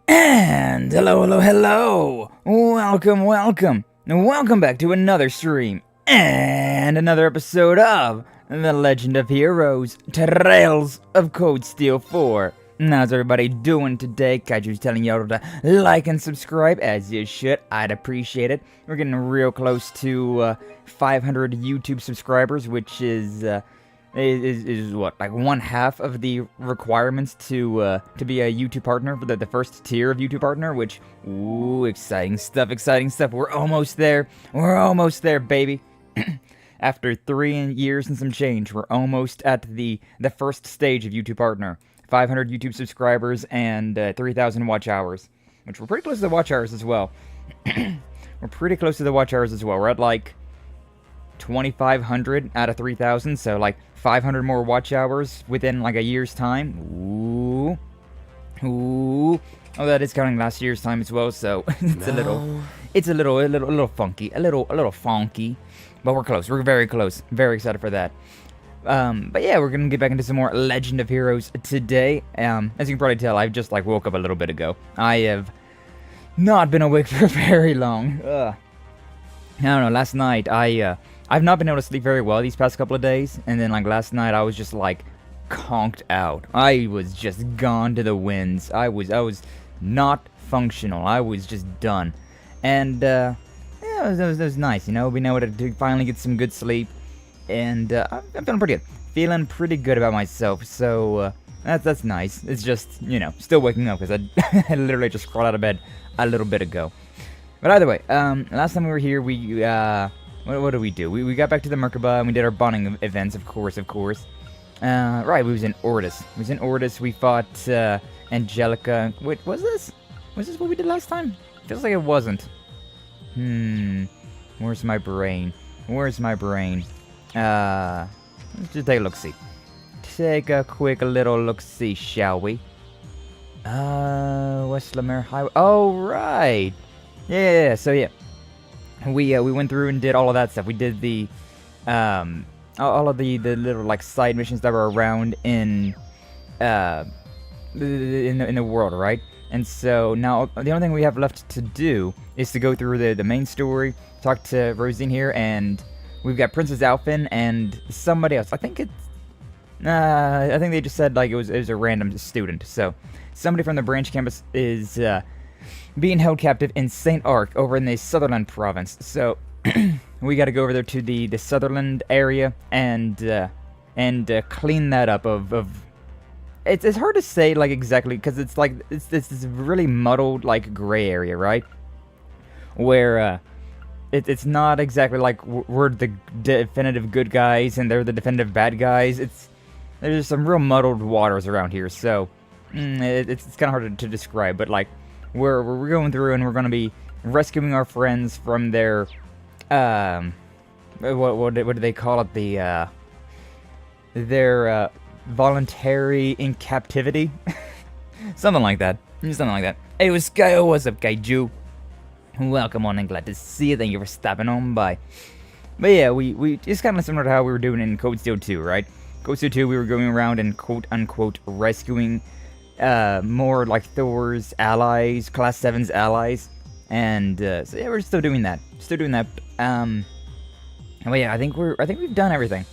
And hello. Welcome back to another stream and another episode of The Legend of Heroes Trails of Cold Steel 4. How's everybody doing today? Kaiju's telling y'all to like and subscribe, as you should. I'd appreciate it. We're getting real close to 500 YouTube subscribers, which is what, like one half of the requirements to be a YouTube partner, for the first tier of YouTube partner, which, ooh, exciting stuff. We're almost there, baby. After 3 years and some change, we're almost at the first stage of YouTube partner. 500 YouTube subscribers and 3,000 watch hours, which we're pretty close to the watch hours as well. We're at like 2,500 out of 3,000, so like 500 more watch hours within like a year's time. Ooh. Oh, that is counting last year's time as well, so it's a little funky, but we're close. We're very close. Very excited for that. But yeah, we're gonna get back into some more Legend of Heroes today. As you can probably tell, I've just like woke up a little bit ago. I have not been awake for very long. I don't know. Last night, I've not been able to sleep very well these past couple of days, and then like last night, I was just like conked out. I was just gone to the winds. I was not functional. I was just done, and yeah, it was nice, you know, being able to finally get some good sleep. And I'm feeling pretty good about myself, so that's nice. It's just, you know, still waking up because I literally just crawled out of bed a little bit ago. But either way, last time we were here, what did we do? We got back to the Merkaba and we did our bonding events, of course. Right, we was in Ordis. We fought Angelica. Wait, was this what we did last time? Feels like it wasn't. Where's my brain? Let's just take a look-see. Take a quick little look-see, shall we? West Lemare Highway. Oh, right. Yeah. So yeah, we went through and did all of that stuff. We did the all of the little like side missions that were around in the world, right? And so now the only thing we have left to do is to go through the main story, talk to Rosine here, and we've got Princess Alfin and somebody else. I think they just said like it was a random student. So somebody from the branch campus is being held captive in Saint Arkh over in the Sutherland province. So we got to go over there to the Sutherland area and clean that up. It's hard to say like exactly because it's like it's this really muddled like gray area, right? Where it's not exactly like we're the definitive good guys and they're the definitive bad guys. There's some real muddled waters around here, so it's kind of hard to describe. But like we're going through and we're gonna be rescuing our friends from their what do they call it, their voluntary in captivity, something like that. Hey, what's up, Kaiju? Welcome on and glad to see you. Thank you for stopping on by. But yeah, we it's kind of similar to how we were doing in Code Steel 2, right? Code Steel 2, we were going around and quote-unquote rescuing more like Thor's allies, Class 7's allies. And so yeah, we're still doing that. But yeah, I think we've done everything.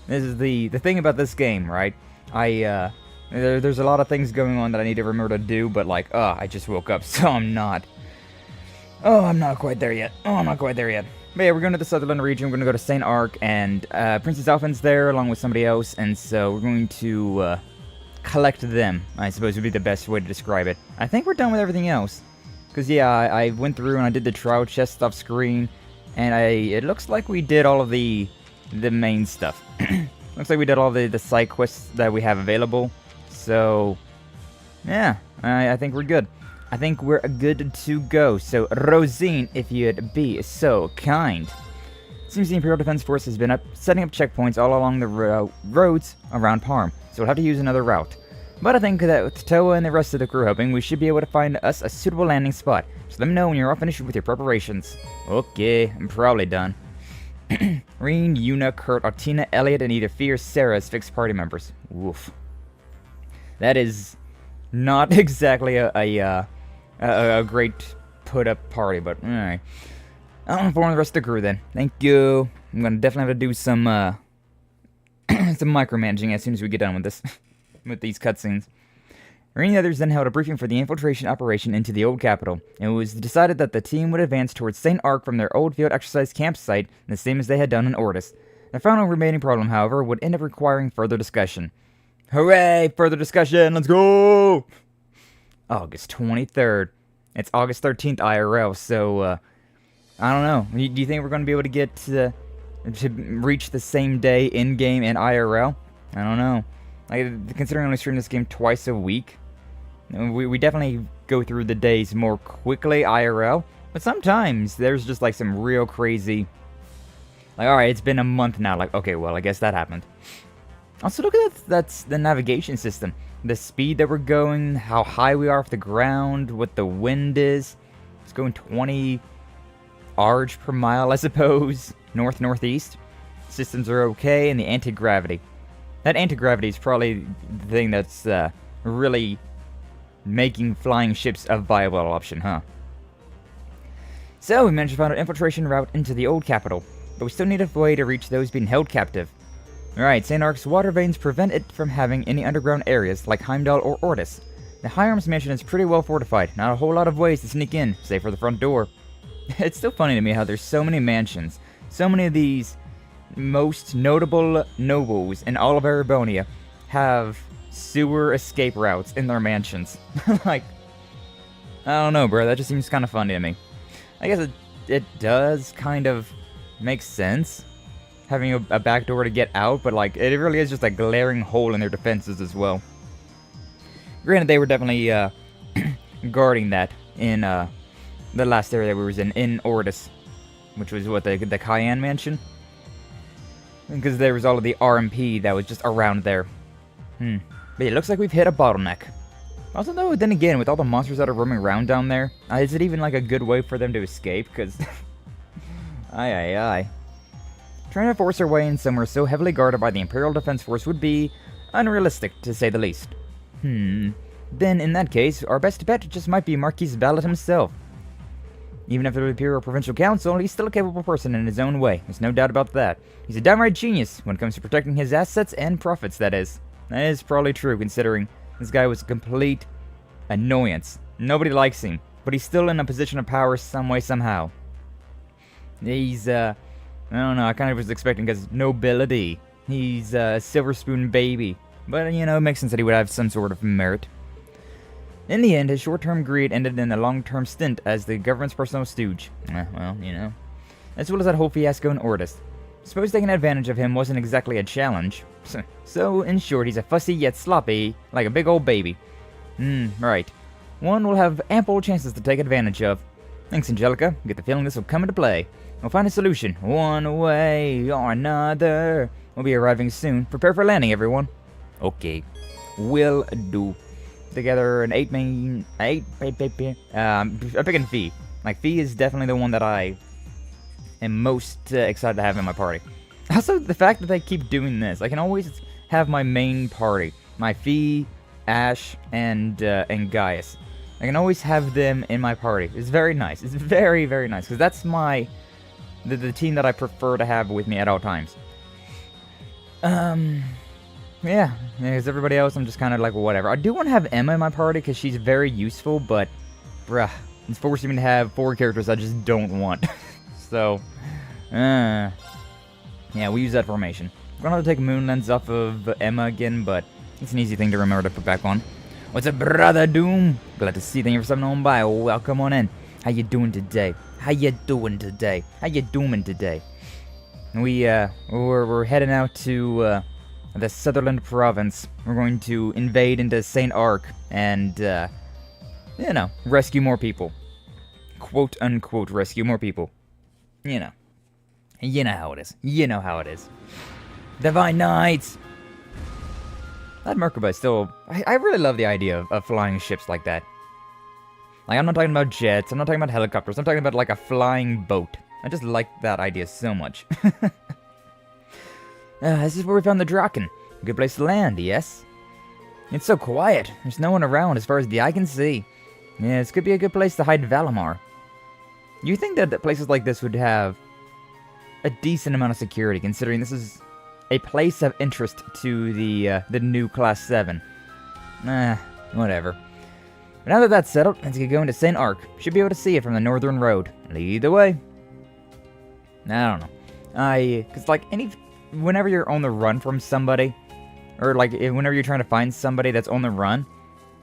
This is the thing about this game, right? There's a lot of things going on that I need to remember to do, but like, I just woke up, so I'm not quite there yet. But yeah, we're going to the Sutherland region. We're going to go to Saint Arkh, and Princess Alfin's there along with somebody else, and so we're going to collect them, I suppose would be the best way to describe it. I think we're done with everything else. Because yeah, I went through and I did the trial chest off screen, and it looks like we did all of the main stuff. Looks like we did all the side quests that we have available. So yeah, I think we're good. I think we're good to go. So, Rosine, if you'd be so kind. Seems the Imperial Defense Force has been setting up checkpoints all along the roads around Parm, so we'll have to use another route. But I think that with Toa and the rest of the crew helping, we should be able to find us a suitable landing spot. So let me know when you're all finished with your preparations. Okay, I'm probably done. Reen, Yuna, Kurt, Artina, Elliot, and either Fear, Sarah as fixed party members. Woof. That is not exactly a a great put-up party, but alright. I'll inform the rest of the crew then. Thank you. I'm gonna definitely have to do some, some micromanaging as soon as we get done with this, with these cutscenes. Any others then held a briefing for the infiltration operation into the old capital. It was decided that the team would advance towards Saint Arkh from their old field exercise campsite, the same as they had done in Ordis. The final remaining problem, however, would end up requiring further discussion. Hooray! Further discussion! Let's go! August 23rd. It's August 13th IRL, so, I don't know. Do you think we're going to be able to get to reach the same day in-game and IRL? I don't know. Like, considering I only stream this game twice a week, we definitely go through the days more quickly IRL, but sometimes there's just, like, some real crazy... Like, alright, it's been a month now. Like, okay, well, I guess that happened. Also, look at that. That's the navigation system. The speed that we're going, how high we are off the ground, what the wind is. It's going 20 arch per mile, I suppose. North-northeast. Systems are okay, and the anti-gravity. That anti-gravity is probably the thing that's really making flying ships a viable option, huh? So, we managed to find an infiltration route into the old capital. But we still need a way to reach those being held captive. Alright, Saint Arkh's water veins prevent it from having any underground areas like Heimdall or Ordis. The High Arms mansion is pretty well fortified, not a whole lot of ways to sneak in, save for the front door. It's still funny to me how there's so many mansions, so many of these most notable nobles in all of Erebonia have sewer escape routes in their mansions. Like, I don't know, bro, that just seems kind of funny to me. I guess it does kind of... makes sense, having a back door to get out, but like it really is just a glaring hole in their defenses as well. Granted, they were definitely guarding that in the last area that we was in Ordis, which was what the Cayenne Mansion, because there was all of the RMP that was just around there. But it looks like we've hit a bottleneck. Also, though, then again, with all the monsters that are roaming around down there, is it even like a good way for them to escape? Because Aye. Trying to force our way in somewhere so heavily guarded by the Imperial Defense Force would be unrealistic, to say the least. Then, in that case, our best bet just might be Marquis Ballot himself. Even after the Imperial Provincial Council, he's still a capable person in his own way. There's no doubt about that. He's a downright genius when it comes to protecting his assets and profits, that is. That is probably true, considering this guy was a complete annoyance. Nobody likes him, but he's still in a position of power some way, somehow. He's, I don't know, I kind of was expecting his nobility. He's a silver spoon baby. But, you know, it makes sense that he would have some sort of merit. In the end, his short-term greed ended in a long-term stint as the government's personal stooge. Well, you know. As well as that whole fiasco in Ordis. Suppose taking advantage of him wasn't exactly a challenge. So, in short, he's a fussy yet sloppy, like a big old baby. Right. One will have ample chances to take advantage of. Thanks, Angelica. Get the feeling this will come into play. We'll find a solution, one way or another. We'll be arriving soon. Prepare for landing, everyone. Okay. Will do. Together an 8 main... I'm picking Fee. Like, Fee is definitely the one that I am most excited to have in my party. Also, the fact that they keep doing this. I can always have my main party. My Fee, Ash, and Gaius. I can always have them in my party. It's very nice. It's very, very nice. Because that's my... The team that I prefer to have with me at all times. Yeah, because everybody else, I'm just kind of like, whatever. I do want to have Emma in my party because she's very useful, but, bruh, it's forcing me to have 4 characters I just don't want. So, yeah, we use that formation. I'm gonna have to take Moon Lens off of Emma again, but it's an easy thing to remember to put back on. What's up, brother Doom? Glad to see you. Thank you for stopping on by. Welcome on in. How you doing today? How you doing today? How you doing today? We're heading out to the Sutherland province. We're going to invade into Saint Arkh and you know, rescue more people. Quote unquote rescue more people. You know how it is. You know how it is. Divine Knights. That Merkaba is still... I really love the idea of flying ships like that. Like, I'm not talking about jets, I'm not talking about helicopters, I'm talking about, like, a flying boat. I just like that idea so much. This is where we found the Draken. A good place to land, yes? It's so quiet. There's no one around as far as the eye can see. Yeah, this could be a good place to hide Valimar. You think that places like this would have a decent amount of security, considering this is a place of interest to the new Class VII. Whatever. But now that that's settled, let's get going to Saint Arkh. Should be able to see it from the northern road. Lead the way. I don't know. Cause like whenever you're on the run from somebody, or like whenever you're trying to find somebody that's on the run,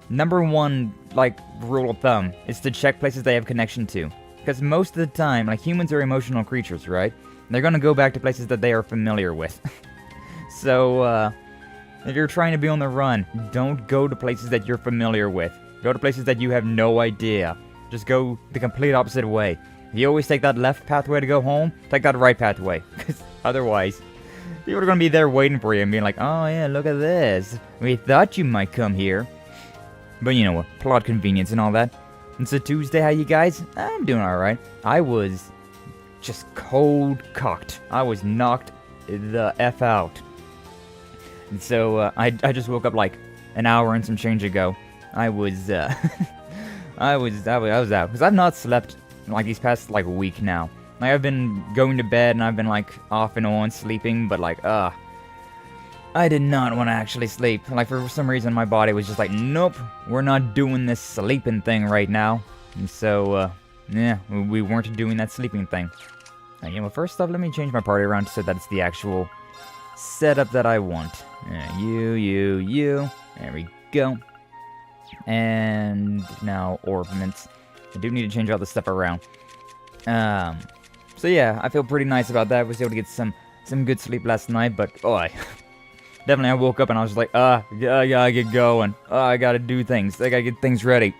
number one like rule of thumb is to check places they have connection to. Because most of the time, like humans are emotional creatures, right? They're gonna go back to places that they are familiar with. So, if you're trying to be on the run, don't go to places that you're familiar with. Go to places that you have no idea. Just go the complete opposite way. If you always take that left pathway to go home, take that right pathway. Because otherwise, people are going to be there waiting for you and being like, oh yeah, look at this. We thought you might come here. But you know what, plot convenience and all that. It's a Tuesday, how you guys? I'm doing alright. I was just cold cocked. I was knocked the F out. And so, I just woke up like an hour and some change ago. I was out. Because I've not slept like these past like week now. Like I've been going to bed and I've been like off and on sleeping, but like, I did not want to actually sleep. Like for some reason my body was just like, nope, we're not doing this sleeping thing right now. And so, yeah, we weren't doing that sleeping thing. And, you know, first off, let me change my party around so that it's the actual setup that I want. You. There we go. And now ornaments. I do need to change all this stuff around. So yeah, I feel pretty nice about that. I was able to get some good sleep last night, but definitely I woke up and I was like, I gotta get going. I gotta do things. I gotta get things ready.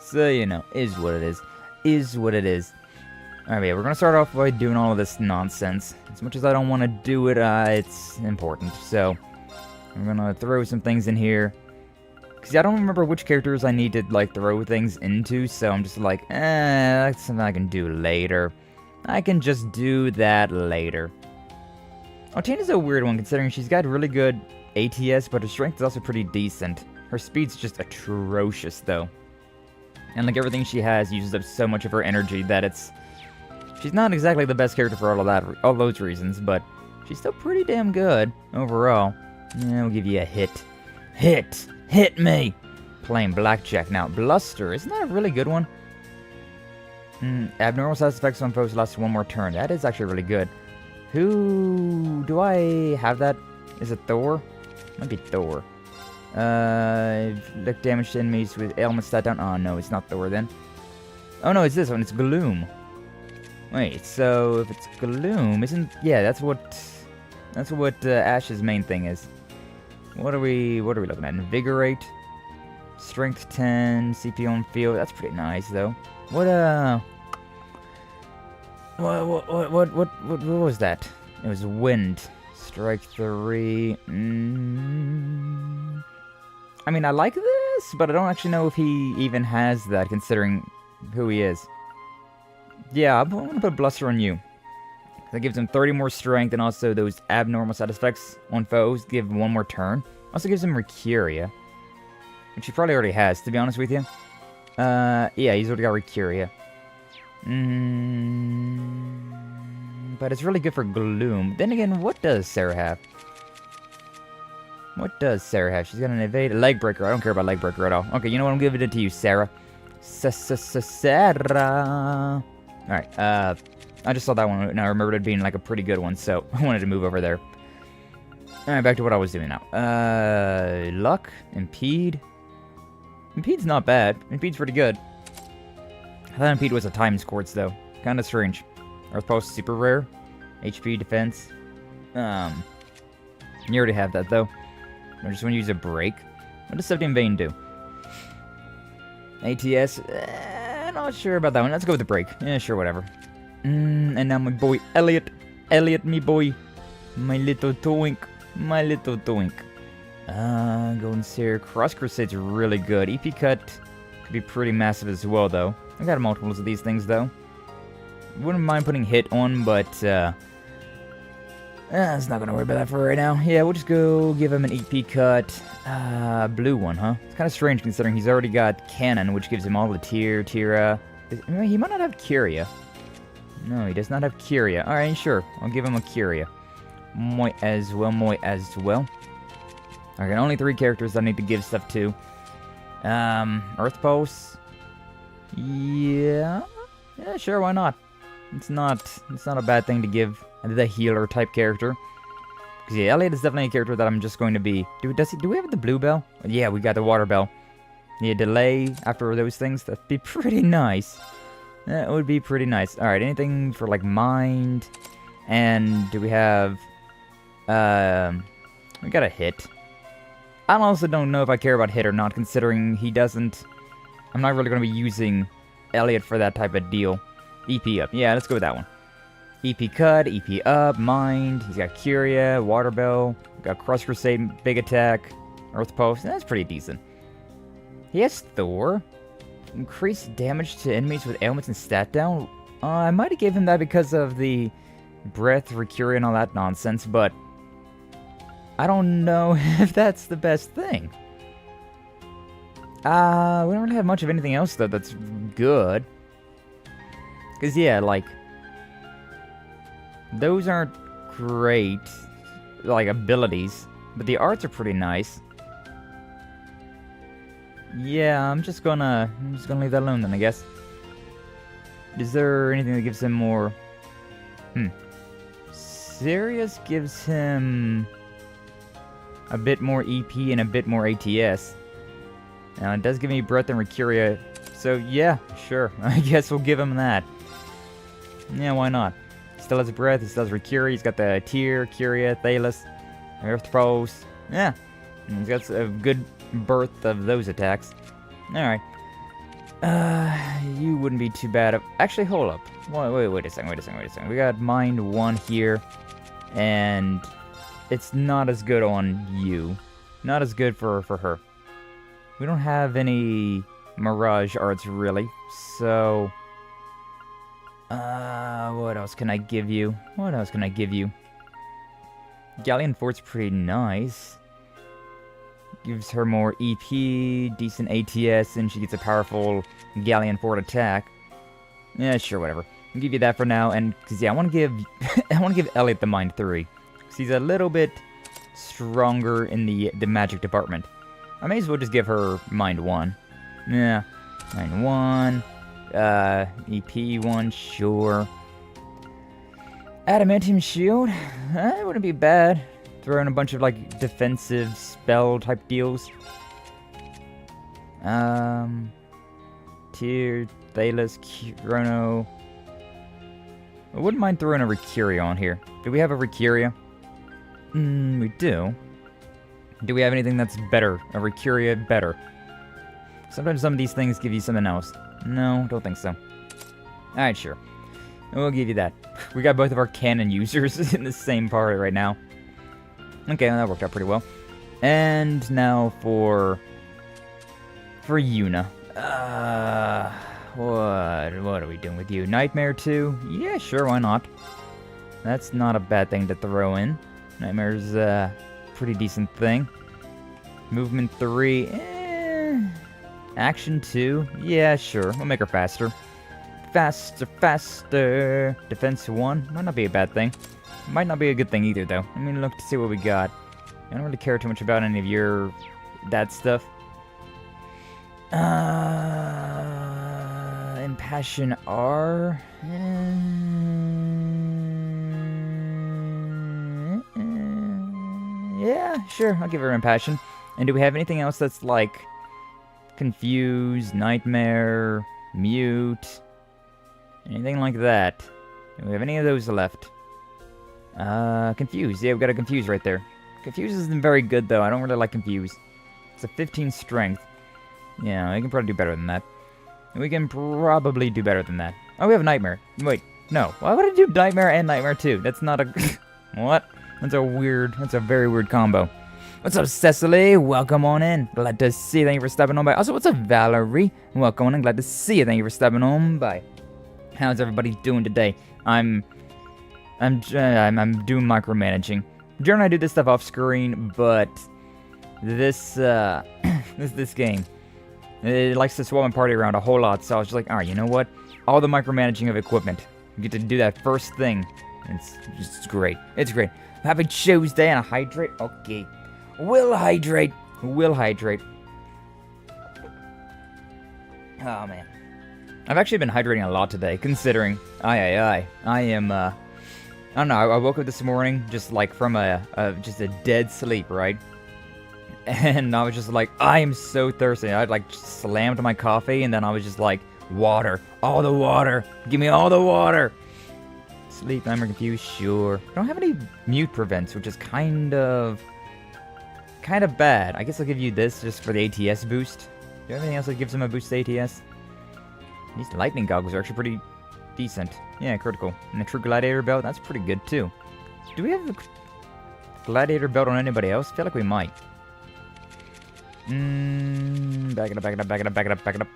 So, you know, is what it is. Is what it is. Alright, yeah, we're gonna start off by doing all of this nonsense. As much as I don't want to do it, it's important. So, I'm gonna throw some things in here. Because I don't remember which characters I need to, like, throw things into, so I'm just like, that's something I can do later. I can just do that later. Altina's a weird one, considering she's got really good ATS, but her strength is also pretty decent. Her speed's just atrocious, though. And, like, everything she has uses up so much of her energy that it's... She's not exactly the best character for all those reasons, but she's still pretty damn good, overall. Yeah, we'll give you a hit. Hit me! Playing blackjack now. Bluster, isn't that a really good one? Abnormal side effects on foes lasts one more turn. That is actually really good. Who... do I have that? Is it Thor? Might be Thor. Look damage to enemies with ailments stat down. Oh no, it's not Thor then. Oh no, it's this one. It's Gloom. Wait, so if it's Gloom, isn't... yeah, that's what Ash's main thing is. What are we looking at? Invigorate, Strength 10, CP on field. That's pretty nice though. What was that? It was Wind. Strike 3. I mean, I like this, but I don't actually know if he even has that, considering who he is. Yeah, I'm gonna put Bluster on you. That gives him 30 more strength, and also those abnormal side effects on foes give one more turn. Also gives him Recuria, which he probably already has, to be honest with you. Yeah, he's already got Recuria. But it's really good for Gloom. Then again, what does Sarah have? What does Sarah have? She's got an evade, a leg breaker. I don't care about leg breaker at all. Okay, you know what? I'm giving it to you, Sarah. Sarah. Alright, I just saw that one, and I remembered it being, like, a pretty good one, so I wanted to move over there. Alright, back to what I was doing now. Luck? Impede? Impede's not bad. Impede's pretty good. I thought Impede was a Times Quartz, though. Kinda strange. Earth Pulse, super rare. HP, defense. You already have that, though. I just want to use a break. What does Septium Vein do? ATS? Not sure about that one. Let's go with the break. Yeah, sure, whatever. And now my boy Elliot. Elliot, me boy. My little twink. My little twink. Golden Seer. Cross Crusade's really good. EP Cut could be pretty massive as well, though. I got multiples of these things, though. Wouldn't mind putting Hit on, but, let's not gonna worry about that for right now. Yeah, we'll just go give him an EP Cut. Blue one, huh? It's kind of strange considering he's already got Cannon, which gives him all the Tira. He might not have Curia. No, he does not have Curia. Alright, sure. I'll give him a Curia. Might as well. Okay, only 3 characters I need to give stuff to. Earth Pulse. Yeah, sure, why not? It's not a bad thing to give the healer type character. Because yeah, Elliot is definitely a character that I'm just going to be... Do we have the blue bell? Yeah, we got the water bell. Yeah, delay after those things, that'd be pretty nice. That would be pretty nice. Alright, anything for like mind? And do we have... we got a hit. I also don't know if I care about hit or not, considering he doesn't... I'm not really going to be using Elliot for that type of deal. EP up. Yeah, let's go with that one. EP cut, EP up, mind. He's got Curia, Water Bell. Got Cross Crusade, Big Attack, Earth Pulse. That's pretty decent. He has Thor. Increased damage to enemies with ailments and stat down. I might have gave him that because of the breath, Recuria, and all that nonsense, but... I don't know if that's the best thing. We don't really have much of anything else, though, that's good. Because, yeah, like... Those aren't great, like, abilities. But the arts are pretty nice. Yeah, I'm just gonna leave that alone, then, I guess. Is there anything that gives him more... Sirius gives him... a bit more EP and a bit more ATS. Now, it does give me Breath and Recuria, so yeah, sure. I guess we'll give him that. Yeah, why not? He still has Breath, he still has Recuria, he's got the Tyr, Curia, Thalos, Earth Pulse. Yeah, and he's got a good birth of those attacks. Alright. You wouldn't be too bad. Actually, hold up. Wait a second. We got Mind 1 here, and... It's not as good on you. Not as good for her. We don't have any Mirage arts, really. So... what else can I give you? Galleon Fort's pretty nice. Gives her more EP, decent ATS, and she gets a powerful Galleon Fort attack. Yeah, sure, whatever. I'll give you that for now, and... Because, yeah, I want to give... I want to give Elliot the Mind 3. He's a little bit stronger in the magic department. I may as well just give her Mind 1. Yeah, Mind 1. EP 1, sure. Adamantium Shield. That wouldn't be bad. Throw in a bunch of, like, defensive spell type deals. Tyr, Thalos, Chrono. I wouldn't mind throwing a Recuria on here. Do we have a Recuria? We do. Do we have anything that's better? A Recuria better? Sometimes some of these things give you something else. No, don't think so. Alright, sure. We'll give you that. We got both of our cannon users in the same party right now. Okay, well, that worked out pretty well. And now for Yuna. What are we doing with you? Nightmare 2? Yeah, sure, why not? That's not a bad thing to throw in. Nightmare's a pretty decent thing. Movement 3, Action 2, yeah, sure, we'll make her faster. Faster. Defense 1, might not be a bad thing. Might not be a good thing either, though. I mean, look to see what we got. I don't really care too much about any of that stuff. Impassion R. Yeah, sure, I'll give her Impassion. And do we have anything else that's like Confuse, Nightmare, Mute, anything like that? Do we have any of those left? Confuse. Yeah, we got a Confuse right there. Confuse isn't very good, though. I don't really like Confuse. It's a 15 strength. Yeah, we can probably do better than that. We can probably do better than that. Oh, we have Nightmare. Wait, no. Why would I do Nightmare and Nightmare 2? That's not a... What? That's a very weird combo. What's up, Cecily? Welcome on in. Glad to see you. Thank you for stopping on by. Also, what's up, Valerie? Welcome on in. Glad to see you. Thank you for stopping on by. How's everybody doing today? I'm doing micromanaging. Generally, I do this stuff off screen, but this this game. It likes to swap my party around a whole lot, so I was just like, alright, you know what? All the micromanaging of equipment. You get to do that first thing. It's great. It's great. Happy Tuesday and a hydrate. Okay. We'll hydrate. We'll hydrate. Oh, man. I've actually been hydrating a lot today, considering... I am, I don't know, I woke up this morning just, like, from just a dead sleep, right? And I was just like, I am so thirsty. I, like, just slammed my coffee, and then I was just like, water. All the water. Give me all the water. Sleep, I'm confused, sure. I don't have any mute prevents, which is kind of bad. I guess I'll give you this just for the ATS boost. Do you have anything else that gives him a boost to ATS? These lightning goggles are actually pretty decent. Yeah, critical. And the true gladiator belt, that's pretty good too. Do we have a gladiator belt on anybody else? I feel like we might. Back it up, back it up, back it up, back it up, back it up.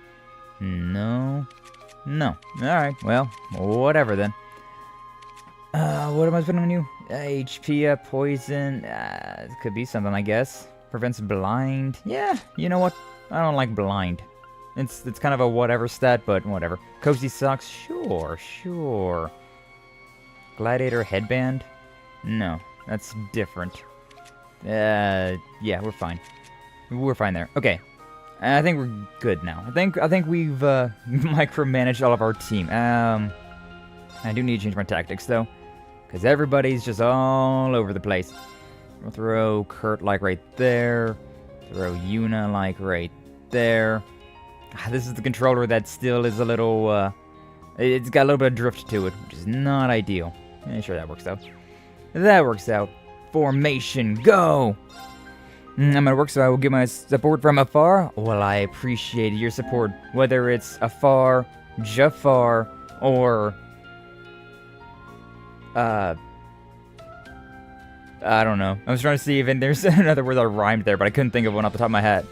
No. No. Alright, well, whatever then. What am I putting on you? HP, poison. It could be something, I guess. Prevents blind. Yeah, you know what? I don't like blind. It's kind of a whatever stat, but whatever. Cozy socks? Sure, sure. Gladiator headband? No, that's different. Yeah, we're fine. We're fine there. Okay. I think we're good now. I think we've micromanaged all of our team. I do need to change my tactics though, because everybody's just all over the place. We'll throw Kurt like right there. Throw Yuna like right there. This is the controller that still is a little, it's got a little bit of drift to it, which is not ideal. Yeah, sure, that works out. That works out. Formation, go! I'm gonna work, so I will give my support from afar. Well, I appreciate your support, whether it's afar, Jafar, or, I don't know. I was trying to see if there's another word that rhymed there, but I couldn't think of one off the top of my head.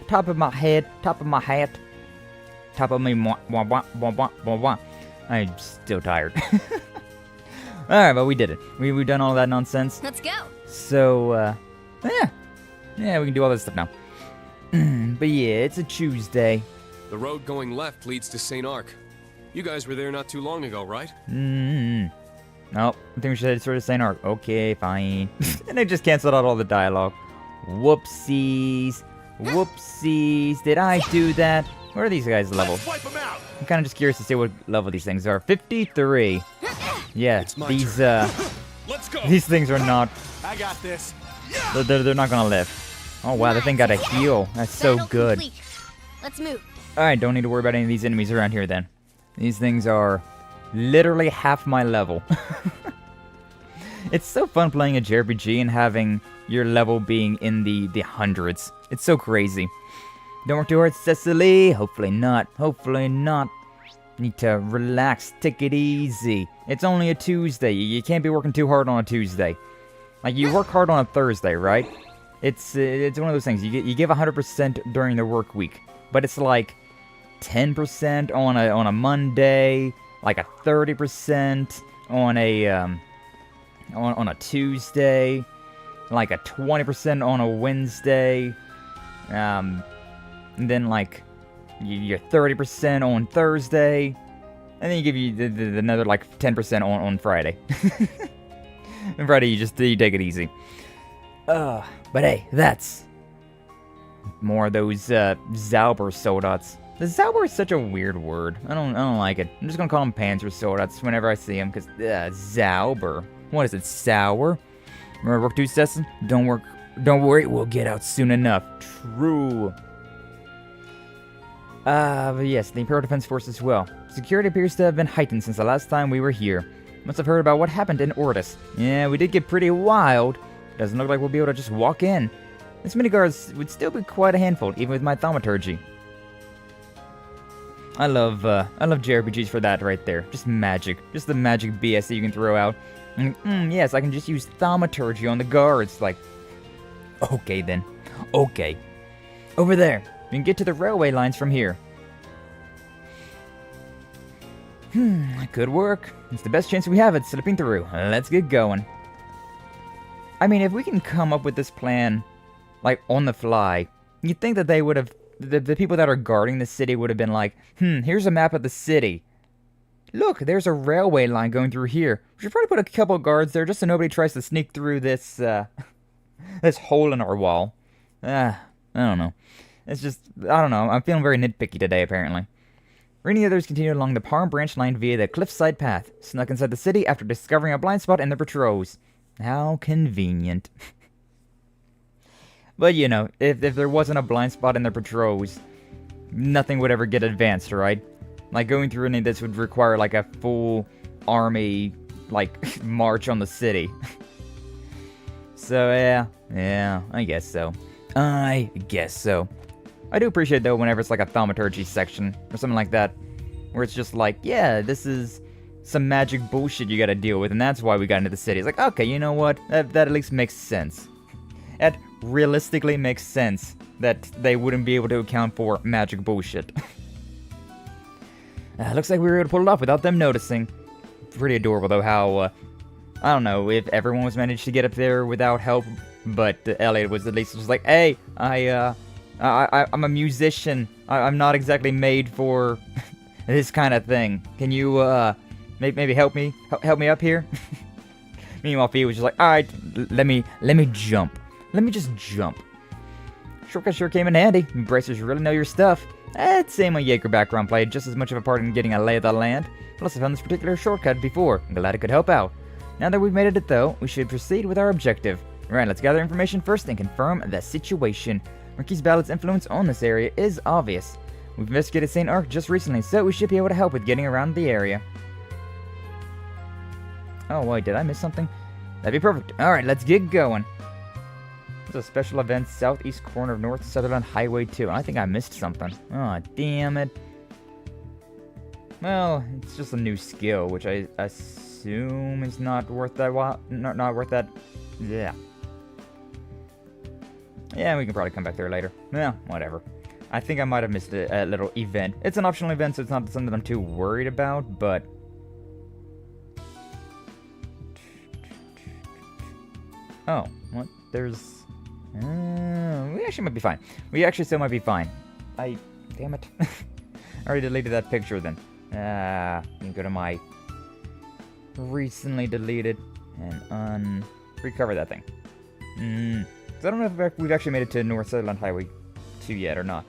Top of my head, top of my hat. Top of me, wah, wah, wah, wah, wah, wah, wah. I'm still tired. Alright, but we did it. We've done all that nonsense. Let's go. So, yeah, we can do all this stuff now. But yeah, it's a Tuesday. The road going left leads to Saint Arkh. You guys were there not too long ago, right? No, I think we should head sort of Saint Arkh. Okay, fine. And I just canceled out all the dialogue. Whoopsies. Whoopsies. Did I do that? Where are these guys level? I'm kind of just curious to see what level these things are. 53. Yeah, these things are not... I got this. They're not gonna live. Oh wow, that thing got a heal. That's so good. Let's move. Alright, don't need to worry about any of these enemies around here then. These things are literally half my level. It's so fun playing a JRPG and having your level being in the hundreds. It's so crazy. Don't work too hard, Cecily. Hopefully not. Hopefully not. Need to relax. Take it easy. It's only a Tuesday. You can't be working too hard on a Tuesday. Like, you work hard on a Thursday, right? It's one of those things. You give 100% during the work week, but it's like 10% on a Monday, like a 30% on a Tuesday, like a 20% on a Wednesday, and then like you're 30% on Thursday, and then you give you another like 10% on Friday. And Friday you take it easy. But hey, that's more of those Zauber soldats. The Zauber is such a weird word. I don't like it. I'm just gonna call them Panzer soldats whenever I see them, because Zauber. What is it? Sour? Remember work 2 sessions? Don't worry, we'll get out soon enough. True. But yes, the Imperial Defense Force as well. Security appears to have been heightened since the last time we were here. Must have heard about what happened in Ortis. Yeah, we did get pretty wild. Doesn't look like we'll be able to just walk in. This many guards would still be quite a handful, even with my thaumaturgy. I love JRPGs for that right there. Just magic. Just the magic BS that you can throw out. And, yes, I can just use thaumaturgy on the guards. Like, okay then. Okay. Over there. We can get to the railway lines from here. Could work. It's the best chance we have at slipping through. Let's get going. I mean, if we can come up with this plan like, on the fly. You'd think that they would have, the people that are guarding the city would have been like, here's a map of the city. Look, there's a railway line going through here. We should probably put a couple guards there just so nobody tries to sneak through this, this hole in our wall. I don't know. It's just, I don't know. I'm feeling very nitpicky today, apparently. Ray and the others continued along the Palm Branch line via the cliffside path, snuck inside the city after discovering a blind spot in the patrols. How convenient. But, you know, if there wasn't a blind spot in the patrols, nothing would ever get advanced, right? Like, going through any of this would require, like, a full army, like, march on the city. So, yeah, I guess so. I do appreciate, though, whenever it's like a thaumaturgy section or something like that, where it's just like, yeah, this is some magic bullshit you gotta deal with, and that's why we got into the city. It's like, okay, you know what? That at least makes sense. That realistically makes sense that they wouldn't be able to account for magic bullshit. Looks like we were able to pull it off without them noticing. Pretty adorable, though, how, I don't know if everyone was managed to get up there without help, but Elliot was at least just like, hey, I'm a musician. I'm not exactly made for this kind of thing. Can you, maybe help me up here? Meanwhile, Fee was just like, alright, let me jump. Let me just jump. Shortcut sure came in handy. You bracers really know your stuff. Same on Jaeger background played just as much of a part in getting a lay of the land. Plus, I found this particular shortcut before. I'm glad it could help out. Now that we've made it, though, we should proceed with our objective. Alright, let's gather information first and confirm the situation. Marquis Ballad's influence on this area is obvious. We've investigated Saint Arkh just recently, so we should be able to help with getting around the area. Oh, wait, did I miss something? That'd be perfect. Alright, let's get going. There's a special event southeast corner of North Sutherland Highway 2. I think I missed something. Oh, damn it. Well, it's just a new skill, which I assume is not worth that. Not worth that. Yeah. Yeah, we can probably come back there later. Yeah, whatever. I think I might have missed a little event. It's an optional event, so it's not something I'm too worried about, but... Oh, what? There's... we actually might be fine. We actually still might be fine. Damn it. I already deleted that picture then. You can go to my... recently deleted and recover that thing. So I don't know if we've actually made it to North Sutherland Highway 2 yet or not.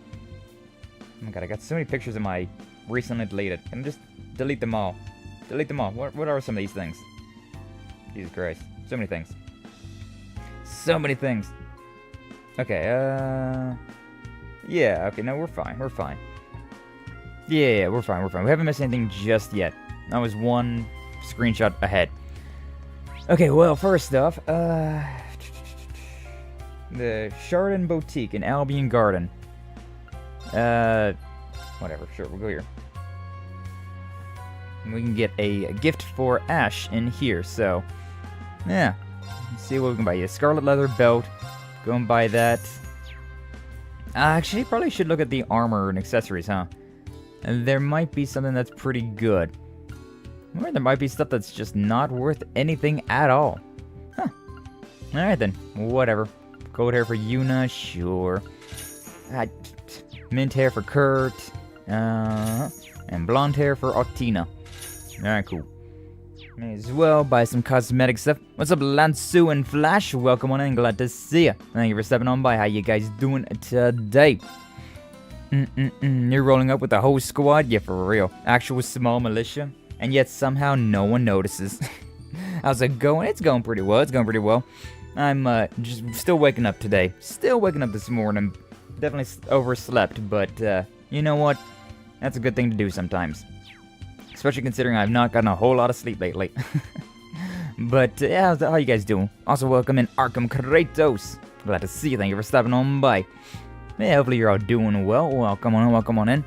Oh my god, I got so many pictures of my recently deleted. Can I just delete them all? Delete them all. What are some of these things? Jesus Christ. So many things. So many things. Okay, yeah, okay, no, we're fine. We're fine. Yeah, we're fine. We haven't missed anything just yet. I was one screenshot ahead. Okay, well, first off, the Chardon Boutique in Albion Garden. Whatever, sure, we'll go here. And we can get a gift for Ash in here, so, yeah. Let's see what we can buy. A scarlet leather belt. Go and buy that. Actually, probably should look at the armor and accessories, huh? And there might be something that's pretty good. Or there might be stuff that's just not worth anything at all. Huh. Alright then, whatever. Gold hair for Yuna, sure. Mint hair for Kurt. And blonde hair for Octina. Alright, cool. May as well buy some cosmetic stuff. What's up, Lansu and Flash? Welcome on in, glad to see ya. Thank you for stepping on by. How you guys doing today? You're rolling up with the whole squad? Yeah, for real. Actual small militia. And yet somehow no one notices. How's it going? It's going pretty well. I'm just still waking up today. Still waking up this morning. Definitely overslept, but you know what? That's a good thing to do sometimes. Especially considering I've not gotten a whole lot of sleep lately. But yeah, how you guys doing? Also welcome in Arkham Kratos. Glad to see you. Thank you for stopping on by. Yeah, hopefully you're all doing well. Welcome on in.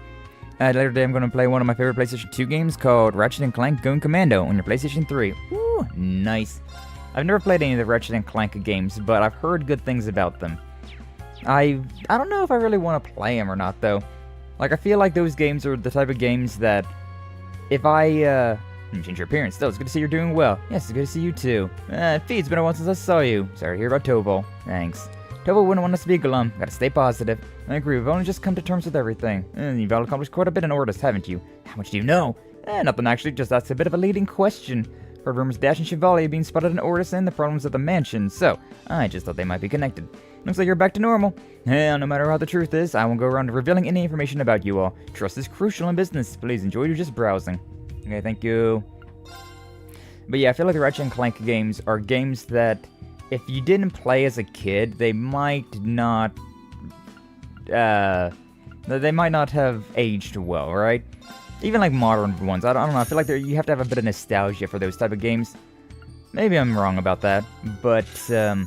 Later today I'm going to play one of my favorite PlayStation 2 games called Ratchet & Clank Going Commando on your PlayStation 3. Woo, nice. I've never played any of the Ratchet & Clank games, but I've heard good things about them. I don't know if I really want to play them or not, though. Like, I feel like those games are the type of games that if I, change your appearance. Still, it's good to see you're doing well. Yes, it's good to see you too. Fee, it's been a while since I saw you. Sorry to hear about Toval. Thanks. Toba wouldn't want us to be glum. Gotta stay positive. I agree, we've only just come to terms with everything. And you've all accomplished quite a bit in Ordis, haven't you? How much do you know? Nothing actually, just that's a bit of a leading question. Heard rumors Dash and Chevalier being spotted in Ordis and the problems at the mansion, so I just thought they might be connected. Looks like you're back to normal. Hell, no matter how the truth is, I won't go around revealing any information about you all. Trust is crucial in business. Please enjoy your just browsing. Okay, thank you. But yeah, I feel like the Ratchet & Clank games are games that, if you didn't play as a kid, they might not have aged well, right? Even like modern ones. I don't know. I feel like you have to have a bit of nostalgia for those type of games. Maybe I'm wrong about that, but yeah,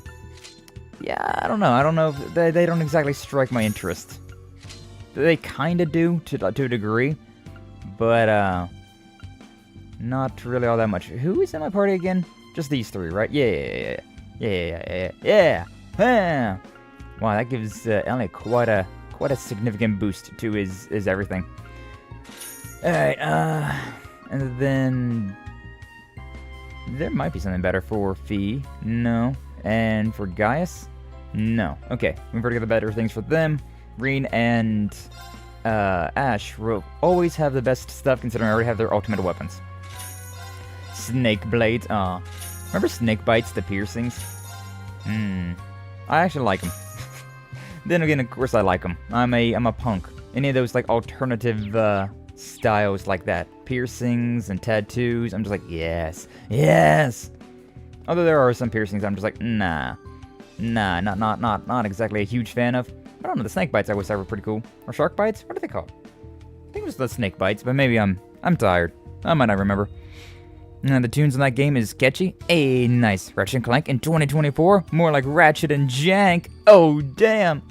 I don't know. I don't know. They don't exactly strike my interest. They kind of do to a degree, but not really all that much. Who is in my party again? Just these three, right? Yeah. Wow, that gives Elliot quite a significant boost to his everything. Alright, and then there might be something better for Fee. No. And for Gaius? No. Okay, we've already got the better things for them. Reen and Ash will always have the best stuff considering I already have their ultimate weapons. Snake blades. Remember snake bites, the piercings? I actually like them. Then again, of course I like them. I'm a punk. Any of those like alternative styles like that, piercings and tattoos, I'm just like, yes. Although there are some piercings I'm just like, not exactly a huge fan of. I don't know, the snake bites I always thought were pretty cool. Or shark bites? What are they called? I think it was the snake bites, but maybe I'm tired. I might not remember. And the tunes in that game is catchy. Hey, nice. Ratchet & Clank in 2024? More like Ratchet and Jank. Oh, damn.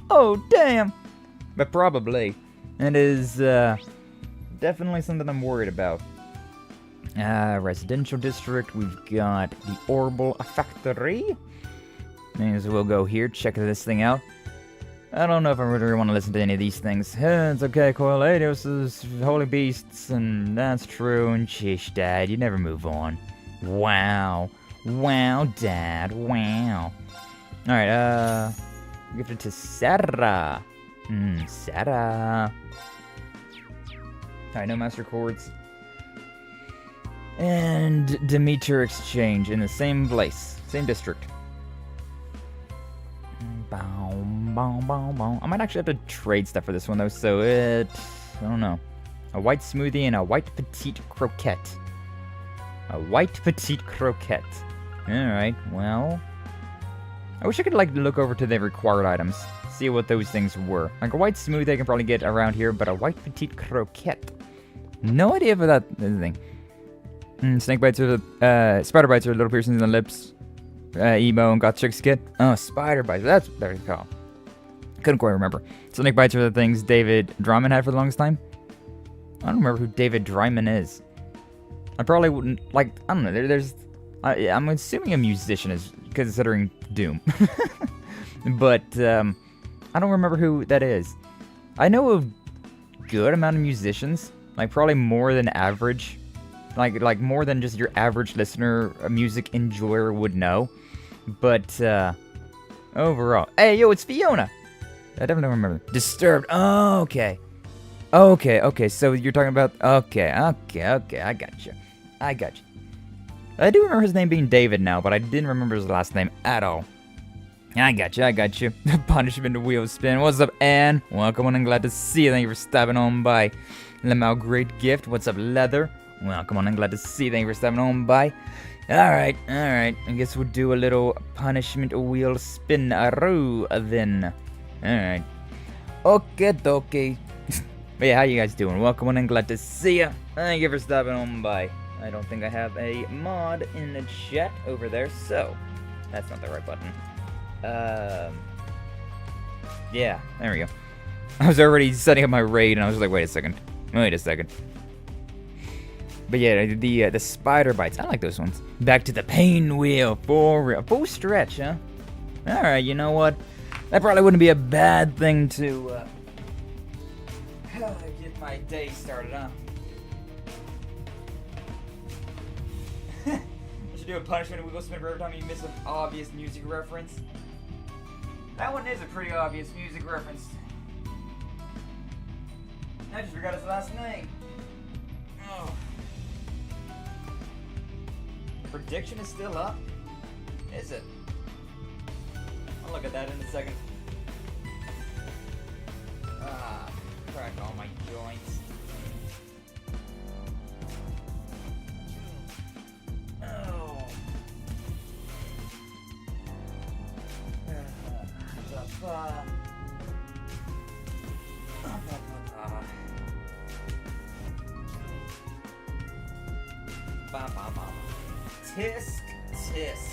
But probably. It is, definitely something I'm worried about. Residential district. We've got the Orbital Factory. May as well go here, check this thing out. I don't know if I really want to listen to any of these things. It's okay, Coeladios is holy beasts, and that's true, and shish, Dad, you never move on. Wow, Dad, wow. Alright, give it to Sarah. Sarah. Alright, no Master Chords. And Demeter Exchange in the same place, same district. I might actually have to trade stuff for this one though, so I don't know. A white smoothie and a white petite croquette. Alright, well. I wish I could like look over to the required items, see what those things were. Like a white smoothie I can probably get around here, but a white petite croquette. No idea for that thing. Snake bites are the spider bites are little piercings in the lips. Emo and got chick's kid. Oh, spider bites. That's what they're called. Couldn't quite remember. Snake bites are the things David Dryman had for the longest time. I don't remember who David Dryman is. I probably wouldn't like. I don't know. I'm assuming a musician is considering Doom, but I don't remember who that is. I know a good amount of musicians, like probably more than average. Like more than just your average listener, a music enjoyer would know. But, overall. Hey, yo, it's Fiona! I definitely remember. Disturbed. Oh, okay. Okay, so you're talking about... Okay, I got you. I do remember his name being David now, but I didn't remember his last name at all. I got you. The punishment wheel spin. What's up, Anne? Welcome on and glad to see you. Thank you for stopping on by. Lemau, great gift. What's up, Leather? Welcome on and glad to see you. Thank you for stopping on by. Alright. I guess we'll do a little punishment wheel spin then. Alright. Okay. But yeah, how you guys doing? Welcome on and glad to see you. Thank you for stopping on by. I don't think I have a mod in the chat over there, so that's not the right button. Yeah, there we go. I was already setting up my raid and I was like, wait a second. But yeah, the spider bites. I like those ones. Back to the pain wheel for real. Full stretch, huh? Alright, you know what? That probably wouldn't be a bad thing to get my day started, huh? I should do a punishment wheel spin for every time you miss an obvious music reference. That one is a pretty obvious music reference. I just forgot his last name. Oh. Prediction is still up? Is it? I'll look at that in a second. Ah, crack all my joints. Oh. Tisk, tisk.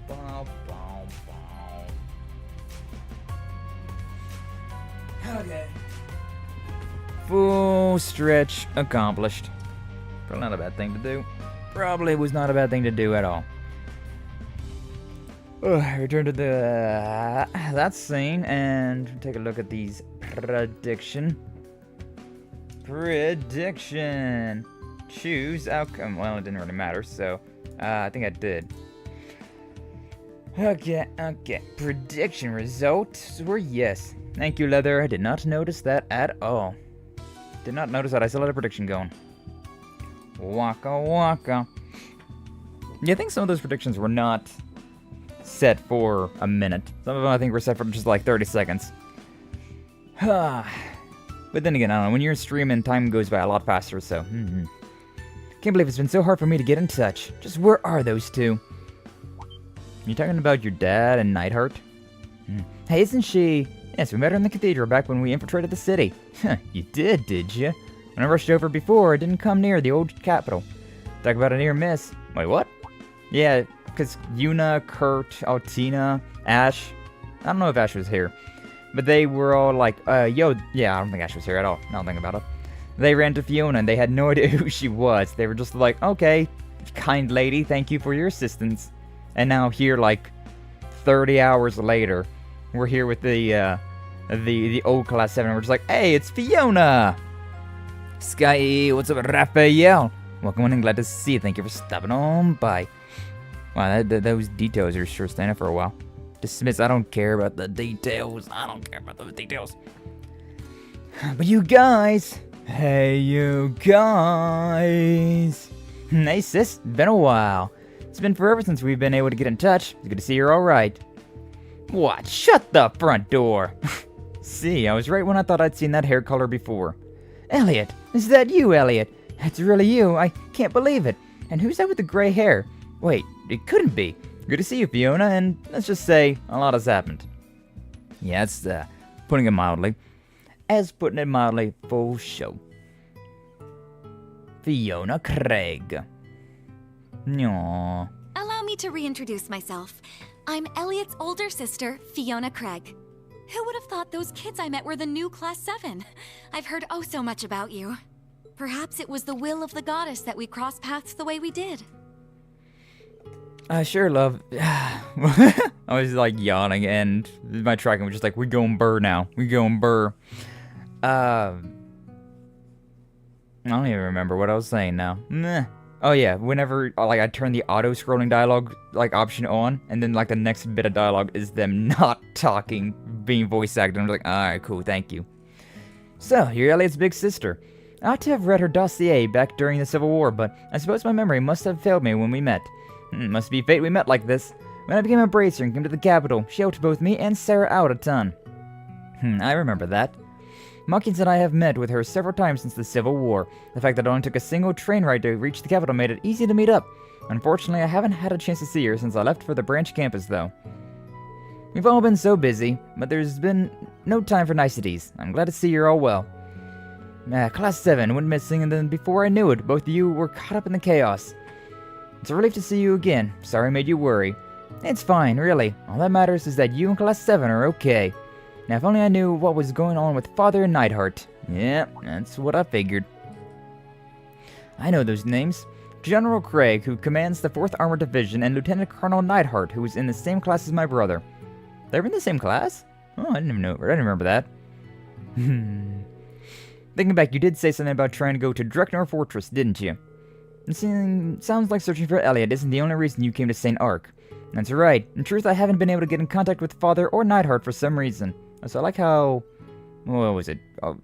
Bow, bow, bow. Okay. Full stretch accomplished. Probably not a bad thing to do. Probably was not a bad thing to do at all. Return to the that scene and take a look at these prediction. Choose outcome. Well, it didn't really matter, so I think I did. Okay. Prediction results were yes. Thank you, Leather. I did not notice that at all. Did not notice that. I still had a prediction going. Waka waka. Yeah, I think some of those predictions were not set for a minute. Some of them I think were set for just like 30 seconds. But then again, I don't know. When you're streaming, time goes by a lot faster, so. Can't believe it's been so hard for me to get in touch. Just where are those two? You talking about your dad and Neidhart? Hey, isn't she? Yes, we met her in the cathedral back when we infiltrated the city. You did you? When I rushed over before, I didn't come near the old capital. Talk about a near miss. Wait, what? Yeah, because Yuna, Kurt, Altina, Ash. I don't know if Ash was here. But they were all like, yo, yeah, I don't think Ash was here at all. Now I'm thinking about it. They ran to Fiona and they had no idea who she was. They were just like, okay, kind lady, thank you for your assistance. And now here, like, 30 hours later, we're here with the old Class 7. We're just like, hey, it's Fiona! Sky, what's up, Raphael? Welcome in and glad to see you. Thank you for stopping on by. Wow, those details are sure staying up for a while. Dismiss, I don't care about the details. I don't care about those details. But you guys. Hey, you guys. Hey, sis. Been a while. It's been forever since we've been able to get in touch. It's good to see you're alright. What? Shut the front door. See, I was right when I thought I'd seen that hair color before. Elliot. Is that you, Elliot? It's really you. I can't believe it. And who's that with the gray hair? Wait, it couldn't be. Good to see you, Fiona, and let's just say a lot has happened. Yeah, it's putting it mildly. As putting it mildly, full show. Fiona Craig. Aww. Allow me to reintroduce myself. I'm Elliot's older sister, Fiona Craig. Who would have thought those kids I met were the new Class 7? I've heard oh so much about you. Perhaps it was the will of the goddess that we crossed paths the way we did. Sure, love. I was like yawning, and my tracking was just like, we going burr now. We going burr. I don't even remember what I was saying now. Meh. Oh yeah, whenever like I turn the auto-scrolling dialogue like option on, and then like the next bit of dialogue is them not talking, being voice acted. I'm like, alright, cool, thank you. So, you're Elliot's big sister. I ought to have read her dossier back during the Civil War, but I suppose my memory must have failed me when we met. Must be fate we met like this. When I became a bracer and came to the capital, she helped both me and Sarah out a ton. I remember that. Muckins and I have met with her several times since the Civil War. The fact that it only took a single train ride to reach the capital made it easy to meet up. Unfortunately, I haven't had a chance to see her since I left for the branch campus, though. We've all been so busy, but there's been no time for niceties. I'm glad to see you're all well. Class 7 went missing, and then before I knew it, both of you were caught up in the chaos. It's a relief to see you again. Sorry I made you worry. It's fine, really. All that matters is that you and Class 7 are okay. Now, if only I knew what was going on with Father and Neidhart. Yeah, that's what I figured. I know those names. General Craig, who commands the 4th Armored Division, and Lieutenant Colonel Neidhart, who was in the same class as my brother. They were in the same class? Oh, I didn't even know. I didn't remember that. Thinking back, you did say something about trying to go to Dreknor Fortress, didn't you? It sounds like searching for Elliot isn't the only reason you came to Saint Arkh. That's right. In truth, I haven't been able to get in contact with Father or Neidhart for some reason. So I like how... What was it? Oh,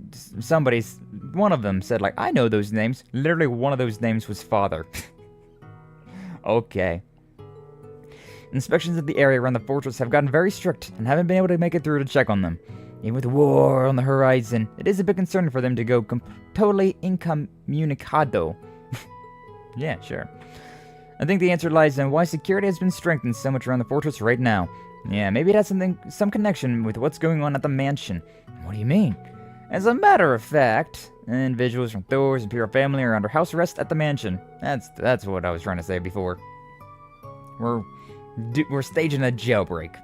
one of them said, like, I know those names. Literally, one of those names was Father. Okay. Inspections of the area around the fortress have gotten very strict, and haven't been able to make it through to check on them. Even with war on the horizon, it is a bit concerning for them to go totally incommunicado. Yeah, sure. I think the answer lies in why security has been strengthened so much around the fortress right now. Yeah, maybe it has some connection with what's going on at the mansion. What do you mean? As a matter of fact, individuals from Thor's Imperial family are under house arrest at the mansion. That's what I was trying to say before. We're staging a jailbreak.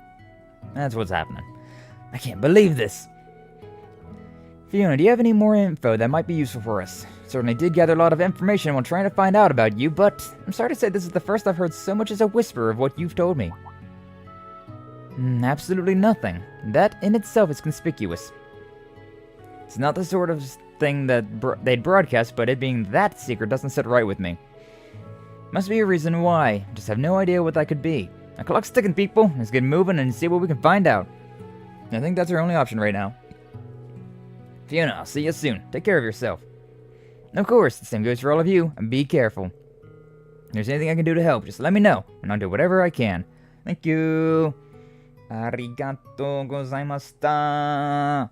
That's what's happening. I can't believe this. Fiona, do you have any more info that might be useful for us? Certainly did gather a lot of information while trying to find out about you, but I'm sorry to say this is the first I've heard so much as a whisper of what you've told me. Absolutely nothing. That in itself is conspicuous. It's not the sort of thing that they'd broadcast, but it being that secret doesn't sit right with me. Must be a reason why. Just have no idea what that could be. The clock's ticking, people. Let's get moving and see what we can find out. I think that's our only option right now. Fiona, I'll see you soon. Take care of yourself. Of course, the same goes for all of you, and be careful. If there's anything I can do to help, just let me know, and I'll do whatever I can. Thank you. Arigato gozaimashita.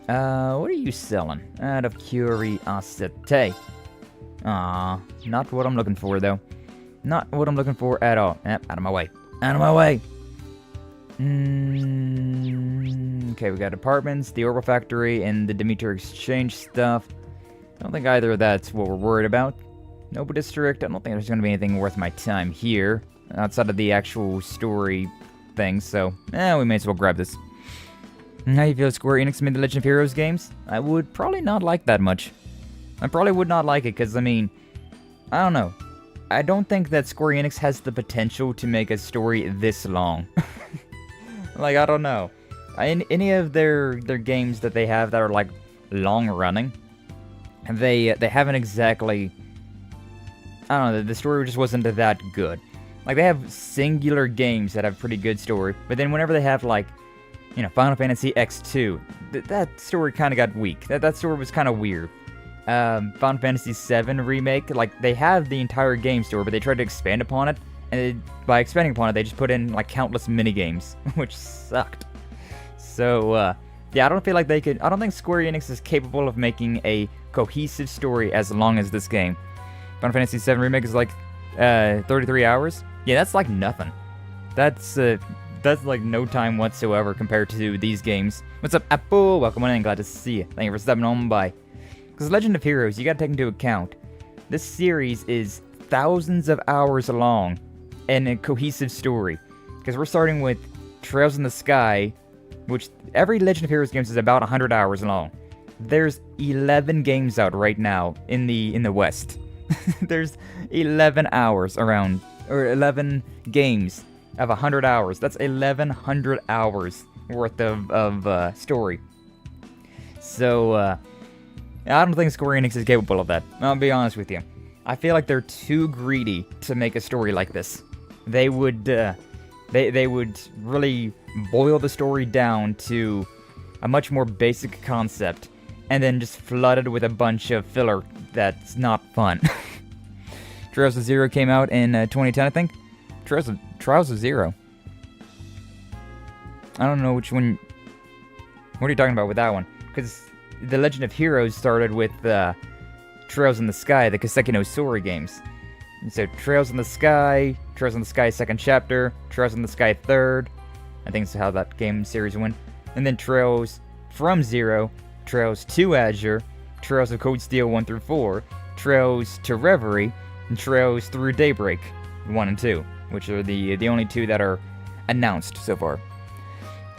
What are you selling? Out of curiosity. Not what I'm looking for, though. Not what I'm looking for at all. Out of my way. Out of my way! Okay, we got apartments, the Orbital Factory, and the Demeter Exchange stuff. I don't think either of that's what we're worried about. Noble District, I don't think there's going to be anything worth my time here, outside of the actual story thing, so, we may as well grab this. How you feel Square Enix made the Legend of Heroes games? I would probably not like that much. I probably would not like it, because, I mean, I don't know. I don't think that Square Enix has the potential to make a story this long. Like, I don't know. Any of their games that they have that are, like, long-running, they haven't exactly... I don't know, the story just wasn't that good. Like, they have singular games that have pretty good story, but then whenever they have, like, you know, Final Fantasy X2, that story kind of got weak. That story was kind of weird. Final Fantasy VII Remake, like, they have the entire game story, but they tried to expand upon it, and by expanding upon it, they just put in, like, countless minigames, which sucked. So, yeah, I don't feel like they could... I don't think Square Enix is capable of making a cohesive story as long as this game. Final Fantasy VII Remake is, like, 33 hours? Yeah, that's, like, nothing. That's like no time whatsoever compared to these games. What's up, Apple? Welcome on in, glad to see you. Thank you for stepping on by. Because Legend of Heroes, you gotta take into account, this series is thousands of hours long and a cohesive story. Because we're starting with Trails in the Sky, which every Legend of Heroes game is about 100 hours long. There's 11 games out right now in the West. There's 11 hours around, or 11 games of 100 hours. That's 1,100 hours worth of story. So, I don't think Square Enix is capable of that. I'll be honest with you. I feel like they're too greedy to make a story like this. They would, they would really boil the story down to a much more basic concept, and then just flood it with a bunch of filler that's not fun. Trails of Zero came out in 2010, I think. Trials of Zero. I don't know which one. What are you talking about with that one? Because the Legend of Heroes started with Trails in the Sky, the Kaseki no Sori games. And so Trails in the Sky 2nd chapter, Trails in the Sky 3rd. I think that's how that game series went. And then Trails from Zero, Trails to Azure, Trails of Cold Steel 1 through 4, Trails to Reverie, and Trails through Daybreak 1 and 2, which are the only two that are announced so far.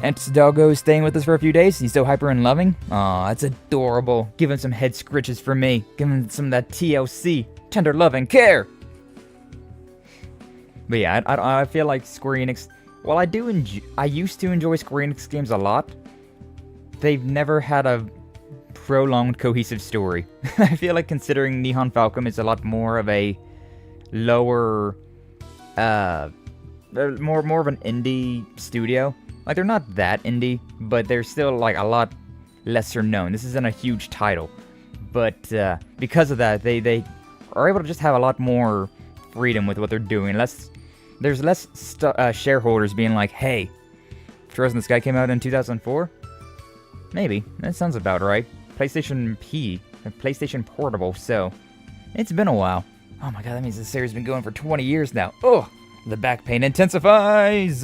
Ents Doggo is staying with us for a few days. He's so hyper and loving. Aw, that's adorable. Give him some head scritches for me. Give him some of that TLC, tender love and care. But yeah, I feel like Square Enix, while I used to enjoy Square Enix games a lot, they've never had a prolonged, cohesive story. I feel like considering Nihon Falcom is a lot more of a lower, more of an indie studio. Like, they're not that indie, but they're still, like, a lot lesser known. This isn't a huge title. But because of that, they are able to just have a lot more freedom with what they're doing. There's less shareholders being like, hey, Trails in the Sky came out in 2004? Maybe. That sounds about right. PlayStation P, PlayStation Portable, so it's been a while. Oh my god, that means this series has been going for 20 years now. Oh, the back pain intensifies!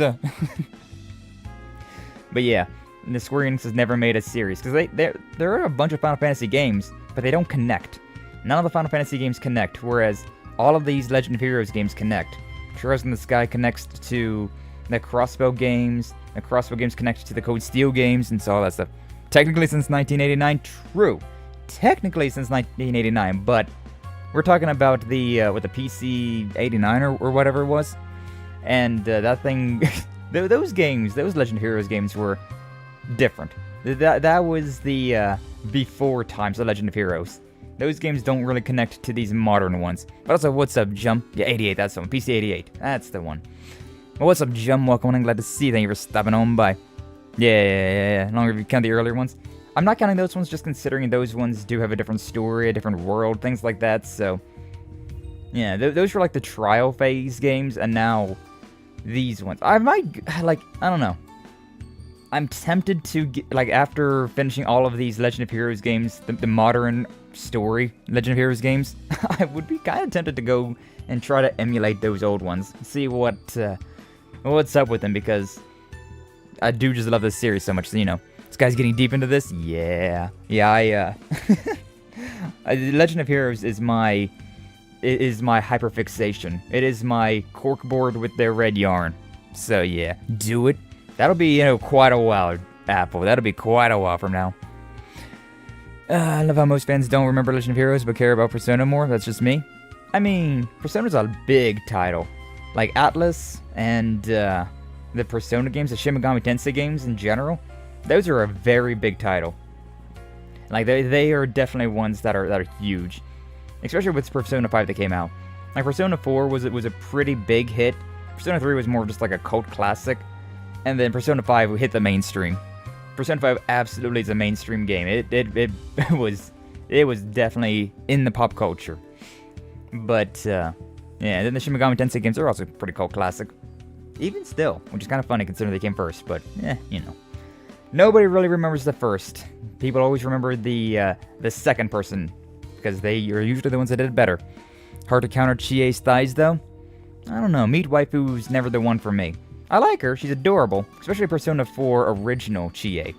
But yeah, the Square Enix has never made a series, because there are a bunch of Final Fantasy games, but they don't connect. None of the Final Fantasy games connect, whereas all of these Legend of Heroes games connect. Trails in the Sky connects to the Crossbow games, the Crossbow games connect to the Code Steel games, and so all that stuff. Technically since 1989, true. Technically since 1989, but we're talking about the PC 89 or whatever it was, and that thing, those games, those Legend of Heroes games were different. That was the before times of Legend of Heroes. Those games don't really connect to these modern ones. But also, what's up, Jump? Yeah, 88, that's the one. PC 88, that's the one. Well, what's up, Jump? Welcome, and I'm glad to see you. Thank you for stopping on by. Yeah. Longer if you count the earlier ones. I'm not counting those ones, just considering those ones do have a different story, a different world, things like that, so... Yeah, those were like the trial phase games, and now these ones. I might, like, I don't know. I'm tempted to, like, after finishing all of these Legend of Heroes games, the modern story Legend of Heroes games, I would be kind of tempted to go and try to emulate those old ones. See what's up with them, because I do just love this series so much, so, you know. This guy's getting deep into this? Yeah, Legend of Heroes is my hyperfixation. It is my corkboard with their red yarn. So yeah, do it. That'll be, you know, quite a while, Apple. That'll be quite a while from now. I love how most fans don't remember Legend of Heroes but care about Persona more. That's just me. I mean, Persona's a big title. Like Atlas and the Persona games, the Shin Megami Tensei games in general. Those are a very big title. Like, they are definitely ones that are huge. Especially with Persona 5 that came out. Like, Persona 4 was a pretty big hit. Persona 3 was more just like a cult classic. And then Persona 5 hit the mainstream. Persona 5 absolutely is a mainstream game. It was definitely in the pop culture. But, yeah, then the Shin Megami Tensei games are also pretty cult classic. Even still, which is kind of funny considering they came first, but, you know. Nobody really remembers the first. People always remember the second person, because they are usually the ones that did it better. Hard to counter Chie's thighs, though. I don't know, Meat Waifu's never the one for me. I like her, she's adorable, especially Persona 4 original Chie.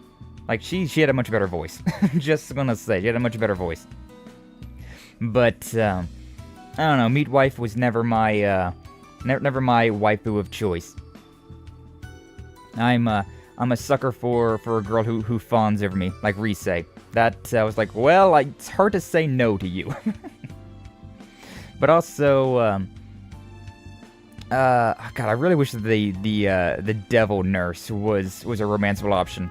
Like, she had a much better voice. Just gonna say, she had a much better voice. But, I don't know, Meat Wife was never my, never my waifu of choice. I'm a sucker for a girl who fawns over me, like Rise. That, I was like, well, it's hard to say no to you. But also, God, I really wish that the Devil Nurse was a romanceable option.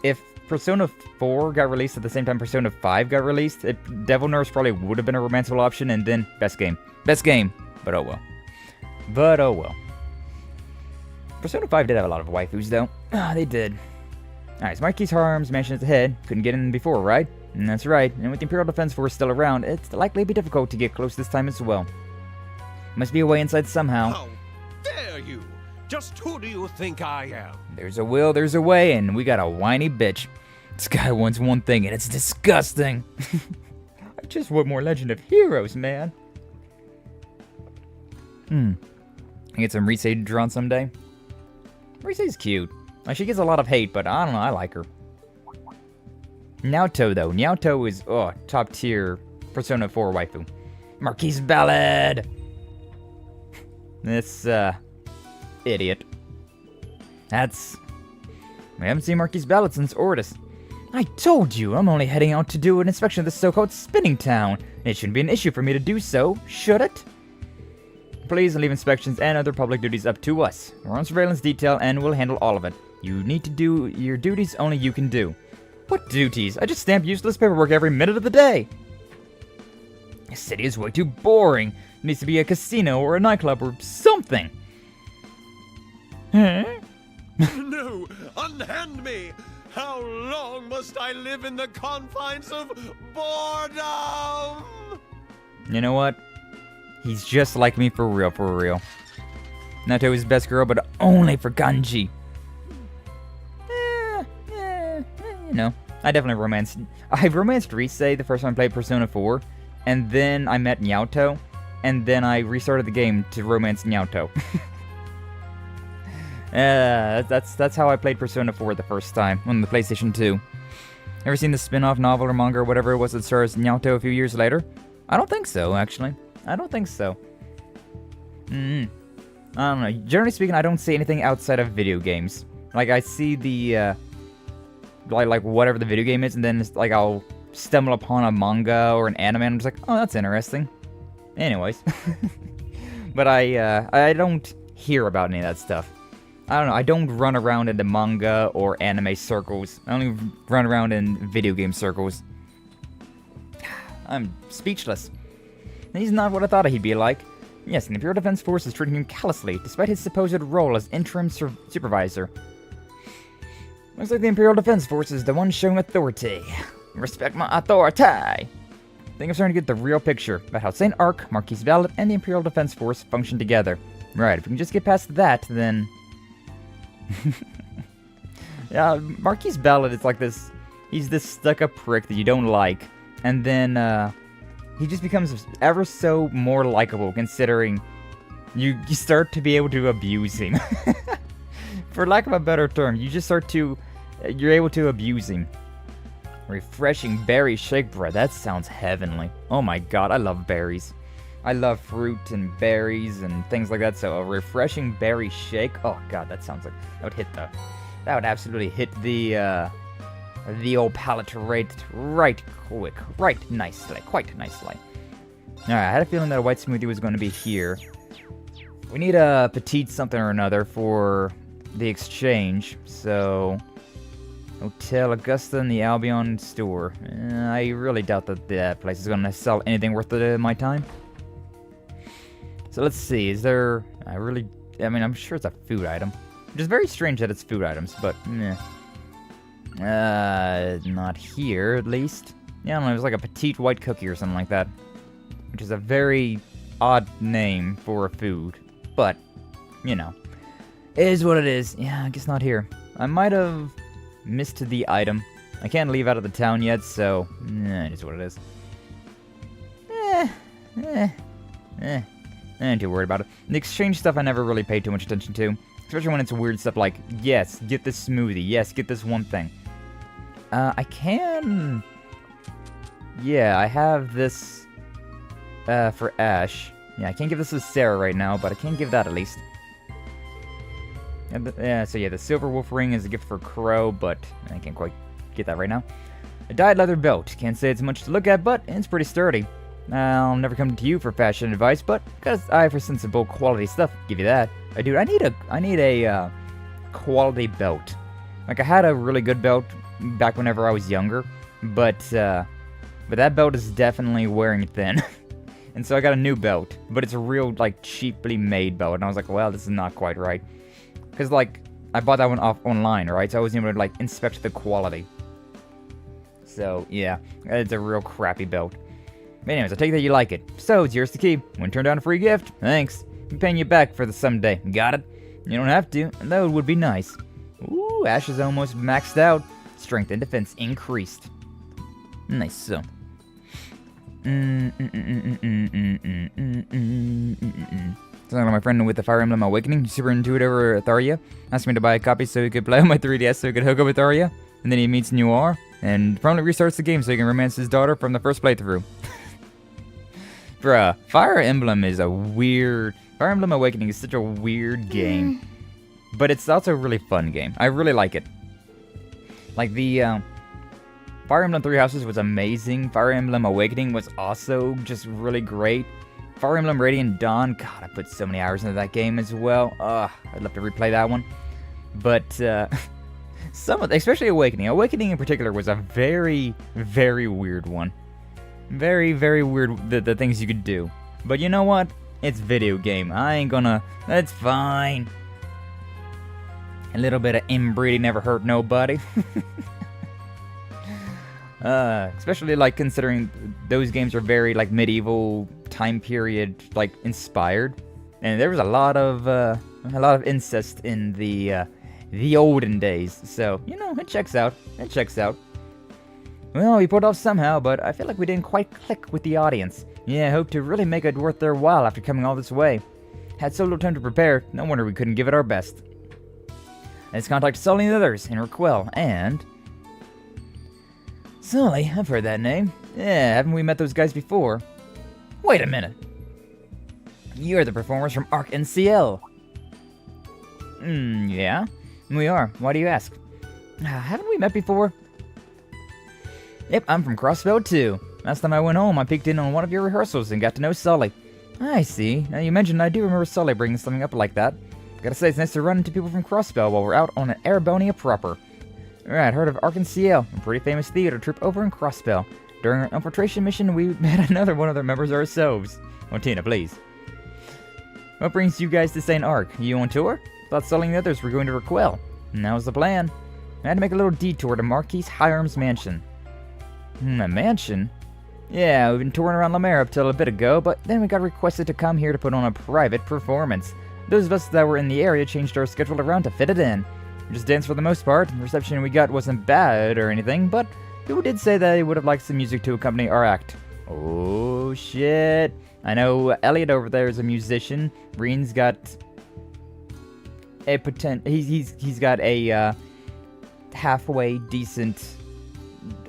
If Persona 4 got released at the same time Persona 5 got released, Devil Nurse probably would have been a romanceable option, and then best game, but oh well. Persona 5 did have a lot of waifus, though. They did. Alright, so Marquis Harm's mansion is ahead. Couldn't get in before, right? And that's right. And with the Imperial Defense Force still around, it's likely to be difficult to get close this time as well. Must be a way inside somehow. How dare you! Just who do you think I am? There's a will, there's a way, and we got a whiny bitch. This guy wants one thing, and it's disgusting. I just want more Legend of Heroes, man. I get some Rise drawn someday. Rise's cute. Like, she gets a lot of hate, but I don't know, I like her. Naoto, though. Naoto is, top tier Persona 4 waifu. Marquise Ballad! This, idiot. We haven't seen Marquise Ballad since Ortis. I told you, I'm only heading out to do an inspection of the so-called spinning town. It shouldn't be an issue for me to do so, should it? Please leave inspections and other public duties up to us. We're on surveillance detail and we'll handle all of it. You need to do your duties only you can do. What duties? I just stamp useless paperwork every minute of the day. This city is way too boring. It needs to be a casino or a nightclub or something. Huh? No! Unhand me! How long must I live in the confines of boredom? You know what? He's just like me for real, for real. Nato is best girl, but only for Ganji. You know, I definitely romanced. I romanced Rise the first time I played Persona 4, and then I met Naoto, and then I restarted the game to romance Naoto. That's how I played Persona 4 the first time on the PlayStation 2. Ever seen the spin-off novel or manga or whatever it was that stars Naoto a few years later? I don't think so, actually. I don't think so. I don't know. Generally speaking, I don't see anything outside of video games. Like, I see the, like whatever the video game is, and then it's like I'll stumble upon a manga or an anime, and I'm just like, oh, that's interesting. Anyways. But I don't hear about any of that stuff. I don't know, I don't run around in the manga or anime circles. I only run around in video game circles. I'm speechless. He's not what I thought he'd be like. Yes, the Imperial Defense Force is treating him callously, despite his supposed role as interim supervisor. Looks like the Imperial Defense Force is the one showing authority. Respect my authority! I think I'm starting to get the real picture about how Saint Arkh, Marquis Valet, and the Imperial Defense Force function together. Right, if we can just get past that, then... Yeah, Marquis Valet is like this... He's this stuck-up prick that you don't like, and then, he just becomes ever so more likable, considering you start to be able to abuse him. For lack of a better term, you just start to... You're able to abuse him. Refreshing berry shake bread. That sounds heavenly. Oh my god, I love berries. I love fruit and berries and things like that, so a refreshing berry shake. Oh god, that sounds like... That would hit the... That would absolutely hit the old palate right quick. Right nicely. Quite nicely. Alright, I had a feeling that a white smoothie was going to be here. We need a petite something or another for the exchange, so... Hotel Augusta and the Albion store. I really doubt that that place is going to sell anything worth my time. So let's see, is there... I mean, I'm sure it's a food item. Which is very strange that it's food items, but... not here, at least. Yeah, I don't know, it was like a petite white cookie or something like that. Which is a very odd name for a food. But, you know. It is what it is. Yeah, I guess not here. I might have missed the item. I can't leave out of the town yet, so... it is what it is. I ain't too worried about it. The exchange stuff I never really paid too much attention to. Especially when it's weird stuff like, yes, get this smoothie. Yes, get this one thing. I can... Yeah, I have this... for Ash. Yeah, I can't give this to Sarah right now, but I can give that at least. Yeah, so yeah, the silver wolf ring is a gift for Crow, but I can't quite get that right now. A dyed leather belt. Can't say it's much to look at, but it's pretty sturdy. I'll never come to you for fashion advice, but got an eye for sensible quality stuff. Give you that. Dude, I need a quality belt. Like, I had a really good belt back whenever I was younger, but that belt is definitely wearing thin. And so I got a new belt, but it's a real, like, cheaply made belt, and I was like, well, this is not quite right. Because, like, I bought that one off online, right? So I wasn't able to, like, inspect the quality. So, yeah, it's a real crappy belt. But anyways, I take that you like it. So, it's yours to keep. When turned down a free gift, thanks. I'm paying you back for this someday. Got it? You don't have to, though it would be nice. Ooh, Ash is almost maxed out. Strength and defense increased. Nice, so. Talking to my friend with the Fire Emblem Awakening, super into it over Tharia. Asked me to buy a copy so he could play on my 3DS so he could hook up with Tharia. And then he meets Noir, and promptly restarts the game so he can romance his daughter from the first playthrough. Bruh, Fire Emblem is a weird... Fire Emblem Awakening is such a weird game. But it's also a really fun game. I really like it. Like, the, Fire Emblem Three Houses was amazing. Fire Emblem Awakening was also just really great. Fire Emblem Radiant Dawn, God, I put so many hours into that game as well. I'd love to replay that one. But, Some of, especially Awakening. Awakening in particular was a very, very weird one. Very, very weird, the things you could do. But you know what? It's video game. I ain't gonna... That's fine. A little bit of inbreeding never hurt nobody. Especially, like, considering those games are very, like, medieval time period, like, inspired. And there was a lot of incest in the olden days. So, you know, it checks out. It checks out. Well, we pulled off somehow, but I feel like we didn't quite click with the audience. Yeah, I hope to really make it worth their while after coming all this way. Had so little time to prepare, no wonder we couldn't give it our best. Let's contact Sully and the others in Raquel, and... Sully, I've heard that name. Yeah, haven't we met those guys before? Wait a minute. You're the performers from Arkh NCL. Yeah? We are. Why do you ask? Haven't we met before? Yep, I'm from Crossbell too. Last time I went home, I peeked in on one of your rehearsals and got to know Sully. I see. Now you mentioned I do remember Sully bringing something up like that. Gotta say, it's nice to run into people from Crossbell while we're out on an Arebonia proper. Right, heard of Arkh NCL, a pretty famous theater troupe over in Crossbell. During our infiltration mission, we met another one of their members ourselves. Oh, Tina, please. What brings you guys to Saint Arkh? You on tour? Thought Sully and the others were going to Raquel. And that was the plan. I had to make a little detour to Marquis Hiram's mansion. A mansion? Yeah, we've been touring around Lemaire up till a bit ago, but then we got requested to come here to put on a private performance. Those of us that were in the area changed our schedule around to fit it in. We just danced for the most part. The reception we got wasn't bad or anything, but people did say they would have liked some music to accompany our act. Oh, shit. I know Elliot over there is a musician. Reen's got a he's got a halfway decent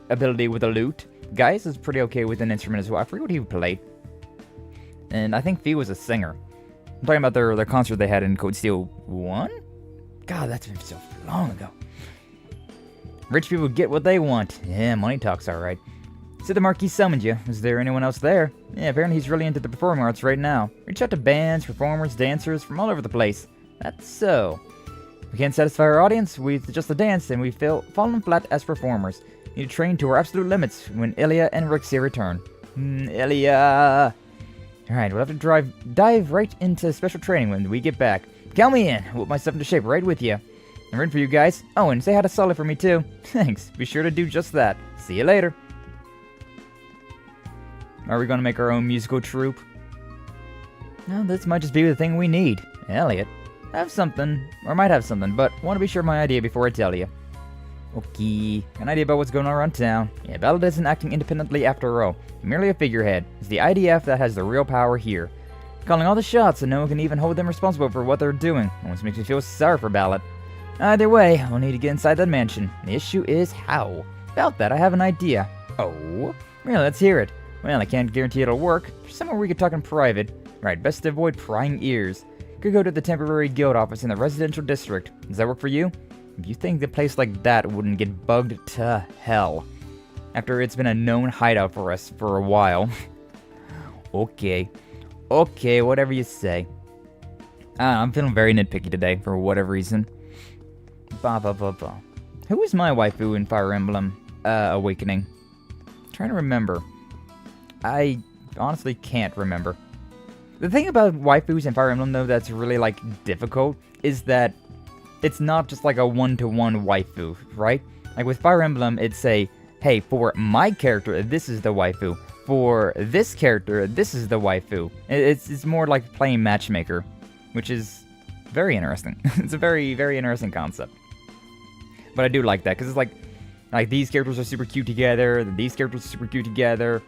ability with a lute. Gaius is pretty okay with an instrument as well. I forget what he played. And I think Fee was a singer. I'm talking about their concert they had in Code Steel 1? God, that's been so long ago. Rich people get what they want. Yeah, money talks alright. Said the Marquis summoned you. Is there anyone else there? Yeah, apparently he's really into the performing arts right now. Reach out to bands, performers, dancers from all over the place. That's so. We can't satisfy our audience with just a dance, and we fallen flat as performers. Need to train to our absolute limits when Ilya and Rixia return. Ilya! Alright, we'll have to dive right into special training when we get back. Count me in. I'll whip myself into shape right with you. I'm ready for you guys. Oh, and say hi to Sully for me too. Thanks. Be sure to do just that. See you later. Are we going to make our own musical troupe? No, this might just be the thing we need. Elliot. I have something, or might have something, but want to be sure of my idea before I tell you. Okay, an idea about what's going on around town. Yeah, Ballad isn't acting independently after all. Merely a figurehead. It's the IDF that has the real power here. Calling all the shots and no one can even hold them responsible for what they're doing. Almost makes me feel sorry for Ballad. Either way, I'll need to get inside that mansion. The issue is how. About that, I have an idea. Oh? Really, let's hear it. Well, I can't guarantee it'll work. There's somewhere we could talk in private. Right, best to avoid prying ears. Could go to the temporary guild office in the residential district. Does that work for you? If you think a place like that wouldn't get bugged to hell. After it's been a known hideout for us for a while. Okay. Okay, whatever you say. I'm feeling very nitpicky today for whatever reason. Who is my waifu in Fire Emblem Awakening? I'm trying to remember. I honestly can't remember. The thing about waifus in Fire Emblem, though, that's really, like, difficult, is that it's not just, like, a one-to-one waifu, right? Like, with Fire Emblem, it's a, hey, for my character, this is the waifu. For this character, this is the waifu. It's more like playing matchmaker, which is very interesting. It's a very, very interesting concept. But I do like that, because it's like these characters are super cute together, these characters are super cute together.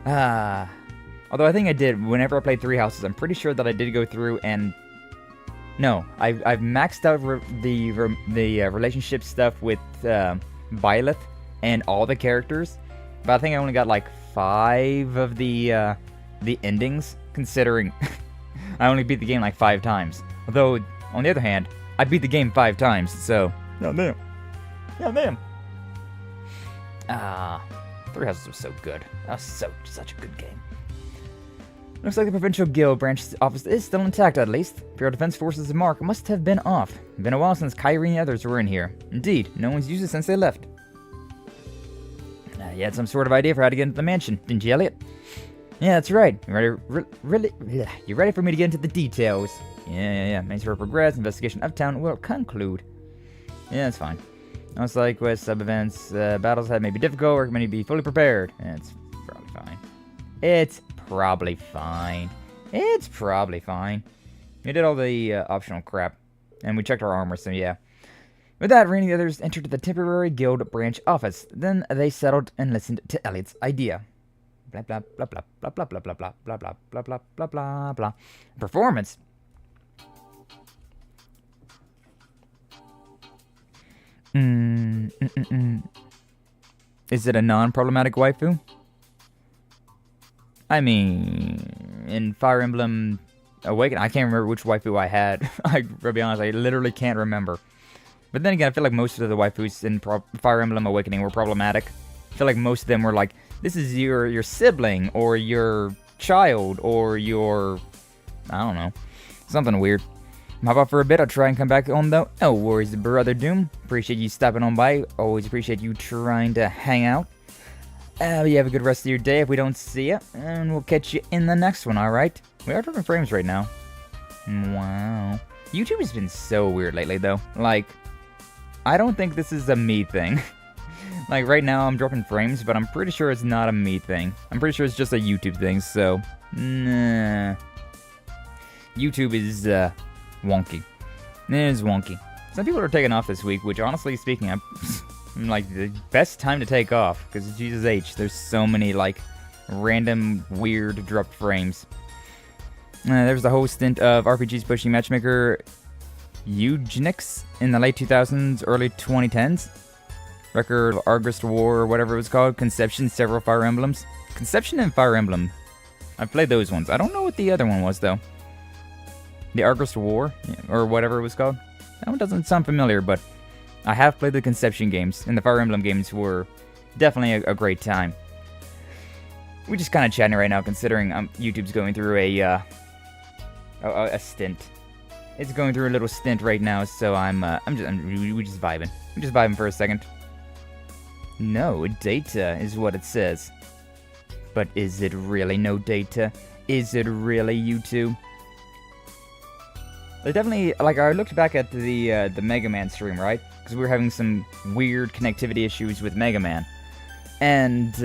Although I think I did, whenever I played Three Houses, I'm pretty sure that I did go through and... No, I've maxed out the relationship stuff with Byleth and all the characters, but I think I only got like 5 of the endings, considering I only beat the game like 5 times. Although, on the other hand, I beat the game 5 times, so... No, damn. Yeah, damn. Three Houses was so good. That was such a good game. Looks like the Provincial Guild branch office is still intact, at least. Imperial Defense Forces of Mark must have been off. Been a while since Kyrie and the others were in here. Indeed, no one's used it since they left. You had some sort of idea for how to get into the mansion, didn't you, Elliot? Yeah, that's right. You ready for me to get into the details? Yeah. Main story progress. Investigation uptown will conclude. Yeah, that's fine. Most like West sub-events, battles that may be difficult or may be fully prepared. Yeah, it's probably fine. It's probably fine. We did all the optional crap. And we checked our armor, so yeah. With that, Rain and the others entered the temporary guild branch office. Then they settled and listened to Elliot's idea. Blah blah blah blah blah blah blah blah blah blah blah blah blah blah blah blah. Performance. Is it a non-problematic waifu? I mean, in Fire Emblem Awakening, I can't remember which waifu I had. I'll be honest, I literally can't remember. But then again, I feel like most of the waifus in Fire Emblem Awakening were problematic. I feel like most of them were like, this is your sibling, or your child, or your, I don't know, something weird. Hop out for a bit, I'll try and come back on though. No worries, Brother Doom. Appreciate you stopping on by. Always appreciate you trying to hang out. You have a good rest of your day if we don't see you. And we'll catch you in the next one, alright? We are dropping frames right now. Wow. YouTube has been so weird lately though. Like, I don't think this is a me thing. Like, right now I'm dropping frames, but I'm pretty sure it's not a me thing. I'm pretty sure it's just a YouTube thing, so... Nah. YouTube is, wonky. It is wonky. Some people are taking off this week, which honestly speaking, I'm like the best time to take off, because Jesus H, there's so many like random weird dropped frames. There's the whole stint of RPGs pushing matchmaker eugenics in the late 2000s, early 2010s. Record Argust War or whatever it was called. Conception, several Fire Emblems. Conception and Fire Emblem. I've played those ones. I don't know what the other one was though. The Argust War, or whatever it was called. That one doesn't sound familiar, but I have played the Conception games, and the Fire Emblem games were definitely a great time. We're just kind of chatting right now, considering YouTube's going through a stint. It's going through a little stint right now, so we're just vibing. We're just vibing for a second. No data is what it says. But is it really no data? Is it really YouTube? They definitely, like, I looked back at the Mega Man stream, right? Because we were having some weird connectivity issues with Mega Man. And,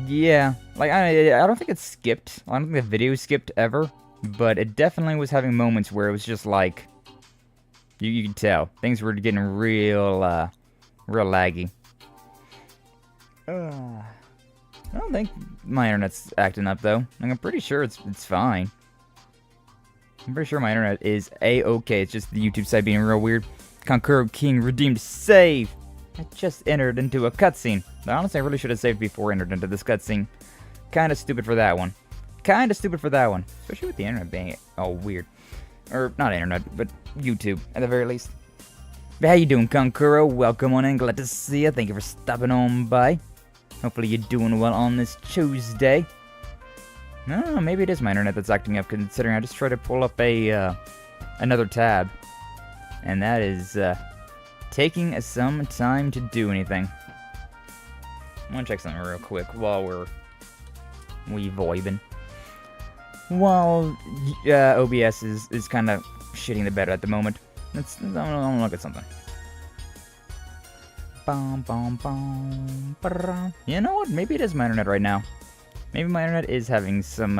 yeah, like, I don't think it skipped. I don't think the video skipped ever. But it definitely was having moments where it was just like, you could tell. Things were getting real laggy. I don't think my internet's acting up, though. I'm pretty sure it's fine. I'm pretty sure my internet is A-okay. It's just the YouTube side being real weird. Conqueror King redeemed save. I just entered into a cutscene. Honestly, I really should have saved before I entered into this cutscene. Kinda stupid for that one. Especially with the internet being all weird. Or, not internet, but YouTube, at the very least. But how you doing, Conqueror? Welcome on in. Glad to see you. Thank you for stopping on by. Hopefully you're doing well on this Tuesday. No, maybe it is my internet that's acting up, considering I just tried to pull up another tab. And that is taking some time to do anything. I want to check something real quick while we vibing. While OBS is kind of shitting the bed at the moment. I'm gonna look at something. You know what? Maybe it is my internet right now. Maybe my internet is having some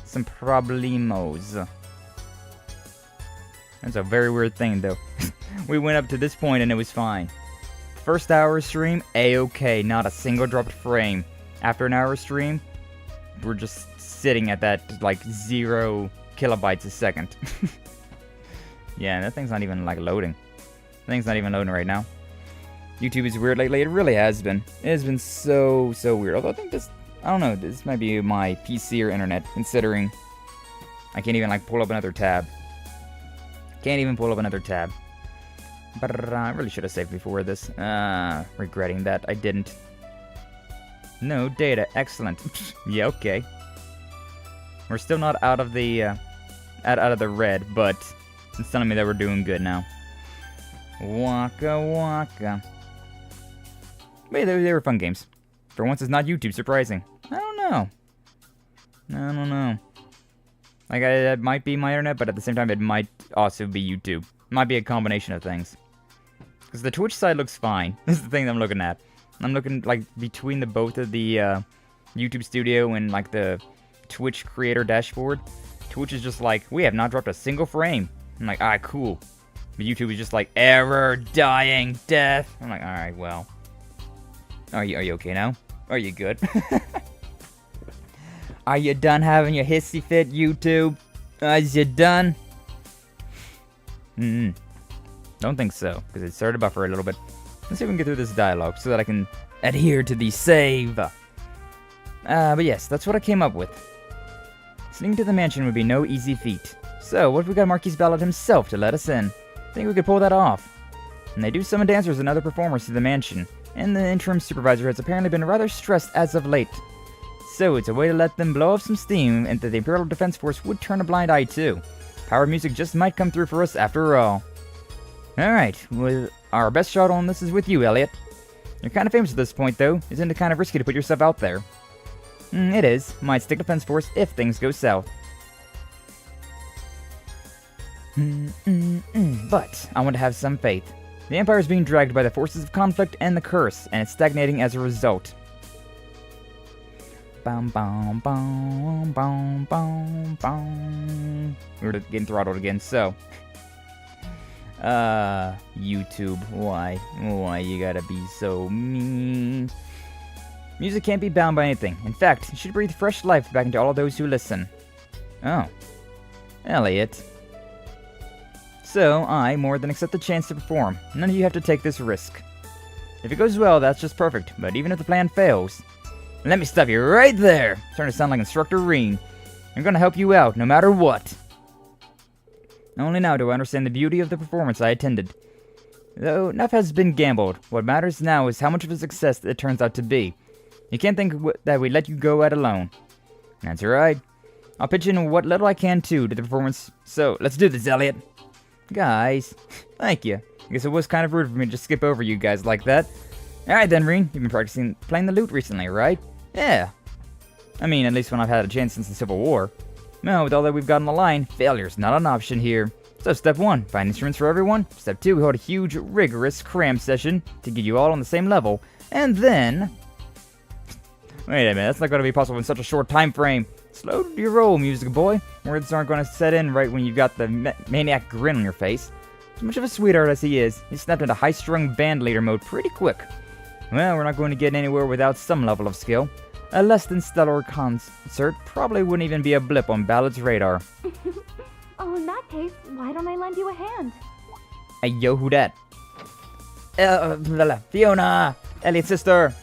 problemos. That's a very weird thing, though. We went up to this point and it was fine. First hour stream, A-okay, not a single dropped frame. After an hour stream, we're just sitting at that, like, 0 kilobytes a second. Yeah, that thing's not even, like, loading. That thing's not even loading right now. YouTube is weird lately. It really has been. It has been so weird. Although I think this, I don't know, this might be my PC or internet, considering I can't even, like, pull up another tab. Can't even pull up another tab. But I really should have saved before this. Regretting that I didn't. No data. Excellent. Yeah, okay. We're still not out of the out of the red, but it's telling me that we're doing good now. Waka waka. But yeah, they were fun games. For once, it's not YouTube. Surprising. I don't know. Like, it might be my internet, but at the same time, it might also be YouTube. It might be a combination of things. Because the Twitch side looks fine. This is the thing I'm looking at. I'm looking, like, between the both of the YouTube Studio and, like, the Twitch creator dashboard. Twitch is just like, we have not dropped a single frame. I'm like, alright, cool. But YouTube is just like, error, dying, death. I'm like, alright, well. Are you okay now? Are you good? Are you done having your hissy fit, YouTube? Is you done? Don't think so, because it started to buffer a little bit. Let's see if we can get through this dialogue so that I can adhere to the save. But yes, that's what I came up with. Sneaking to the mansion would be no easy feat. So, what if we got Marquis Ballard himself to let us in? Think we could pull that off. And they do summon dancers and other performers to the mansion, and the interim supervisor has apparently been rather stressed as of late. So, it's a way to let them blow off some steam, and that the Imperial Defense Force would turn a blind eye to. Power music just might come through for us after all. Alright, well, our best shot on this is with you, Elliot. You're kind of famous at this point, though. Isn't it kind of risky to put yourself out there? It is. Might stick to Defense Force if things go south. But I want to have some faith. The Empire is being dragged by the forces of conflict and the curse, and it's stagnating as a result. Bum bum bum bum bum bum. We're getting throttled again, so. YouTube, why? Why you gotta be so mean? Music can't be bound by anything. In fact, it should breathe fresh life back into all of those who listen. Oh. Elliot. So, I more than accept the chance to perform. None of you have to take this risk. If it goes well, that's just perfect, but even if the plan fails... Let me stop you right there! Starting to sound like Instructor Reen. I'm gonna help you out, no matter what. Only now do I understand the beauty of the performance I attended. Though enough has been gambled, what matters now is how much of a success it turns out to be. You can't think that we let you go at alone. That's right. I'll pitch in what little I can too to the performance, so let's do this, Elliot. Guys, thank you. I guess it was kind of rude for me to just skip over you guys like that. Alright then, Reen, you've been practicing playing the lute recently, right? Yeah. I mean, at least when I've had a chance since the Civil War. No, with all that we've got on the line, failure's not an option here. So step 1, find instruments for everyone. Step 2, we hold a huge, rigorous cram session to get you all on the same level. And then... Wait a minute, that's not going to be possible in such a short time frame. Slow your roll, music boy. Words aren't going to set in right when you've got the maniac grin on your face. As much of a sweetheart as he is, he snapped into high-strung band leader mode pretty quick. Well, we're not going to get anywhere without some level of skill. A less than stellar concert probably wouldn't even be a blip on Ballad's radar. Oh, in that case, why don't I lend you a hand? Hey, yo, who dat? Fiona! Elliot's sister!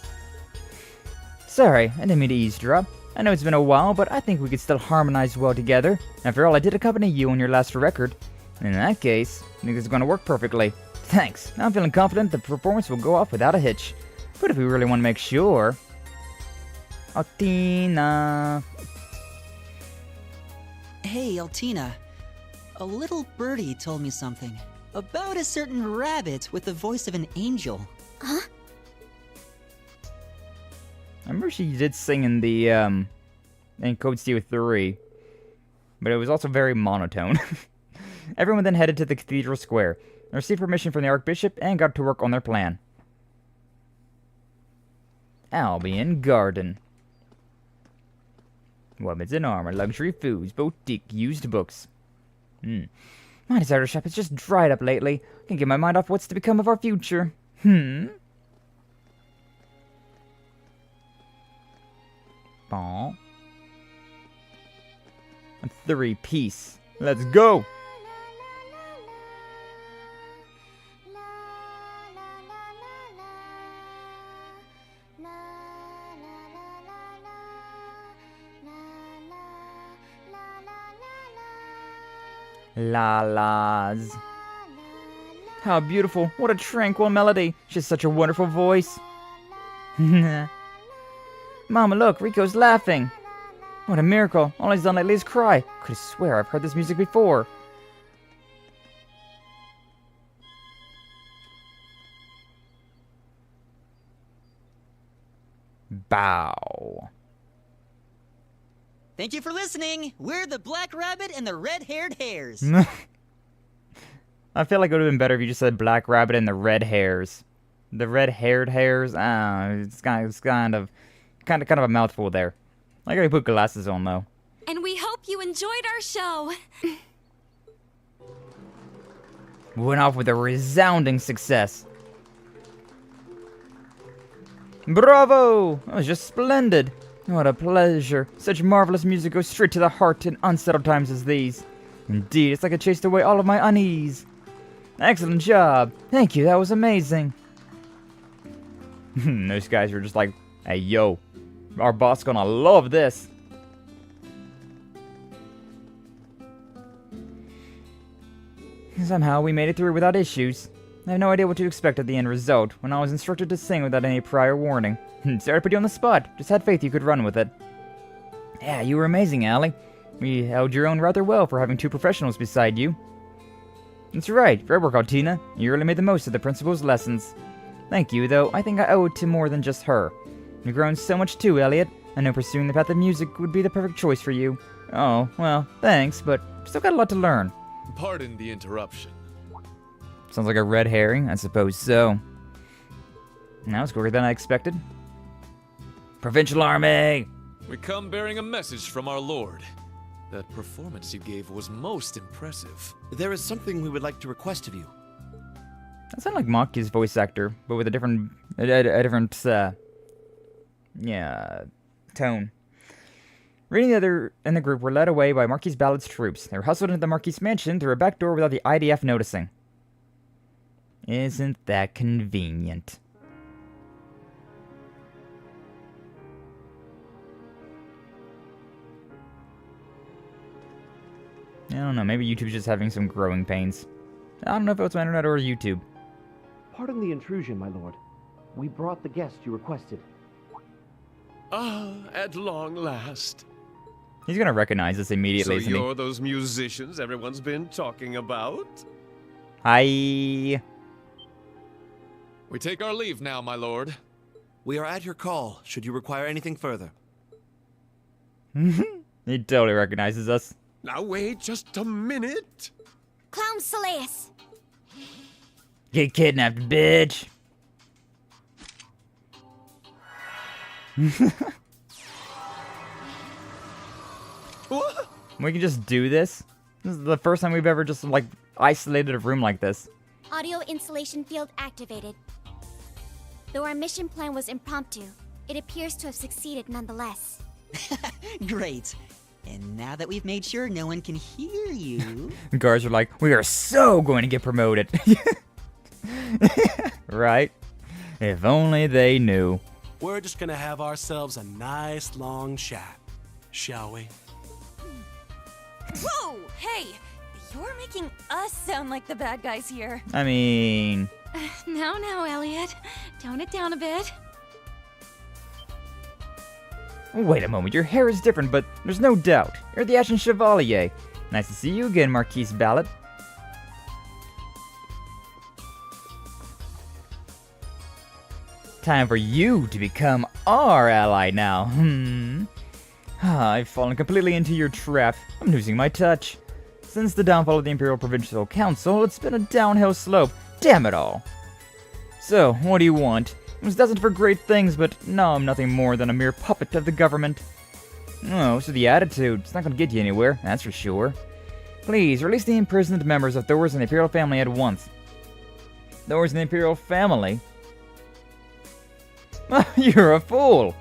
Sorry, I didn't mean to eavesdrop. I know it's been a while, but I think we could still harmonize well together. After all, I did accompany you on your last record. In that case, I think it's going to work perfectly. Thanks. Now I'm feeling confident the performance will go off without a hitch. But if we really want to make sure... Altina... Hey, Altina. A little birdie told me something. About a certain rabbit with the voice of an angel. Huh? I remember she did sing in the, in Code Steel 3. But it was also very monotone. Everyone then headed to the Cathedral Square. They received permission from the Archbishop and got to work on their plan. Albion Garden. Weapons and armor, luxury foods, boutique, used books. My desire shop has just dried up lately. I can't get my mind off what's to become of our future. Aw. A 3-piece. Let's go! La-las. How beautiful. What a tranquil melody. She has such a wonderful voice. Mama, look, Rico's laughing. What a miracle. All he's done lately is cry. Could swear I've heard this music before. Bow. Thank you for listening. We're the Black Rabbit and the Red-Haired Hares. I feel like it would have been better if you just said Black Rabbit and the Red Hairs. The red-haired hairs, it's kind of a mouthful there. I gotta put glasses on though. And we hope you enjoyed our show. Went off with a resounding success. Bravo! That was just splendid. What a pleasure. Such marvelous music goes straight to the heart in unsettled times as these. Indeed, it's like it chased away all of my unease. Excellent job. Thank you, that was amazing. Those guys were just like, hey, yo, our boss gonna love this. Somehow we made it through without issues. I have no idea what to expect at the end result when I was instructed to sing without any prior warning. Sorry to put you on the spot. Just had faith you could run with it. Yeah, you were amazing, Allie. You held your own rather well for having two professionals beside you. That's right. Fair work, Altina. You really made the most of the principal's lessons. Thank you, though. I think I owe it to more than just her. You've grown so much too, Elliot. I know pursuing the path of music would be the perfect choice for you. Oh, well, thanks, but still got a lot to learn. Pardon the interruption. Sounds like a red herring, I suppose so. That was quicker than I expected. Provincial Army! We come bearing a message from our lord. That performance you gave was most impressive. There is something we would like to request of you. That sounded like Maki's voice actor, but with a different, tone. Reading the other in the group were led away by Marquis Ballard's troops. They were hustled into the Marquis mansion through a back door without the IDF noticing. Isn't that convenient? I don't know, maybe YouTube's just having some growing pains. I don't know if it was my internet or YouTube. Pardon the intrusion, my lord. We brought the guest you requested. Ah, at long last. He's gonna recognize us immediately, So isn't he? you're those musicians everyone's been talking about? Hi. We take our leave now, my lord. We are at your call, should you require anything further. He totally recognizes us. Now wait just a minute. Clown Solace. Get kidnapped, bitch. What? We can just do this? This is the first time we've ever just, like, isolated a room like this. Audio installation field activated. Though our mission plan was impromptu, it appears to have succeeded nonetheless. Great. And now that we've made sure no one can hear you... Guards are like, we are so going to get promoted. Right? If only they knew. We're just gonna have ourselves a nice long chat, shall we? Whoa! Hey! You're making us sound like the bad guys here. I mean... Now, Elliot. Tone it down a bit. Wait a moment, your hair is different, but there's no doubt. You're the Ashen Chevalier. Nice to see you again, Marquis Ballard. Time for you to become our ally now. I've fallen completely into your trap. I'm losing my touch. Since the downfall of the Imperial Provincial Council, it's been a downhill slope. Damn it all. So, what do you want? I was destined for great things, but now I'm nothing more than a mere puppet of the government. Oh, so the attitude. It's not gonna get you anywhere, that's for sure. Please, release the imprisoned members of Thors and the Imperial family at once. Thors and the Imperial family? You're a fool!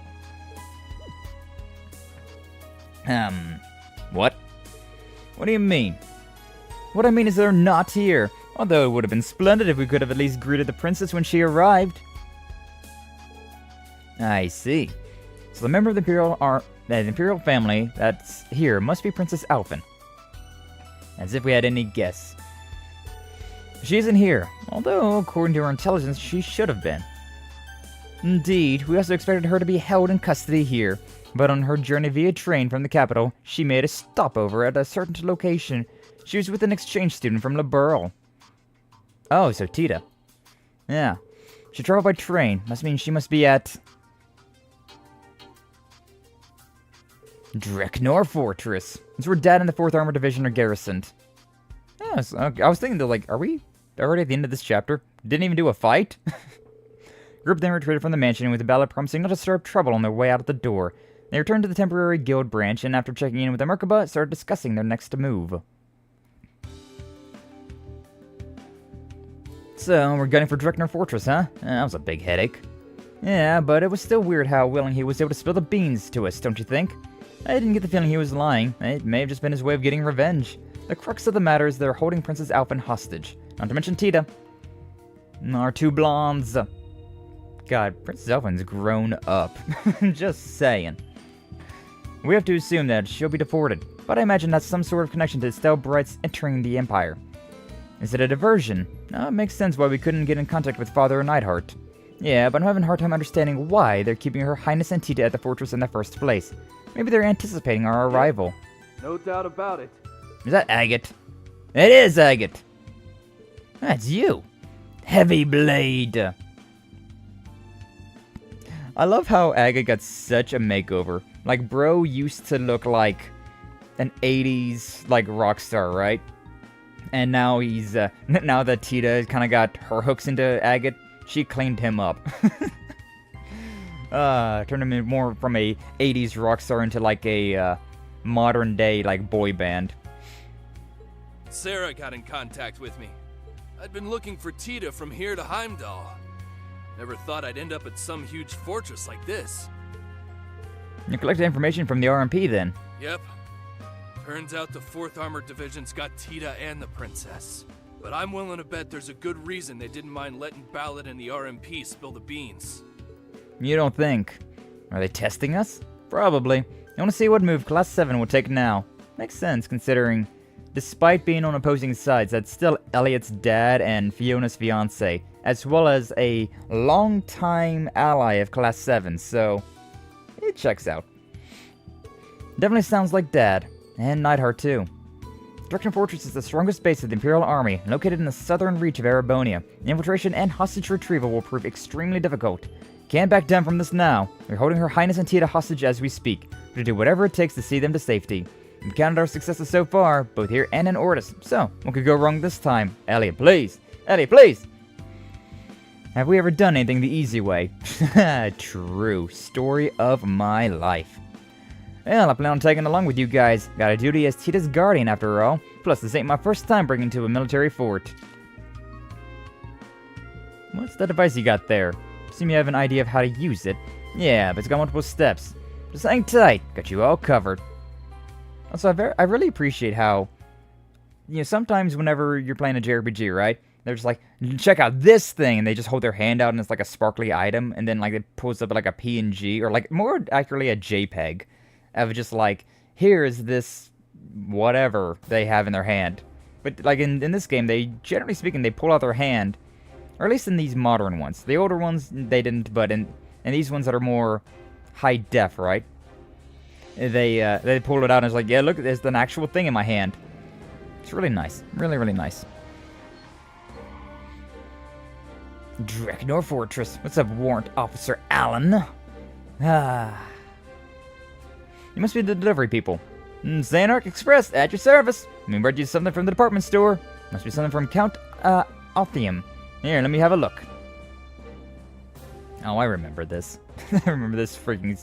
What? What do you mean? What I mean is they're not here. Although it would have been splendid if we could have at least greeted the princess when she arrived. I see. So the member of the Imperial family that's here must be Princess Alfin. As if we had any guess. She isn't here, although according to her intelligence she should have been. Indeed, we also expected her to be held in custody here. But on her journey via train from the capital, she made a stopover at a certain location. She was with an exchange student from Liberl. Oh, so Tita. Yeah. She traveled by train. Must mean she must be at Dreknor Fortress. It's where Dad and the 4th Armored Division are garrisoned. Yeah, so, I was thinking, though, like, are we already at the end of this chapter? Didn't even do a fight? Group then retreated from the mansion with the ballot promising not to stir up trouble on their way out of the door. They returned to the temporary guild branch, and after checking in with the Merkaba, started discussing their next move. So, we're gunning for Dreknor Fortress, huh? That was a big headache. Yeah, but it was still weird how willing he was able to spill the beans to us, don't you think? I didn't get the feeling he was lying. It may have just been his way of getting revenge. The crux of the matter is they're holding Princess Alfin hostage. Not to mention Tita. Our 2 blondes. God, Princess Alfin's grown up. Just saying. We have to assume that she'll be deported, but I imagine that's some sort of connection to Estelle Bright's entering the Empire. Is it a diversion? No, it makes sense why we couldn't get in contact with Father Neidhart. Yeah, but I'm having a hard time understanding why they're keeping Her Highness and Tita at the fortress in the first place. Maybe they're anticipating our arrival. No doubt about it. Is that Agate? It is Agate! That's you! Heavy Blade! I love how Agate got such a makeover. Like, bro used to look like an 80s, like, rock star, right? And now he's, now that Tita kind of got her hooks into Agate, she cleaned him up. Turned him more from a 80s rock star into, like, a, modern day, like, boy band. Sarah got in contact with me. I'd been looking for Tita from here to Heimdall. Never thought I'd end up at some huge fortress like this. You collected information from the RMP, then? Yep. Turns out the 4th Armored Division's got Tita and the Princess. But I'm willing to bet there's a good reason they didn't mind letting Ballad and the RMP spill the beans. You don't think? Are they testing us? Probably. You want to see what move Class 7 will take now. Makes sense, considering, despite being on opposing sides, that's still Elliot's dad and Fiona's fiancé, as well as a long-time ally of Class 7, so it checks out. Definitely sounds like Dad, and Neidhart too. Dreknor Fortress is the strongest base of the Imperial Army, located in the southern reach of Erebonia. Infiltration and hostage retrieval will prove extremely difficult. Can't back down from this now. We're holding Her Highness and Tita hostage as we speak. We'll do whatever it takes to see them to safety. We've counted our successes so far, both here and in Ortis, so what could go wrong this time? Elliot, please! Elliot, please! Have we ever done anything the easy way? True. Story of my life. Well, I plan on tagging along with you guys. Got a duty as Tita's guardian after all. Plus, this ain't my first time bringing to a military fort. What's the device you got there? Assume you have an idea of how to use it. Yeah, but it's got multiple steps. Just hang tight. Got you all covered. Also, I really appreciate how, you know, sometimes whenever you're playing a JRPG, right? They're just like, check out this thing, and they just hold their hand out and it's like a sparkly item, and then like it pulls up like a PNG, or like more accurately a JPEG, of just like, here is this whatever they have in their hand. But like in this game, they, generally speaking, they pull out their hand, or at least in these modern ones. The older ones, they didn't, but in these ones that are more high def, right? They pull it out and it's like, yeah, look, there's an actual thing in my hand. It's really nice. Really, really nice. Dreknor Fortress. What's up, Warrant Officer Allen? Ah. You must be the delivery people. Saint Arkh Express, at your service. We brought you something from the department store. Must be something from Count, Alfium. Here, let me have a look. Oh, I remember this. I remember this freaking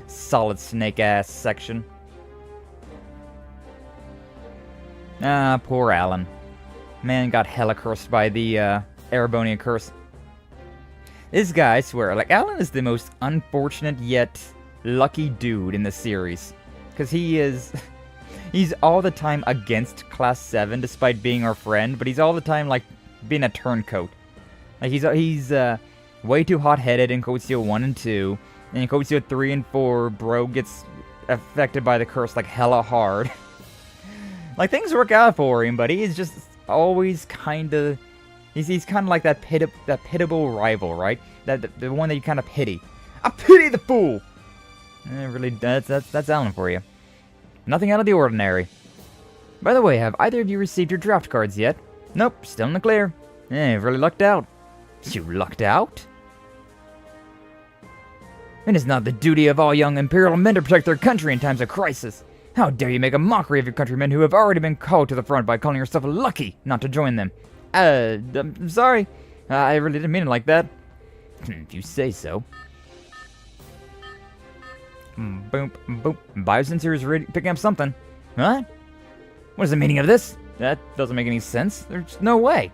solid snake-ass section. Ah, poor Alan. Man got hella cursed by the, Erebonia curse. This guy, I swear, like, Alan is the most unfortunate yet lucky dude in the series. Because he is... he's all the time against Class 7, despite being our friend, but he's all the time, like, being a turncoat. Like, he's way too hot-headed in Code Steel 1 and 2, and in Code Steel 3 and 4, bro gets affected by the curse, like, hella hard. Like, things work out for him, but he is just always kinda... He's kind of like that pitiable rival, right? The one that you kind of pity. I pity the fool! Really, that's Alan for you. Nothing out of the ordinary. By the way, have either of you received your draft cards yet? Nope, still in the clear. You've really lucked out. You lucked out? It is not the duty of all young Imperial men to protect their country in times of crisis. How dare you make a mockery of your countrymen who have already been called to the front by calling yourself lucky not to join them? I'm sorry. I really didn't mean it like that. If you say so. Boom, boom. Biosensor is really picking up something. Huh? What is the meaning of this? That doesn't make any sense. There's no way.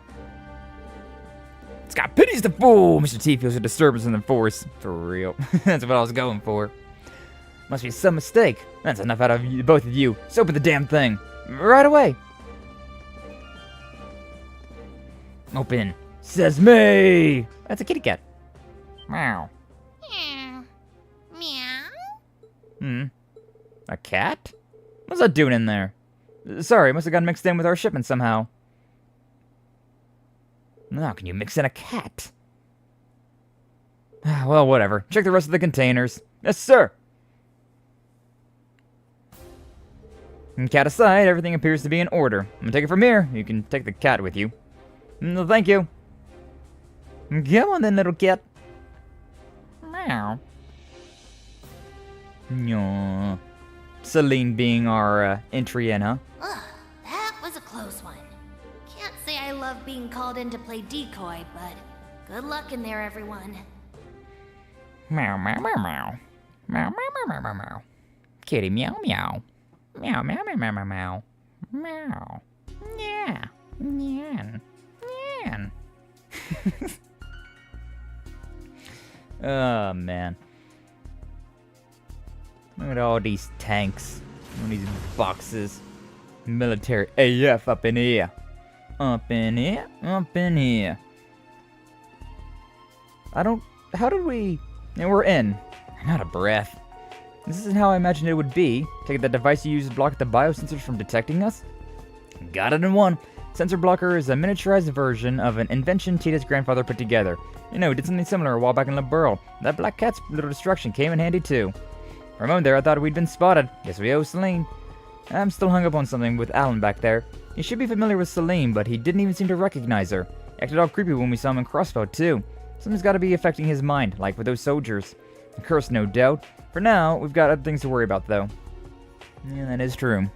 It's got pity's the fool! Mr. T feels a disturbance in the force. For real. That's what I was going for. Must be some mistake. That's enough out of you, both of you. So open the damn thing. Right away. Open. Says me! That's a kitty cat. Meow. Meow. A cat? What's that doing in there? Sorry, must have gotten mixed in with our shipment somehow. How can you mix in a cat? Well, whatever. Check the rest of the containers. Yes, sir! And cat aside, everything appears to be in order. I'm gonna take it from here. You can take the cat with you. No, thank you. Come on then, little cat. Meow. Nyah. Celine being our entry in, huh? Ugh, that was a close one. Can't say I love being called in to play decoy, but good luck in there, everyone. Meow, meow, meow, meow. Meow, meow, meow, meow, meow, meow. Kitty meow, meow. Meow, meow, meow, meow, meow, meow. Meow. Yeah. Nyan. Nyan. Oh, man. Look at all these tanks. All these boxes. Military AF up in here. Up in here. Up in here. How did we... And we're in. I'm out of breath. This isn't how I imagined it would be. Take the device you use to block the biosensors from detecting us? Got it in one. Sensor blocker is a miniaturized version of an invention Tita's grandfather put together. You know, he did something similar a while back in Liberl. That black cat's little destruction came in handy too. For a moment there, I thought we'd been spotted. Guess we owe Celine. I'm still hung up on something with Alan back there. He should be familiar with Celine, but he didn't even seem to recognize her. He acted all creepy when we saw him in Crossbow too. Something's gotta be affecting his mind, like with those soldiers. A curse, no doubt. For now, we've got other things to worry about though. Yeah, that is true.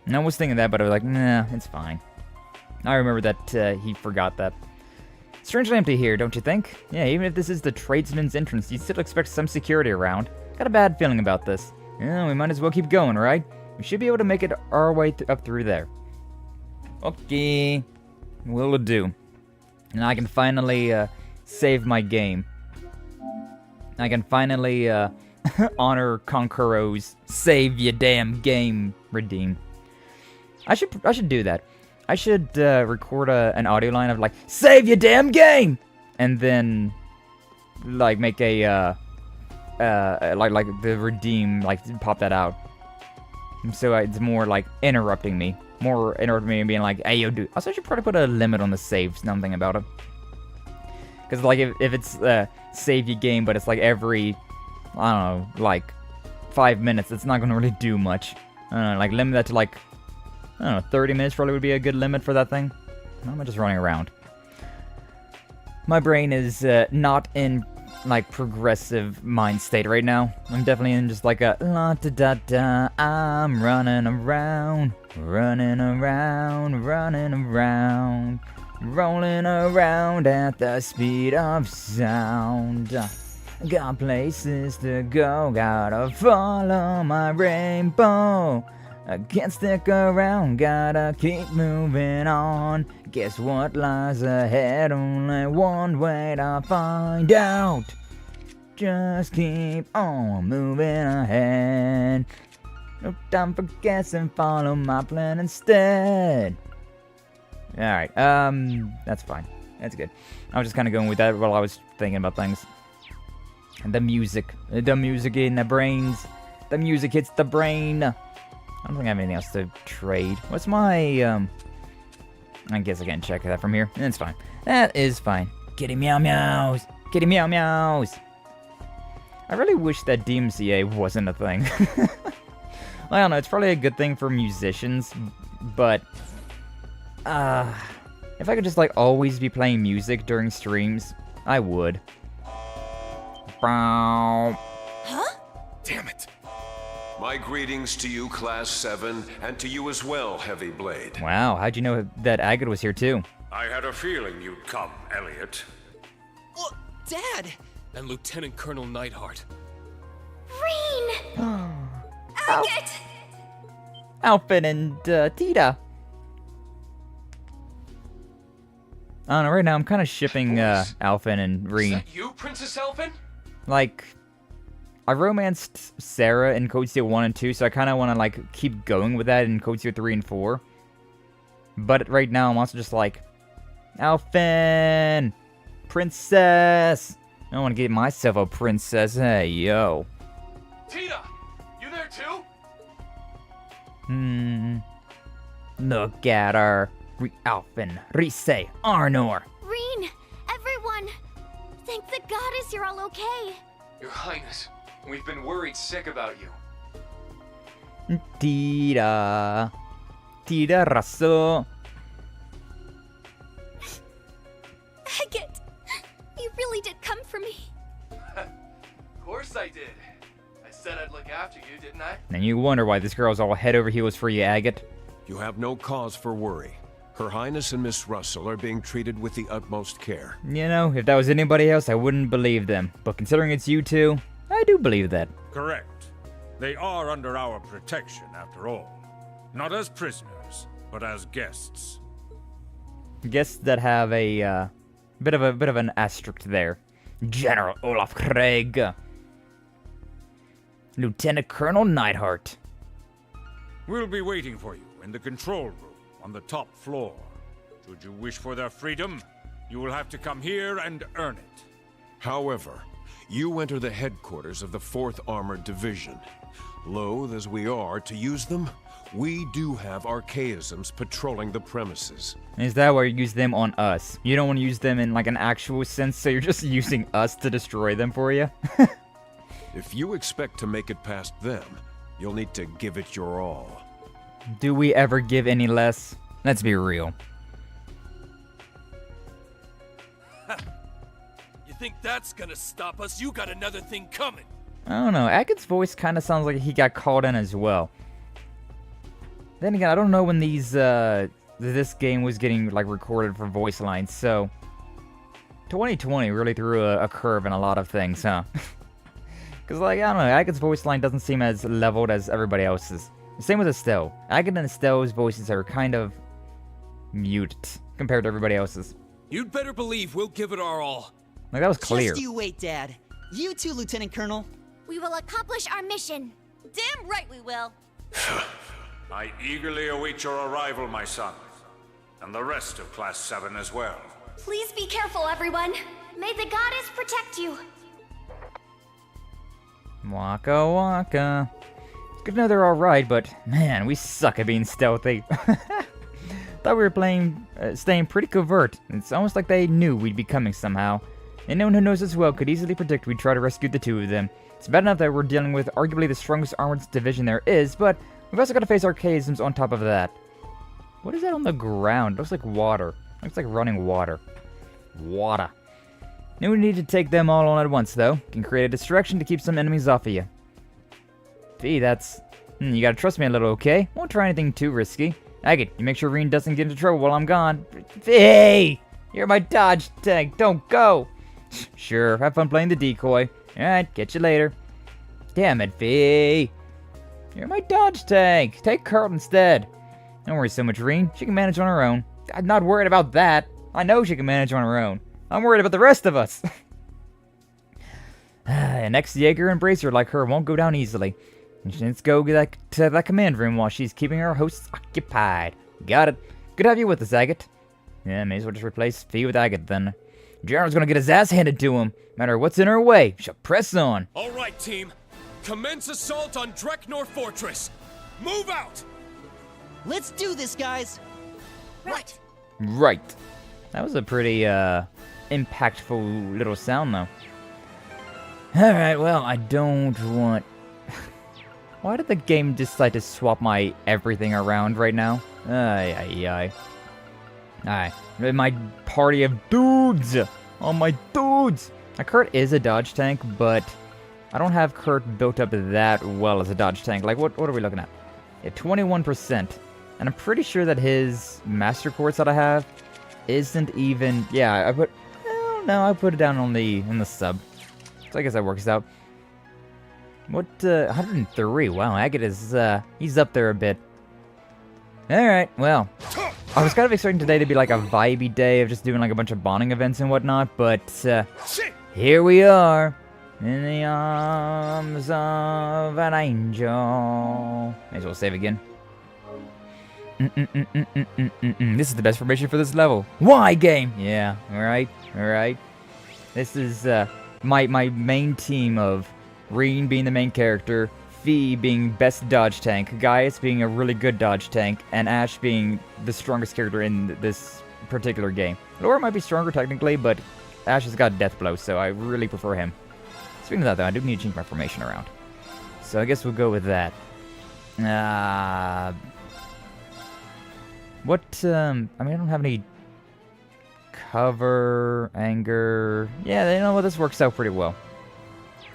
And I was thinking that, but I was like, nah, it's fine. I remember that he forgot that. Strangely empty here, don't you think? Yeah, even if this is the tradesman's entrance, you'd still expect some security around. Got a bad feeling about this. Yeah, we might as well keep going, right? We should be able to make it our way up through there. Okay. Will do. And I can finally save my game. I can finally honor Conqueror's save your damn game redeem. I should do that. I should record an audio line of like, save your damn game! And then like make a like the redeem, like pop that out. So it's more like interrupting me. More interrupting me and being like, hey yo dude. Also I should probably put a limit on the saves, now I'm thinking about it. Because like if it's save your game but it's like every, I don't know, like 5 minutes, it's not gonna really do much. I don't know, like limit that to like, I don't know, 30 minutes probably would be a good limit for that thing. I'm just running around. My brain is not in like progressive mind state right now. I'm definitely in just like a la da da da. I'm running around, running around, running around, rolling around at the speed of sound. Got places to go, gotta follow my rainbow. I can't stick around, gotta keep moving on. Guess what lies ahead? Only one way to find out. Just keep on moving ahead. No time for guessing, follow my plan instead. Alright, that's fine. That's good. I was just kind of going with that while I was thinking about things. And the music in the brains. The music hits the brain. I don't think I have anything else to trade. What's my, I guess I can't check that from here. That's fine. That is fine. Kitty meow meows. Kitty meow meows. I really wish that DMCA wasn't a thing. I don't know, it's probably a good thing for musicians, but if I could just like always be playing music during streams, I would. Huh? Damn it. My greetings to you, Class VII, and to you as well, Heavy Blade. Wow, how'd you know that Agate was here too? I had a feeling you'd come, Elliot. Oh, Dad! And Lieutenant Colonel Neidhart. Reen! Agate! Alfin and Tita. I don't know, right now I'm kind of shipping Alfin and Reen. Is that you, Princess Alfin? Like, I romanced Sarah in Code Steel 1 and 2, so I kind of want to like keep going with that in Code Steel 3 and 4. But right now I'm also just like, Alfin! Princess! I want to get myself a princess. Hey, yo. Tita! You there too? Look at her. Alfin, Rise, Arnor. Reen! Everyone! Thank the goddess you're all okay. Your Highness, we've been worried sick about you. Tita. Tita Rasso. Agate! You really did come for me. Of course I did. I said I'd look after you, didn't I? And you wonder why this girl's all head over heels for you, Agate. You have no cause for worry. Her Highness and Miss Russell are being treated with the utmost care. You know, if that was anybody else, I wouldn't believe them. But considering it's you two, I do believe that. Correct. They are under our protection, after all. Not as prisoners, but as guests. Guests that have a bit of an asterisk there. General Olaf Craig. Lieutenant Colonel Neidhart. We'll be waiting for you in the control room on the top floor. Should you wish for their freedom, you will have to come here and earn it. However, you enter the headquarters of the 4th Armored Division. Loath as we are to use them, we do have archaisms patrolling the premises. Is that why you use them on us? You don't want to use them in like an actual sense, so you're just using us to destroy them for you? If you expect to make it past them, you'll need to give it your all. Do we ever give any less? Let's be real. You think that's gonna stop us? You got another thing coming. I don't know. Agate's voice kind of sounds like he got called in as well. Then again, I don't know when these this game was getting like recorded for voice lines, so 2020 really threw a curve in a lot of things, huh? Because like I don't know, Agate's voice line doesn't seem as leveled as everybody else's. Same with Estelle. Agate and Estelle's voices are kind of mute compared to everybody else's. You'd better believe we'll give it our all. Like that was clear. Just you wait, Dad. You too, Lieutenant Colonel. We will accomplish our mission. Damn right we will. I eagerly await your arrival, my son. And the rest of Class 7 as well. Please be careful, everyone. May the goddess protect you. Waka waka. It's good to know they're alright, but man, we suck at being stealthy. Thought we were staying pretty covert. It's almost like they knew we'd be coming somehow. Anyone who knows us well could easily predict we'd try to rescue the two of them. It's bad enough that we're dealing with arguably the strongest armored division there is, but we've also got to face archaisms on top of that. What is that on the ground? It looks like water. It looks like running water. Water. No need to take them all on at once, though. Can create a distraction to keep some enemies off of you. Fee, that's... you gotta trust me a little, okay? Won't try anything too risky. Agate, you make sure Reen doesn't get into trouble while I'm gone. Fee! You're my dodge tank. Don't go! Sure, have fun playing the decoy. Alright, catch you later. Damn it, Fee! You're my dodge tank. Take Carl instead. Don't worry so much, Reen. She can manage on her own. I'm not worried about that. I know she can manage on her own. I'm worried about the rest of us. An ex-Jaeger and Bracer like her won't go down easily. Let's go to that command room while she's keeping our hosts occupied. Got it. Good to have you with us, Agate. Yeah, may as well just replace Fee with Agate then. General's gonna get his ass handed to him. No matter what's in her way, she'll press on. All right, team. Commence assault on Dreknor Fortress. Move out! Let's do this, guys. Right. Right. That was a pretty impactful little sound, though. Alright, well, I don't want... Why did the game decide to swap my everything around right now? Alright. My party of dudes! Oh, my dudes! Now, Kurt is a dodge tank, but I don't have Kurt built up that well as a dodge tank. Like, what are we looking at? Yeah, 21%. And I'm pretty sure that his master course that I have isn't even... Yeah, I put it down on the sub. So I guess that works out. What, 103? Wow, Agate is, he's up there a bit. Alright, well. I was kind of expecting today to be like a vibey day of just doing like a bunch of bonding events and whatnot, but, here we are. In the arms of an angel. May as well save again. This is the best formation for this level. Why, game? Yeah, alright. This is, my main team of Reen being the main character, Fee being best dodge tank, Gaius being a really good dodge tank, and Ash being the strongest character in this particular game. Laura might be stronger technically, but Ash has got death blow, so I really prefer him. Speaking of that though, I do need to change my formation around. So I guess we'll go with that. I mean, I don't have any cover, anger. Yeah, you know what, this works out pretty well.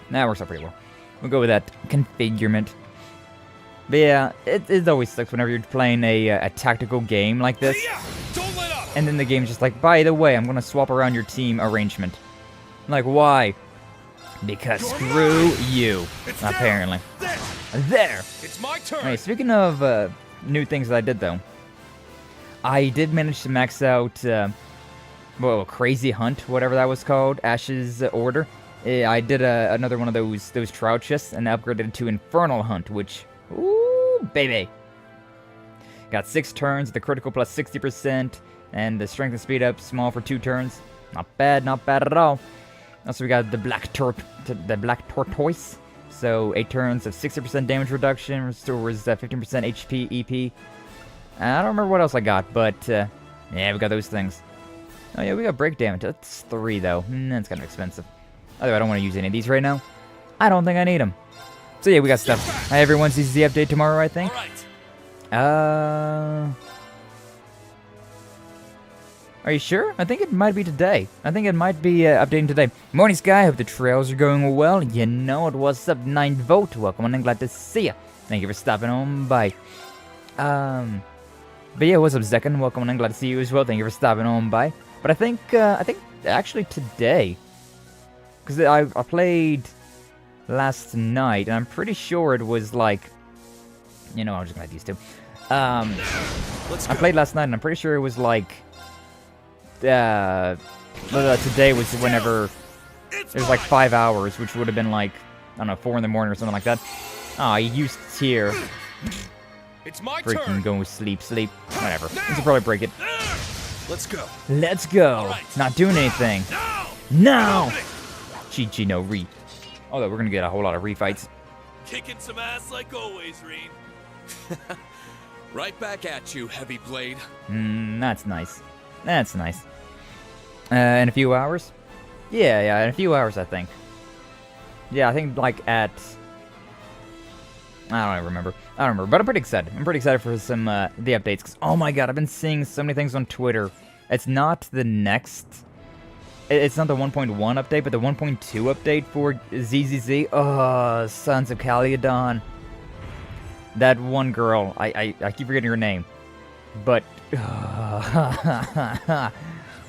That works out pretty well. We'll go with that configurement. But yeah, it always sucks whenever you're playing a tactical game like this. And then the game's just like, by the way, I'm going to swap around your team arrangement. I'm like, why? Because screw you, apparently. There! It's my turn! Alright, speaking of new things that I did, though. I did manage to max out, well, Crazy Hunt, whatever that was called, Ash's Order. I did another one of those trial chests and upgraded it to Infernal Hunt, which, ooh, baby. Got 6 turns, the critical plus 60%, and the strength and speed up small for 2 turns. Not bad at all. Also, we got the Black Tortoise. So 8 turns of 60% damage reduction, restores 15% HP, EP. I don't remember what else I got, but yeah, we got those things. Oh yeah, we got break damage. That's 3 though. That's kind of expensive. Although I don't want to use any of these right now. I don't think I need them. So yeah, we got stuff. Everyone sees the update tomorrow, I think. Are you sure? I think it might be today. I think it might be updating today. Morning, Sky. Hope the trails are going well. You know it. What's up, 9V? Welcome on and glad to see ya. Thank you for stopping on by. But yeah, what's up, Zekan? Welcome on and glad to see you as well. Thank you for stopping on by. But I think actually today, because I played last night, and I'm pretty sure it was like, you know, I'm just gonna have these two. I played last night, and I'm pretty sure it was like, today was whenever, it was like 5 hours, which would have been like, I don't know, 4 in the morning or something like that. Oh, I used tier. It's my freaking turn. go sleep. Whatever. This will probably break it. Let's go. Let's go. Right. Not doing anything. No. Chi no re. Although we're gonna get a whole lot of refights. Kicking some ass like always, Reen. Right back at you, heavy blade. That's nice. That's nice. In a few hours? Yeah, in a few hours, I think. Yeah, I think like at... I don't remember, but I'm pretty excited. I'm pretty excited for some, the updates, because, oh my god, I've been seeing so many things on Twitter. It's not the next... It's not the 1.1 update, but the 1.2 update for ZZZ. Oh, Sons of Caledon. That one girl, I keep forgetting her name. But... I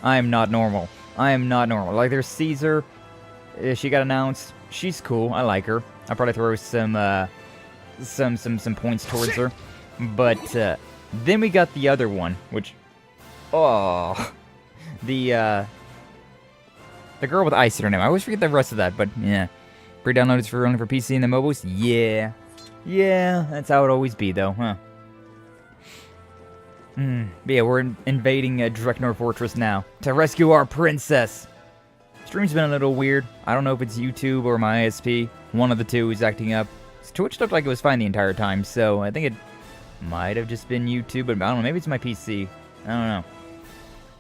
am not normal. I am not normal. Like, there's Caesar. She got announced. She's cool. I like her. I'll probably throw some points towards her. But then we got the other one, which... Oh... The girl with ice in her name. I always forget the rest of that, but yeah. Pre-downloaded for only for PC and the mobiles? Yeah. Yeah, that's how it always be, though, huh? But yeah, we're invading Dreknor Fortress now to rescue our princess. Stream's been a little weird. I don't know if it's YouTube or my ISP. One of the two is acting up. Twitch looked like it was fine the entire time, so I think it might have just been YouTube, but I don't know. Maybe it's my PC. I don't know.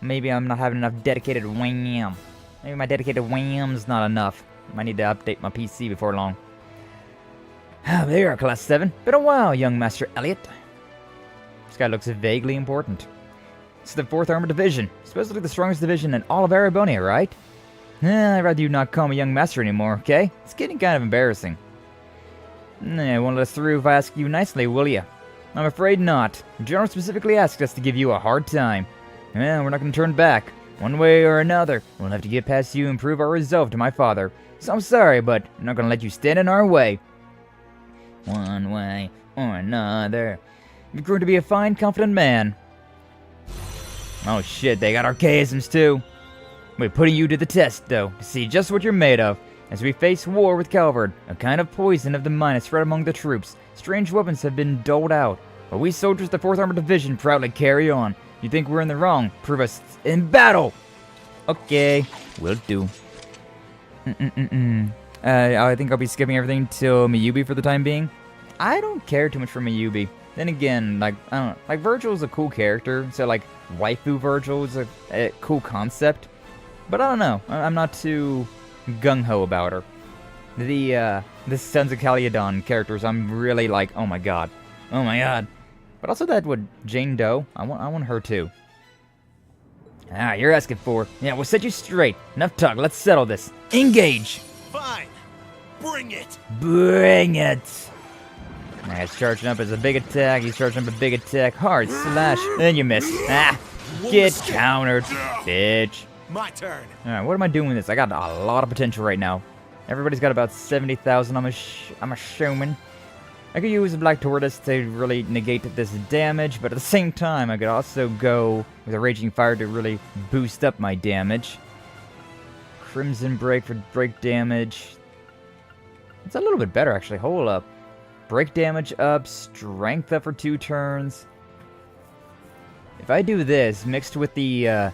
Maybe I'm not having enough dedicated wham. Maybe my dedicated wham's not enough. Might need to update my PC before long. There you are, Class 7. Been a while, young Master Elliot. This guy looks vaguely important. It's the 4th Armored Division. Supposedly the strongest division in all of Arabonia, right? I'd rather you not call me young master anymore, okay? It's getting kind of embarrassing. Won't let us through if I ask you nicely, will ya? I'm afraid not. The General specifically asked us to give you a hard time. We're not going to turn back. One way or another, we'll have to get past you and prove our resolve to my father. So I'm sorry, but I'm not going to let you stand in our way. One way or another. You've grown to be a fine, confident man. Oh shit, they got archaisms too. We're putting you to the test, though, to see just what you're made of. As we face war with Calvard, a kind of poison of the mind is spread among the troops. Strange weapons have been doled out, but we soldiers of the 4th Armored Division proudly carry on. You think we're in the wrong? Prove us in battle! Okay, will do. I think I'll be skipping everything till Mayubi for the time being. I don't care too much for Mayubi. Then again, like, I don't know, like, Virgil's a cool character, so, like, waifu Virgil is a cool concept. But I don't know, I'm not too gung-ho about her. The Sons of Caledon characters, I'm really like, oh my god. Oh my god. But also that with Jane Doe, I want her too. You're asking for. Yeah, we'll set you straight. Enough talk, let's settle this. Engage! Fine. Bring it! Bring it! He's charging up as a big attack, he's charging up a big attack, hard slash, then you miss. Get countered, bitch. My turn. Alright, what am I doing with this? I got a lot of potential right now. Everybody's got about 70,000, I'm assuming. I could use a Black Tortoise to really negate this damage, but at the same time, I could also go with a Raging Fire to really boost up my damage. Crimson Break for break damage. It's a little bit better, actually. Hold up. Break damage up, strength up for 2 turns. If I do this, mixed with the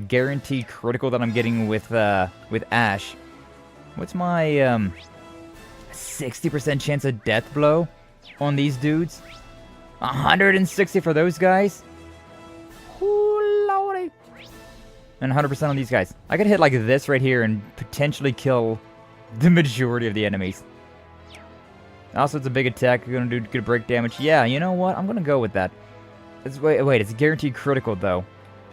guaranteed critical that I'm getting with Ash, what's my 60% chance of death blow on these dudes? 160 for those guys? Ooh, lordy. And 100% on these guys. I could hit like this right here and potentially kill the majority of the enemies. Also, it's a big attack. You're gonna do good break damage. Yeah, you know what? I'm gonna go with that. Wait, it's a guaranteed critical though.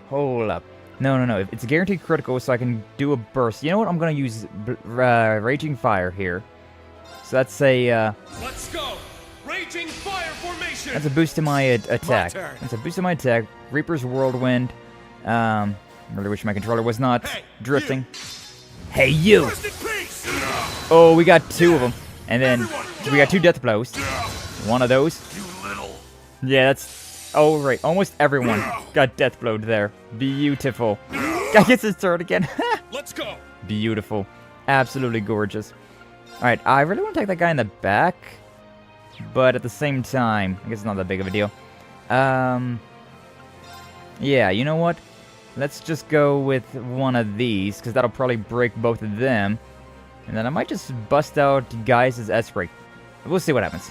Hold up. No. It's a guaranteed critical, so I can do a burst. You know what? I'm gonna use Raging Fire here. So that's a. Let's go. Raging Fire formation. That's a boost to my attack. That's a boost to my attack. Reaper's Whirlwind. Really wish my controller was not drifting. Hey you! Oh, we got 2 of them, and then we got 2 death blows. One of those. Yeah, that's. Oh, right. Almost everyone got death blowed there. Beautiful. Guy gets his turn again. Let's go. Beautiful. Absolutely gorgeous. Alright, I really want to take that guy in the back. But at the same time, I guess it's not that big of a deal. Yeah, you know what? Let's just go with one of these, because that'll probably break both of them. And then I might just bust out Gaius' S-Break. We'll see what happens.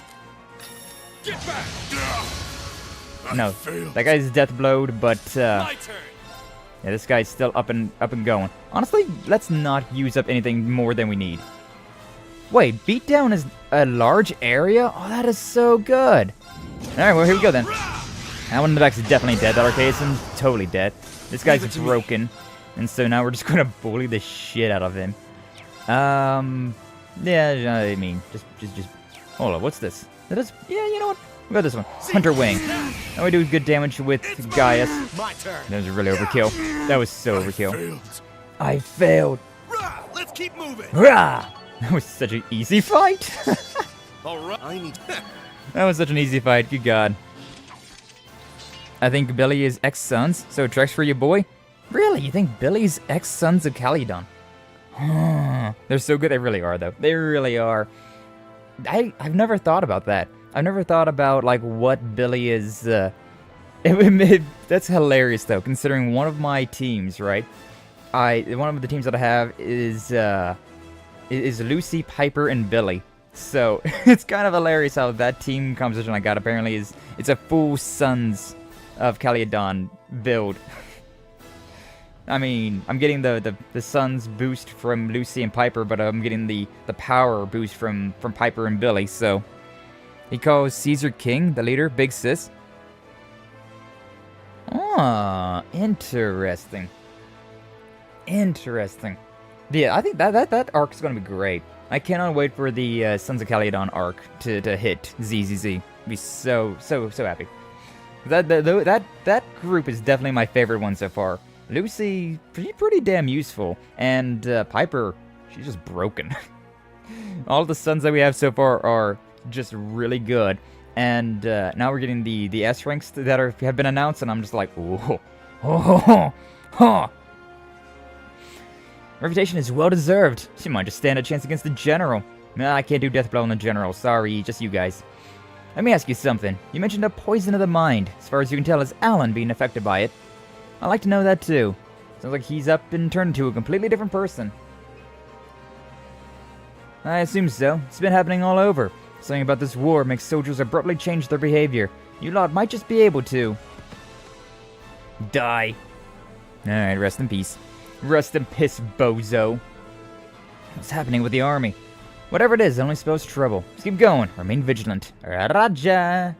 Get back. No, that guy's death blowed, but yeah, this guy's still up and going. Honestly, let's not use up anything more than we need. Wait, beatdown is a large area? Oh, that is so good. Alright, well, here we go then. That one in the back is definitely dead. That Archaism's totally dead. This guy's broken. And so now we're just gonna bully the shit out of him. Yeah, I mean, just hold on, what's this? That is, yeah, you know what? What about this one? Hunter Wing. Now we do good damage with Gaius. That was really overkill. That was so overkill. I failed. Let's keep moving. That was such an easy fight. Alright, I need. That was such an easy fight. Good God. I think Billy is ex-sons, so tracks for you, boy. Really? You think Billy's ex-sons of Caledon? They're so good. They really are, though. They really are. I've never thought about that. I've never thought about, like, what Billy is, that's hilarious, though, considering one of my teams, right? One of the teams that I have is Lucy, Piper, and Billy. So, it's kind of hilarious how that team composition I got apparently it's a full Sons of Caledon build. I mean, I'm getting the sun's boost from Lucy and Piper, but I'm getting the power boost from Piper and Billy, so... He calls Caesar King, the leader, Big Sis. Ah, interesting. Interesting. Yeah, I think that arc is going to be great. I cannot wait for the Sons of Caledon arc to hit ZZZ. Be so happy. That group is definitely my favorite one so far. Lucy, pretty damn useful, and Piper, she's just broken. All the sons that we have so far are just really good, and now we're getting the S ranks that have been announced, and I'm just like, oh. Reputation is well deserved. She might just stand a chance against the General. Nah, I can't do Death Blow on the General. Sorry, just you guys. Let me ask you something. You mentioned a poison of the mind. As far as you can tell, is Alan being affected by it? I'd like to know that too. Sounds like he's up and turned into a completely different person. I assume so. It's been happening all over. Something about this war makes soldiers abruptly change their behavior. You lot might just be able to... die. Alright, rest in peace. Rest in piss, bozo. What's happening with the army? Whatever it is, it only spells trouble. Just keep going. Remain vigilant. Raja.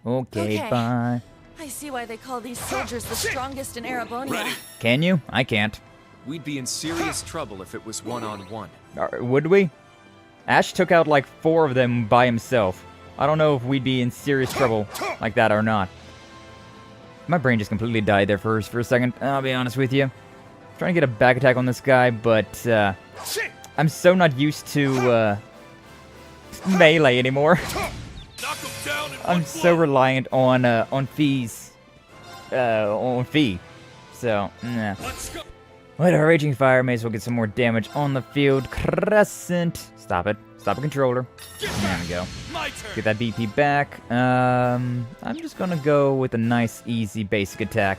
Okay, bye. I see why they call these soldiers the strongest in Erebonia. Can you? I can't. We'd be in serious trouble if it was one-on-one. Would we? Ash took out like 4 of them by himself. I don't know if we'd be in serious trouble like that or not. My brain just completely died there for a second, I'll be honest with you. I'm trying to get a back attack on this guy, but I'm so not used to melee anymore. I'm so reliant on Fee's on Fee. So, nah. With a raging fire, may as well get some more damage on the field. Crescent. Stop it. Stop a controller. There we go. Get that BP back. I'm just gonna go with a nice, easy, basic attack.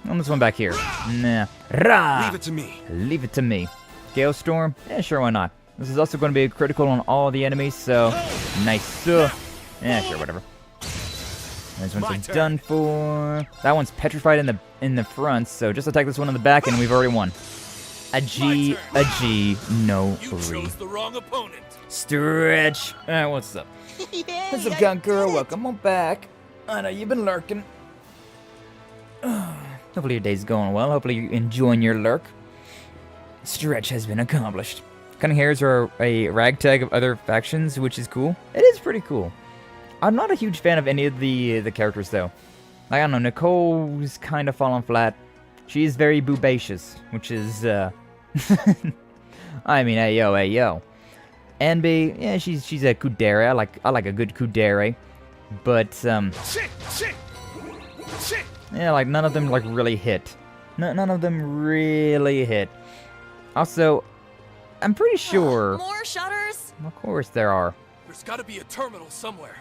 On this one back here. Nah. Rah! Leave it to me. Leave it to me. Gale Storm? Yeah, sure, why not? This is also going to be a critical on all the enemies, so... Nice. Yeah, sure, whatever. This one's done for. That one's petrified in the front, so just attack this one in the back, and we've already won. A G, no re. The wrong opponent. Stretch. What's up? What's up, gun girl? Welcome on back. I know you've been lurking. Hopefully your day's going well. Hopefully you're enjoying your lurk. Stretch has been accomplished. Cunning hairs are a ragtag of other factions, which is cool. It is pretty cool. I'm not a huge fan of any of the characters, though. Like, I don't know, Nicole's kind of fallen flat. She is very boobacious, which is, I mean, ayo. Enby, yeah, she's a kudere. I like a good kudere. But, yeah, like, none of them, like, really hit. None of them really hit. Also, I'm pretty sure... More shutters? Of course there are. There's gotta be a terminal somewhere.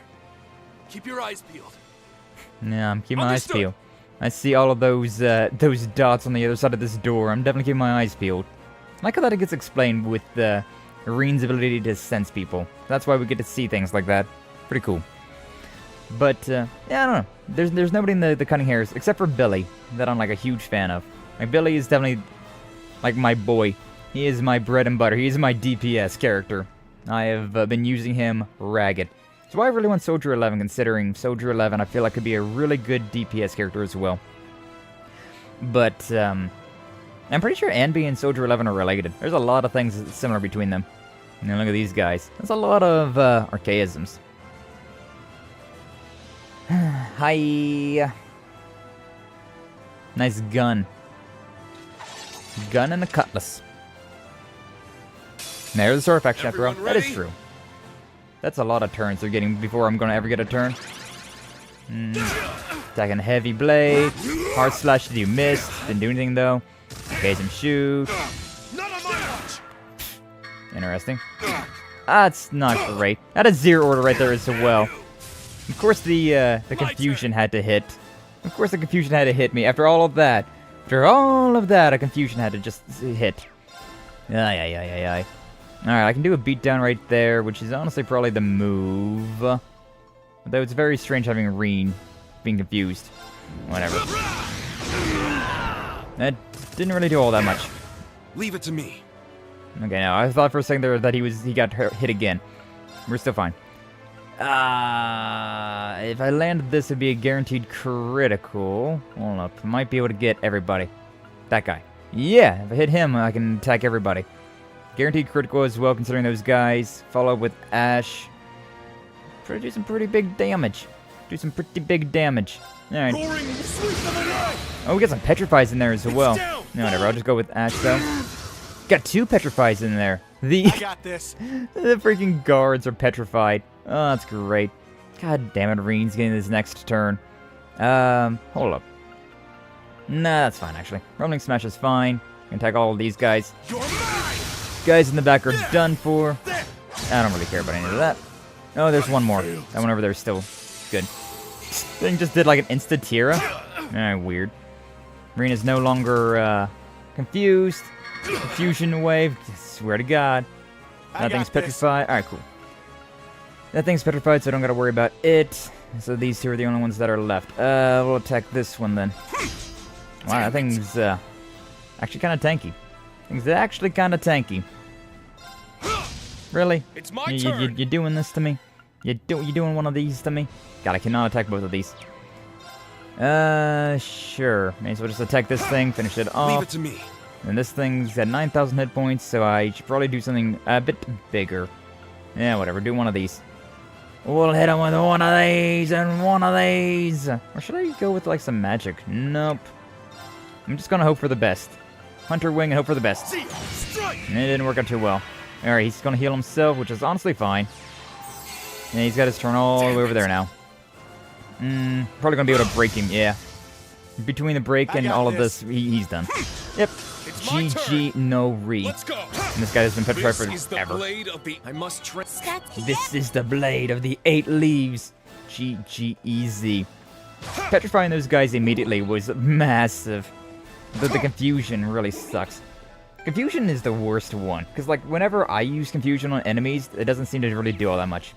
Keep your eyes peeled. Yeah, I'm keeping my eyes peeled. I see all of those dots on the other side of this door. I'm definitely keeping my eyes peeled. I like how that it gets explained with Reen's ability to sense people. That's why we get to see things like that. Pretty cool. But, yeah, I don't know. There's nobody in the Cunning Hairs, except for Billy, that I'm, like, a huge fan of. Like, Billy is definitely, like, my boy. He is my bread and butter. He is my DPS character. I have been using him ragged. So I really want Soldier 11, considering Soldier 11 I feel like could be a really good DPS character as well. But, I'm pretty sure Enby and Soldier 11 are related. There's a lot of things similar between them. And then look at these guys. There's a lot of, archaisms. Hi. Nice gun. Gun and a cutlass. There's the sword faction after all. That is true. That's a lot of turns they're getting before I'm gonna ever get a turn. Attacking heavy blade. Hard slash, did you miss? Didn't do anything though. Okay, some shoot. Interesting. That's not great. That is zero order right there as well. Of course the confusion had to hit. Of course the confusion had to hit me. After all of that. After all of that, a confusion had to just hit. Ay. Alright, I can do a beatdown right there, which is honestly probably the move. Though it's very strange having Reen being confused. Whatever. That didn't really do all that much. Leave it to me. Okay, now I thought for a second there that he got hit again. We're still fine. If I landed this, it'd be a guaranteed critical. Hold up, I might be able to get everybody. That guy. Yeah, if I hit him, I can attack everybody. Guaranteed critical as well, considering those guys. Follow up with Ash. Try to do some pretty big damage. Alright. Oh, we got some petrifies in there as well. No, whatever, I'll just go with Ash though. Got 2 petrifies in there. I got this. The freaking guards are petrified. Oh, that's great. God damn it, Reen's getting his next turn. Hold up. Nah, that's fine actually. Rumbling Smash is fine. Can attack all of these guys. Guys in the back are done for. I don't really care about any of that. Oh, there's one more. That one over there is still good. Thing just did like an insta-tira. Alright, weird. Reen is no longer confused. Confusion wave. Swear to God. That thing's petrified. Alright, cool. That thing's petrified, so I don't gotta worry about it. So these 2 are the only ones that are left. We'll attack this one then. Wow, that thing's actually kind of tanky. Thing's actually kind of tanky. Really? It's my turn. You doing this to me? You doing one of these to me? God, I cannot attack both of these. Sure. May as well just attack this thing, finish it off. Leave it to me. And this thing's at 9,000 hit points, so I should probably do something a bit bigger. Yeah, whatever. Do one of these. We'll hit him with one of these and one of these. Or should I go with like some magic? Nope. I'm just gonna hope for the best. Hunter Wing and hope for the best. And it didn't work out too well. Alright, he's gonna heal himself, which is honestly fine. And he's got his turn all the way over there now. Probably gonna be able to break him, yeah. Between the break and all of this, he's done. Yep. GG, no re. And this guy has been petrified forever. This is the blade of the 8 leaves. GG easy. Petrifying those guys immediately was massive. The confusion really sucks. Confusion is the worst one, because like whenever I use confusion on enemies, it doesn't seem to really do all that much.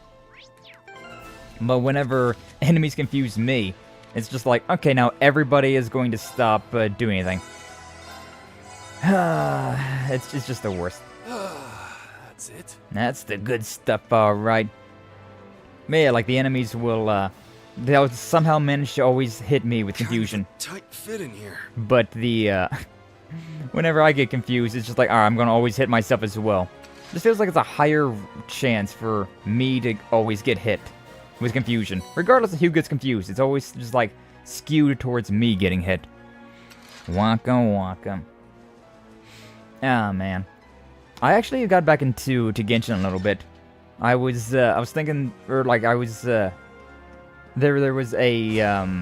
But whenever enemies confuse me, it's just like, okay, now everybody is going to stop doing anything. It's just the worst. That's it? That's the good stuff, alright. Yeah, like the enemies will, they'll somehow manage to always hit me with confusion. Tight fit in here. But the, whenever I get confused, it's just like, alright, I'm gonna always hit myself as well. It just feels like it's a higher chance for me to always get hit with confusion. Regardless of who gets confused, it's always just like skewed towards me getting hit. Waka. Ah, man. I actually got back into Genshin a little bit. I was thinking, or like I was, there was a,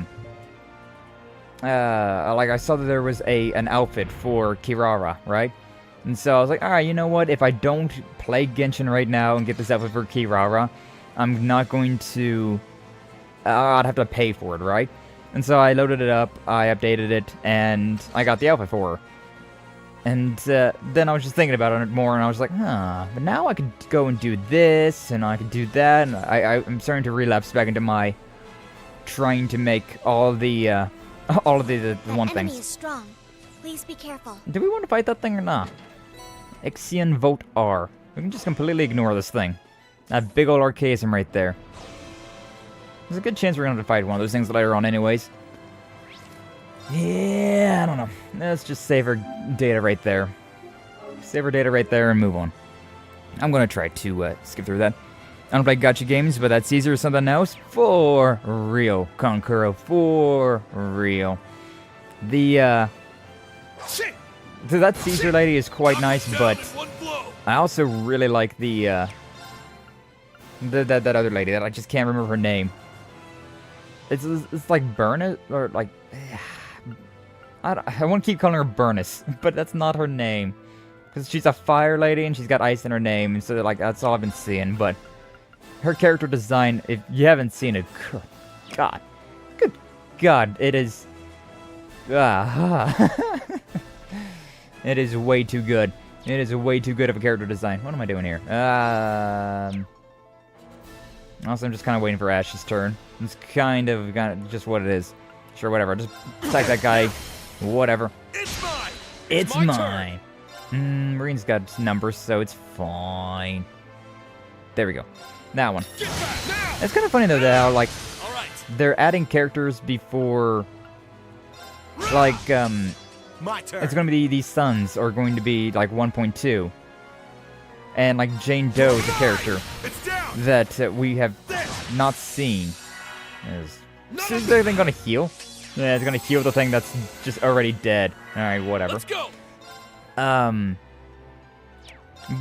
like I saw that there was an outfit for Kirara, right? And so I was like, alright, you know what, if I don't play Genshin right now and get this outfit for Kirara, I'm not going to, I'd have to pay for it, right? And so I loaded it up, I updated it, and I got the outfit for her. And then I was just thinking about it more, and I was like, but now I could go and do this, and I could do that, and I'm starting to relapse back into my trying to make all the one things. Enemy is strong. Please be careful. Do we want to fight that thing or not? Ixion Vote R. We can just completely ignore this thing. That big old archaism right there. There's a good chance we're going to fight one of those things later on anyways. Yeah, I don't know. Let's just save our data right there. Save our data right there and move on. I'm going to try to skip through that. I don't play gacha games, but that Caesar is something else. For real. Konkuro, for real. That Caesar lady is quite nice, but I also really like that other lady that I just can't remember her name. It's like Burnus, or like, I want to keep calling her Burnus, but that's not her name, because she's a fire lady and she's got ice in her name, and so like that's all I've been seeing. But her character design, if you haven't seen it, good God, it is, it is way too good. It is way too good of a character design. What am I doing here? Also, I'm just kind of waiting for Ash's turn. It's kind of just what it is. Sure, whatever. Just attack that guy. Whatever. It's mine. Marine's got numbers, so it's fine. There we go. That one. It's kind of funny though that how, like, they're adding characters before, like, it's going to be these sons are going to be like 1.2, and like Jane Doe is a character that we have not seen. Is the thing going to heal? Yeah, it's going to heal the thing that's just already dead. All right, whatever. Let's go.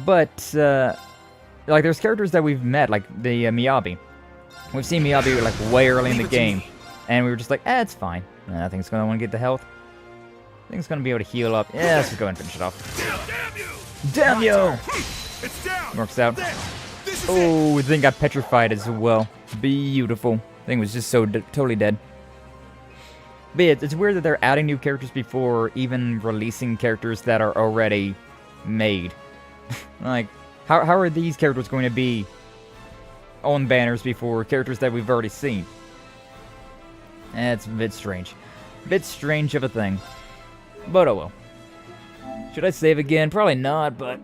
But like there's characters that we've met, like the Miyabi. We've seen Miyabi like way early in the game, and we were just like, it's fine. I think it's gonna want to get the health. I think it's gonna be able to heal up. Yeah, let's just go ahead and finish it off. Damn you! Works out. Oh, the thing got petrified as well. Beautiful. Thing was just so totally dead. But yeah, it's weird that they're adding new characters before even releasing characters that are already made. Like, how are these characters going to be on banners before characters that we've already seen? It's a bit strange. Bit strange of a thing. But oh well. Should I save again? Probably not, but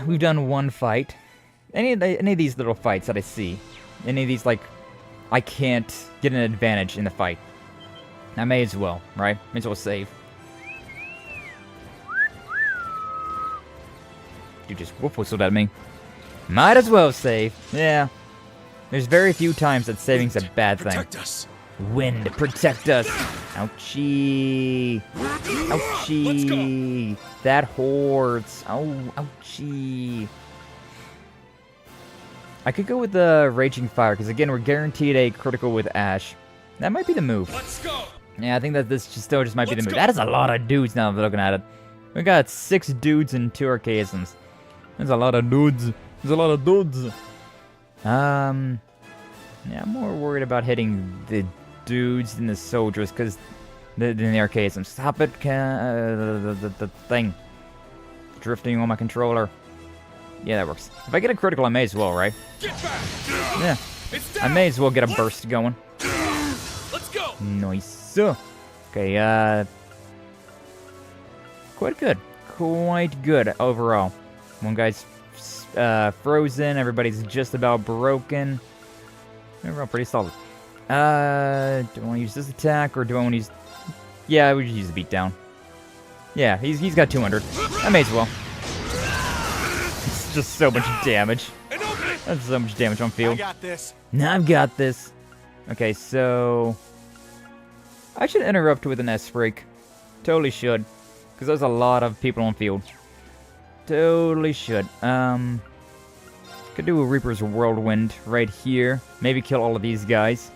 we've done one fight. Any of these little fights that I see, any of these, like, I can't get an advantage in the fight, I may as well, right? May as well save. You just whoop whistled at me. Might as well save. Yeah. There's very few times that saving's a bad thing. Protect us. Wind, protect us. Ouchie. Ouchie. That hurts. Oh, ouchie. I could go with the Raging Fire, because again, we're guaranteed a critical with Ash. That might be the move. Let's go. Yeah, I think that this still just might be the move. That is a lot of dudes now that I'm looking at it. We got 6 dudes and 2 archaisms. There's a lot of dudes. There's a lot of dudes. Yeah, I'm more worried about hitting the dudes than the soldiers, because than the archaisms. Stop it, the thing. Drifting on my controller. Yeah, that works. If I get a critical, I may as well, right? Yeah. I may as well get a burst going. Let's go. Nice. Okay, quite good. Quite good overall. One guy's frozen. Everybody's just about broken. Overall, pretty solid. Do I want to use this attack, or do I want to use... Yeah, we should use the beatdown. Yeah, he's got 200. I may as well. It's just so much damage. That's so much damage on field. I got this. Now I've got this. Okay, so... I should interrupt with an S-break. Totally should. Because there's a lot of people on field. Totally should. Could do a Reaper's Whirlwind right here. Maybe kill all of these guys.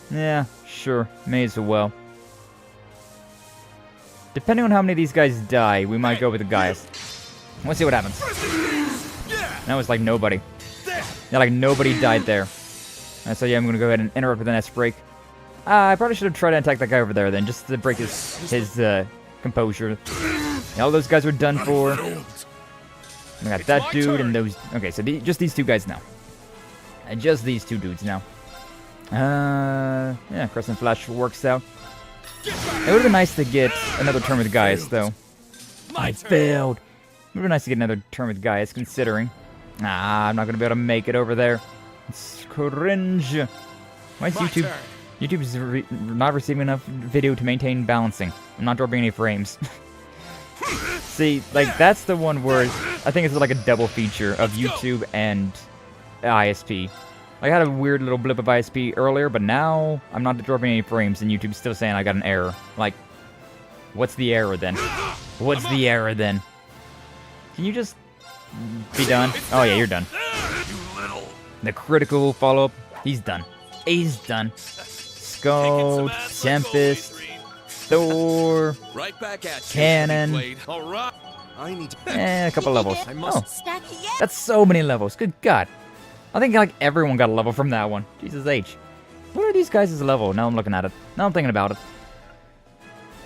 Yeah, sure. May as well. Depending on how many of these guys die, we might go with the Gaius. Let's see what happens. That was like nobody. Yeah, like nobody died there. So yeah, I'm gonna go ahead and interrupt with an S-break. I probably should have tried to attack that guy over there then, just to break his composure. Yeah, all those guys were done for. We got that dude and those... Okay, so just these 2 guys now. Just these 2 dudes now. Yeah, Crescent Flash works out. It would have been nice to get another turn with Gaius, though. I failed. It would have been nice to get another turn with Gaius, considering. I'm not going to be able to make it over there. It's cringe. Why is YouTube... YouTube's not receiving enough video to maintain balancing. I'm not dropping any frames. See, like, that's the one where I think it's like a double feature of YouTube and ISP. Like, I had a weird little blip of ISP earlier, but now I'm not dropping any frames, and YouTube's still saying I got an error. Like, what's the error then? What's the error then? Can you just be done? Oh yeah, you're done. The critical follow-up, he's done. He's done. Skull, Tempest, Thor, Cannon, and a couple levels. Oh, that's so many levels. Good God. I think like everyone got a level from that one. Jesus H. What are these guys' level? Now I'm looking at it. Now I'm thinking about it.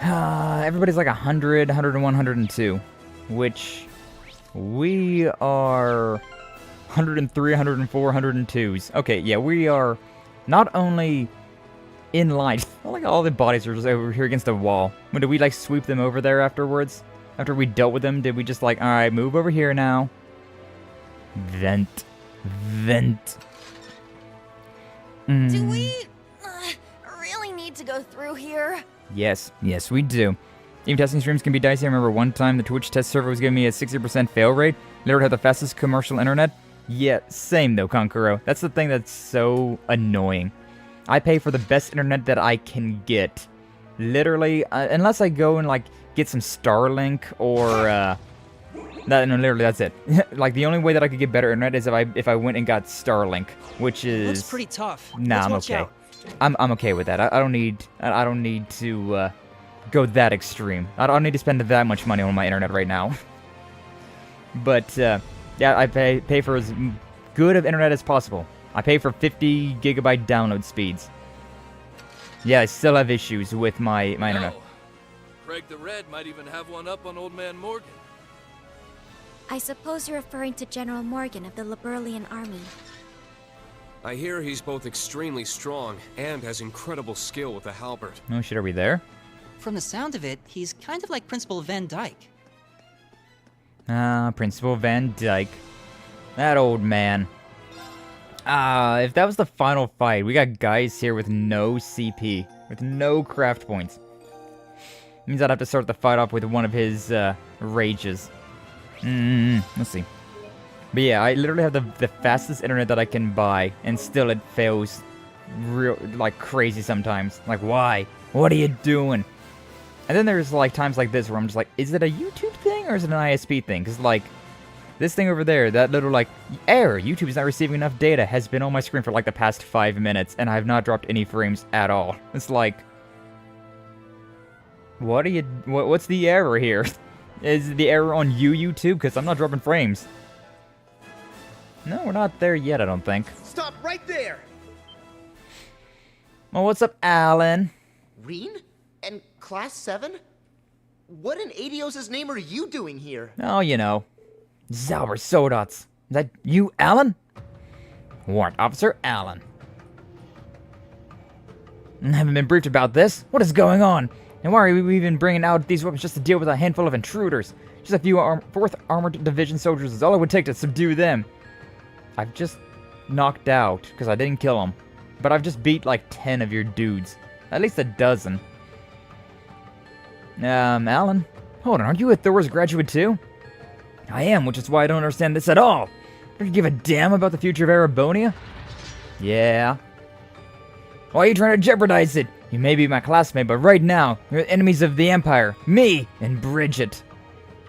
Everybody's like 100, 101, 102. Which we are 103, 104, 102s. Okay, yeah, we are not only in line. Like all the bodies are just over here against the wall. When did we like sweep them over there afterwards? After we dealt with them, did we just like, alright, move over here now? Vent. Vent. Do we really need to go through here? Yes. Yes, we do. Even testing streams can be dicey. I remember one time the Twitch test server was giving me a 60% fail rate. Literally had the fastest commercial internet. Yeah, same though, Konkuro. That's the thing that's so annoying. I pay for the best internet that I can get. Literally, unless I go and like get some Starlink or no, literally that's it. Like the only way that I could get better internet is if I went and got Starlink, which is Looks pretty tough. Nah, I'm okay. I'm okay with that. I don't need to go that extreme. I don't need to spend that much money on my internet right now. But yeah, I pay for as good of internet as possible. I pay for 50 gigabyte download speeds. Yeah, I still have issues with my internet. Craig the Red might even have one up on Old Man Morgan. I suppose you're referring to General Morgan of the Liberlian Army. I hear he's both extremely strong and has incredible skill with the halberd. Oh shit, are we there? From the sound of it, he's kind of like Principal Van Dyke. Principal Van Dyke. That old man. If that was the final fight, we got guys here with no CP, with no craft points. Means I'd have to start the fight off with one of his, rages. Let's see. But yeah, I literally have the fastest internet that I can buy, and still it fails like crazy sometimes. Like, why? What are you doing? And then there's like times like this where I'm just like, is it a YouTube thing or is it an ISP thing? Because like, this thing over there, that little like, error, YouTube's not receiving enough data, has been on my screen for like the past 5 minutes, and I have not dropped any frames at all. It's like, what's the error here? Is the error on you, YouTube? Because I'm not dropping frames. No, we're not there yet, I don't think. Stop right there! Well, what's up, Alan? Reen? And Class 7? What in Adios' name are you doing here? Oh, you know. Zauber Sodots. Is that you, Alan? Warrant Officer Alan. I haven't been briefed about this. What is going on? And why are we even bringing out these weapons just to deal with a handful of intruders? Just a few 4th Armored Division soldiers is all it would take to subdue them. I've just knocked out, because I didn't kill them. But I've just beat like 10 of your dudes. At least a dozen. Alan? Hold on, aren't you a Thor's graduate too? I am, which is why I don't understand this at all. Don't you give a damn about the future of Erebonia? Yeah. Why are you trying to jeopardize it? You may be my classmate, but right now, you're enemies of the Empire. Me and Bridget.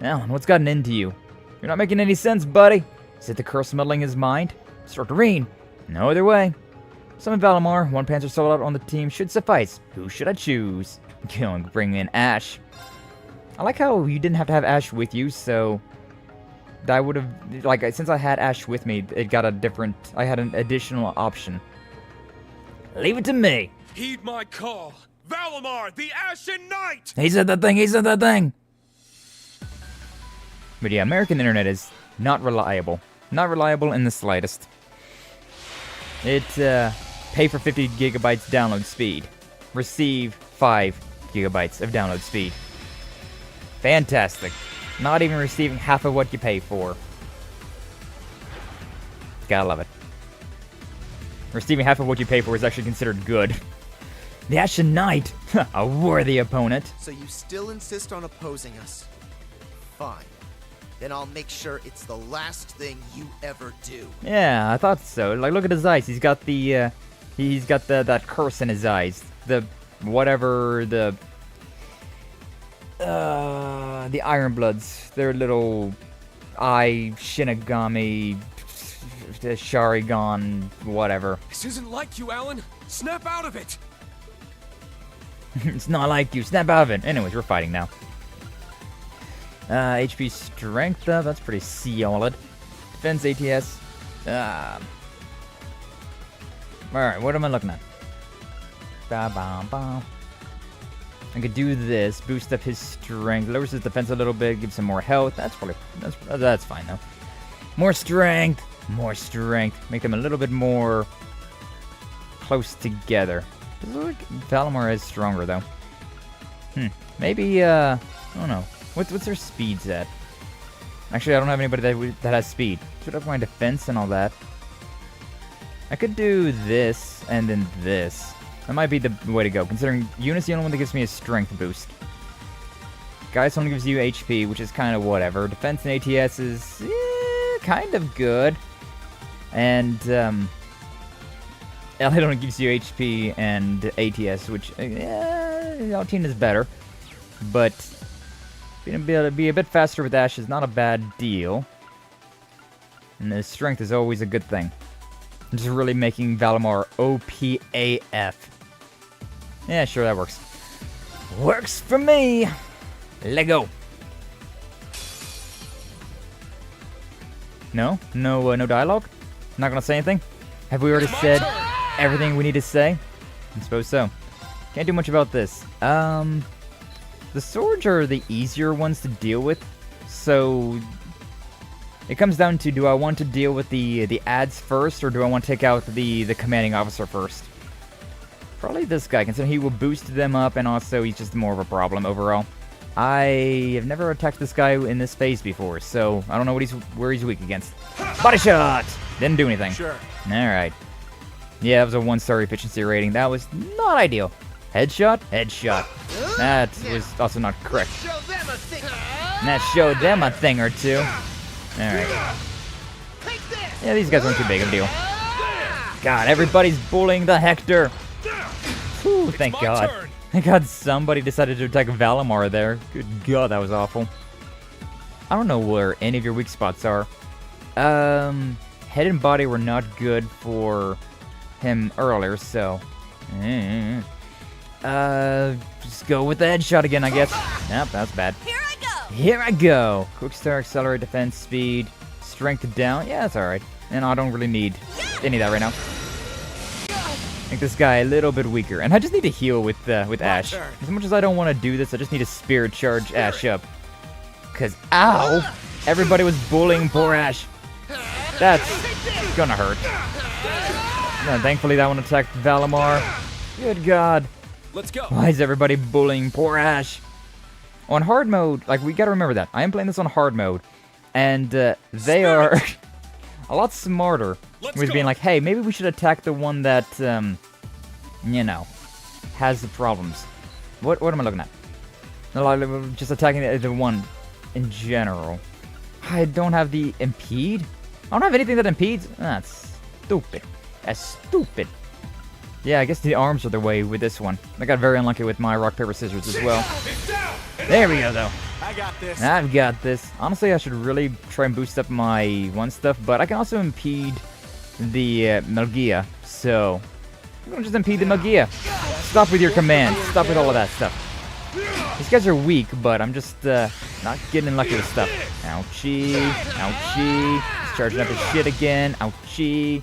Alan, what's gotten into you? You're not making any sense, buddy. Is it the curse muddling his mind? Sorcerine? No other way. Summon Valimar, 1 Panzer soldier on the team should suffice. Who should I choose? Going to bring in Ash. I like how you didn't have to have Ash with you, so I would have, like, since I had Ash with me, it got a different, I had an additional option. Leave it to me. Heed my call. Valimar, the Ashen Knight! He said that thing, he said that thing! But yeah, American internet is not reliable. Not reliable in the slightest. It, pay for 50 gigabytes download speed. Receive 5 gigabytes of download speed. Fantastic. Not even receiving half of what you pay for. Gotta love it. Receiving half of what you pay for is actually considered good. The Ashen Knight! A worthy opponent. So you still insist on opposing us? Fine. Then I'll make sure it's the last thing you ever do. Yeah, I thought so. Like, look at his eyes. He's got the, that curse in his eyes. The Ironbloods. Their little eye Shinigami, Sharingan, whatever. This isn't like you, Alan. Snap out of it. It's not like you. Snap out of it. Anyways, we're fighting now. HP strength up. That's pretty solid. Defense ATS. Alright, what am I looking at? I could do this. Boost up his strength. Lowers his defense a little bit. Gives him more health. That's probably... That's fine, though. More strength. More strength. Make them a little bit more close together. Valimar is stronger, though. Maybe, I don't know. What's their speeds at? Actually, I don't have anybody that has speed. Should have my defense and all that. I could do this and then this. That might be the way to go, considering Eunice the only one that gives me a strength boost. Gaius only gives you HP, which is kind of whatever. Defense and ATS is kind of good. And Elliot only gives you HP and ATS, which Altin is better. But being able to be a bit faster with Ash is not a bad deal. And the strength is always a good thing. Just really making Valimar OPAF. Yeah, sure, that works. Works for me! Lego! No? No dialogue? Not gonna say anything? Have we already said everything we need to say? I suppose so. Can't do much about this. The swords are the easier ones to deal with, so it comes down to, do I want to deal with the ads first, or do I want to take out the commanding officer first? Probably this guy, considering he will boost them up, and also he's just more of a problem overall. I have never attacked this guy in this phase before, so I don't know where he's weak against. Body shot! Didn't do anything. Sure. Alright. Yeah, that was a 1-star efficiency rating. That was not ideal. Headshot? Headshot. That was also not correct. That showed them a thing or two. Alright. Yeah, these guys weren't too big of a deal. God, everybody's bullying the Hector. Whew, thank God. Thank God somebody decided to attack Valimar there. Good God, that was awful. I don't know where any of your weak spots are. Head and body were not good for him earlier, so... just go with the headshot again, I guess. Yep, that's bad. Here I go! Quick start, accelerate, defense, speed, strength down. Yeah, that's alright. And I don't really need any of that right now. Make this guy a little bit weaker. And I just need to heal with Ash. As much as I don't want to do this, I just need to spirit charge Ash up. Because, ow! Everybody was bullying poor Ash. That's gonna hurt. No, thankfully that one attacked Valimar. Good God. Let's go. Why is everybody bullying poor Ash? On hard mode, like, we gotta remember that. I am playing this on hard mode. And they are a lot smarter with being like, hey, maybe we should attack the one that, you know, has the problems. What am I looking at? Just attacking the one in general. I don't have the impede? I don't have anything that impedes? That's stupid. That's stupid. Yeah, I guess the arms are the way with this one. I got very unlucky with my rock, paper, scissors as well. There we go, though. I got this. I've got this. Honestly, I should really try and boost up my one stuff, but I can also impede the Melgia. So, I'm gonna just impede the Melgia. Stop with your commands. Stop with all of that stuff. These guys are weak, but I'm just not getting lucky with stuff. Ouchie. Ouchie. He's charging up his shit again. Ouchie.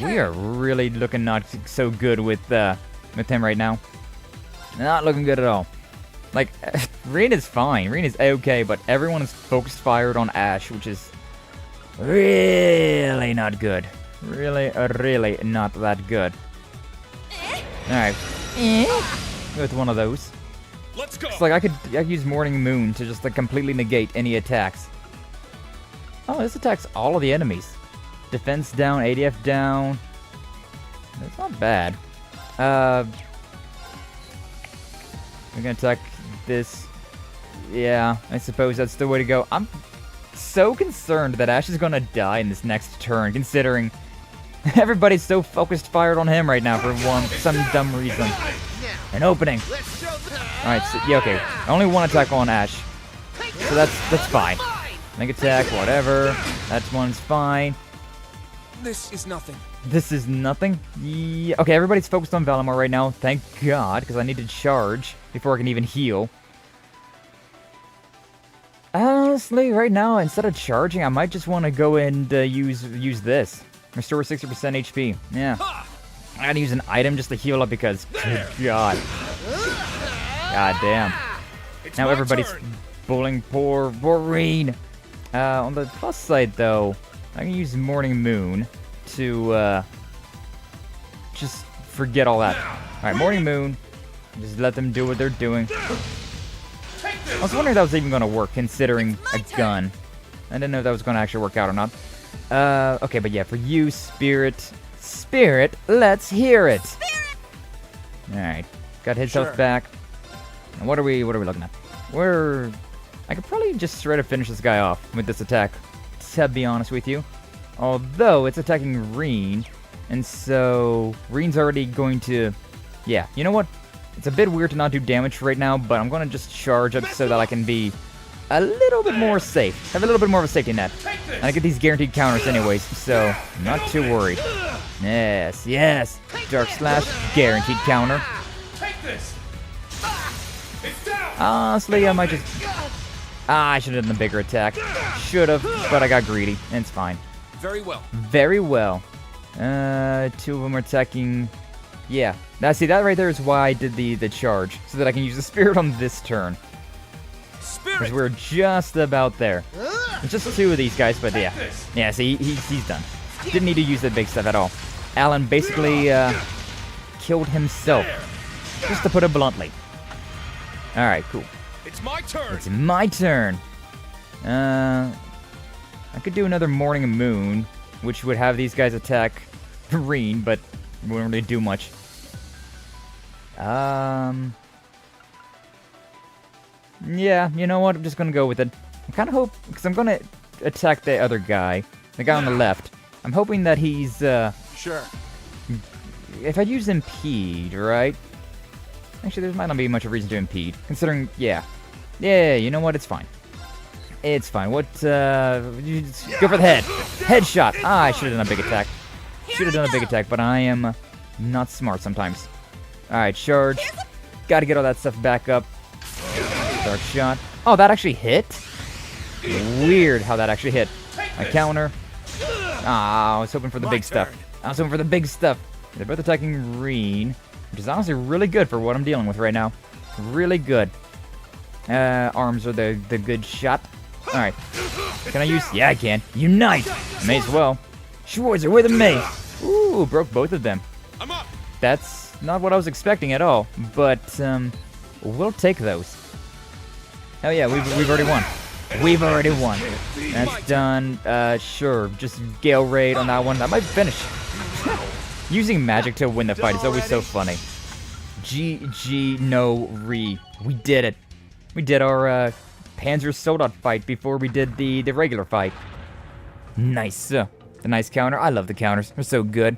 We are really looking not so good with him right now. Not looking good at all. Like, Rena's fine. Rena's okay, but everyone is focused fired on Ash, which is really not good. Really not that good. Alright. With one of those. Let's go. It's like I could use Morning Moon to just like completely negate any attacks. Oh, this attacks all of the enemies. Defense down, ADF down. That's not bad. We're gonna attack this. Yeah, I suppose that's the way to go. I'm so concerned that Ash is gonna die in this next turn, considering everybody's so focused fired on him right now for some dumb reason. An opening. Alright, so, yeah, okay. Only one attack on Ash. So that's fine. Make attack, whatever. That one's fine. This is nothing. This is nothing? Yeah. Okay, everybody's focused on Valimar right now. Thank God, because I need to charge before I can even heal. Honestly, right now, instead of charging, I might just want to go and use this. Restore 60% HP. Yeah. I gotta use an item just to heal up because, good God. God damn. Now everybody's bullying poor Reen. On the plus side, though, I can use Morning Moon to just forget all that. Alright, Morning Moon. Just let them do what they're doing. I was wondering if that was even going to work, considering a gun. I didn't know if that was going to actually work out or not. Okay, but yeah, for you, Spirit. Spirit, let's hear it! Alright, got his health back. And what are we looking at? I could probably just straight up finish this guy off with this attack, to be honest with you. Although, it's attacking Reen, and so Reen's already going to... Yeah, you know what? It's a bit weird to not do damage right now, but I'm going to just charge up so that I can be a little bit more safe. Have a little bit more of a safety net. And I get these guaranteed counters anyways, so I'm not too worried. Yes, yes. Dark Slash, guaranteed counter. Honestly, I might just... I should have done the bigger attack. Should have, but I got greedy, and it's fine. Very well. Very well. 2 of them are attacking... Yeah. Now, see, that right there is why I did the charge, so that I can use the Spirit on this turn. Because we're just about there. It's just 2 of these guys, but yeah. Yeah, see, he's done. Didn't need to use that big stuff at all. Alan basically killed himself. Just to put it bluntly. Alright, cool. It's my turn. It's my turn. I could do another Morning Moon, which would have these guys attack Reen, but wouldn't really do much. Yeah, you know what? I'm just gonna go with it. I kind of hope, because I'm gonna attack the other guy, the guy on the left. I'm hoping that he's, Sure. If I use Impede, right? Actually, there might not be much of a reason to Impede, considering, yeah. Yeah, you know what? It's fine. It's fine. What, you just go for the head. Headshot! Ah, I should have done a big attack. Should have done a big attack, but I am not smart sometimes. Alright, charge. Gotta get all that stuff back up. Dark shot. Oh, that actually hit? Weird how that actually hit. A counter. Ah, I was hoping for the big stuff. I was hoping for the big stuff. They're both attacking Reen, which is honestly really good for what I'm dealing with right now. Really good. Arms are the good shot. Alright. Can I use... Yeah, I can. Unite! May as well. Schwarzer with a mace. Ooh, broke both of them. I'm up. That's not what I was expecting at all, but we'll take those. Oh yeah, we've already won. We've already won. That's done. Sure, just Gale Raid on that one. That might finish. Using magic to win the fight is always so funny. GG no re. We did it. We did our Panzer Soldat fight before we did the regular fight. Nice. The nice counter. I love the counters. They're so good.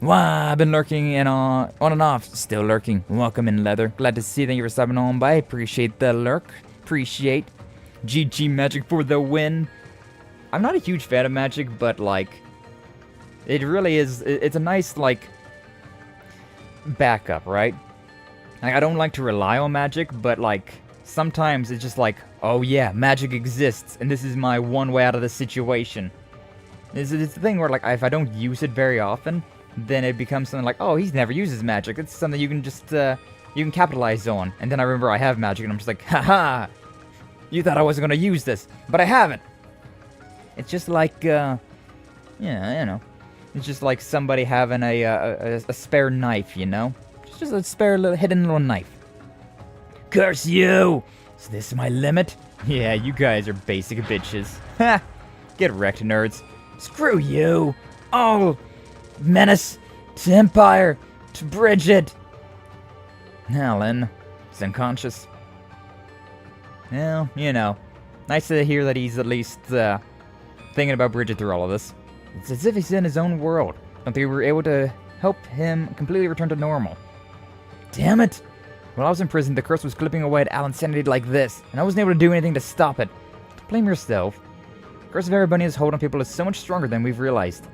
Wow, I've been lurking and on and off. Still lurking. Welcome in, Leather. Glad to see. Thank you for stopping on by. Appreciate the lurk. Appreciate. GG Magic for the win. I'm not a huge fan of Magic, but like, it really is. It's a nice like backup, right? Like, I don't like to rely on Magic, but like sometimes it's just like, oh yeah, Magic exists, and this is my one way out of the situation. It's the thing where like if I don't use it very often, then it becomes something like, oh, he's never uses Magic. It's something you can just you can capitalize on. And then I remember I have Magic, and I'm just like, haha, you thought I wasn't gonna use this, but I haven't. It's just like yeah, you know, it's just like somebody having a spare knife, you know, just a spare little hidden little knife. Curse you! Is this my limit? Yeah, you guys are basic bitches. Ha! Get wrecked, nerds. Screw you! Oh! Menace! To Empire! To Bridget! Alan is unconscious. Well, you know. Nice to hear that he's at least thinking about Bridget through all of this. It's as if he's in his own world. Don't think we were able to help him completely return to normal. Damn it! While I was in prison, the curse was clipping away at Alan's sanity like this, and I wasn't able to do anything to stop it. Don't blame yourself. The curse of Erebonia's hold on people is so much stronger than we've realized.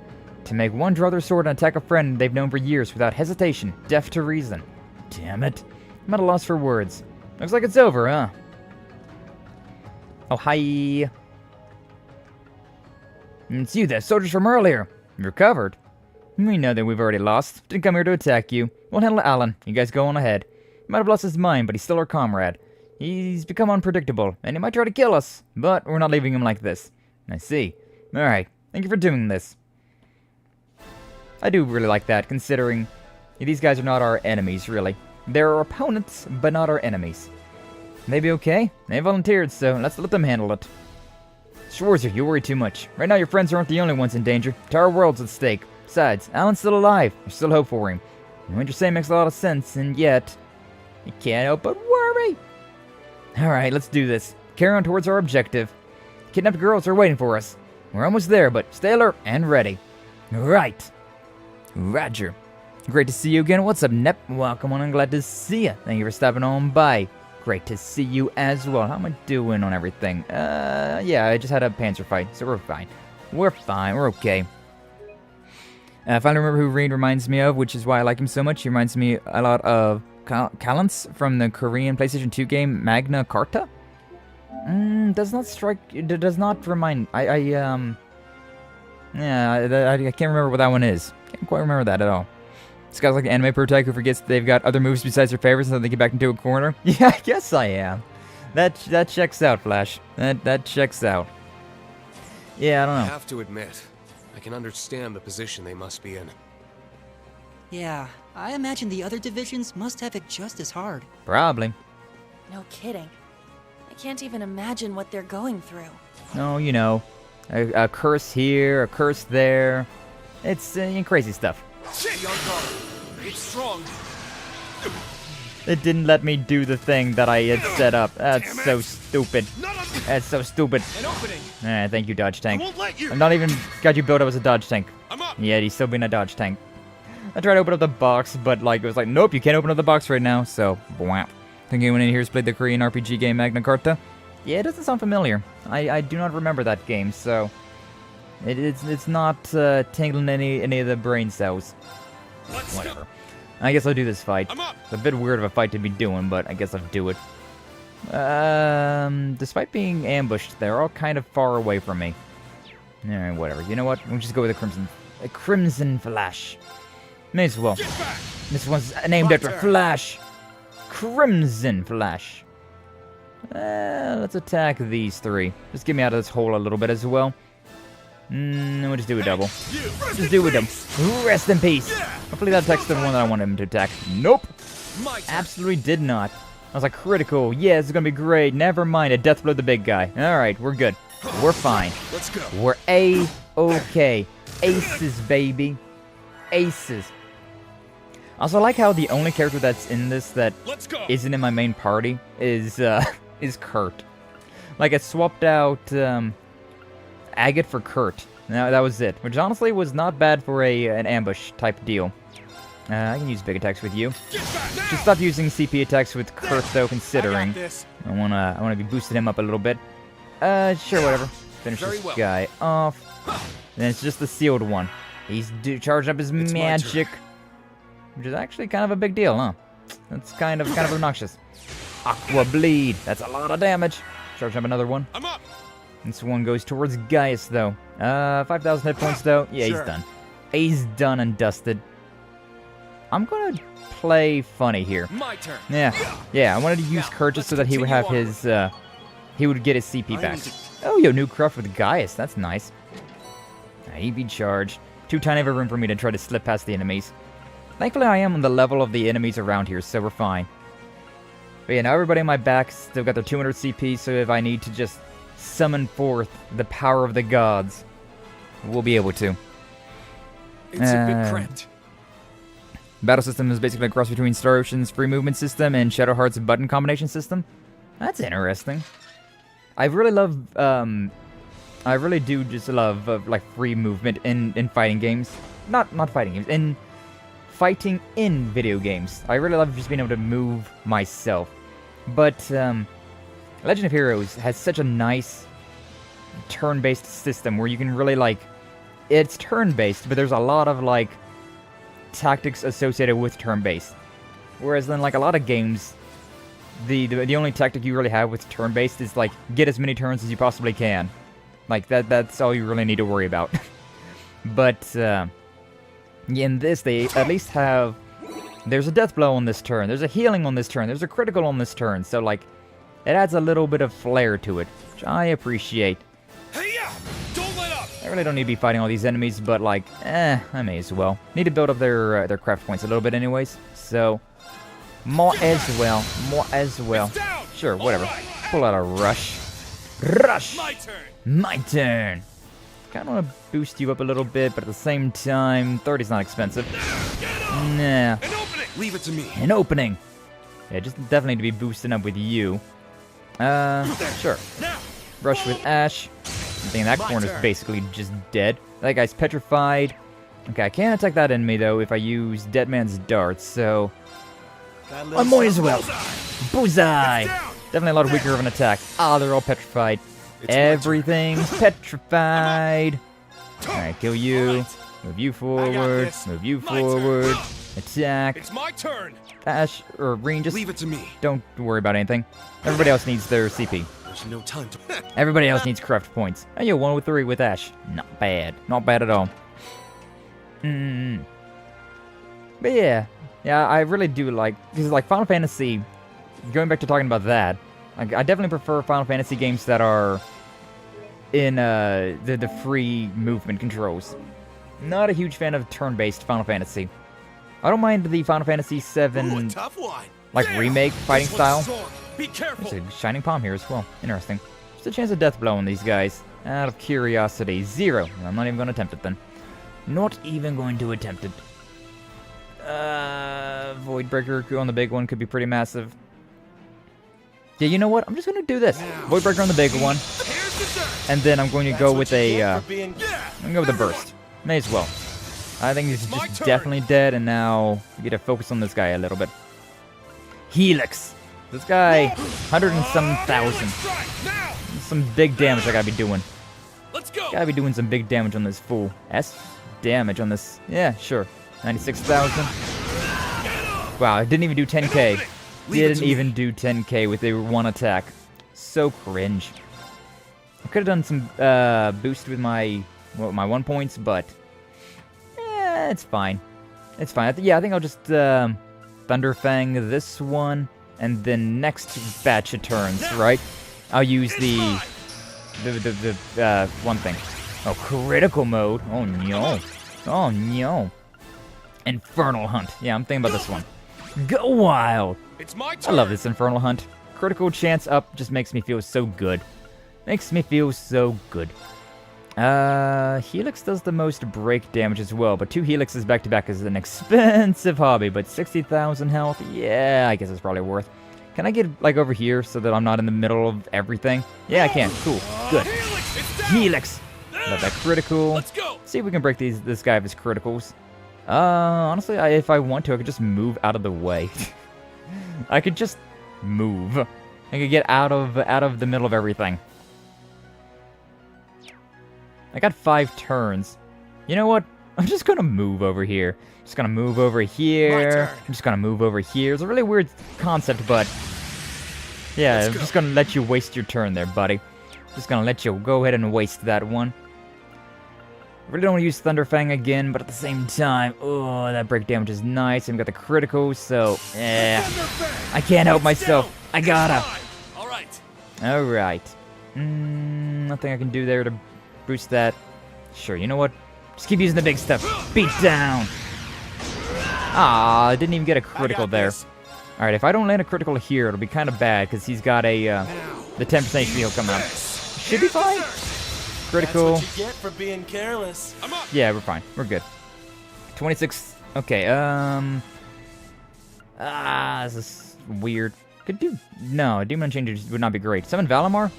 To make one draw their sword and attack a friend they've known for years without hesitation, deaf to reason. Damn it. I'm at a loss for words. Looks like it's over, huh? Oh, hi. It's you, the soldiers from earlier. You recovered. We know that we've already lost. Didn't come here to attack you. We'll handle Alan. You guys go on ahead. Might have lost his mind, but he's still our comrade. He's become unpredictable, and he might try to kill us, but we're not leaving him like this. I see. Alright, thank you for doing this. I do really like that, considering These guys are not our enemies, really. They're our opponents, but not our enemies. They be okay. They volunteered, so let's let them handle it. Schwarzer, you worry too much. Right now, your friends aren't the only ones in danger. Entire world's at stake. Besides, Alan's still alive. There's still hope for him. And what you're saying makes a lot of sense, and yet, you can't help but worry. Alright, let's do this. Carry on towards our objective. Kidnapped girls are waiting for us. We're almost there, but stay alert and ready. Right. Roger. Great to see you again. What's up, Nep? Welcome on. I'm glad to see you. Thank you for stopping on by. Great to see you as well. How am I doing on everything? Yeah, I just had a Panzer fight, so we're fine. We're fine. We're okay. I finally remember who Reed reminds me of, which is why I like him so much. He reminds me a lot of Kalance from the Korean PlayStation 2 game Magna Carta. Does not strike. It does not remind. Yeah, I can't remember what that one is. Can't quite remember that at all. This guy's like an anime pro type who forgets they've got other moves besides their favorites, and so they get back into a corner. Yeah, I guess I am. That checks out, Flash. That checks out. Yeah, I don't know. I have to admit, I can understand the position they must be in. Yeah, I imagine the other divisions must have it just as hard. Probably. No kidding. I can't even imagine what they're going through. Oh, you know, a curse here, a curse there. It's crazy stuff. It's strong. It didn't let me do the thing that I had set up. That's so stupid. That's so stupid. Thank you, Dodge Tank. I'm not even got you built up as a Dodge Tank. Yeah, he's still being a Dodge Tank. I tried to open up the box, but like it was like, nope, you can't open up the box right now. So, bwah. Think anyone in here has played the Korean RPG game Magna Carta? Yeah, it doesn't sound familiar. I do not remember that game, so it's not tingling any of the brain cells. Whatever. I guess I'll do this fight. It's a bit weird of a fight to be doing, but I guess I'll do it. Despite being ambushed, they're all kind of far away from me. Alright, whatever. You know what? We'll just go with a Crimson Flash. May as well. This one's named after Flash. Crimson Flash. Let's attack these three. Just get me out of this hole a little bit as well. We'll just do a double. Just do a double. Rest in peace. Hopefully that attacks the one that I wanted him to attack. Nope. Absolutely did not. I was like, critical. Yeah, this is gonna be great. Never mind. A death blow the big guy. Alright, we're good. We're fine. Let's go. We're A-okay. Aces, baby. Aces. Also, I like how the only character that's in this that isn't in my main party is Kurt. Like, I swapped out Agate for Kurt. No, that was it. Which honestly was not bad for an ambush type deal. I can use big attacks with you. Just stop using CP attacks with Kurt though, considering I wanna be boosting him up a little bit. Sure, whatever. Finish this guy off. Then it's just the sealed one. He's charging up his magic, which is actually kind of a big deal, huh? That's kind of obnoxious. Aqua Bleed. That's a lot of damage. Charge up another one. I'm up. This one goes towards Gaius, though. 5,000 hit points, though. Yeah, he's done. He's done and dusted. I'm gonna play funny here. My turn. Yeah. I wanted to use Kurt just so that he would have his, he would get his CP back. Oh, yo, new cruft with Gaius. That's nice. EV charge. Too tiny of a room for me to try to slip past the enemies. Thankfully, I am on the level of the enemies around here, so we're fine. But yeah, now everybody on my back still got their 200 CP, so if I need to just summon forth the power of the gods, we'll be able to. It's a bit cramped. Battle system is basically a cross between Star Ocean's free movement system and Shadowheart's button combination system. That's interesting. I really love, I really do just love like free movement in fighting games. Not fighting games, in fighting in video games. I really love just being able to move myself. But Legend of Heroes has such a nice turn-based system where you can really like, it's turn-based, but there's a lot of like tactics associated with turn-based. Whereas then like a lot of games, the only tactic you really have with turn-based is like get as many turns as you possibly can. Like that's all you really need to worry about. But in this, they at least have, there's a death blow on this turn, there's a healing on this turn, there's a critical on this turn, so like it adds a little bit of flair to it, which I appreciate. Hey, don't let up. I really don't need to be fighting all these enemies, but like, I may as well. Need to build up their craft points a little bit anyways, so more as well, Sure, whatever. Pull out a rush. Rush! My turn! Kinda wanna boost you up a little bit, but at the same time, 30's not expensive. Nah. Leave it to me. An opening! Yeah, just definitely need to be boosting up with you. Sure. Rush with Ash. I think that corner's basically just dead. That guy's petrified. Okay, I can't attack that enemy though if I use Dead Man's darts, so I might as well. Bullseye! Definitely a lot weaker of an attack. Ah, they're all petrified. Everything's petrified. Alright, kill you. Move you forward. Move you forward. Attack. It's my turn. Ash or Reen, just leave it to me. Don't worry about anything. Everybody else needs their CP. There's no time to. Everybody else needs craft points. Oh, yeah, 1 with 3 with Ash. Not bad. Not bad at all. But yeah, I really do like, because like Final Fantasy, going back to talking about that, like, I definitely prefer Final Fantasy games that are in the free movement controls. Not a huge fan of turn-based Final Fantasy. I don't mind the Final Fantasy VII like remake fighting style. Be careful. There's a shining palm here as well. Interesting. Just a chance of death blow on these guys. Out of curiosity, 0. I'm not even going to attempt it then. Not even going to attempt it. Voidbreaker on the big one could be pretty massive. Yeah, you know what? I'm just going to do this. Voidbreaker on the big one. And then I'm going to go with a, I'm going to go with a burst. May as well. I think he's just definitely dead, and now we get to focus on this guy a little bit. Helix. This guy, 100 and some thousand. Some big damage I gotta be doing. Gotta be doing some big damage on this fool. S damage on this. Yeah, sure. 96,000. Wow, it didn't even do 10k. Didn't even do 10k with a 1 attack. So cringe. I could have done some boost with my 1 points, but it's fine. It's fine. I think I'll just Thunderfang this one, and then next batch of turns, right? I'll use the one thing. Oh, critical mode. Oh no. Oh no. Infernal Hunt. Yeah, I'm thinking about this one. Go wild. It's my turn. I love this Infernal Hunt. Critical chance up just makes me feel so good. Makes me feel so good. Helix does the most break damage as well, but 2 Helixes back-to-back is an expensive hobby, but 60,000 health, yeah, I guess it's probably worth. Can I get, like, over here so that I'm not in the middle of everything? Yeah, I can. Cool. Good. Helix! Love that critical. Let's go. See if we can break this guy of his criticals. Honestly, if I want to, I could just move out of the way. I could just move. I could get out of the middle of everything. I got 5 turns. You know what? I'm just gonna move over here. Just gonna move over here. I'm just gonna move over here. It's a really weird concept, but yeah, I'm just gonna let you waste your turn there, buddy. Just gonna let you go ahead and waste that one. I really don't want to use Thunderfang again, but at the same time, oh, that break damage is nice. And we got the criticals, so I can't help myself. I gotta. All right. All right. Nothing I can do there to boost that. Sure, you know what? Just keep using the big stuff. Beat down. Ah, I didn't even get a critical there. Alright, if I don't land a critical here, it'll be kind of bad, because he's got a, the 10% HP coming up. Should be fine. Critical. That's what you get for being careless. Yeah, we're fine. We're good. 26. Okay, this is weird. Could do... No, Demon Unchained would not be great. Summon Valimar?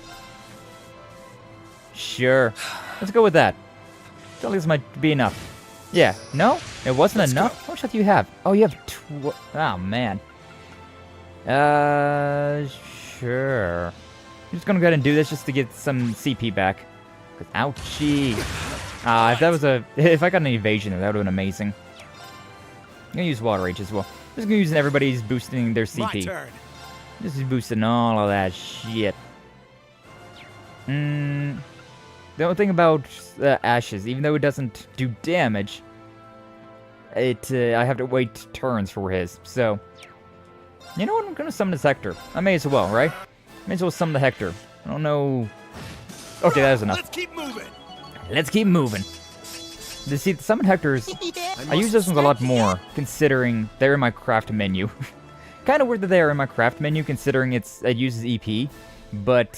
Sure. Let's go with that. I feel like this might be enough. Yeah. No? It wasn't enough? How much health do you have? Oh, you have oh, man. Sure. I'm just gonna go ahead and do this just to get some CP back. Ouchie. If I got an evasion, that would have been amazing. I'm gonna use Water Rage as well. I'm just gonna use everybody's boosting their CP. My turn. Just boosting all of that shit. The only thing about Ashes, even though it doesn't do damage, I have to wait turns for his. So, you know what? I'm gonna summon this Hector. I may as well, right? May as well summon the Hector. I don't know. Okay, that is enough. Let's keep moving. Let's keep moving. See, the summon Hectors, I use those ones a lot more, considering they're in my craft menu. Kind of weird that they're in my craft menu, considering it uses EP, but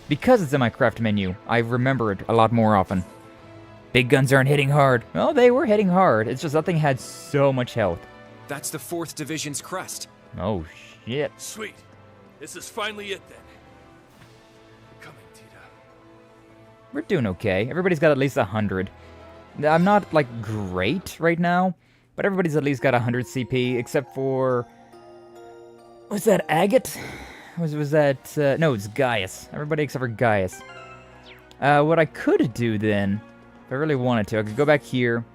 because it's in my craft menu, I remember it a lot more often. Big guns aren't hitting hard. Well, they were hitting hard. It's just that thing had so much health. That's the 4th Division's crest. Oh, shit. Sweet. This is finally it then. Coming, Tita. We're doing okay. Everybody's got at least 100. I'm not, like, great right now, but everybody's at least got 100 CP, except for... Was that Agate? Was that... no, it's Gaius. Everybody except for Gaius. What I could do then, if I really wanted to, I could go back here,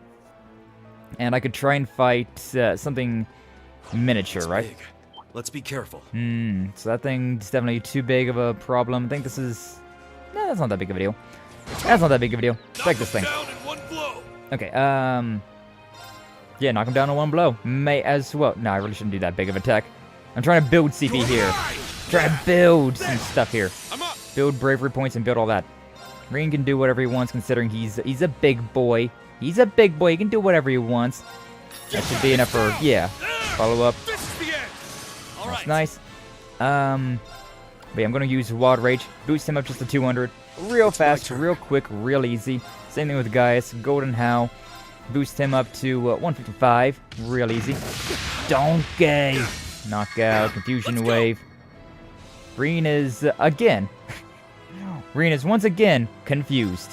and I could try and fight something miniature, right? Big. Let's be careful. So that thing's definitely too big of a problem. I think this is... No, that's not that big of a deal. That's not that big of a deal. Take this thing. Okay, yeah, knock him down in one blow. May as well. No, I really shouldn't do that big of attack. I'm trying to build CP here. Trying to build some stuff here. Build bravery points and build all that. Reen can do whatever he wants, considering he's a big boy. He's a big boy. He can do whatever he wants. That should be enough for, yeah. Follow up. That's nice. But yeah, I'm going to use Wild Rage. Boost him up just to 200. Real fast, real quick, real easy. Same thing with Gaius. Golden How. Boost him up to 155. Real easy. Donkey! Knockout. Confusion Wave. Reen is, again. Reen is once again confused.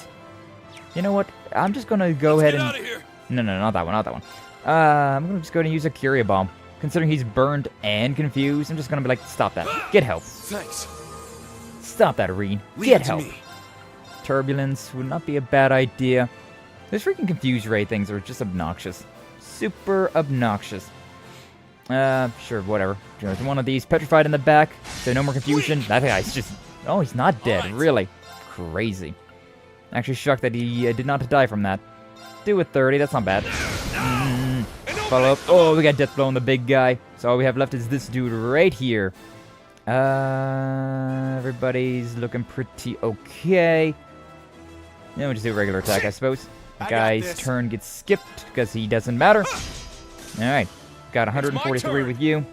You know what? I'm just going to go ahead and... No, not that one, not that one. I'm going to just go ahead and use a Curia Bomb. Considering he's burned and confused, I'm just going to be like, stop that. Get help. Thanks. Stop that, Reen. Get help. Turbulence would not be a bad idea. Those freaking confused ray things are just obnoxious. Super obnoxious. Sure, whatever. There's one of these petrified in the back, so no more confusion. That guy's just... Oh, he's not dead. Really? Crazy. Actually shocked that he did not die from that. Do a 30, that's not bad. Follow up. Oh, we got Death Blow on the big guy. So all we have left is this dude right here. Everybody's looking pretty okay. Yeah, we'll just do a regular attack, I suppose. The guy's turn gets skipped because he doesn't matter. Alright. Got 143 with you.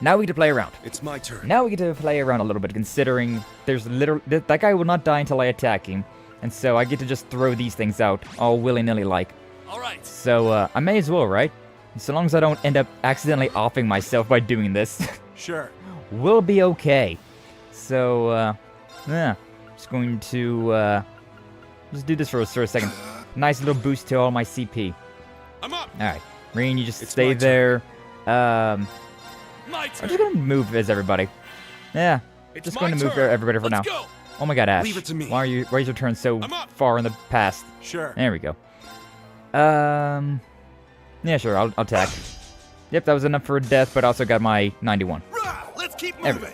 Now we get to play around. It's my turn. Now we get to play around a little bit, considering there's literally... That guy will not die until I attack him. And so I get to just throw these things out, all willy-nilly like. Alright. So, I may as well, right? So long as I don't end up accidentally offing myself by doing this. Sure. We'll be okay. So, yeah. Just going to, just do this for a second. Nice little boost to all my CP. I'm up. Alright. Reen, you just stay there. I'm just going to move as everybody. Yeah. Just going to move everybody for now. Oh my god, Ash. Leave it to me. Why is your turn so far in the past? Sure. There we go. Yeah, sure, I'll attack. Yep, that was enough for death, but also got my 91. Let's keep moving.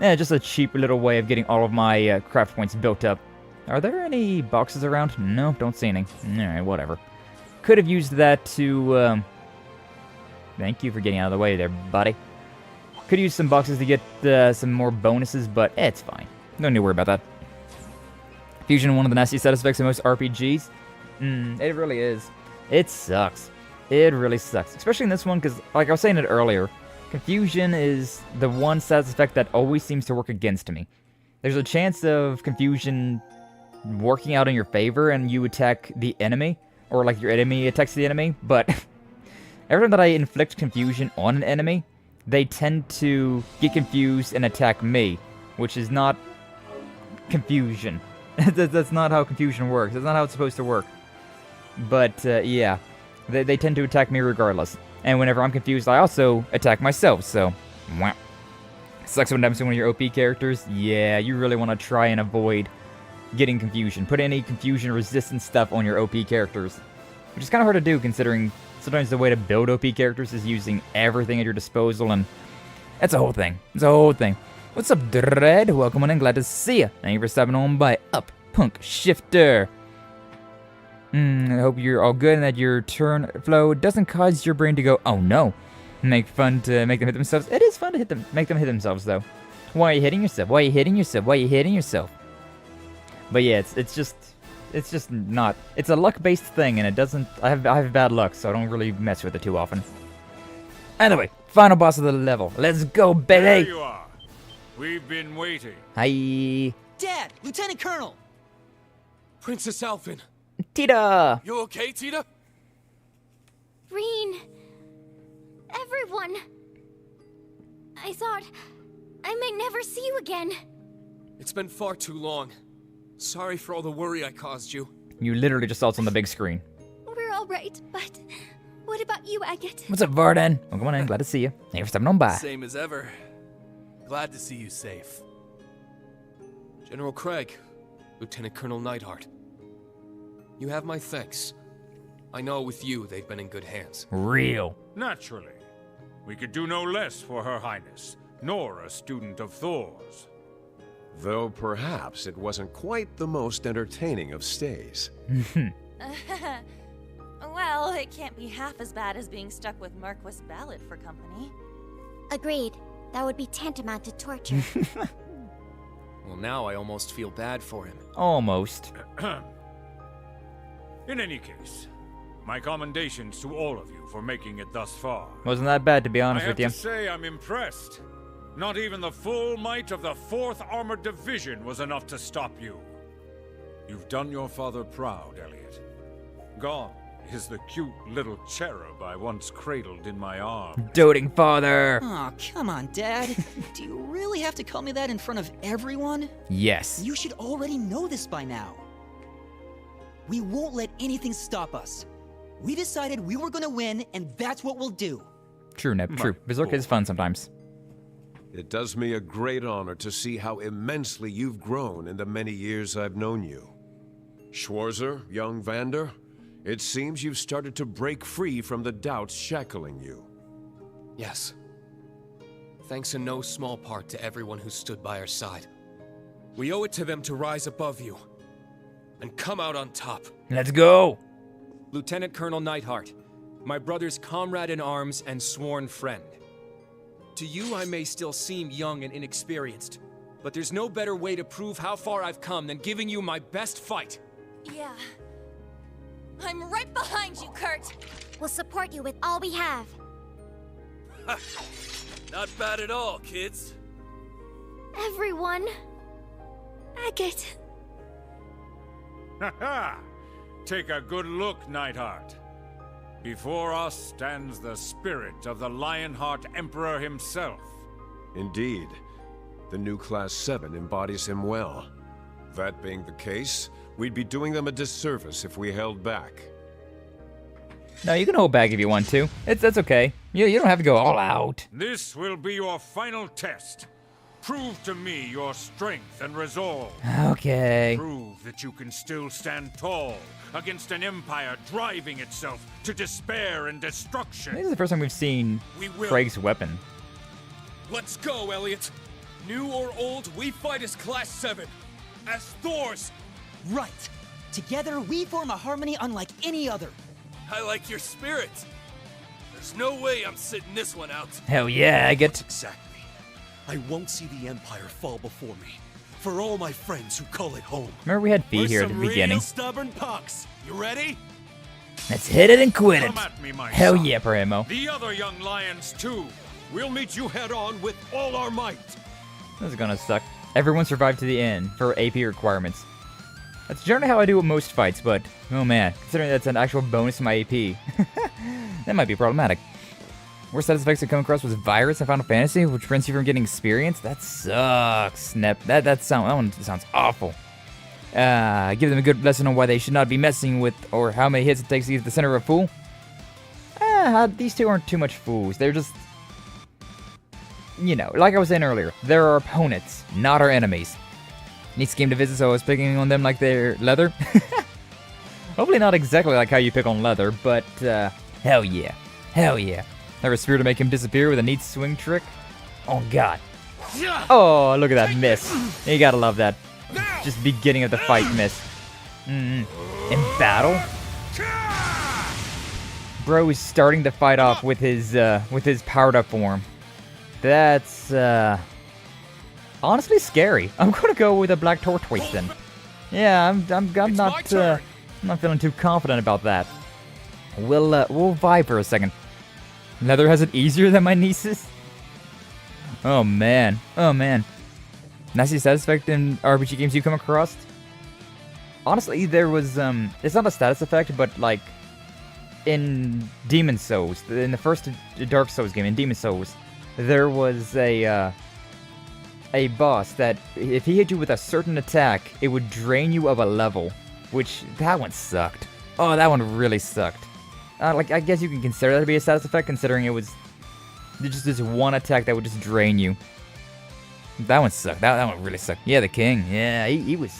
Yeah, just a cheap little way of getting all of my craft points built up. Are there any boxes around? No, don't see any. Alright, whatever. Could have used that to, Thank you for getting out of the way there, buddy. Could use some boxes to get some more bonuses, but it's fine. No need to worry about that. Fusion, one of the nastiest side effects of most RPGs. It really is. It sucks. It really sucks. Especially in this one, because, like I was saying it earlier, confusion is the one side effect that always seems to work against me. There's a chance of confusion working out in your favor and you attack the enemy, or like your enemy attacks the enemy, but every time that I inflict confusion on an enemy, they tend to get confused and attack me, which is not confusion. That's not how confusion works. That's not how it's supposed to work. But, yeah. They tend to attack me regardless. And whenever I'm confused, I also attack myself, so... Mwah. Sucks when it happens to one of your OP characters. Yeah, you really want to try and avoid getting confusion. Put any confusion-resistant stuff on your OP characters. Which is kind of hard to do, considering sometimes the way to build OP characters is using everything at your disposal, and... It's a whole thing. It's a whole thing. What's up, Dread? Welcome on in, glad to see ya. Thank you for stopping on by. Up, Punk Shifter. I hope you're all good and that your turn flow doesn't cause your brain to go, oh no. Make fun to make them hit themselves. It is fun to make them hit themselves, though. Why are you hitting yourself? Why are you hitting yourself? Why are you hitting yourself? But yeah, it's just It's just not. It's a luck-based thing, and it doesn't. I have bad luck, so I don't really mess with it too often. Anyway, final boss of the level. Let's go, baby. There you are. We've been waiting. Hi. Dad, Lieutenant Colonel. Princess Alfin. Tita. You okay, Tita? Reen. Everyone. I thought I might never see you again. It's been far too long. Sorry for all the worry I caused you. You literally just saw it on the big screen. We're all right, but what about you, Agate? What's up, Varden? Welcome on in. Glad to see you. Thanks for stopping on by. Same as ever. Glad to see you safe. General Craig, Lieutenant Colonel Neidhart. You have my thanks. I know with you they've been in good hands. Real. Naturally. We could do no less for Her Highness, nor a student of Thor's. Though perhaps it wasn't quite the most entertaining of stays. Well, it can't be half as bad as being stuck with Marquis Ballad for company. Agreed. That would be tantamount to torture. Well, now I almost feel bad for him. Almost. In any case, my commendations to all of you for making it thus far. Wasn't that bad, to be honest with you. I have to say I'm impressed. Not even the full might of the 4th Armored Division was enough to stop you. You've done your father proud, Elliot. Gone is the cute little cherub I once cradled in my arms. Doting father! Oh, come on, Dad. Do you really have to call me that in front of everyone? Yes. You should already know this by now. We won't let anything stop us. We decided we were gonna win, and that's what we'll do. True, Neb. True. Berserk is fun sometimes. It does me a great honor to see how immensely you've grown in the many years I've known you. Schwarzer, young Vander, it seems you've started to break free from the doubts shackling you. Yes. Thanks in no small part to everyone who stood by our side. We owe it to them to rise above you and come out on top. Let's go! Lieutenant Colonel Neidhart, my brother's comrade in arms and sworn friend. To you, I may still seem young and inexperienced, but there's no better way to prove how far I've come than giving you my best fight. Yeah. I'm right behind you, Kurt. We'll support you with all we have. Not bad at all, kids. Everyone. Agate. Ha ha! Take a good look, Neidhart. Before us stands the spirit of the Lionheart Emperor himself. Indeed. The new Class 7 embodies him well. That being the case, we'd be doing them a disservice if we held back. No, you can hold back if you want to. That's okay. You don't have to go all out. This will be your final test. Prove to me your strength and resolve. Okay. Prove that you can still stand tall against an empire driving itself to despair and destruction. This is the first time we've seen Craig's weapon. Let's go, Elliot. New or old, we fight as Class 7. As Thors. Right. Together, we form a harmony unlike any other. I like your spirit. There's no way I'm sitting this one out. Hell yeah, I get. Exactly. I won't see the Empire fall before me. For all my friends who call it home. Remember we had Fee here at the beginning. Real stubborn pucks. You ready? Let's hit it and quit it. Come at me, my Hell son. yeah, Primo. The other young lions too. We'll meet you head on with all our might. This is gonna suck. Everyone survived to the end for AP requirements. That's generally how I do with most fights, but oh man, considering that's an actual bonus to my AP, that might be problematic. Worst side effects I come across was Virus in Final Fantasy, which prevents you from getting experience. That sucks, Snap. That one sounds awful. Give them a good lesson on why they should not be messing with, or how many hits it takes to get to the center of a fool. These two aren't too much fools. They're just, you know, like I was saying earlier, they're our opponents, not our enemies. Neat scheme to visit, so I was picking on them like they're leather. Hopefully not exactly like how you pick on leather, but hell yeah. Hell yeah. Have a spear to make him disappear with a neat swing trick. Oh god. Oh, look at that miss. You gotta love that. Just beginning of the fight miss. In battle? Bro is starting to fight off with his powered up form. That's honestly scary. I'm gonna go with a black tortoise then. Yeah, I'm not feeling too confident about that. We'll vibe for a second. Leather has it easier than my nieces? Oh man. Oh man. Nicest status effect in RPG games you come across? Honestly, there was it's not a status effect, but like in Demon Souls, in the first Dark Souls game, in Demon Souls, there was a boss that if he hit you with a certain attack, it would drain you of a level, which that one sucked. Oh, that one really sucked. Like, I guess you can consider that to be a status effect, considering it was just this one attack that would just drain you. That one sucked. That one really sucked. Yeah, the king. Yeah, he was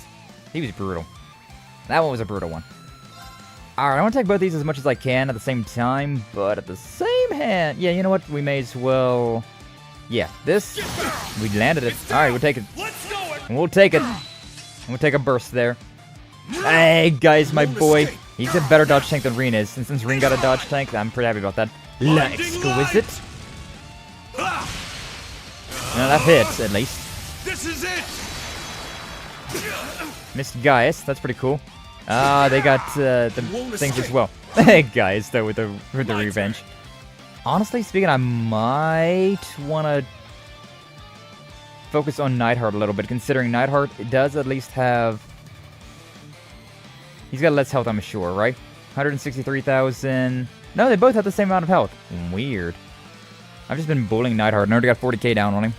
brutal. That one was a brutal one. Alright, I want to take both these as much as I can at the same time, but at the same hand... Yeah, you know what? We may as well... Yeah, this... We landed it. Alright, we'll take it. We'll take it. We'll take a burst there. Hey, guys, my boy. He's a better dodge tank than Reen is. And since Reen got a dodge tank, I'm pretty happy about that. Exquisite. No, that hits, at least. This is it. Missed Gaius. That's pretty cool. They got the things as well. Hey, guys, though, with the revenge. Honestly speaking, I might want to focus on Neidhart a little bit, considering Neidhart does at least have... He's got less health, I'm sure, right? 163,000... No, they both have the same amount of health. Weird. I've just been bullying Neidhart and already got 40k down on him.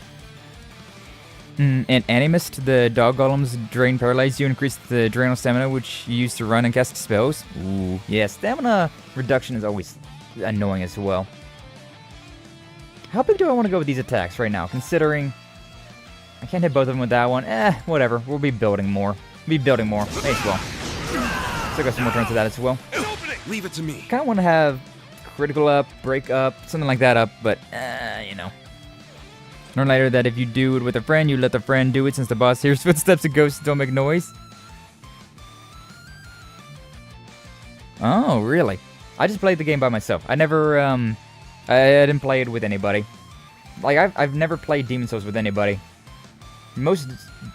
And Animist, the dog golems drain paralyze you, increase the drain on stamina, which you use to run and cast spells. Ooh, yeah, stamina reduction is always annoying as well. How big do I want to go with these attacks right now, considering I can't hit both of them with that one? Whatever. We'll be building more. May as well. Still got some more turns to that as well. Leave it to me. Kind of want to have critical up, break up, something like that up, but, you know. Learn later that if you do it with a friend, you let the friend do it since the boss hears footsteps and ghosts don't make noise. Oh, really? I just played the game by myself. I never, I didn't play it with anybody. Like, I've never played Demon Souls with anybody.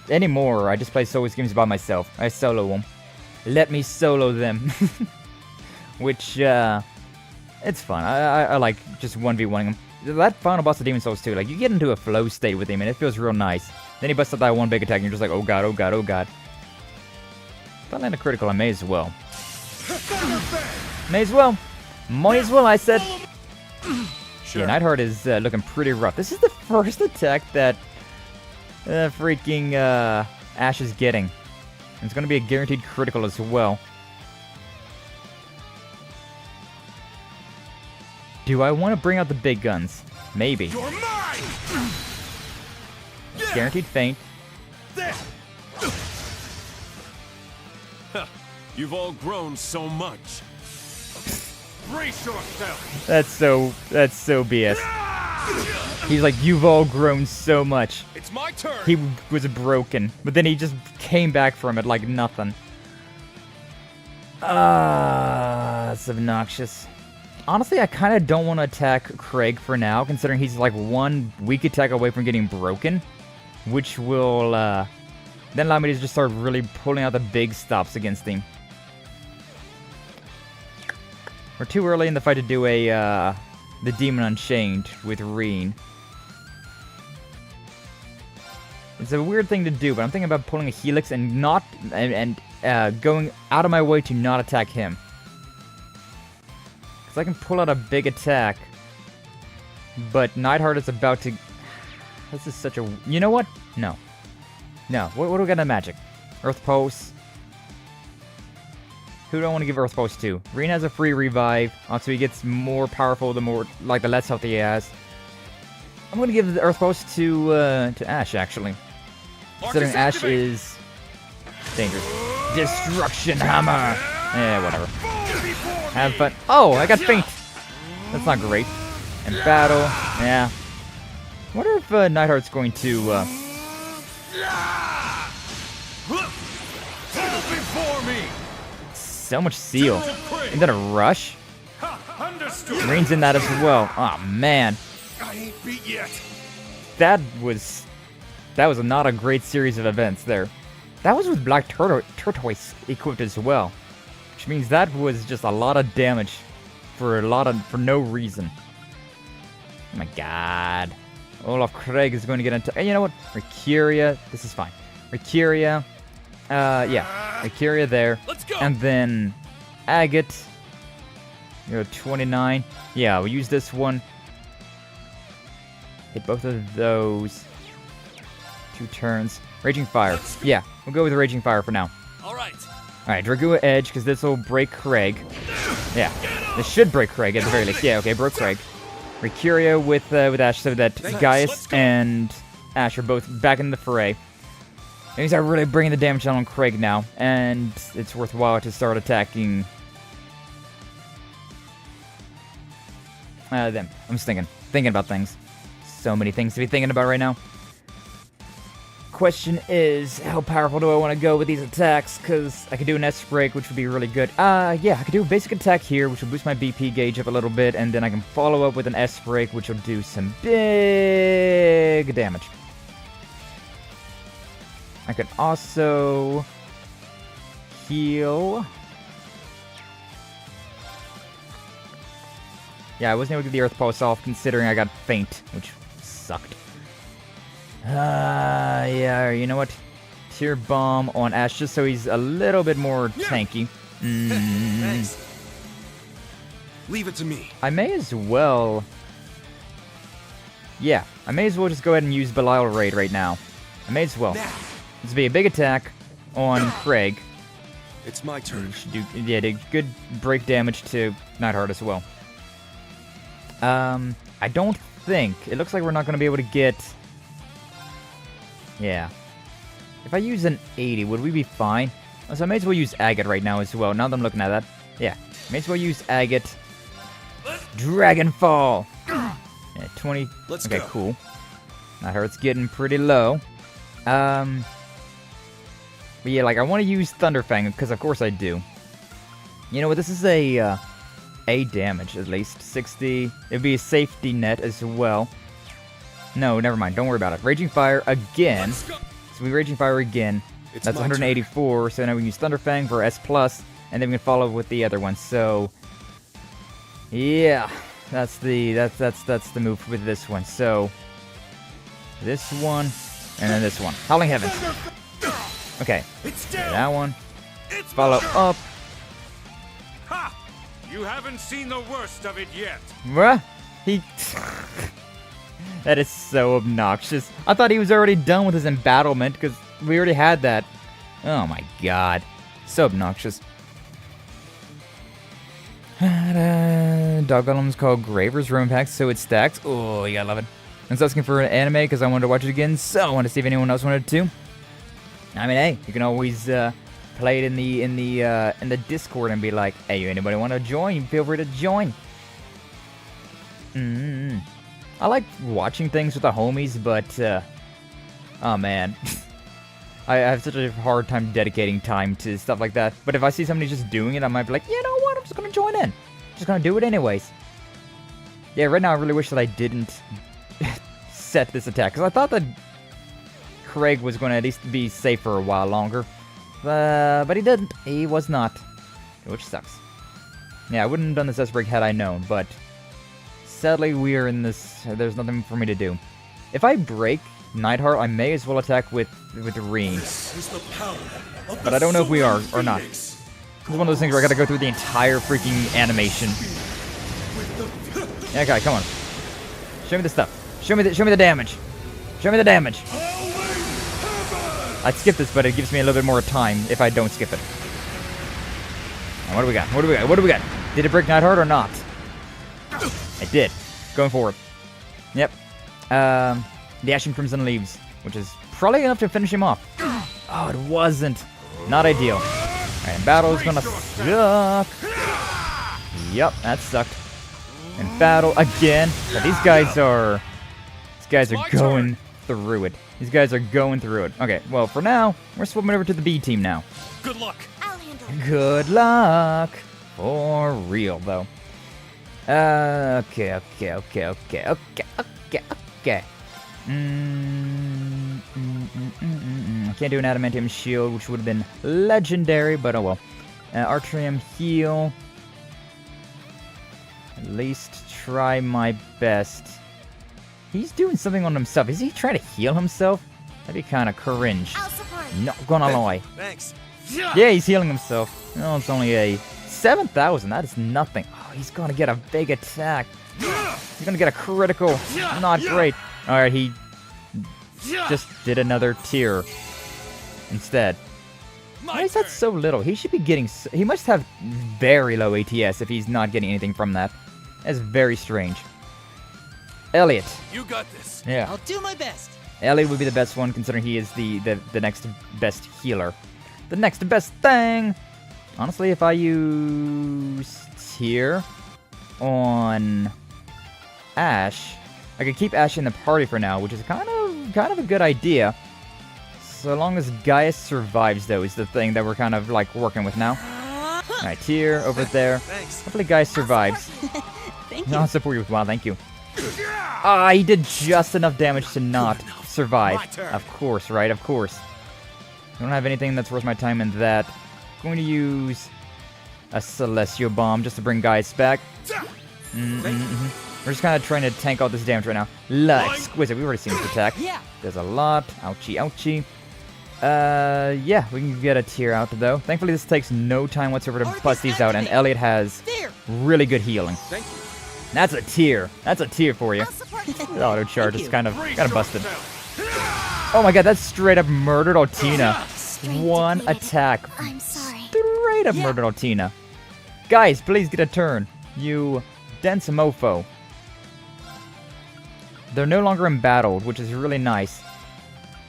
Anymore, I just play Souls games by myself. I solo them. Let me solo them. Which, it's fun. I like just 1v1ing them. That final boss of Demon Souls too, like, you get into a flow state with him and it feels real nice. Then he busts out that one big attack and you're just like, oh god, oh god, oh god. If I land a critical, I may as well. May as well. Might as well, I said. Sure. Yeah, Neidhart is looking pretty rough. This is the first attack that freaking Ash is getting. And it's going to be a guaranteed critical as well. Do I want to bring out the big guns? Maybe. You're mine! Guaranteed feint. You've all grown so much. Brace yourself. That's so BS. He's like, you've all grown so much. It's my turn. He was broken, but then he just came back from it like nothing. That's obnoxious. Honestly, I kind of don't want to attack Craig for now, considering he's like one weak attack away from getting broken, which will then allow me to just start really pulling out the big stops against him. We're too early in the fight to do a the Demon Unchained with Reen. It's a weird thing to do, but I'm thinking about pulling a Helix and not going out of my way to not attack him. I can pull out a big attack, but Neidhart is about to... This is such a... You know what? No. No. What do we got in magic? Earth Pulse. Who do I want to give Earth Pulse to? Reen has a free revive, so he gets more powerful the more, like, the less health he has. I'm going to give the Earth Pulse to Ash, actually. Considering Ash is dangerous. Destruction Hammer! Whatever. Have fun. Oh, I got feint. That's not great. And battle. Yeah. Wonder if Neidhart's going to. So much seal. Is that a rush? Reen's in that as well. Oh man. I ain't beat yet. That was not a great series of events there. That was with Black Tortoise equipped as well. Which means that was just a lot of damage for no reason. Oh my god. Olaf Craig is going to get into... Hey, you know what? Mercuria. This is fine. Mercuria. Yeah. Mercuria there. Let's go. And then Agate. You're 29. Yeah, we'll use this one. Hit both of those. 2 turns. Raging Fire. Yeah, we'll go with Raging Fire for now. Alright. Alright, Dragua Edge, because this will break Craig. Yeah, this should break Craig at the very least. Yeah, okay, broke Craig. Mercuria with Ash, so that Gaius and Ash are both back in the fray. These are really bringing the damage down on Craig now, and it's worthwhile to start attacking them. I'm just thinking about things. So many things to be thinking about right now. Question is, how powerful do I want to go with these attacks? Because I could do an S-Break, which would be really good. Yeah, I could do a basic attack here, which will boost my BP gauge up a little bit, and then I can follow up with an S-Break, which will do some big damage. I could also heal. Yeah, I wasn't able to get the Earth Pulse off, considering I got faint, which sucked. Yeah, you know what? Tear Bomb on Ash, just so he's a little bit more tanky. Thanks. Leave it to me. I may as well... Yeah, I may as well just go ahead and use Belial Raid right now. I may as well. This will be a big attack on Craig. It's my turn. Do good break damage to Nightheart as well. I don't think... It looks like we're not going to be able to get... Yeah. If I use an 80, would we be fine? So I may as well use Agate right now as well, now that I'm looking at that. Yeah. May as well use Agate. Dragonfall! Yeah, 20... Let's okay, go. Cool. Nightheart's getting pretty low. But yeah, like, I want to use Thunderfang, because of course I do. You know what, this is a damage, at least. 60. It'd be a safety net as well. No, never mind. Don't worry about it. Raging Fire again. So we Raging Fire again. That's 184. So now we can use Thunderfang for S+, and then we can follow with the other one. So yeah, that's the move with this one. So this one, and then this one. Howling Heavens. Okay. That one. Follow up. Ha! You haven't seen the worst of it yet. Bruh. He... That is so obnoxious. I thought he was already done with his embattlement, because we already had that. Oh my god. So obnoxious. Dog Golem's called Graver's Room Packs, so it stacks. Oh, you gotta love it. I was asking for an anime because I wanted to watch it again, so I wanted to see if anyone else wanted to. I mean, hey, you can always play it in the Discord and be like, hey, anybody want to join? Feel free to join. I like watching things with the homies, but oh man, I have such a hard time dedicating time to stuff like that. But if I see somebody just doing it, I might be like, you know what? I'm just gonna join in. Just gonna do it anyways. Yeah, right now I really wish that I didn't set this attack, because I thought that Craig was going to at least be safe for a while longer. But he didn't. He was not. Which sucks. Yeah, I wouldn't have done this S-Break had I known, but sadly we are in this... There's nothing for me to do. If I break Nightheart, I may as well attack with Reen. But I don't know if we are or not. This is one of those things where I gotta go through the entire freaking animation. Yeah, okay, come on. Show me the stuff. Show me the damage. Show me the damage. I'd skip this, but it gives me a little bit more time if I don't skip it. Now, what do we got? What do we got? What do we got? Did it break Nightheart or not? It did. Going forward. Yep. The Ashen Crimson Leaves, which is probably enough to finish him off. Oh, it wasn't. Not ideal. Alright, battle is gonna suck. Yep, that sucked. And battle again. But these guys are going through it. These guys are going through it. Okay, well, for now, we're swapping over to the B team now. Good luck. I'll handle it. Good luck. For real, though. Okay. Can't do an adamantium shield, which would have been legendary, but oh well. Artrium heal. At least try my best. He's doing something on himself. Is he trying to heal himself? That'd be kind of cringe. Not gonna lie. Thanks. Yeah, he's healing himself. No, it's only a 7,000. That is nothing. Oh, he's gonna get a big attack. He's gonna get a critical. Not great. Alright, he just did another tier instead. Why is that so little? He should be getting... He must have very low ATS if he's not getting anything from that. That's very strange. Elliot. You got this. Yeah. I'll do my best. Elliot would be the best one, considering he is the next best healer. The next best thing! Honestly, if I use tier on Ash, I could keep Ash in the party for now, which is kind of a good idea. So long as Gaius survives, though, is the thing that we're kind of like working with now. Alright, tier over there. Hopefully Gaius survives. Thank No, I'll support you with WoW, thank you. Ah, he did just enough damage to not survive. Of course, right? Of course. I don't have anything that's worth my time in that. I'm going to use a Celestial Bomb just to bring Gaius back. We're just kind of trying to tank out this damage right now. La Exquisite. We've already seen this attack. There's a lot. Ouchie, ouchie. Yeah, we can get a tier out, though. Thankfully, this takes no time whatsoever to bust these out, and Elliot has really good healing. Thank you. That's a tier. That's a tier for you. The auto charge is kind of busted. Oh my god, that straight up murdered Altina. One attack. I'm sorry. Straight up murdered Altina. Guys, please get a turn. You dense mofo. They're no longer embattled, which is really nice.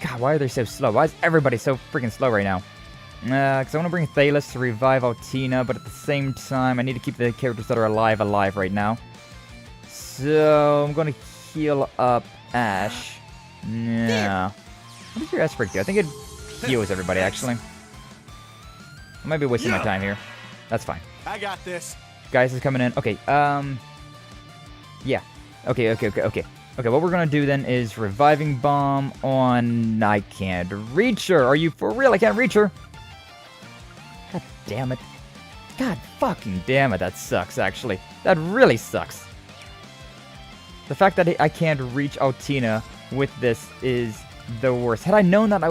God, why are they so slow? Why is everybody so freaking slow right now? Because I want to bring Thalos to revive Altina, but at the same time, I need to keep the characters that are alive right now. So, I'm going to heal up Ash. Yeah. What does your S-Break do? I think it heals everybody, actually. I might be wasting my time here. That's fine. I got this. Guys is coming in. Okay, yeah. Okay, what we're gonna do then is Reviving Bomb on... I can't reach her. Are you for real? I can't reach her. God damn it. God fucking damn it. That sucks, actually. That really sucks. The fact that I can't reach Altina with this is the worst. Had I known that,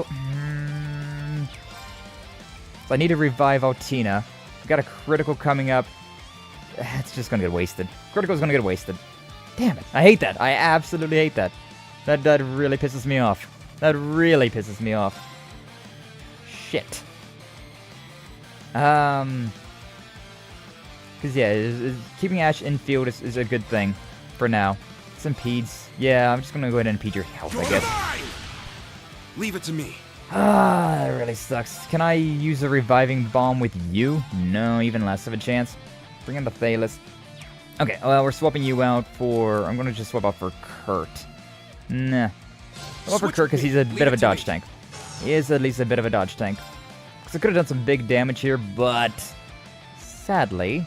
So I need to revive Altina. I've got a critical coming up. It's just gonna get wasted. Critical's gonna get wasted. Damn it. I hate that. I absolutely hate that. That really pisses me off. That really pisses me off. Shit. Because, yeah, keeping Ash in field is a good thing for now. Some impedes. Yeah, I'm just gonna go ahead and impede your health, I guess. Leave it to me. Ah, that really sucks. Can I use a Reviving Bomb with you? No, even less of a chance. Bring in the Thalos. Okay, well, we're swapping you out for... I'm going to just swap out for Kurt. Nah. Swap for Kurt because he's a bit of a dodge tank. He is at least a bit of a dodge tank. Because I could have done some big damage here, but... sadly,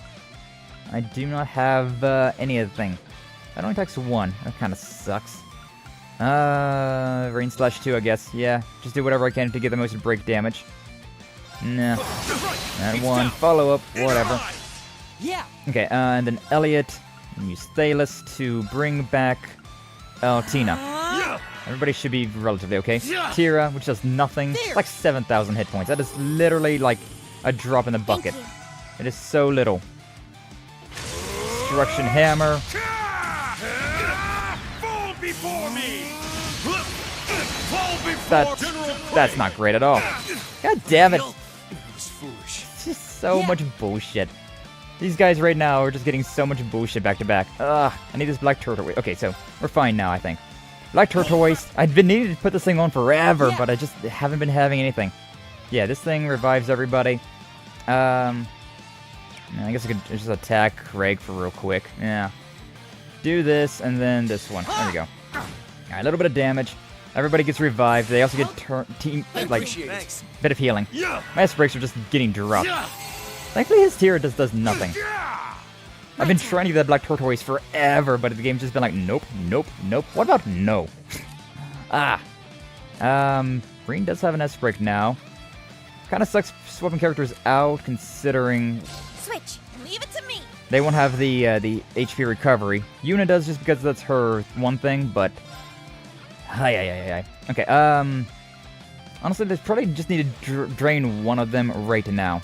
I do not have any of the thing. That only takes 1. That kind of sucks. Rain Slash 2, I guess. Yeah, just do whatever I can to get the most break damage. Nah. That 1. Follow up. Whatever. Yeah. Okay, and then Elliot. Use Thalos to bring back Altina. Everybody should be relatively okay. Tira, which does nothing. It's like 7,000 hit points. That is literally like a drop in the bucket. It is so little. Destruction Hammer. Fall before me. That's not great at all. God damn it. It's foolish. It's just so much bullshit. These guys right now are just getting so much bullshit back to back. Ugh, I need this Black Turtlewaist. Okay, so we're fine now, I think. Black Turtlewaist. I've been needing to put this thing on forever, but I just haven't been having anything. Yeah, this thing revives everybody. I guess I could just attack Craig for real quick. Yeah. Do this, and then this one. There we go. Alright, a little bit of damage. Everybody gets revived. They also get bit of healing. My S-Breaks are just getting dropped. Thankfully, his tier just does nothing. I've been trying to get that Black Tortoise forever, but the game's just been like, nope, nope, nope. What about no? Reen does have an S-break now. Kind of sucks swapping characters out, considering Switch. Leave it to me. they won't have the HP recovery. Yuna does just because that's her one thing, but... Okay, honestly, they probably just need to drain one of them right now.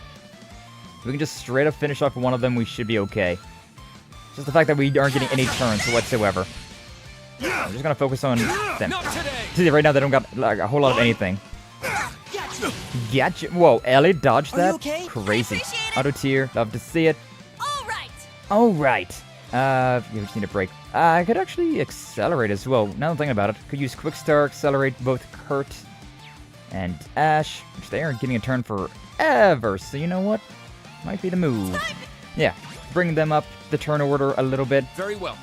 If we can just straight up finish off one of them, we should be okay. Just the fact that we aren't getting any turns whatsoever. I'm just gonna focus on them. See, right now they don't got like a whole lot of anything. Gotcha. Whoa, Ellie dodged that? Okay? Crazy. Auto tier, love to see it. Alright. You just need a break. I could actually accelerate as well. Now I'm thinking about it. Could use Quick Star, accelerate both Kurt and Ash, which they aren't getting a turn forever. So you know what? Might be the move. Yeah, bring them up the turn order a little bit. Very well.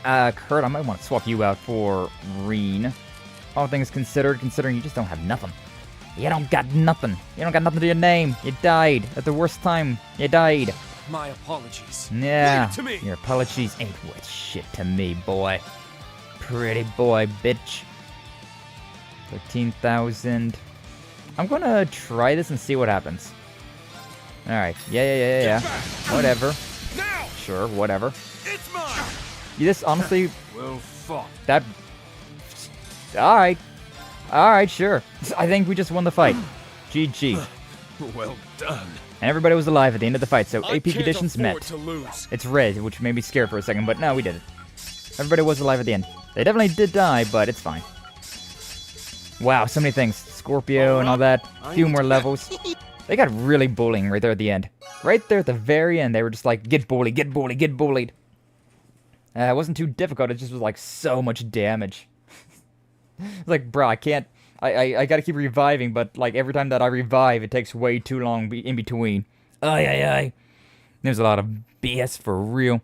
Kurt, I might want to swap you out for Reen. All things considered, considering you just don't have nothing. You don't got nothing. You don't got nothing to your name. You died at the worst time. You died. My apologies. Yeah, Leave it to me. your apologies ain't worth shit to me, boy. Pretty boy, bitch. 13,000. I'm gonna try this and see what happens. Alright, yeah. Whatever. Sure, whatever. It's mine. This, honestly... Well fought. That... Alright. Alright, sure. I think we just won the fight. GG. Well done. And everybody was alive at the end of the fight, so I AP can't conditions afford met. to lose. It's red, which made me scared for a second, but no, we did it. Everybody was alive at the end. They definitely did die, but it's fine. Wow, so many things. Scorpio and all that. A few more levels. They got really bullying right there at the end. Right there at the very end, they were just like, get bullied, get bullied, get bullied. It wasn't too difficult, it just was like so much damage. Like, bro, I can't... I gotta keep reviving, but like every time that I revive, it takes way too long in between. Ay. There's a lot of BS for real.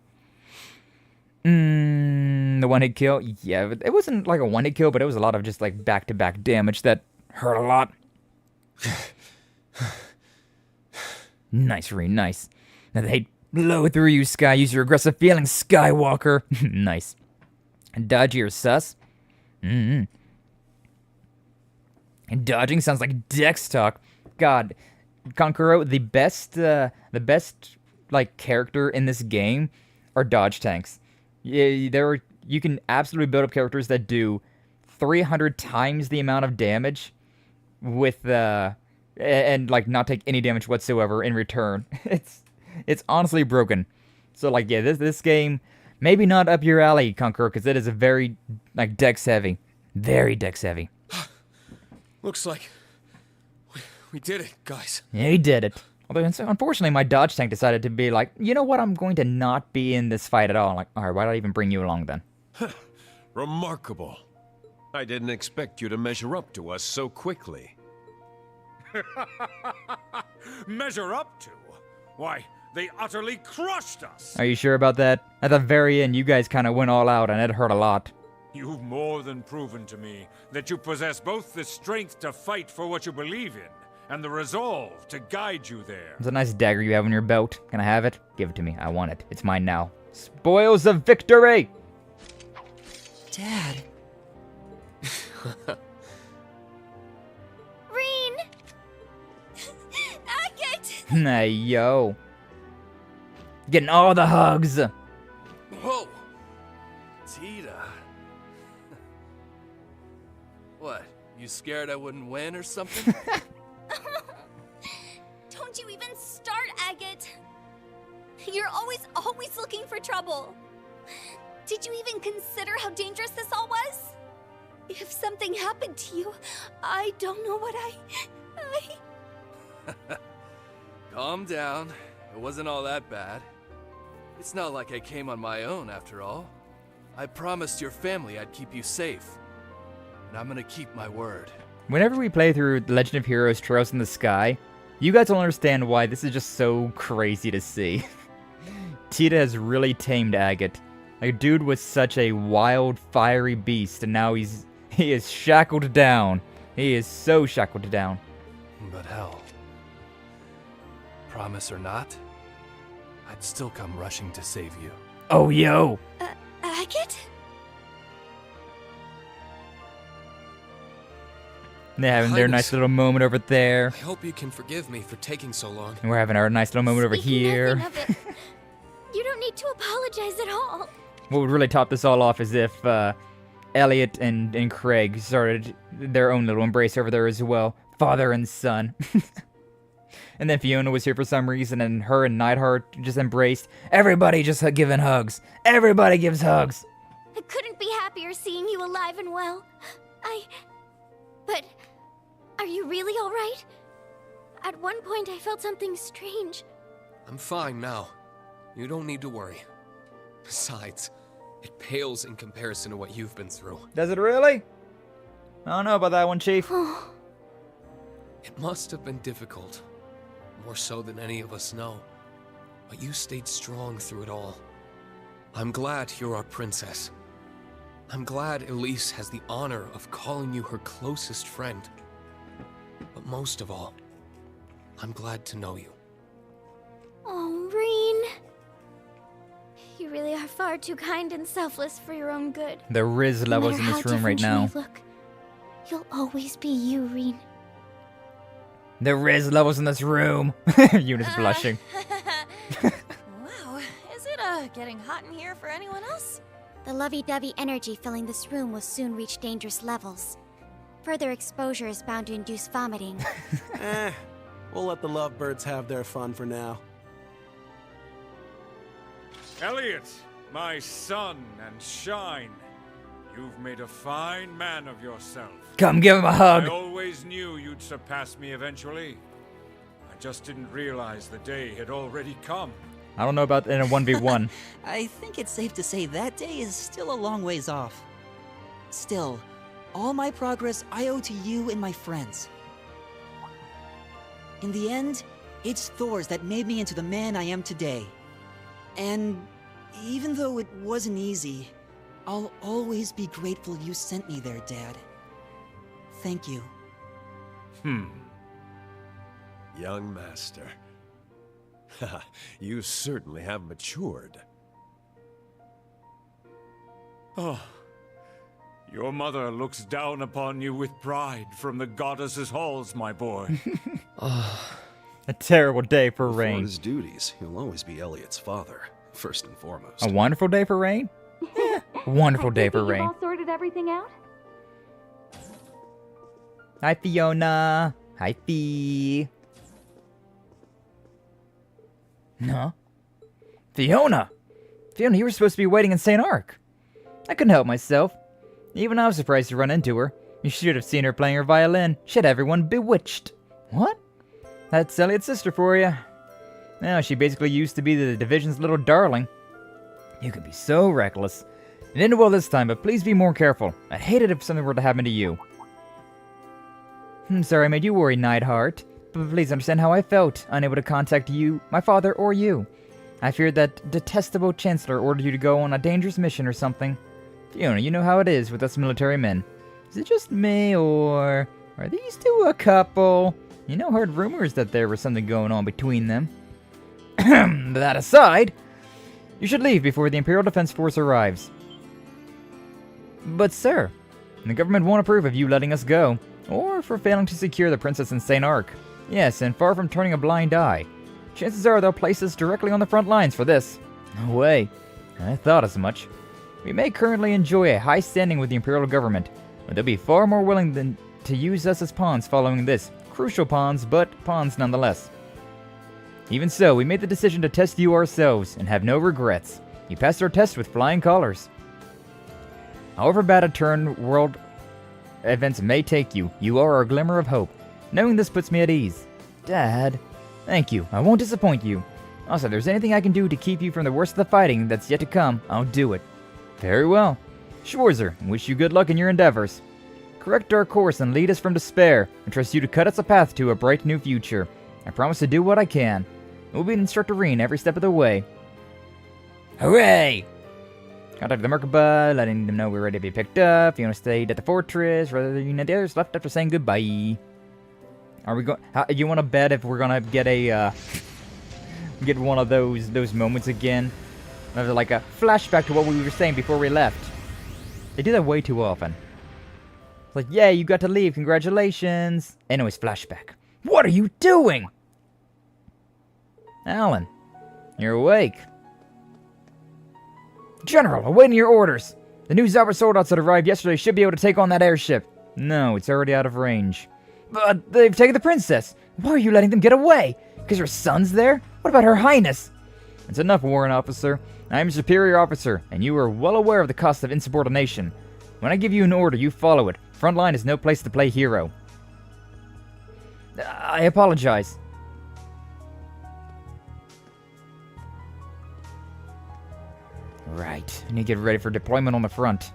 The one-hit kill? Yeah, it wasn't like a one-hit kill, but it was a lot of just like back-to-back damage that hurt a lot. Nice, Reen, nice. Now the hate blow through you, Sky. Use your aggressive feelings, Skywalker. Nice. Dodgy or sus? And dodging sounds like Dex talk. God, Kankuro, the best like character in this game are dodge tanks. Yeah, you can absolutely build up characters that do 300 times the amount of damage with and like not take any damage whatsoever in return. It's honestly broken. So like yeah, this game maybe not up your alley, Kankuro, because it is a very like Dex heavy, very Dex heavy. Looks like we did it, guys. Yeah, he did it. Although, unfortunately, my dodge tank decided to be like, you know what, I'm going to not be in this fight at all. I'm like, alright, why did I even bring you along then? Remarkable. I didn't expect you to measure up to us so quickly. Measure up to? Why, they utterly crushed us! Are you sure about that? At the very end, you guys kind of went all out, and it hurt a lot. You've more than proven to me that you possess both the strength to fight for what you believe in, and the resolve to guide you there. It's a nice dagger you have on your belt. Can I have it? Give it to me. I want it. It's mine now. Spoils of victory! Dad. Reen! Agate! Hey, yo. Getting all the hugs. Whoa! Tita. What? You scared I wouldn't win or something? Don't you even start, Agate! You're always looking for trouble. Did you even consider how dangerous this all was? If something happened to you, I don't know what Calm down. It wasn't all that bad. It's not like I came on my own, after all. I promised your family I'd keep you safe. And I'm gonna keep my word. Whenever we play through The Legend of Heroes Trails in the Sky, you guys will understand why this is just so crazy to see. Tita has really tamed Agate. Like, dude was such a wild, fiery beast, and now he is shackled down. He is so shackled down. But hell, promise or not, I'd still come rushing to save you. Oh, yo! Agate? They're having their nice little moment over there. I hope you can forgive me for taking so long. And we're having our nice little moment over Speaking here. nothing of it, you don't need to apologize at all. What would really top this all off is if Elliot and Craig started their own little embrace over there as well. Father and son. And then Fiona was here for some reason, and her and Neidhart just embraced. Everybody just giving hugs. Everybody gives hugs. I couldn't be happier seeing you alive and well. But are you really all right? At one point I felt something strange. I'm fine now. You don't need to worry. Besides, it pales in comparison to what you've been through. Does it really? I don't know about that one, Chief. It must have been difficult. More so than any of us know. But you stayed strong through it all. I'm glad you're our princess. I'm glad Elise has the honor of calling you her closest friend. But most of all, I'm glad to know you. Oh, Reen. You really are far too kind and selfless for your own good. The Riz levels in this room right now. Look, you'll always be you, Reen. The Riz levels in this room. Eunice blushing. Wow, is it getting hot in here for anyone else? The lovey-dovey energy filling this room will soon reach dangerous levels. Further exposure is bound to induce vomiting. We'll let the lovebirds have their fun for now. Elliot, my son and shine. You've made a fine man of yourself. Come give him a hug. I always knew you'd surpass me eventually. I just didn't realize the day had already come. I don't know about in a 1v1. I think it's safe to say that day is still a long ways off. Still, all my progress I owe to you and my friends. In the end, it's Thor's that made me into the man I am today. And even though it wasn't easy, I'll always be grateful you sent me there, Dad. Thank you. Young master. You certainly have matured. Oh, your mother looks down upon you with pride from the goddess's halls, my boy. A terrible day for For Rain. his duties, he'll always be Elliot's father, first and foremost. A wonderful day for Rain? A wonderful day for You've Rain. all sorted everything out? Hi, Fiona. Hi, Fee. No? Fiona! Fiona, you were supposed to be waiting in Saint Arkh. I couldn't help myself. Even I was surprised to run into her. You should have seen her playing her violin. She had everyone bewitched. What? That's Elliot's sister for you. Now, she basically used to be the division's little darling. You can be so reckless. It ended well this time, but please be more careful. I'd hate it if something were to happen to you. I'm sorry I made you worry, Neidhart. But please understand how I felt, unable to contact you, my father, or you. I feared that detestable Chancellor ordered you to go on a dangerous mission or something. Fiona, you know how it is with us military men. Is it just me, or are these two a couple? You know, heard rumors that there was something going on between them. That aside, you should leave before the Imperial Defense Force arrives. But sir, the government won't approve of you letting us go, or for failing to secure the princess in Saint Arkh. Yes, and far from turning a blind eye. Chances are they'll place us directly on the front lines for this. No way. I thought as much. We may currently enjoy a high standing with the Imperial government, but they'll be far more willing than to use us as pawns following this. Crucial pawns, but pawns nonetheless. Even so, we made the decision to test you ourselves, and have no regrets. You passed our test with flying colors. However bad a turn world events may take you, you are our glimmer of hope. Knowing this puts me at ease. Dad, thank you. I won't disappoint you. Also, if there's anything I can do to keep you from the worst of the fighting that's yet to come, I'll do it. Very well. Schwarzer, wish you good luck in your endeavors. Correct our course and lead us from despair, and trust you to cut us a path to a bright new future. I promise to do what I can. We'll be Instructor Reen every step of the way. Hooray! Contact the Merkaba, letting them know we're ready to be picked up. If you want to stay at the fortress, rather than the others left after saying goodbye. Are we going? You want to bet if we're gonna get a get one of those moments again? Like a flashback to what we were saying before we left. They do that way too often. It's like, yeah, you got to leave, congratulations. Anyways, flashback. What are you doing? Alan, you're awake. General, awaiting your orders. The new Zauber soldiers that arrived yesterday should be able to take on that airship. No, it's already out of range. But they've taken the princess. Why are you letting them get away? Because your son's there? What about Her Highness? It's enough, Warrant Officer. I am a superior officer, and you are well aware of the cost of insubordination. When I give you an order, you follow it. Frontline is no place to play hero. I apologize. Right, I need to get ready for deployment on the front.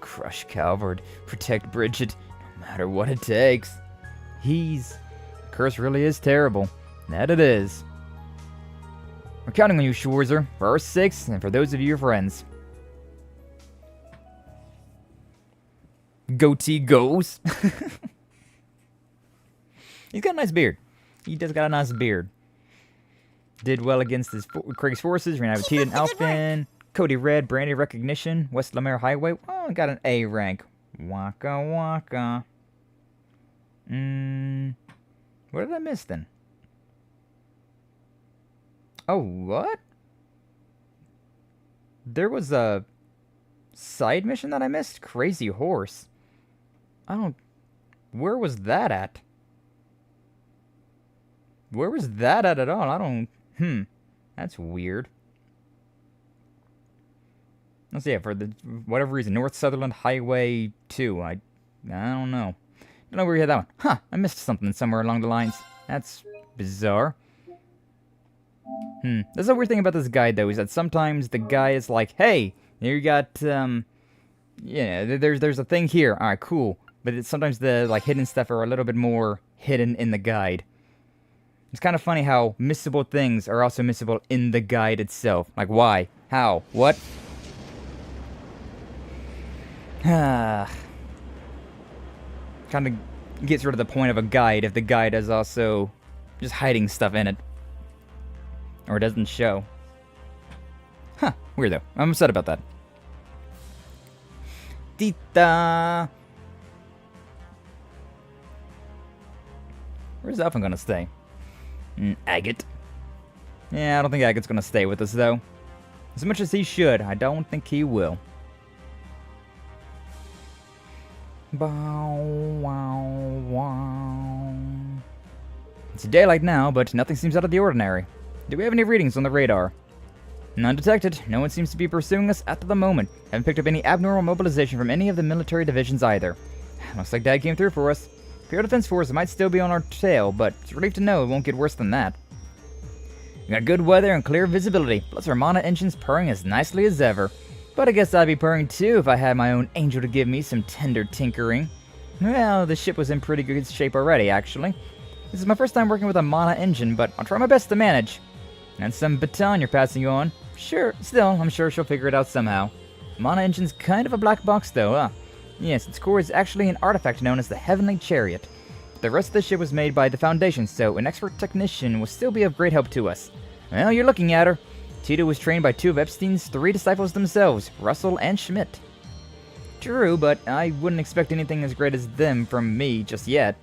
Crush Calvard, protect Bridget, no matter what it takes. The curse really is terrible. That it is. We're counting on you, Schwarzer, for our sakes and for those of your friends. Goatee goes. He's got a nice beard. He does got a nice beard. Did well against Craig's forces. Ran out of Tita and Alfin. Cody Red, Brandy Recognition. West Lemare Highway. Oh, got an A rank. Waka waka. What did I miss then? Oh, what? There was a side mission that I missed? Crazy Horse. Where was that at? Where was that at all? I don't... That's weird. Let's see, for whatever reason, North Sutherland Highway 2. I don't know. Don't know where you had that one. Huh, I missed something somewhere along the lines. That's bizarre. That's the weird thing about this guide, though, is that sometimes the guy is like, hey, you got, yeah, there's a thing here. Alright, cool. But sometimes the, hidden stuff are a little bit more hidden in the guide. It's kind of funny how missable things are also missable in the guide itself. Like, why? How? What? Kind of gets rid of the point of a guide if the guide is also just hiding stuff in it. Or doesn't show. Huh, weird though. I'm upset about that. Tita! Where's Alfin gonna stay? Agate. Yeah, I don't think Agate's gonna stay with us though. As much as he should, I don't think he will. Bow, wow, wow. It's daylight now, but nothing seems out of the ordinary. Do we have any readings on the radar? None detected. No one seems to be pursuing us at the moment. Haven't picked up any abnormal mobilization from any of the military divisions either. Looks like Dad came through for us. Pure Defense Force might still be on our tail, but it's a relief to know it won't get worse than that. We got good weather and clear visibility, plus our mana engine's purring as nicely as ever. But I guess I'd be purring too if I had my own angel to give me some tender tinkering. Well, the ship was in pretty good shape already, actually. This is my first time working with a mana engine, but I'll try my best to manage. And some baton you're passing on. Sure, still, I'm sure she'll figure it out somehow. Mana engine's kind of a black box though, huh? Yes, its core is actually an artifact known as the Heavenly Chariot. The rest of the ship was made by the Foundation, so an expert technician will still be of great help to us. Well, you're looking at her. Tito was trained by two of Epstein's 3 disciples themselves, Russell and Schmidt. True, but I wouldn't expect anything as great as them from me just yet.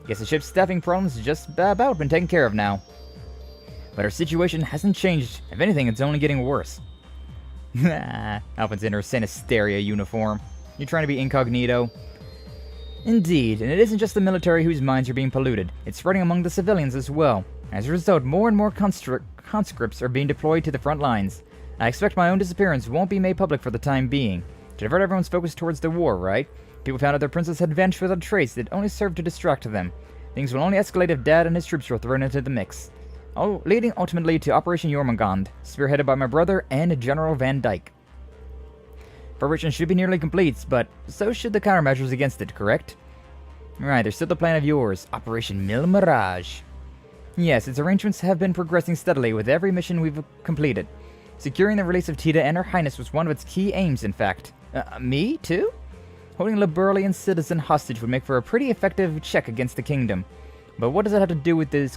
Guess the ship's staffing problems just about been taken care of now. But our situation hasn't changed. If anything, it's only getting worse. Alfin's in her Sinisteria uniform. You're trying to be incognito? Indeed, and it isn't just the military whose minds are being polluted. It's spreading among the civilians as well. As a result, more and more conscripts are being deployed to the front lines. I expect my own disappearance won't be made public for the time being. To divert everyone's focus towards the war, right? People found out their princess had vanished without a trace that only served to distract them. Things will only escalate if Dad and his troops are thrown into the mix. Leading ultimately to Operation Jormungand, spearheaded by my brother and General Van Dyke. Preparation should be nearly complete, but so should the countermeasures against it, correct? Right, there's still the plan of yours, Operation Mil Mirage. Yes, its arrangements have been progressing steadily with every mission we've completed. Securing the release of Tita and Her Highness was one of its key aims, in fact. Me, too? Holding a Liberalian citizen hostage would make for a pretty effective check against the kingdom. But what does that have to do with this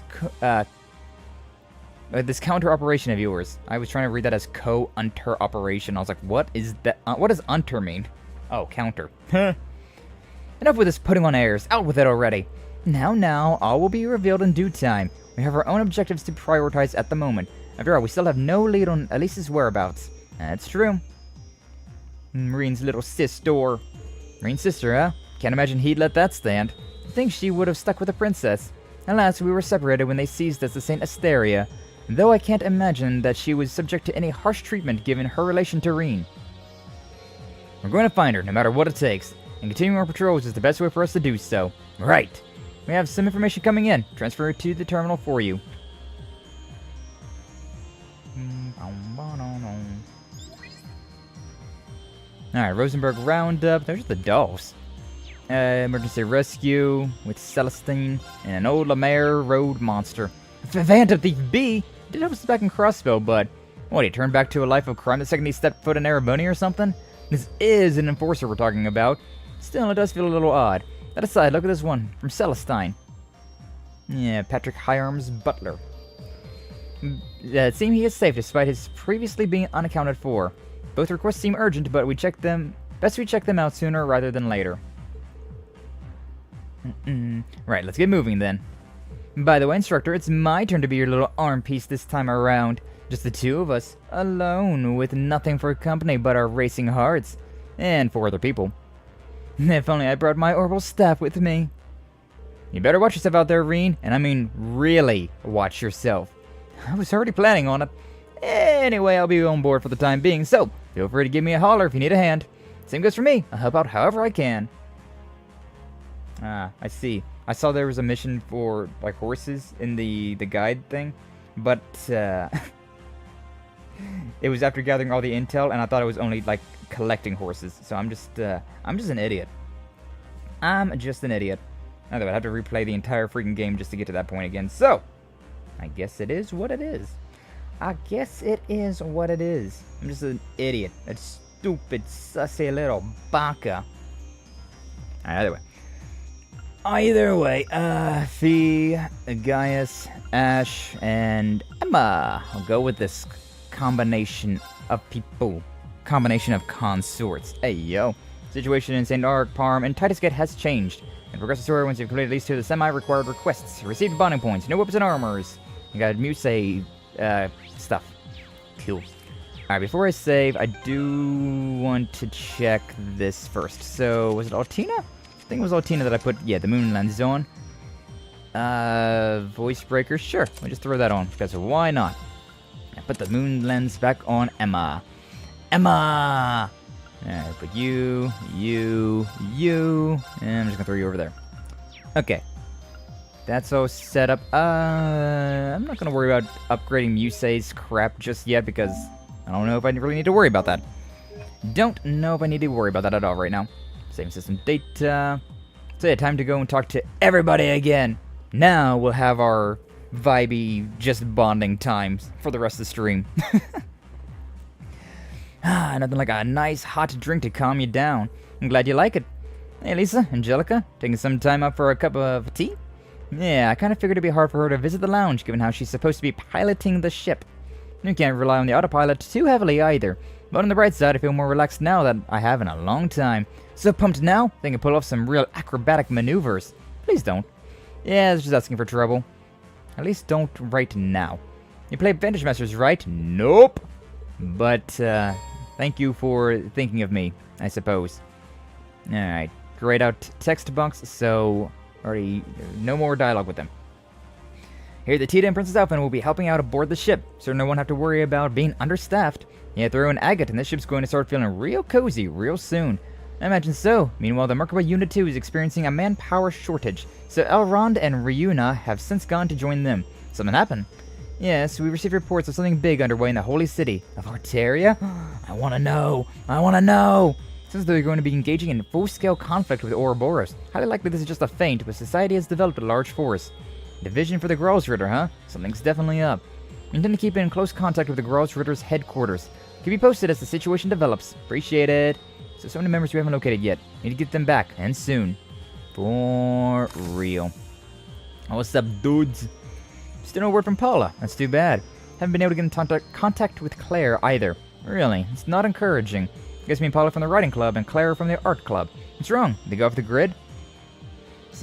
counter-operation of yours? I was trying to read that as co-unter operation. I was like, what is that? What does unter mean? Oh, counter. Enough with this putting on airs. Out with it already. Now, all will be revealed in due time. We have our own objectives to prioritize at the moment. After all, we still have no lead on Elise's whereabouts. That's true. Marine's little sister. Marine's sister, huh? Can't imagine he'd let that stand. I think she would have stuck with the princess. Alas, we were separated when they seized us at Saint Asteria, though I can't imagine that she was subject to any harsh treatment given her relation to Reen. We're going to find her, no matter what it takes, and continuing our patrols is the best way for us to do so. Right. We have some information coming in. Transfer it to the terminal for you. Alright, Rosenberg Roundup. Those are the dolls. Emergency rescue with Celestine and an old Lemaire Road monster. Phantom Thief B did help us back in Crossville, but what, he turned back to a life of crime the second he stepped foot in Erebony or something? This is an enforcer we're talking about. Still, it does feel a little odd. That aside, look at this one from Celestine. Yeah, Patrick Hyarm's butler. It seems he is safe despite his previously being unaccounted for. Both requests seem urgent, but best we check them out sooner rather than later. Right, let's get moving then. By the way, instructor, it's my turn to be your little arm piece this time around. Just the two of us, alone, with nothing for company but our racing hearts. And 4 other people. If only I brought my orbital staff with me. You better watch yourself out there, Reen, and I mean really watch yourself. I was already planning on it. Anyway, I'll be on board for the time being, so feel free to give me a holler if you need a hand. Same goes for me. I'll help out however I can. I see. I saw there was a mission for, like, horses in the guide thing, but, it was after gathering all the intel, and I thought it was only, like, collecting horses, so I'm just an idiot. I'm just an idiot. Anyway, I'd have to replay the entire freaking game just to get to that point again, so I guess it is what it is. I'm just an idiot. A stupid, sussy little baka. Either way, Fee, Gaius, Ash, and Emma. I'll go with this combination of people. Combination of consorts. Hey, yo. Situation in Saint Arkh, Parm, and Titus Gate has changed. And progress the story once you've completed at least 2 of the semi-required requests. Received bonding points, no weapons and armors. You got Muse, stuff. Cool. Alright, before I save, I do want to check this first. So, was it Altina? I think it was Altina that I put, the moon lens on. Voice breaker, sure. We'll just throw that on, because why not? I put the moon lens back on Emma. Emma! Alright, put you, and I'm just gonna throw you over there. Okay. That's all set up. I'm not gonna worry about upgrading Muse's crap just yet, because I don't know if I really need to worry about that. Don't know if I need to worry about that at all right now. Same system data. So yeah, time to go and talk to everybody again. Now we'll have our vibey, just bonding times for the rest of the stream. Nothing like a nice hot drink to calm you down. I'm glad you like it. Hey Lisa, Angelica, taking some time out for a cup of tea? Yeah, I kind of figured it'd be hard for her to visit the lounge given how she's supposed to be piloting the ship. You can't rely on the autopilot too heavily either. But on the bright side, I feel more relaxed now than I have in a long time. So pumped now, they can pull off some real acrobatic maneuvers. Please don't. Yeah, it's just asking for trouble. At least don't right now. You play Vantage Masters, right? Nope. But, thank you for thinking of me, I suppose. Alright, grayed out text box, so already no more dialogue with them. Here, the Tita and Princess Alfin will be helping out aboard the ship, so no one have to worry about being understaffed. Yeah, throw in Agate, and this ship's going to start feeling real cozy real soon. I imagine so. Meanwhile, the Merkaba Unit 2 is experiencing a manpower shortage, so Elrond and Ryuna have since gone to join them. Something happened. Yes, we received reports of something big underway in the holy city of Arteria. I want to know. Since they're going to be engaging in full-scale conflict with Ouroboros, highly likely this is just a feint, but society has developed a large force. Division for the Gralsritter, huh? Something's definitely up. I intend to keep in close contact with the Gralsritter's headquarters. Keep me posted as the situation develops. Appreciate it. So many members we haven't located yet. Need to get them back, and soon. For real. Oh, what's up, dudes? Still no word from Paula. That's too bad. Haven't been able to get in contact with Claire either. Really, it's not encouraging. I guess me and Paula from the writing club and Claire from the art club. What's wrong? They go off the grid?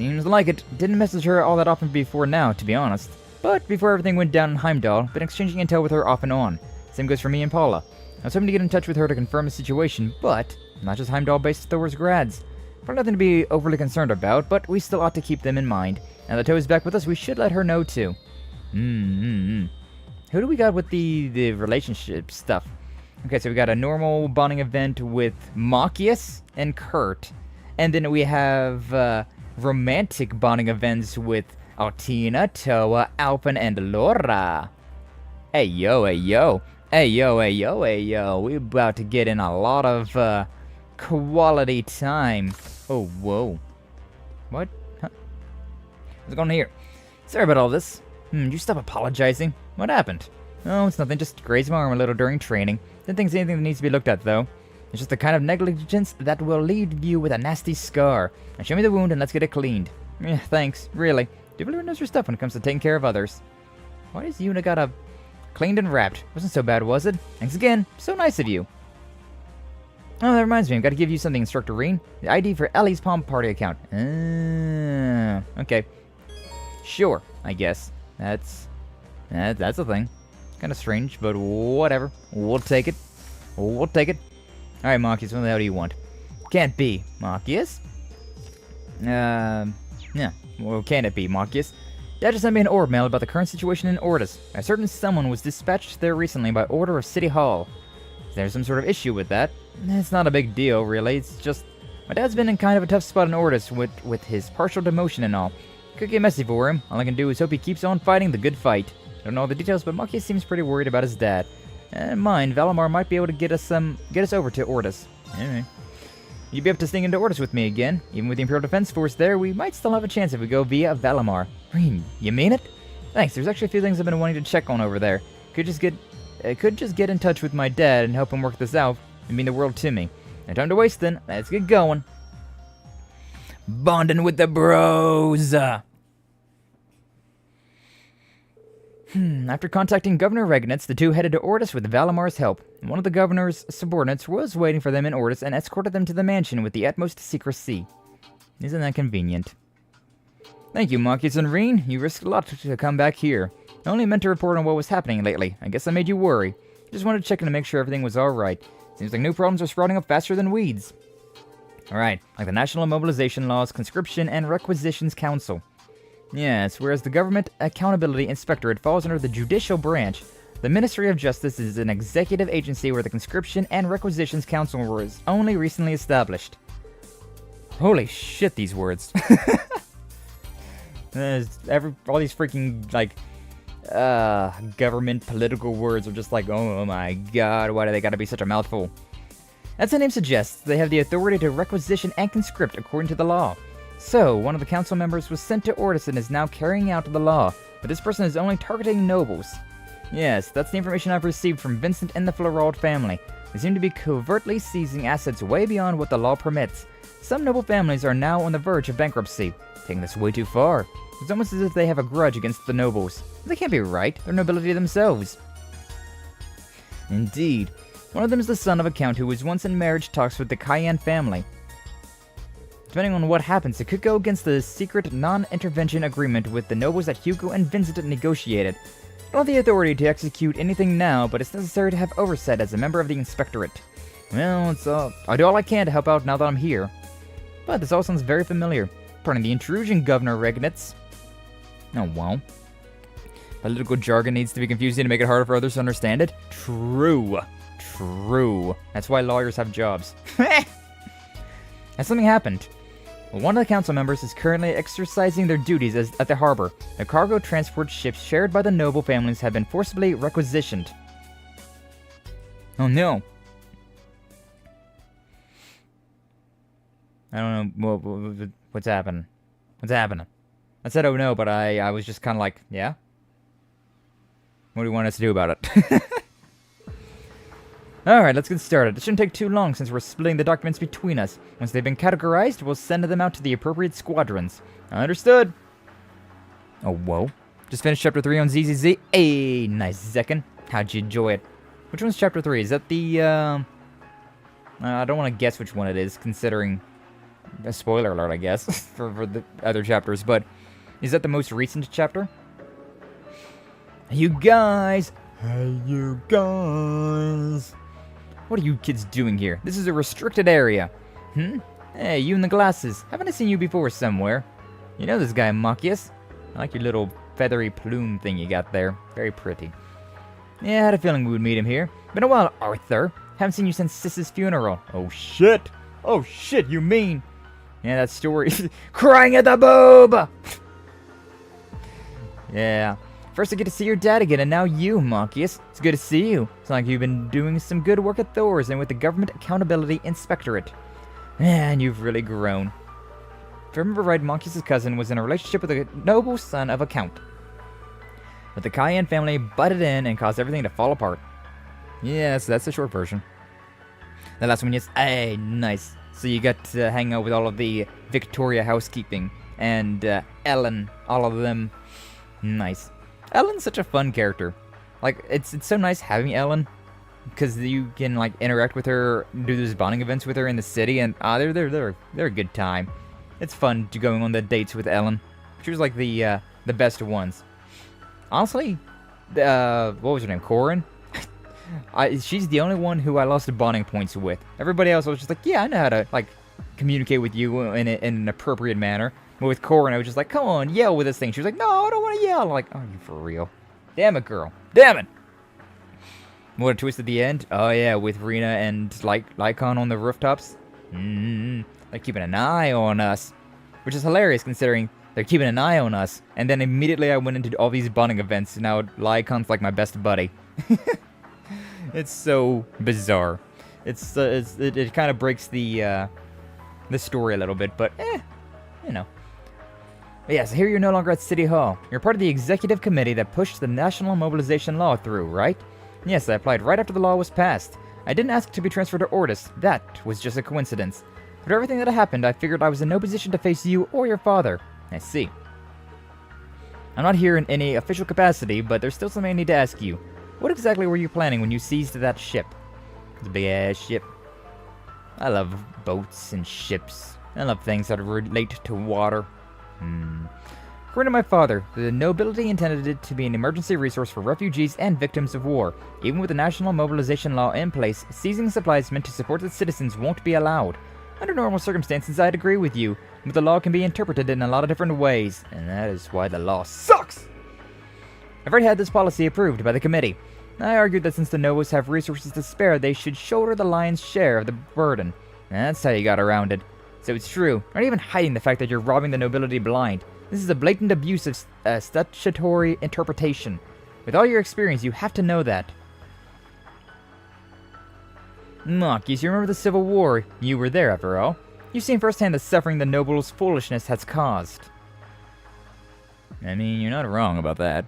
Seems like it. Didn't message her all that often before now, to be honest. But before everything went down in Heimdall, been exchanging intel with her off and on. Same goes for me and Paula. I was hoping to get in touch with her to confirm the situation, but not just Heimdall-based Thor's grads. Probably nothing to be overly concerned about, but we still ought to keep them in mind. Now that Toe is back with us, we should let her know too. Who do we got with the relationship stuff? Okay, so we got a normal bonding event with Machias and Kurt. And then we have romantic bonding events with Altina, Toa, Alfin, and Laura. Hey yo, hey yo. Hey yo, hey yo, hey yo. We're about to get in a lot of quality time. Oh, whoa. What? Huh? What's going on here? Sorry about all this. You stop apologizing. What happened? Oh, it's nothing, just grazed my arm a little during training. Didn't think it's anything that needs to be looked at, though. It's just the kind of negligence that will leave you with a nasty scar. Now show me the wound and let's get it cleaned. Yeah, thanks, really. Dude knows her stuff when it comes to taking care of others. Why does Yuna got a cleaned and wrapped? Wasn't so bad, was it? Thanks again. So nice of you. Oh, that reminds me. I've got to give you something, Instructor Reen. The ID for Ellie's Palm Party account. Okay. Sure, I guess. That's a thing. Kind of strange, but whatever. We'll take it. We'll take it. Alright, Machias, what the hell do you want? Can't be, Machias. Yeah. Well, can it be, Machias? Dad just sent me an orb mail about the current situation in Ortis. A certain someone was dispatched there recently by order of City Hall. Is there some sort of issue with that? It's not a big deal, really. It's just... my dad's been in kind of a tough spot in Ortis with his partial demotion and all. Could get messy for him. All I can do is hope he keeps on fighting the good fight. Don't know all the details, but Machias seems pretty worried about his dad. And mine, Valimar might be able to get us over to Ortis. Anyway. You'd be up to sneak into Ortis with me again. Even with the Imperial Defense Force there, we might still have a chance if we go via Valimar. Reen, you mean it? Thanks, there's actually a few things I've been wanting to check on over there. Could just get in touch with my dad and help him work this out. It'd mean the world to me. No time to waste then. Let's get going. Bonding with the bros! After contacting Governor Regnitz, the two headed to Ortis with Valimar's help. One of the governor's subordinates was waiting for them in Ortis and escorted them to the mansion with the utmost secrecy. Isn't that convenient? Thank you, Machias and Reen. You risked a lot to come back here. I only meant to report on what was happening lately. I guess I made you worry. Just wanted to check in to make sure everything was alright. Seems like new problems are sprouting up faster than weeds. Alright, like the National Mobilization Laws, Conscription, and Requisitions Council. Yes, whereas the Government Accountability Inspectorate falls under the Judicial Branch, the Ministry of Justice is an executive agency where the Conscription and Requisitions Council was only recently established. Holy shit, these words. All these freaking, like, government political words are just like, oh my god, why do they gotta be such a mouthful? As the name suggests, they have the authority to requisition and conscript according to the law. So, one of the council members was sent to Ortis and is now carrying out the law, but this person is only targeting nobles. Yes, that's the information I've received from Vincent and the Florald family. They seem to be covertly seizing assets way beyond what the law permits. Some noble families are now on the verge of bankruptcy, taking this way too far. It's almost as if they have a grudge against the nobles. They can't be right, they're nobility themselves. Indeed. One of them is the son of a count who was once in marriage talks with the Cayenne family. Depending on what happens, it could go against the secret non-intervention agreement with the nobles that Hugo and Vincent negotiated. I don't have the authority to execute anything now, but it's necessary to have oversight as a member of the Inspectorate. Well, I'll do all I can to help out now that I'm here. But this all sounds very familiar. Pardon the intrusion, Governor Regnitz. Oh, well. Political jargon needs to be confusing to make it harder for others to understand it? True. That's why lawyers have jobs. Has something happened? Well, one of the council members is currently exercising their duties at the harbor. The cargo transport ships shared by the noble families have been forcibly requisitioned. Oh no. I don't know what's happening. What's happening? I said oh no, but I was just kind of like, yeah? What do you want us to do about it? Alright, let's get started. It shouldn't take too long since we're splitting the documents between us. Once they've been categorized, we'll send them out to the appropriate squadrons. Understood. Oh, whoa. Just finished Chapter 3 on ZZZ. Hey, nice Zekken. How'd you enjoy it? Which one's Chapter 3? Is that the, I don't want to guess which one it is, considering a spoiler alert, I guess, for the other chapters, but is that the most recent chapter? Hey, you guys! Hey, you guys! What are you kids doing here? This is a restricted area. Hey, you in the glasses. Haven't I seen you before somewhere? You know this guy, Machias. I like your little feathery plume thing you got there. Very pretty. Yeah, I had a feeling we would meet him here. Been a while, Arthur. Haven't seen you since Sis's funeral. Oh, shit! Oh, shit, you mean? Yeah, that story. Crying at the boob! Yeah. First I get to see your dad again, and now you, Machias. It's good to see you. It's like you've been doing some good work at Thor's and with the Government Accountability Inspectorate. Man, you've really grown. If I remember right, Machias' cousin was in a relationship with a noble son of a count. But the Cayenne family butted in and caused everything to fall apart. Yes, that's the short version. The last one, yes. Hey, nice. So you got to hang out with all of the Victoria housekeeping and Ellen, all of them. Nice. Ellen's such a fun character. Like, it's so nice having Ellen, because you can like interact with her, do those bonding events with her in the city, and they're a good time. It's fun to going on the dates with Ellen. She was like the best ones. Honestly, what was her name? Corin? She's the only one who I lost bonding points with. Everybody else I was just like, yeah, I know how to like communicate with you in an appropriate manner. But with Corin, I was just like, come on, yell with this thing. She was like, no, I don't want to yell. I'm like, oh, you for real? Damn it, girl. Damn it! What a twist at the end. Oh, yeah, with Rena and Lycon on the rooftops. They're keeping an eye on us. Which is hilarious considering they're keeping an eye on us. And then immediately I went into all these bonding events. And now Lycon's like my best buddy. It's so bizarre. It kind of breaks the story a little bit, but you know. But yeah, so here you're no longer at City Hall. You're part of the executive committee that pushed the national mobilization law through, right? Yes, I applied right after the law was passed. I didn't ask to be transferred to Ortis. That was just a coincidence. After everything that happened, I figured I was in no position to face you or your father. I see. I'm not here in any official capacity, but there's still something I need to ask you. What exactly were you planning when you seized that ship? It's a big-ass ship. I love boats and ships. I love things that relate to water. According to my father, the nobility intended it to be an emergency resource for refugees and victims of war. Even with the national mobilization law in place, seizing supplies meant to support its citizens won't be allowed. Under normal circumstances, I'd agree with you, but the law can be interpreted in a lot of different ways, and that is why the law sucks! I've already had this policy approved by the committee. I argued that since the nobles have resources to spare, they should shoulder the lion's share of the burden. That's how you got around it. So it's true. You're not even hiding the fact that you're robbing the nobility blind. This is a blatant abuse of statutory interpretation. With all your experience, you have to know that. Machias, you remember the Civil War? You were there, after all. You've seen firsthand the suffering the nobles' foolishness has caused. I mean, you're not wrong about that.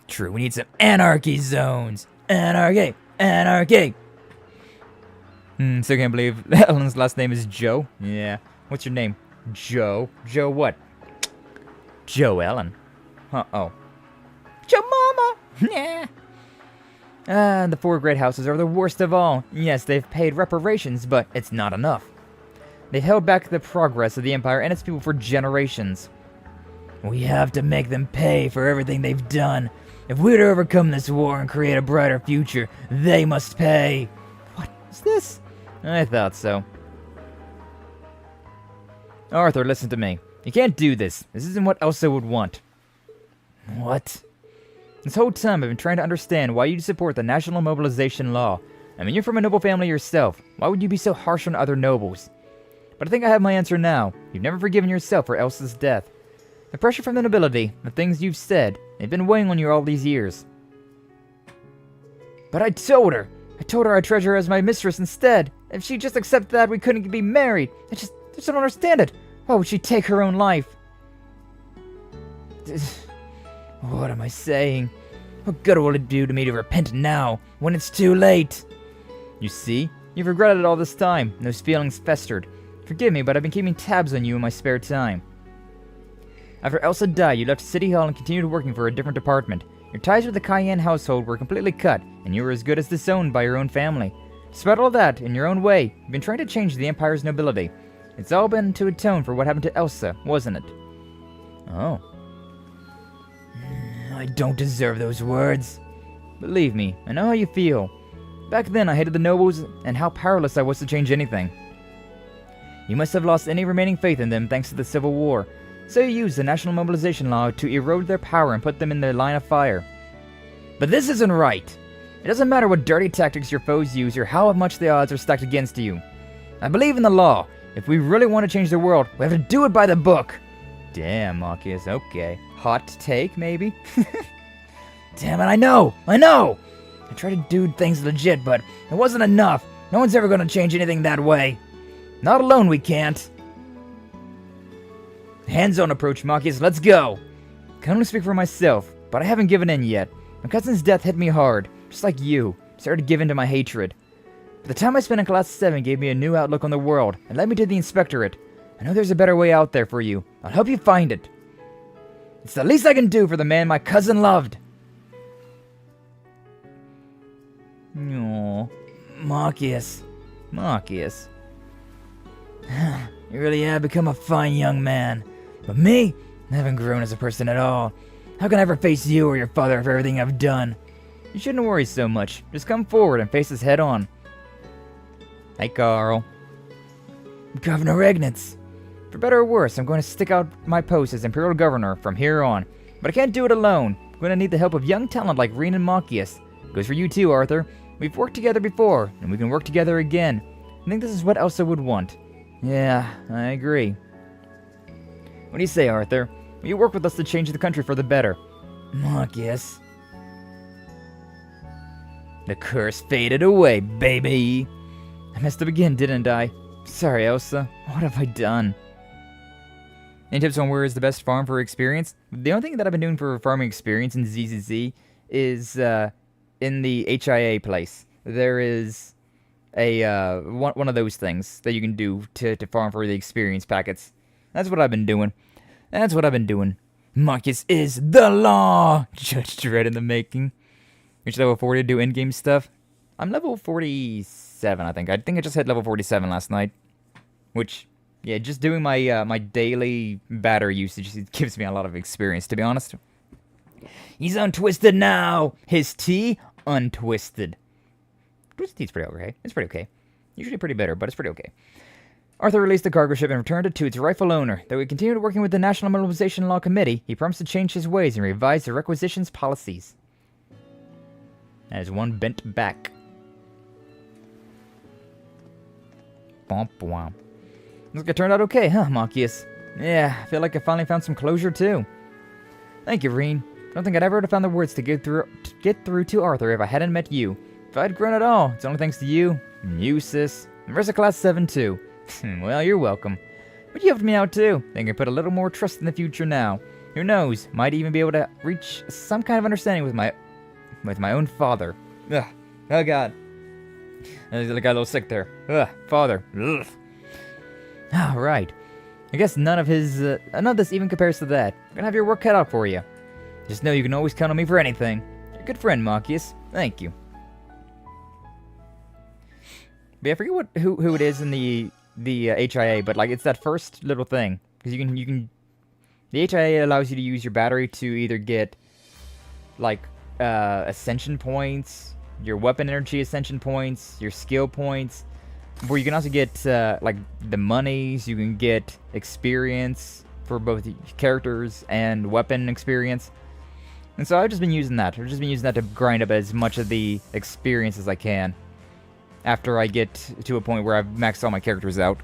True, we need some anarchy zones. Anarchy! Anarchy! Still can't believe Ellen's last name is Joe. Yeah. What's your name? Joe. Joe what? Joe Ellen. Uh-oh. Joe Mama! Yeah. The four great houses are the worst of all. Yes, they've paid reparations, but it's not enough. They've held back the progress of the Empire and its people for generations. We have to make them pay for everything they've done. If we're to overcome this war and create a brighter future, they must pay. What is this? I thought so. Arthur, listen to me. You can't do this. This isn't what Elsa would want. What? This whole time I've been trying to understand why you'd support the national mobilization law. I mean, you're from a noble family yourself. Why would you be so harsh on other nobles? But I think I have my answer now. You've never forgiven yourself for Elsa's death. The pressure from the nobility, the things you've said, they've been weighing on you all these years. But I told her I'd treasure her as my mistress instead. If she'd just accept that, we couldn't be married. I just don't understand it. Why would she take her own life? What am I saying? What good will it do to me to repent now, when it's too late? You see, you've regretted it all this time, and those feelings festered. Forgive me, but I've been keeping tabs on you in my spare time. After Elsa died, you left City Hall and continued working for a different department. Your ties with the Cayenne household were completely cut, and you were as good as disowned by your own family. Despite all that, in your own way, you've been trying to change the Empire's nobility. It's all been to atone for what happened to Elsa, wasn't it? Oh. I don't deserve those words. Believe me, I know how you feel. Back then, I hated the nobles and how powerless I was to change anything. You must have lost any remaining faith in them thanks to the Civil War, so you used the national mobilization law to erode their power and put them in their line of fire. But this isn't right. It doesn't matter what dirty tactics your foes use or how much the odds are stacked against you. I believe in the law. If we really want to change the world, we have to do it by the book. Damn, Marcus, okay. Hot take, maybe? Damn it, I know! I tried to do things legit, but it wasn't enough. No one's ever gonna change anything that way. Not alone, we can't. Hands-on approach, Marcus, let's go! I can only speak for myself, but I haven't given in yet. My cousin's death hit me hard, just like you. I started to give in to my hatred. But the time I spent in Class 7 gave me a new outlook on the world, and led me to the Inspectorate. I know there's a better way out there for you. I'll help you find it. It's the least I can do for the man my cousin loved. Aww. Marcus. You really have become a fine young man. But me? I haven't grown as a person at all. How can I ever face you or your father for everything I've done? You shouldn't worry so much. Just come forward and face us head on. Hey, Carl. Governor Regnitz. For better or worse, I'm going to stick out my post as Imperial Governor from here on. But I can't do it alone. I'm going to need the help of young talent like Reen and Marcus. Goes for you too, Arthur. We've worked together before, and we can work together again. I think this is what Elsa would want. Yeah, I agree. What do you say, Arthur? Will you work with us to change the country for the better? Marcus. The curse faded away, baby. I messed up again, didn't I? Sorry, Elsa. What have I done? Any tips on where is the best farm for experience? The only thing that I've been doing for farming experience in ZZZ is in the HIA place. There is a one of those things that you can do to farm for the experience packets. That's what I've been doing. Marcus is the law! Judge Dredd in the making. Reach level 40 to do in-game stuff. I'm level 47, I think. I think I just hit level 47 last night. Which, yeah, just doing my my daily battery usage gives me a lot of experience, to be honest. He's untwisted now! His T untwisted. Twisted T's pretty okay. It's pretty okay. Usually pretty bitter, but it's pretty okay. Arthur released the cargo ship and returned it to its rightful owner. Though he continued working with the National Mobilization Law Committee, he promised to change his ways and revise the requisitions policies. That is one bent back. Bomp womp. Looks like it turned out okay, huh, Marcus? Yeah, I feel like I finally found some closure, too. Thank you, Reen. I don't think I'd ever would have found the words to get through to Arthur if I hadn't met you. If I'd grown at all, it's only thanks to you, and you, sis, and the rest of Class 7, too. Well, you're welcome. But you helped me out, too. I can put a little more trust in the future now. Who knows, might even be able to reach some kind of understanding with my own father. Ugh. Oh, God. I got a little sick there. Ugh. Father. Ugh. Alright. I guess none of this even compares to that. I'm gonna have your work cut out for you. Just know you can always count on me for anything. You're a good friend, Marcus. Thank you. But yeah, I forget who it is in the HIA, but like it's that first little thing. Because you can the HIA allows you to use your battery to either get like ascension points, your weapon energy ascension points, your skill points, where you can also get like the monies, you can get experience for both characters and weapon experience. And so I've just been using that. I've just been using that to grind up as much of the experience as I can after I get to a point where I've maxed all my characters out.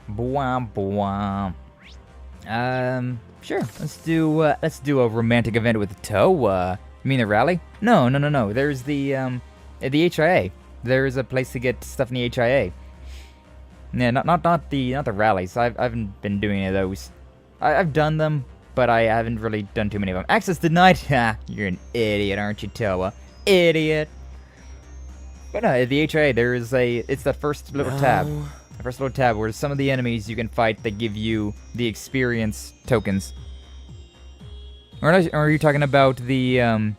Bwam bwam. Sure. Let's do a romantic event with Toa. You mean the rally? No. There's the HIA. There's a place to get stuff in the HIA. Yeah, not the rallies. I haven't been doing any of those. I've done them, but I haven't really done too many of them. Access denied. Ha! You're an idiot, aren't you, Toa? Idiot. But no, the HIA, it's the first little tab. The first little tab where some of the enemies you can fight that give you the experience tokens. Or are you talking about the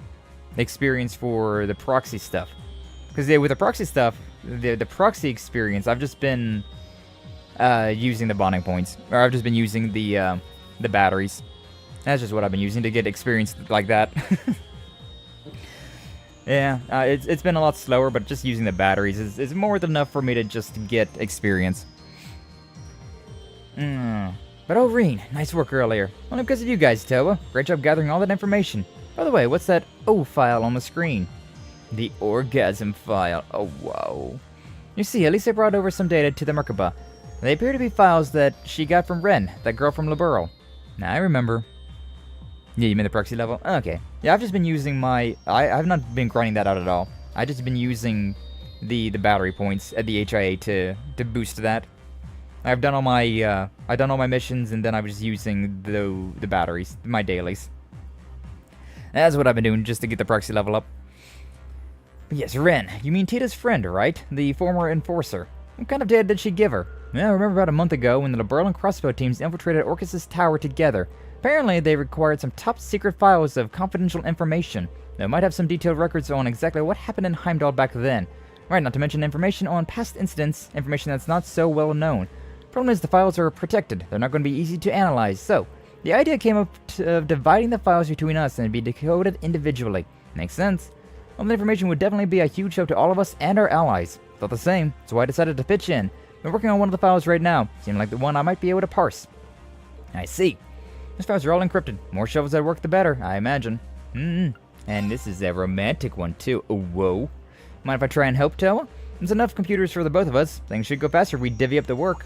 experience for the proxy stuff? Because yeah, with the proxy stuff, the proxy experience, I've just been using the bonding points. Or I've just been using the batteries. That's just what I've been using to get experience like that. Yeah, it's been a lot slower, but just using the batteries is more than enough for me to just get experience. But oh, Reen, nice work earlier. Only because of you guys, Toa. Great job gathering all that information. By the way, what's that O file on the screen? The orgasm file. Oh, whoa. You see, at least I brought over some data to the Merkaba. They appear to be files that she got from Ren, that girl from Liberl. Now I remember. Yeah, you mean the proxy level? Okay. Yeah, I've just been using my... I've not been grinding that out at all. I've just been using the battery points at the HIA to boost that. I've done all my missions, and then I was just using the batteries, my dailies. That's what I've been doing, just to get the proxy level up. But yes, Ren, you mean Tita's friend, right? The former enforcer. What kind of data did she give her? Well, I remember about a month ago when the Liberl and Crossbow teams infiltrated Orcus's tower together. Apparently, they required some top-secret files of confidential information. They might have some detailed records on exactly what happened in Heimdall back then. Right, not to mention information on past incidents, information that's not so well known. Problem is, the files are protected. They're not going to be easy to analyze, so the idea came up of dividing the files between us and be decoded individually. Makes sense. All the information would definitely be a huge help to all of us and our allies. Thought the same, so I decided to pitch in. I'm working on one of the files right now. Seemed like the one I might be able to parse. I see. These files are all encrypted. More shovels that work, the better, I imagine. And this is a romantic one, too. Oh, whoa. Mind if I try and help, Toa? There's enough computers for the both of us. Things should go faster if we divvy up the work.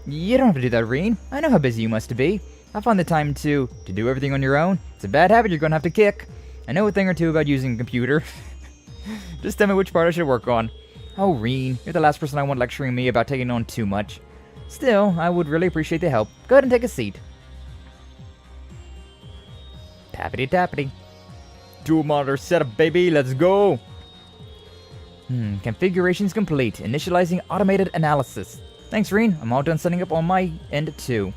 You don't have to do that, Reen. I know how busy you must be. I find the time to do everything on your own. It's a bad habit you're going to have to kick. I know a thing or two about using a computer. Just tell me which part I should work on. Oh, Reen, you're the last person I want lecturing me about taking on too much. Still, I would really appreciate the help. Go ahead and take a seat. Tappity tappity. Dual monitor setup, baby. Let's go. Configuration's complete. Initializing automated analysis. Thanks, Reen. I'm all done setting up on my end, too.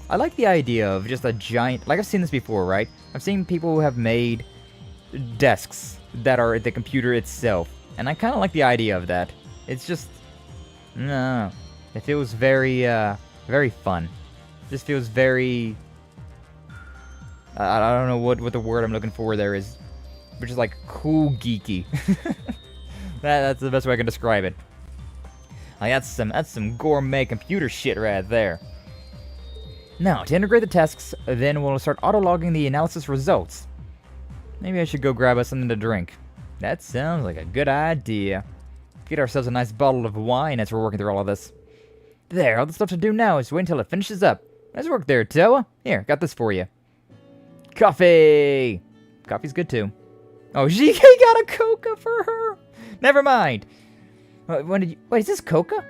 I like the idea of just a giant... Like, I've seen this before, right? I've seen people who have made desks that are the computer itself. And I kind of like the idea of that. It's just... No. It feels very, very fun. It just feels very... I don't know what the word I'm looking for there is. But just like, cool geeky. That's the best way I can describe it. Like, that's some gourmet computer shit right there. Now, to integrate the tasks, then we'll start auto-logging the analysis results. Maybe I should go grab us something to drink. That sounds like a good idea. Get ourselves a nice bottle of wine as we're working through all of this. There, all the stuff to do now is wait until it finishes up. Nice work there, Toa. Here, got this for you. Coffee! Coffee's good too. Oh, she got a coca for her! Never mind. When did you... Wait, is this coca?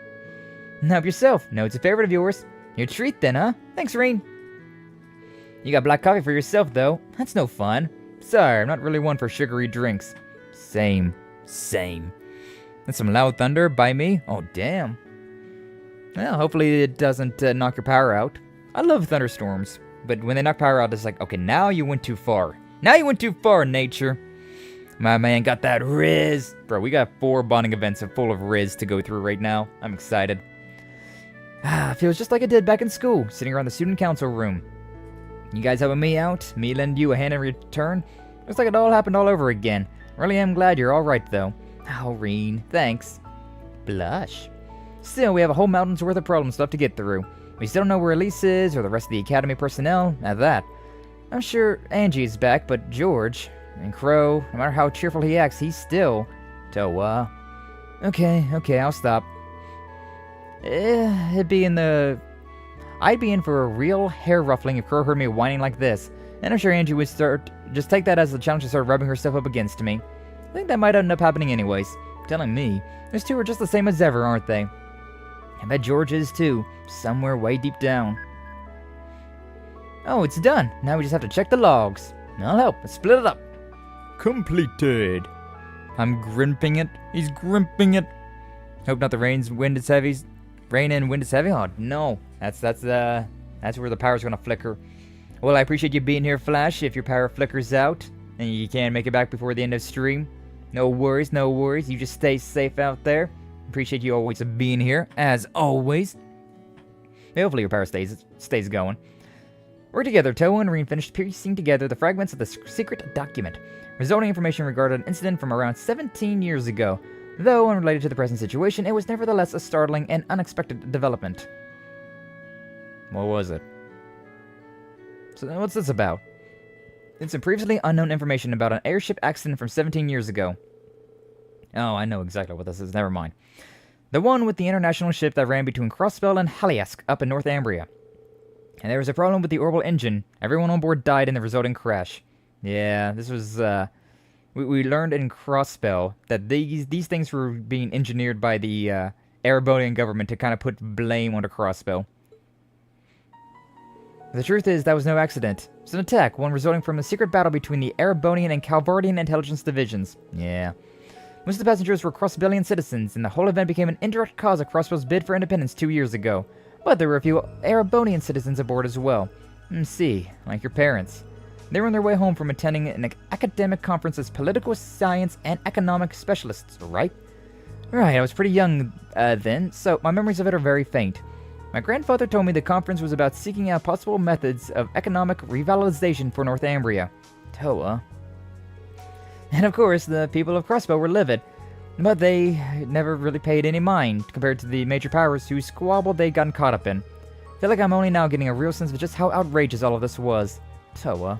Help yourself. No, it's a favorite of yours. Your treat then, huh? Thanks, Reen. You got black coffee for yourself, though. That's no fun. Sorry, I'm not really one for sugary drinks. Same. That's some loud thunder by me. Oh, damn. Well, hopefully it doesn't knock your power out. I love thunderstorms. But when they knock power out, it's like, okay, now you went too far. Now you went too far, nature. My man got that Riz. Bro, we got 4 bonding events full of Riz to go through right now. I'm excited. Feels just like it did back in school, sitting around the student council room. You guys helping me out? Me lend you a hand in return? Looks like it all happened all over again. Really am glad you're alright, though. Oh, Reen, thanks. Blush. Still, we have a whole mountain's worth of problem stuff to get through. We still don't know where Elise is, or the rest of the Academy personnel, at that. I'm sure Angie is back, but George and Crow, no matter how cheerful he acts, he's still... Toa. Okay, I'll stop. I'd be in for a real hair ruffling if Crow heard me whining like this. And I'm sure Angie would just take that as a challenge to start rubbing herself up against me. I think that might end up happening anyways. Telling me, those two are just the same as ever, aren't they? I bet George is too, somewhere way deep down. Oh, it's done. Now we just have to check the logs. I'll help. Let's split it up. Completed. I'm grimping it. He's grimping it. Hope not the rain and wind is heavy. Oh no. That's where the power's gonna flicker. Well, I appreciate you being here, Flash. If your power flickers out and you can't make it back before the end of stream, no worries. You just stay safe out there. Appreciate you always being here, as always. Hopefully your power stays going. Working together, Toa and Reen finished piecing together the fragments of the secret document. Resulting information regarded an incident from around 17 years ago. Though unrelated to the present situation, it was nevertheless a startling and unexpected development. What was it? So what's this about? It's some previously unknown information about an airship accident from 17 years ago. Oh, I know exactly what this is. Never mind. The one with the international ship that ran between Crossbell and Haliask up in Northumbria. And there was a problem with the orbital engine. Everyone on board died in the resulting crash. Yeah, this was, we learned in Crossbell that these things were being engineered by the, Erebonian government to kind of put blame onto Crossbell. The truth is, that was no accident. It was an attack, one resulting from a secret battle between the Erebonian and Calvardian intelligence divisions. Yeah. Most of the passengers were Crossbellian citizens, and the whole event became an indirect cause of Crossbell's bid for independence 2 years ago. But there were a few Erebonian citizens aboard as well. See, like your parents. They were on their way home from attending an academic conference as political science and economic specialists, right? Right, I was pretty young then, so my memories of it are very faint. My grandfather told me the conference was about seeking out possible methods of economic revitalization for Northumbria. Toa. And of course, the people of Crossbell were livid, but they never really paid any mind compared to the major powers whose squabble they'd gotten caught up in. I feel like I'm only now getting a real sense of just how outrageous all of this was. Toa.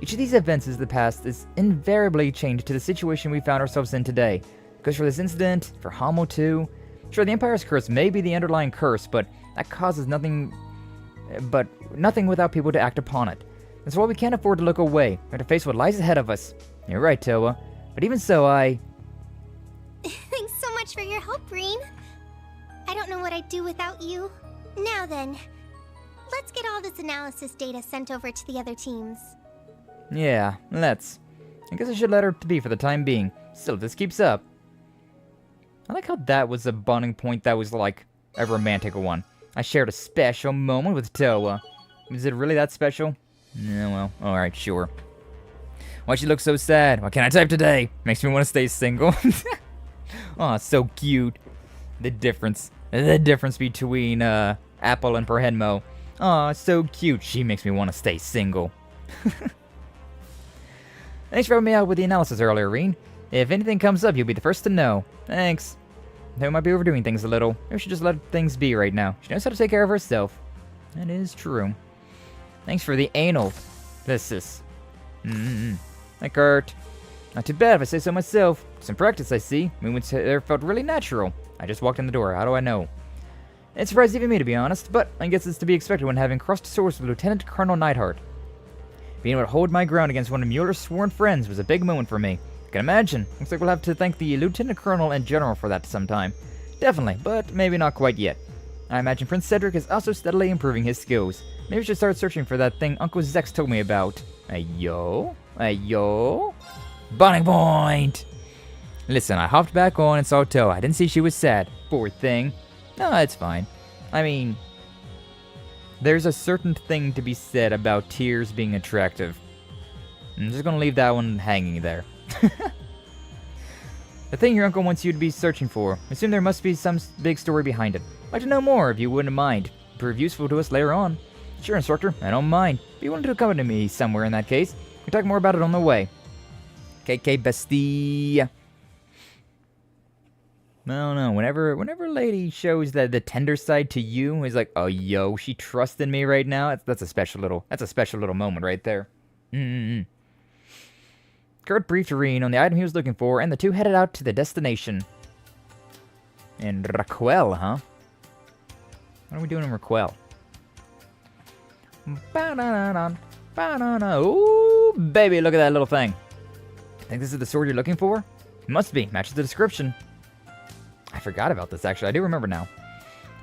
Each of these events in the past is invariably changed to the situation we found ourselves in today. It goes for this incident, for Hamo too. Sure, the Empire's curse may be the underlying curse, but that causes nothing without people to act upon it. That's why we can't afford to look away. We have to face what lies ahead of us. You're right, Toa. But even so, Thanks so much for your help, Reen. I don't know what I'd do without you. Now then, let's get all this analysis data sent over to the other teams. Yeah, let's. I guess I should let her be for the time being. Still, if this keeps up. I like how that was a bonding point that was like a romantic one. I shared a special moment with Toa. Is it really that special? Yeah, well, alright, sure. Why'd she look so sad? Why can't I type today? Makes me want to stay single. Aw, so cute. The difference between Apple and Perhenmo. Aw, so cute. She makes me want to stay single. Thanks for helping me out with the analysis earlier, Reen. If anything comes up, you'll be the first to know. Thanks. Though I might be overdoing things a little. Maybe we should just let things be right now. She knows how to take care of herself. That is true. Thanks for the anal. This is. Hi, Kurt. Not too bad if I say so myself. Some practice, I see. Movements there felt really natural. I just walked in the door. How do I know? It surprised even me, to be honest, but I guess it's to be expected when having crossed swords with Lieutenant Colonel Neidhart. Being able to hold my ground against one of Mueller's sworn friends was a big moment for me. I can imagine. Looks like we'll have to thank the Lieutenant Colonel and General for that sometime. Definitely, but maybe not quite yet. I imagine Prince Cedric is also steadily improving his skills. Maybe we should start searching for that thing Uncle Zex told me about. Ayo? Bonding point! Listen, I hopped back on and saw Toa. I didn't see she was sad. Poor thing. No, it's fine. I mean, there's a certain thing to be said about tears being attractive. I'm just gonna leave that one hanging there. The thing your uncle wants you to be searching for. I assume there must be some big story behind it. I'd like to know more if you wouldn't mind. Prove useful to us later on. Sure, instructor. I don't mind. Be willing to accompany me somewhere in that case. We can talk more about it on the way. KK bestie. I don't know. Whenever a lady shows that the tender side to you is like, oh yo, she trusted me right now. That's a special little moment right there. Kurt briefed Reen on the item he was looking for, and the two headed out to the destination. In Raquel, huh? What are we doing in Raquel? Ooh, baby, look at that little thing. Think this is the sword you're looking for? It must be. Matches the description. I forgot about this, actually. I do remember now.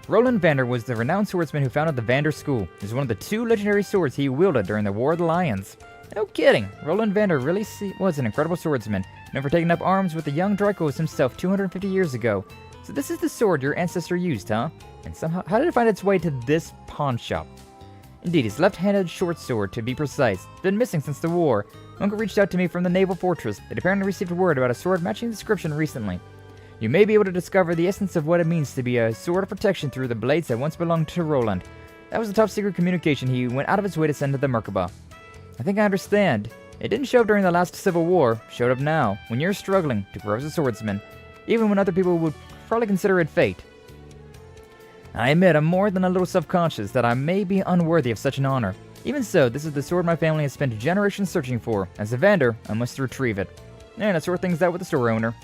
Roland Vander was the renowned swordsman who founded the Vander School. It was one of the 2 legendary swords he wielded during the War of the Lions. No kidding. Roland Vander really was an incredible swordsman, known for taking up arms with the young Dracos himself 250 years ago. So this is the sword your ancestor used, huh? And somehow, how did it find its way to this pawn shop? Indeed, his left-handed short sword, to be precise. It's been missing since the war. Uncle reached out to me from the naval fortress. It apparently received word about a sword matching the description recently. You may be able to discover the essence of what it means to be a sword of protection through the blades that once belonged to Roland. That was a top secret communication he went out of his way to send to the Merkaba. I think I understand. It didn't show up during the last civil war, showed up now, when you're struggling to grow as a swordsman, even when other people would probably consider it fate. I admit I'm more than a little self-conscious that I may be unworthy of such an honor. Even so, this is the sword my family has spent generations searching for. As a vendor, I must retrieve it. And I sort things out with the store owner.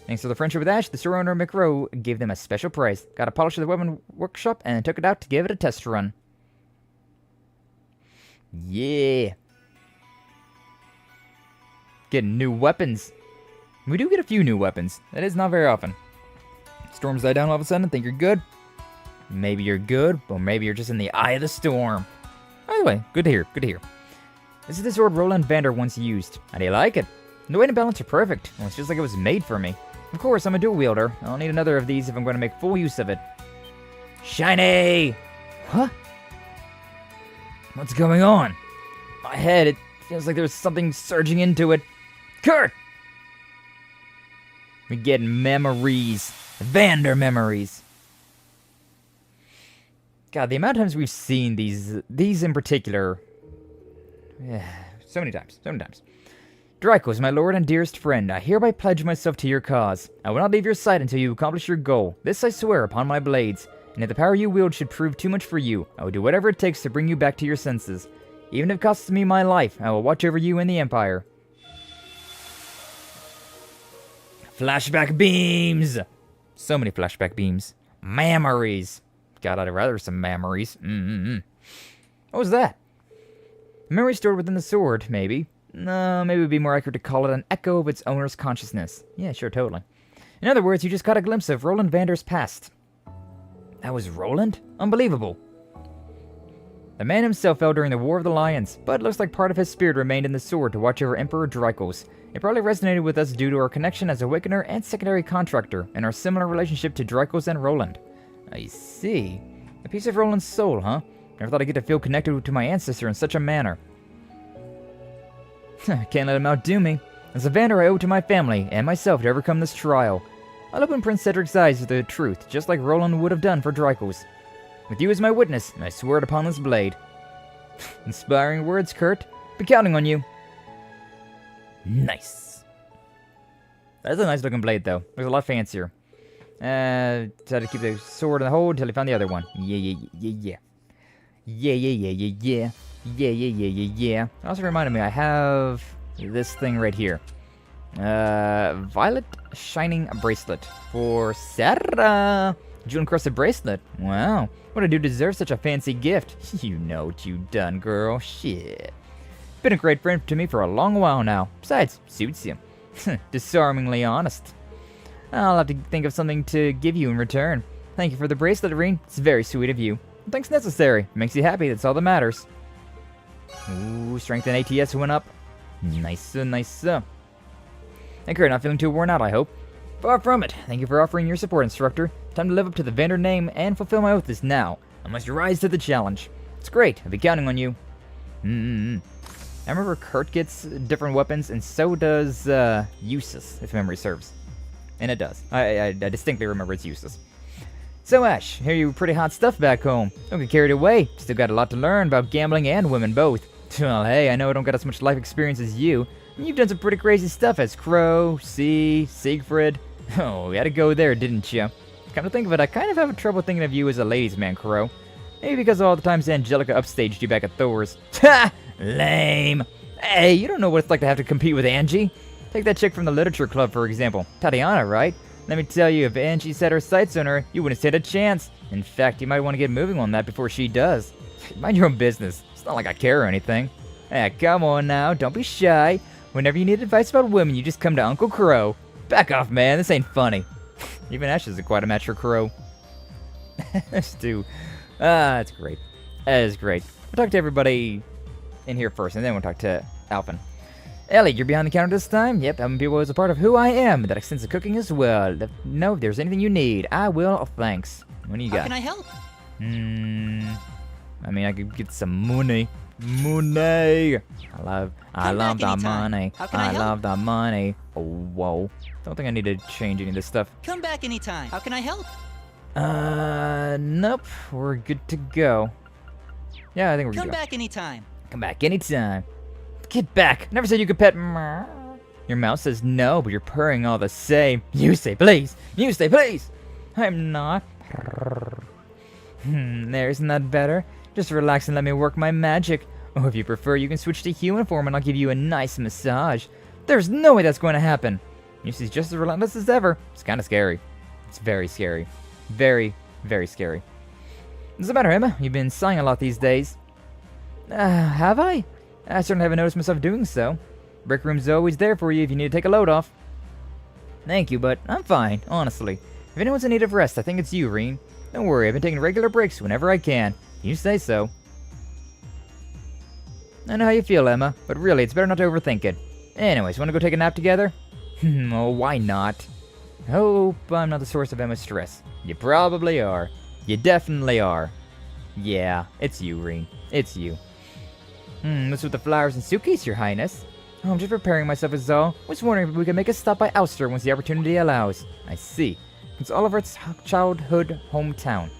Thanks to the friendship with Ash, the store owner McRow gave them a special price. Got a polish of the weapon workshop and took it out to give it a test run. Yeah. Getting new weapons. We do get a few new weapons. That is not very often. Storms die down all of a sudden, think you're good. Maybe you're good, or maybe you're just in the eye of the storm. By the way, good to hear, good to hear. This is the sword Roland Vander once used. How do you like it? The weight and balance are perfect. Well, it's just like it was made for me. Of course, I'm a dual wielder. I'll need another of these if I'm going to make full use of it. Shiny! Huh? What's going on? My head, it feels like there's something surging into it. Kurt! We get memories. Vander memories. God, the amount of times we've seen these in particular. So many times. Dracos, my lord and dearest friend, I hereby pledge myself to your cause. I will not leave your sight until you accomplish your goal. This I swear upon my blades. And if the power you wield should prove too much for you, I will do whatever it takes to bring you back to your senses. Even if it costs me my life, I will watch over you and the Empire. Flashback beams! So many flashback beams. Memories. God, I'd rather some memories. What was that? Memory stored within the sword, maybe. No, maybe it would be more accurate to call it an echo of its owner's consciousness. Yeah, sure, totally. In other words, you just caught a glimpse of Roland Vander's past. That was Roland? Unbelievable. The man himself fell during the War of the Lions, but it looks like part of his spirit remained in the sword to watch over Emperor Dracos. It probably resonated with us due to our connection as Awakener and secondary contractor, and our similar relationship to Dracos and Roland. I see. A piece of Roland's soul, huh? Never thought I'd get to feel connected to my ancestor in such a manner. Can't let him outdo me. As a Vander, I owe it to my family and myself to overcome this trial. I'll open Prince Cedric's eyes to the truth, just like Roland would have done for Dracos. With you as my witness, I swear it upon this blade. Inspiring words, Kurt. Be counting on you. Nice. That's a nice looking blade, though. Looks a lot fancier. Tried to keep the sword in the hold until he found the other one. Yeah. It also reminded me, I have this thing right here. Violet Shining Bracelet for Sarah. Jewel-encrusted bracelet. Wow. What a dude deserves such a fancy gift. You know what you done, girl. Shit. Been a great friend to me for a long while now. Besides, suits you. Disarmingly honest. I'll have to think of something to give you in return. Thank you for the bracelet, Irene. It's very sweet of you. Nothing's necessary. Makes you happy, that's all that matters. Ooh, strength and ATS went up. Nice. Hey, Kurt, not feeling too worn out, I hope. Far from it. Thank you for offering your support, instructor. Time to live up to the Vander name and fulfill my oath is now. I must rise to the challenge. It's great. I'll be counting on you. I remember Kurt gets different weapons, and so does Eustace, if memory serves. And it does. I distinctly remember it's Eustace. So, Ash, hear you pretty hot stuff back home. Don't get carried away. Still got a lot to learn about gambling and women both. Well, hey, I know I don't got as much life experience as you. You've done some pretty crazy stuff as Crow, C, Siegfried. Oh, you had to go there, didn't you? Come to think of it, I kind of have trouble thinking of you as a ladies' man, Crow. Maybe because of all the times Angelica upstaged you back at Thor's. Ha! Lame. Hey, you don't know what it's like to have to compete with Angie. Take that chick from the literature club, for example. Tatiana, right? Let me tell you, if Angie set her sights on her, you wouldn't stand a chance. In fact, you might want to get moving on that before she does. Mind your own business. It's not like I care or anything. Hey, come on now, don't be shy. Whenever you need advice about women, you just come to Uncle Crow. Back off, man, this ain't funny. Even Ash isn't quite a match for Crow. Stu. That's great. That is great. We'll talk to everybody in here first, and then we'll talk to Alfin. Ellie, you're behind the counter this time? Yep, having people is a part of who I am. That extends to cooking as well. Let me know if there's anything you need. I will. Oh, thanks. What do you got? How can I help? I mean, I could get some money. Money. I love the money. I love the money. Oh, whoa. Don't think I need to change any of this stuff. Come back anytime. How can I help? Nope. We're good to go. Yeah, I think we're good. Come back anytime. Come back anytime. Get back. Never said you could pet. Your mouth says no, but you're purring all the same. You say please. You say please. I'm not. There, isn't that better? Just relax and let me work my magic. Or if you prefer, you can switch to human form and I'll give you a nice massage. There's no way that's going to happen. Yusi's just as relentless as ever. It's kind of scary. It's very scary. Very, very scary. What's the matter, Emma? You've been sighing a lot these days. Have I? I certainly haven't noticed myself doing so. Break room's always there for you if you need to take a load off. Thank you, but I'm fine, honestly. If anyone's in need of rest, I think it's you, Reen. Don't worry, I've been taking regular breaks whenever I can. You say so. I know how you feel, Emma, but really, it's better not to overthink it. Anyways, want to go take a nap together? Oh, why not? Hope I'm not the source of Emma's stress. You probably are. You definitely are. Yeah, it's you, Reen. It's you. What's with the flowers and suitcase, Your Highness? Oh, I'm just preparing myself as all. Was wondering if we could make a stop by Ulster once the opportunity allows. I see. It's Oliver's childhood hometown.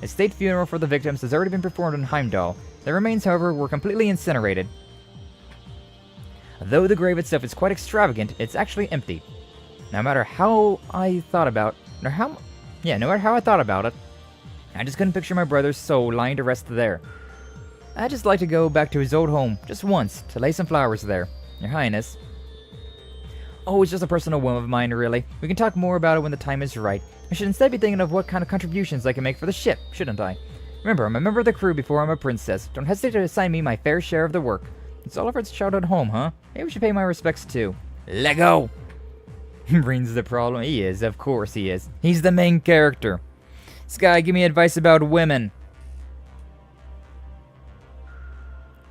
A state funeral for the victims has already been performed in Heimdall. Their remains, however, were completely incinerated. Though the grave itself is quite extravagant, it's actually empty. No matter how I thought about it, I just couldn't picture my brother's soul lying to rest there. I'd just like to go back to his old home, just once, to lay some flowers there, Your Highness. Oh, it's just a personal whim of mine, really. We can talk more about it when the time is right. I should instead be thinking of what kind of contributions I can make for the ship, shouldn't I? Remember, I'm a member of the crew before I'm a princess. Don't hesitate to assign me my fair share of the work. It's Oliver's childhood home, huh? Maybe we should pay my respects too. Let go! Reen's the problem. He is, of course he is. He's the main character. Sky, give me advice about women.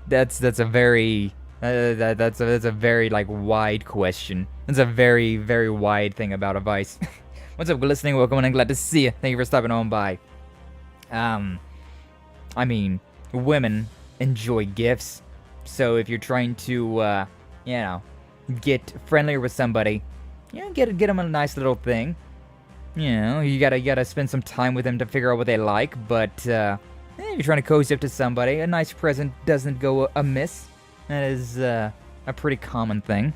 That's a very that's a very like wide question. That's a very, very wide thing about advice. What's up, listening? Welcome and glad to see you. Thank you for stopping on by. I mean, women enjoy gifts. So if you're trying to you know, get friendlier with somebody, you know, get them a nice little thing. You know, you gotta spend some time with them to figure out what they like, but if you're trying to cozy up to somebody, a nice present doesn't go amiss. That is a pretty common thing.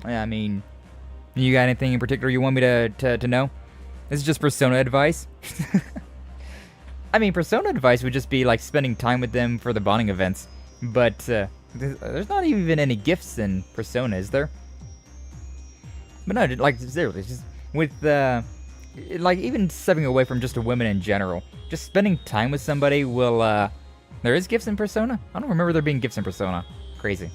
I mean, you got anything in particular you want me to know? This is just Persona advice. I mean, Persona advice would just be like spending time with them for the bonding events. But there's not even any gifts in Persona, is there? But no, like, seriously, just with, like, even stepping away from just women in general, just spending time with somebody will, there is gifts in Persona? I don't remember there being gifts in Persona. Crazy.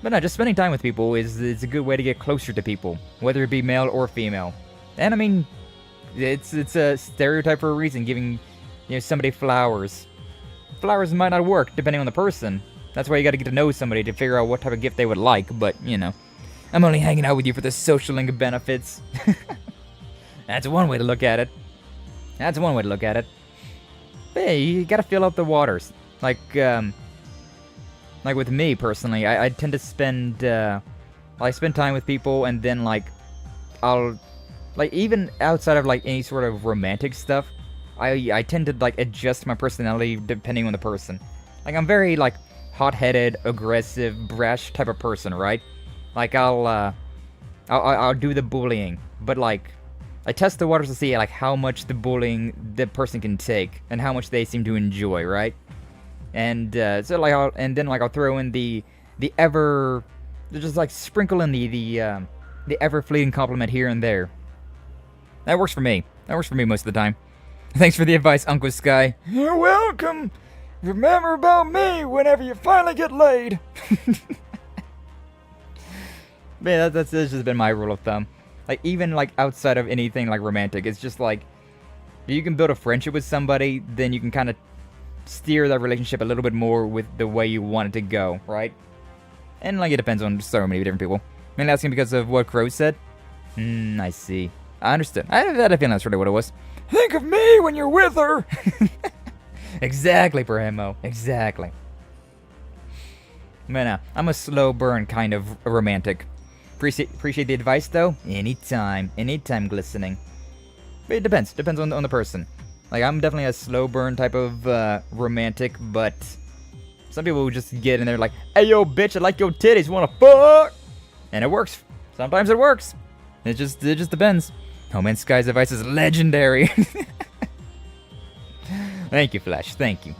But no, just spending time with people is a good way to get closer to people, whether it be male or female. And I mean, it's a stereotype for a reason, giving, you know, somebody flowers. Flowers might not work, depending on the person. That's why you gotta get to know somebody to figure out what type of gift they would like, but, you know. I'm only hanging out with you for the social link benefits. That's one way to look at it. That's one way to look at it. But hey, you gotta fill out the waters. Like with me, personally, I tend to spend, I spend time with people, and then, like, I'll, like, even outside of, like, any sort of romantic stuff, I tend to, like, adjust my personality depending on the person. Like, I'm very, like, hot-headed, aggressive, brash type of person, right? Like, I'll do the bullying, but, like, I test the waters to see, like, how much the bullying the person can take, and how much they seem to enjoy, right? And, so, like, I'll throw in the ever, just, like, sprinkle in the ever-fleeting compliment here and there. That works for me. That works for me most of the time. Thanks for the advice, Uncle Sky. You're welcome! Remember about me whenever you finally get laid! Man, that's just been my rule of thumb. Like, even, like, outside of anything, like, romantic, it's just, like, if you can build a friendship with somebody, then you can kind of steer that relationship a little bit more with the way you want it to go, right? And, like, it depends on so many different people. I'm asking because of what Crow said? I see. I understood. I had a feeling that's really what it was. Think of me when you're with her! Exactly, Brahmo. Exactly. Man, I'm a slow burn kind of romantic. Appreciate the advice, though. Anytime, glistening. It depends. Depends on the person. Like, I'm definitely a slow burn type of romantic, but some people just get in there like, hey, yo, bitch, I like your titties, wanna fuck? And it works. Sometimes it works. It just depends. Oh man, Sky's advice is legendary. Thank you, Flash. Thank you.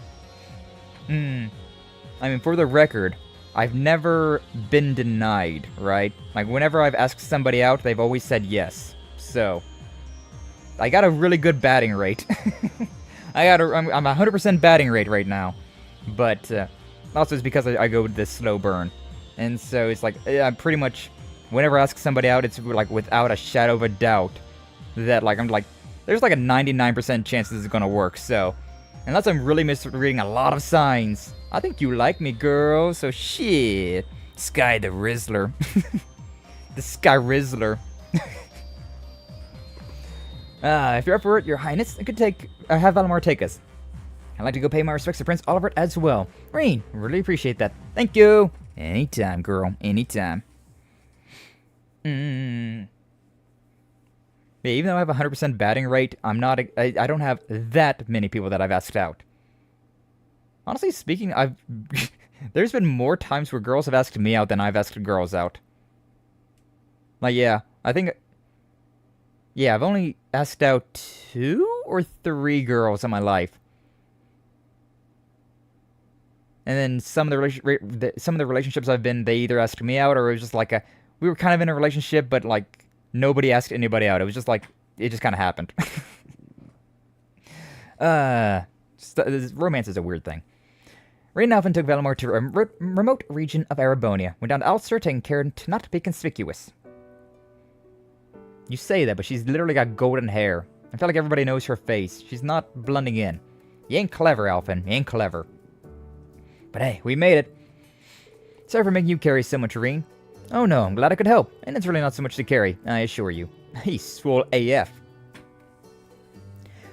I mean, for the record, I've never been denied, right? Like, whenever I've asked somebody out, they've always said yes. So, I got a really good batting rate. I'm 100% batting rate right now. But, also it's because I go with this slow burn. And so, it's like, I'm pretty much, whenever I ask somebody out, it's like without a shadow of a doubt that, like, I'm like, there's like a 99% chance this is gonna work, so. Unless I'm really misreading a lot of signs. I think you like me, girl, so shit. Sky the Rizzler. The Sky Rizzler. If you're up for it, Your Highness, I could have Valimar take us. I'd like to go pay my respects to Prince Oliver as well. Rain, really appreciate that. Thank you. Anytime, girl. Anytime. Yeah, even though I have a 100% batting rate, I don't have that many people that I've asked out. Honestly speaking, there's been more times where girls have asked me out than I've asked girls out. Like, yeah, I've only asked out 2 or 3 girls in my life. And then some of the relationships I've been, they either asked me out or it was just like we were kind of in a relationship, but like, nobody asked anybody out. It was just like, it just kind of happened. Romance is a weird thing. Rain Alfin took Valimar to a remote region of Arabonia. Went down to Ulster, taking care to not be conspicuous. You say that, but she's literally got golden hair. I feel like everybody knows her face. She's not blending in. You ain't clever, Alfin. You ain't clever. But hey, we made it. Sorry for making you carry so much, Reen. Oh no, I'm glad I could help. And it's really not so much to carry, I assure you. He's swole AF.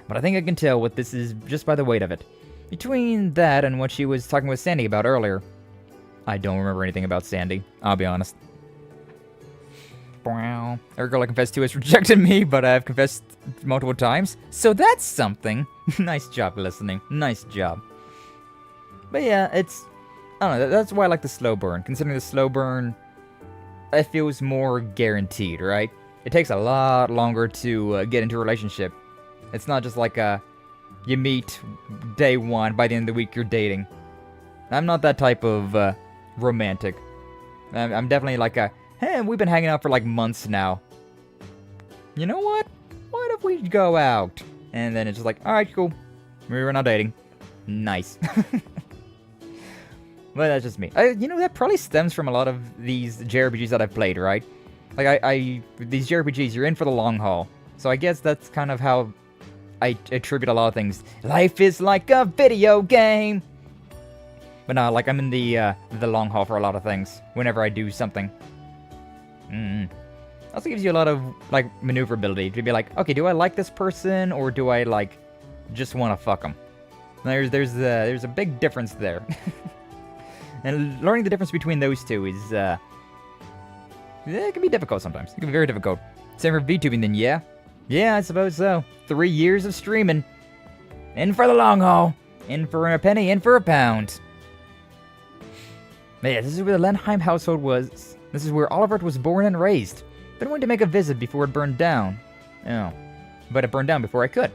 But I think I can tell what this is just by the weight of it. Between that and what she was talking with Sandy about earlier. I don't remember anything about Sandy, I'll be honest. Every girl I confessed to has rejected me, but I've confessed multiple times. So that's something. Nice job listening. Nice job. But yeah, I don't know, that's why I like the slow burn. Considering the slow burn, it feels more guaranteed, right? It takes a lot longer to get into a relationship. It's not just like you meet day 1, by the end of the week you're dating. I'm not that type of romantic. I'm definitely like hey, we've been hanging out for like months now. You know what? What if we go out? And then it's just like, alright, cool. We're not dating. Nice. But that's just me. You know, that probably stems from a lot of these JRPGs that I've played, right? Like, these JRPGs, you're in for the long haul. So I guess that's kind of how I attribute a lot of things. Life is like a video game! But no, like, I'm in the long haul for a lot of things, whenever I do something. Also gives you a lot of, like, maneuverability. To be like, okay, do I like this person, or do I, like, just want to fuck them? There's a big difference there. And learning the difference between those two is, it can be difficult sometimes. It can be very difficult. Same for VTubing then, yeah? Yeah, I suppose so. 3 years of streaming. In for the long haul. In for a penny, in for a pound. But yeah, this is where the Lenheim household was. This is where Oliver was born and raised. Been wanting to make a visit before it burned down. Oh. But it burned down before I could.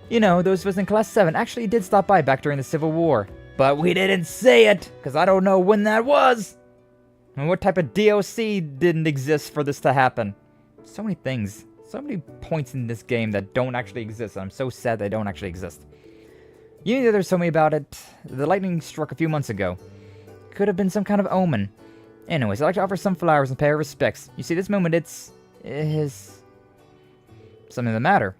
You know, those of us in Class 7 actually did stop by back during the Civil War. But we didn't say it, because I don't know when that was. And what type of DOC didn't exist for this to happen. So many things. So many points in this game that don't actually exist. And I'm so sad they don't actually exist. You know, there's so many about it. The lightning struck a few months ago. Could have been some kind of omen. Anyways, I'd like to offer some flowers and pay our respects. You see, this moment, is something the matter.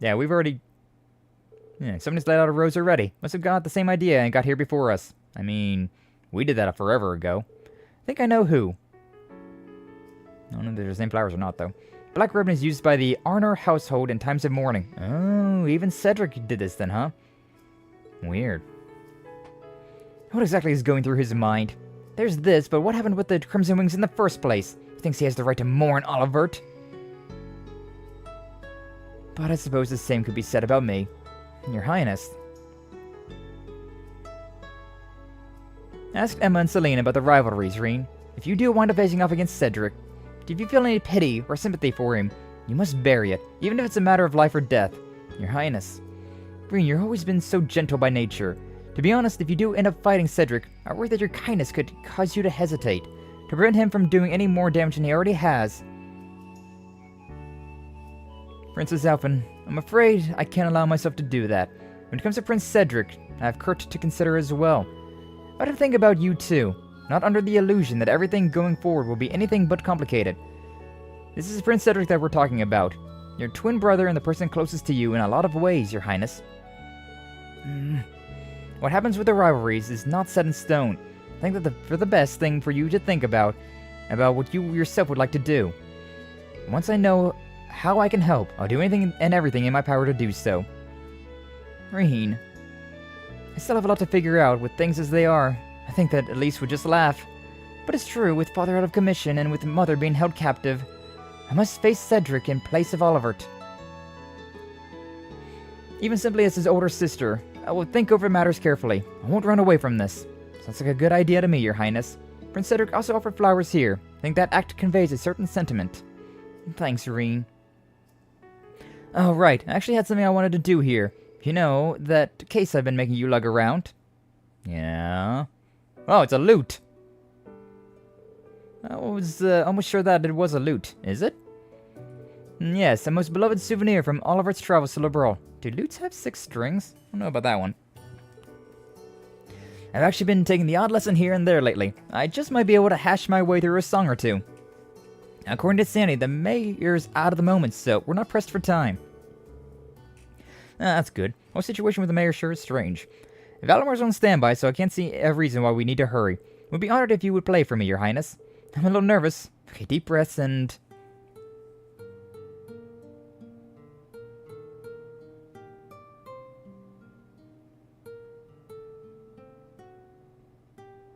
Yeah, we've already... Yeah, somebody's laid out a rose already. Must have got the same idea and got here before us. I mean, we did that forever ago. I think I know who. I don't know if they're the same flowers or not, though. Black ribbon is used by the Arnor household in times of mourning. Oh, even Cedric did this then, huh? Weird. What exactly is going through his mind? There's this, but what happened with the Crimson Wings in the first place? He thinks he has the right to mourn Olivert. But I suppose the same could be said about me. Your Highness. Ask Emma and Celine about the rivalries, Reen. If you do wind up facing off against Cedric, if you feel any pity or sympathy for him, you must bury it, even if it's a matter of life or death. Your Highness. Reen, you've always been so gentle by nature. To be honest, if you do end up fighting Cedric, I worry that your kindness could cause you to hesitate, to prevent him from doing any more damage than he already has. Princess Alfin, I'm afraid I can't allow myself to do that. When it comes to Prince Cedric, I have Kurt to consider as well. I have to think about you too, not under the illusion that everything going forward will be anything but complicated. This is Prince Cedric that we're talking about. Your twin brother and the person closest to you in a lot of ways, Your Highness. What happens with the rivalries is not set in stone. I think that for the best thing for you to think about what you yourself would like to do. Once I know how I can help, I'll do anything and everything in my power to do so. Reen, I still have a lot to figure out with things as they are. I think that Elise would just laugh. But it's true, with father out of commission and with mother being held captive, I must face Cedric in place of Olivert. Even simply as his older sister, I will think over matters carefully. I won't run away from this. Sounds like a good idea to me, Your Highness. Prince Cedric also offered flowers here. I think that act conveys a certain sentiment. Thanks, Reen. Oh, right. I actually had something I wanted to do here. You know, that case I've been making you lug around? Yeah. Oh, it's a lute. I was almost sure that it was a lute. Is it? Yes, a most beloved souvenir from Oliver's travels to Liberal. Do lutes have 6 strings? I don't know about that one. I've actually been taking the odd lesson here and there lately. I just might be able to hash my way through a song or two. According to Sandy, the mayor's out at the moment, so we're not pressed for time. That's good. Our situation with the mayor sure is strange. Valamar's on standby, so I can't see a reason why we need to hurry. We'd be honored if you would play for me, Your Highness. I'm a little nervous. Okay, deep breaths and...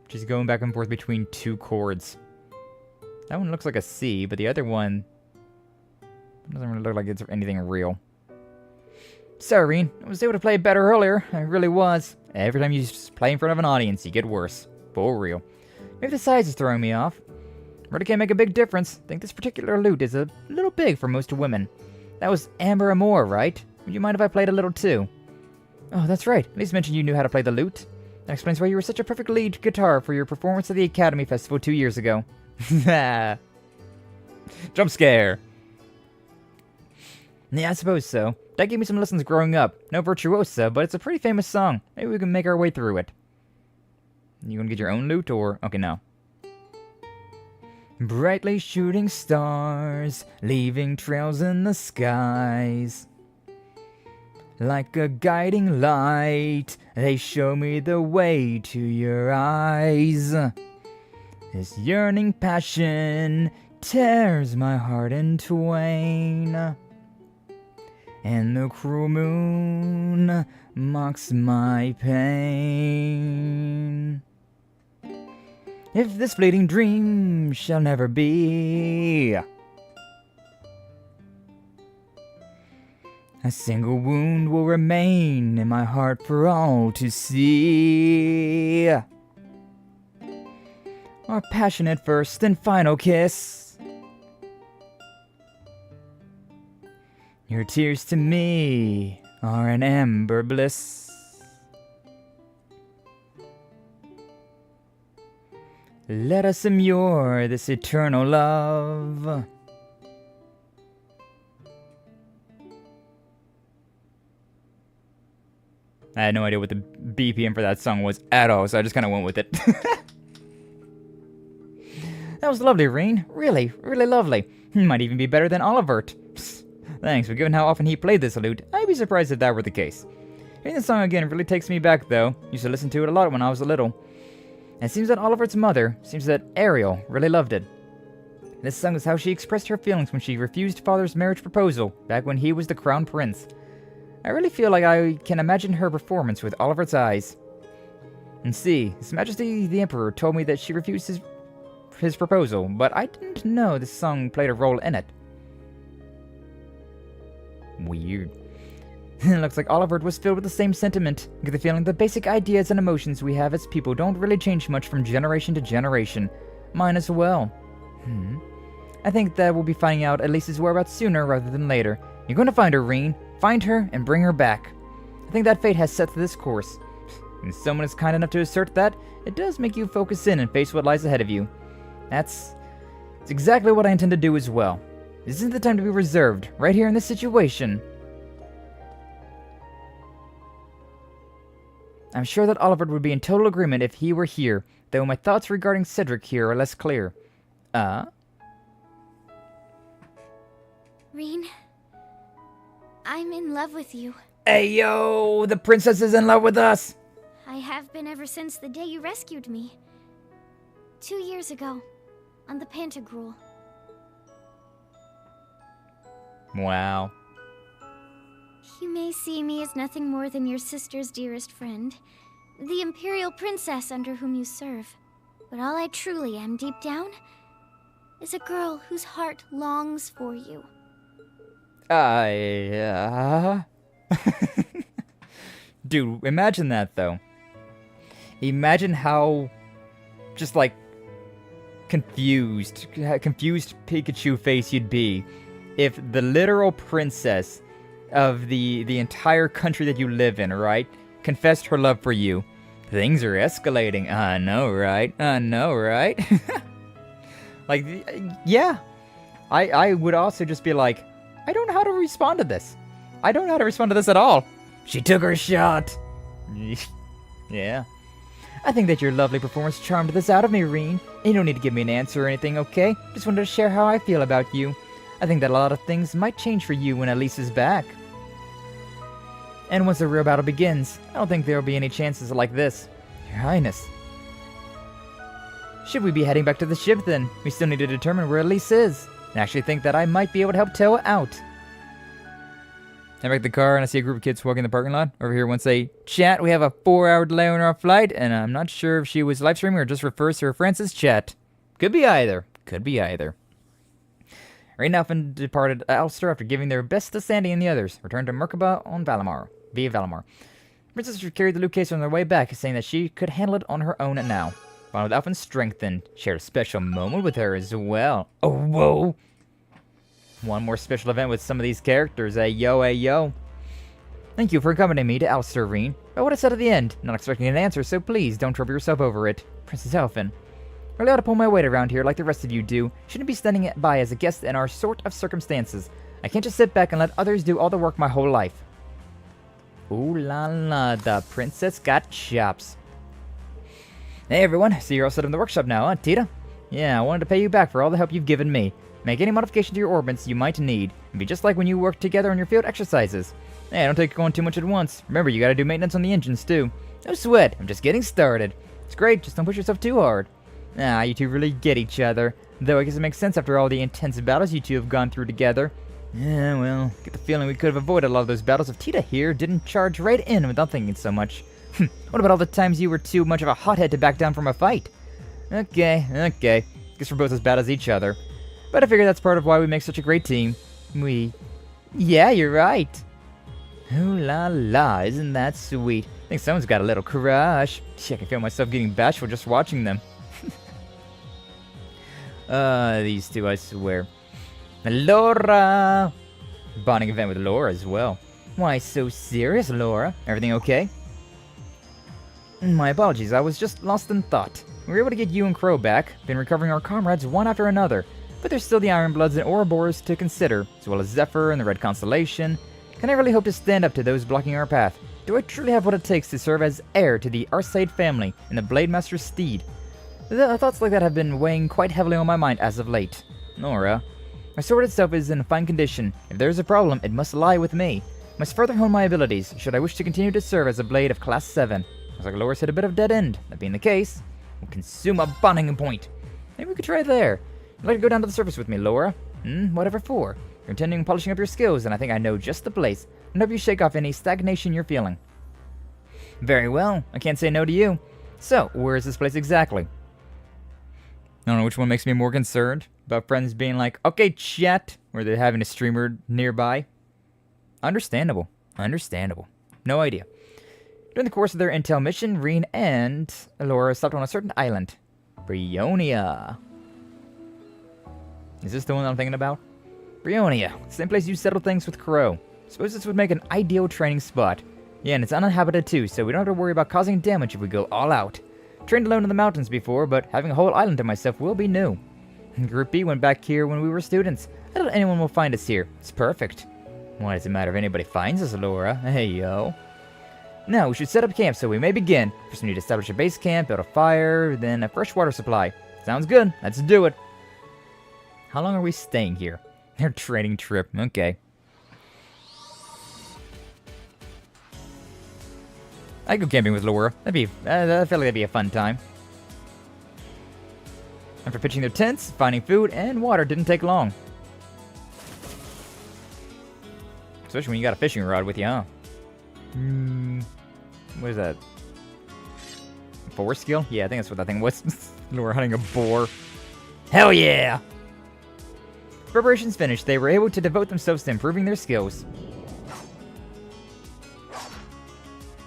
She's going back and forth between 2 chords. That one looks like a C, but the other one doesn't really look like it's anything real. Sorry, Reen. I was able to play better earlier. I really was. Every time you play in front of an audience, you get worse. For real. Maybe the size is throwing me off. Really can't make a big difference. I think this particular lute is a little big for most women. That was Amber Amore, right? Would you mind if I played a little too? Oh, that's right. At least mentioned you knew how to play the lute. That explains why you were such a perfect lead guitar for your performance at the Academy Festival 2 years ago. Jump scare. Yeah, I suppose so. That gave me some lessons growing up. No virtuosa, but it's a pretty famous song. Maybe we can make our way through it. You gonna get your own lute, or... Okay, no. Brightly shooting stars, leaving trails in the skies. Like a guiding light, they show me the way to your eyes. This yearning passion tears my heart in twain. And the cruel moon mocks my pain. If this fleeting dream shall never be, a single wound will remain in my heart for all to see. Our passionate first and final kiss. Your tears to me are an amber bliss. Let us immure this eternal love. I had no idea what the BPM for that song was at all, so I just kind of went with it. That was lovely, Reen. Really, really lovely. Might even be better than Olivert. Thanks, but given how often he played this lute, I'd be surprised if that were the case. Hearing the song again really takes me back, though. Used to listen to it a lot when I was little. And it seems that Olivert's mother, seems that Ariel, really loved it. This song is how she expressed her feelings when she refused father's marriage proposal, back when he was the crown prince. I really feel like I can imagine her performance with Olivert's eyes. And see, His Majesty the Emperor told me that she refused his proposal, but I didn't know this song played a role in it. Weird. looks like Oliver was filled with the same sentiment. I get the feeling the basic ideas and emotions we have as people don't really change much from generation to generation. Mine as well. I think that we'll be finding out Elise's whereabouts sooner rather than later. You're going to find her, Reen. Find her and bring her back. I think that fate has set this course. When someone is kind enough to assert that, it does make you focus in and face what lies ahead of you. It's exactly what I intend to do as well. This isn't the time to be reserved, right here in this situation. I'm sure that Oliver would be in total agreement if he were here, though my thoughts regarding Cedric here are less clear. Reen, I'm in love with you. Hey yo, the princess is in love with us! I have been ever since the day you rescued me. 2 years ago, on the Pantagruel. Wow. You may see me as nothing more than your sister's dearest friend, the Imperial Princess under whom you serve. But all I truly am deep down is a girl whose heart longs for you. Dude, imagine that, though. Imagine how, just like, confused Pikachu face you'd be if the literal princess of the entire country that you live in, right, confessed her love for you. Things are escalating. I know, right? Like, yeah. I would also just be like, I don't know how to respond to this. I don't know how to respond to this at all. She took her shot. Yeah. I think that your lovely performance charmed this out of me, Reen. You don't need to give me an answer or anything, okay? Just wanted to share how I feel about you. I think that a lot of things might change for you when Elise is back. And once the real battle begins, I don't think there will be any chances like this. Your Highness. Should we be heading back to the ship then? We still need to determine where Elise is. I actually think that I might be able to help tow out. I'm back in the car and I see a group of kids walking in the parking lot. Over here, once they chat, we have a 4-hour delay on our flight, and I'm not sure if she was live streaming or just refers to her friends as chat. Could be either. Rain Alfin departed Ulster after giving their best to Sandy and the others. Returned to Merkaba on via Valimar. Princess carried the loot case on their way back, saying that she could handle it on her own now. Bonded with Alfin's strength and shared a special moment with her as well. Oh, whoa! One more special event with some of these characters. Hey yo. Thank you for accompanying me to Ulster, Reen. But what I said at the end, not expecting an answer, so please don't trouble yourself over it. Princess Alfin. I really ought to pull my weight around here like the rest of you do. Shouldn't be standing by as a guest in our sort of circumstances. I can't just sit back and let others do all the work my whole life. Ooh la la, the princess got chops. Hey everyone, I see you're all set up in the workshop now, huh, Tita? Yeah, I wanted to pay you back for all the help you've given me. Make any modification to your orbits you might need. It'd be just like when you work together on your field exercises. Hey, don't take going too much at once. Remember, you gotta do maintenance on the engines too. No sweat, I'm just getting started. It's great, just don't push yourself too hard. You two really get each other. Though I guess it makes sense after all the intense battles you two have gone through together. Yeah, well, get the feeling we could have avoided a lot of those battles if Tita here didn't charge right in without thinking so much. What about all the times you were too much of a hothead to back down from a fight? Okay. Guess we're both as bad as each other. But I figure that's part of why we make such a great team. Yeah, you're right. Ooh la la, isn't that sweet? I think someone's got a little crush. I can feel myself getting bashful just watching them. These two, I swear. Laura! Bonding event with Laura as well. Why so serious, Laura? Everything okay? My apologies, I was just lost in thought. We were able to get you and Crow back, been recovering our comrades one after another, but there's still the Ironbloods and Ouroboros to consider, as well as Zephyr and the Red Constellation. Can I really hope to stand up to those blocking our path? Do I truly have what it takes to serve as heir to the Arseid family and the Blade Master's steed? The thoughts like that have been weighing quite heavily on my mind as of late. Nora, my sword itself is in fine condition. If there is a problem, it must lie with me. Must further hone my abilities, should I wish to continue to serve as a blade of Class 7. Looks like Laura's hit a bit of dead end. That being the case, we'll consume a bonding point. Maybe we could try there. You'd like to go down to the surface with me, Laura? Whatever for. You're intending on polishing up your skills, and I think I know just the place. I hope you shake off any stagnation you're feeling. Very well. I can't say no to you. So, where is this place exactly? I don't know which one makes me more concerned. About friends being like, okay, chat, or they're having a streamer nearby. Understandable. Understandable. No idea. During the course of their intel mission, Reen and Laura stopped on a certain island. Brionia. Is this the one I'm thinking about? Brionia. Same place you settled things with Crow. Suppose this would make an ideal training spot. Yeah, and it's uninhabited too, so we don't have to worry about causing damage if we go all out. Trained alone in the mountains before, but having a whole island to myself will be new. Group B went back here when we were students. I doubt anyone will find us here. It's perfect. Why does it matter if anybody finds us, Laura? Hey, yo. Now, we should set up camp so we may begin. First, we need to establish a base camp, build a fire, then a fresh water supply. Sounds good. Let's do it. How long are we staying here? Their training trip. Okay. I'd go camping with Laura. I feel like that'd be a fun time. After pitching their tents, finding food and water didn't take long. Especially when you got a fishing rod with you, huh? What is that? Boar skill? Yeah, I think that's what that thing was. Laura hunting a boar. Hell yeah! Preparations finished, they were able to devote themselves to improving their skills.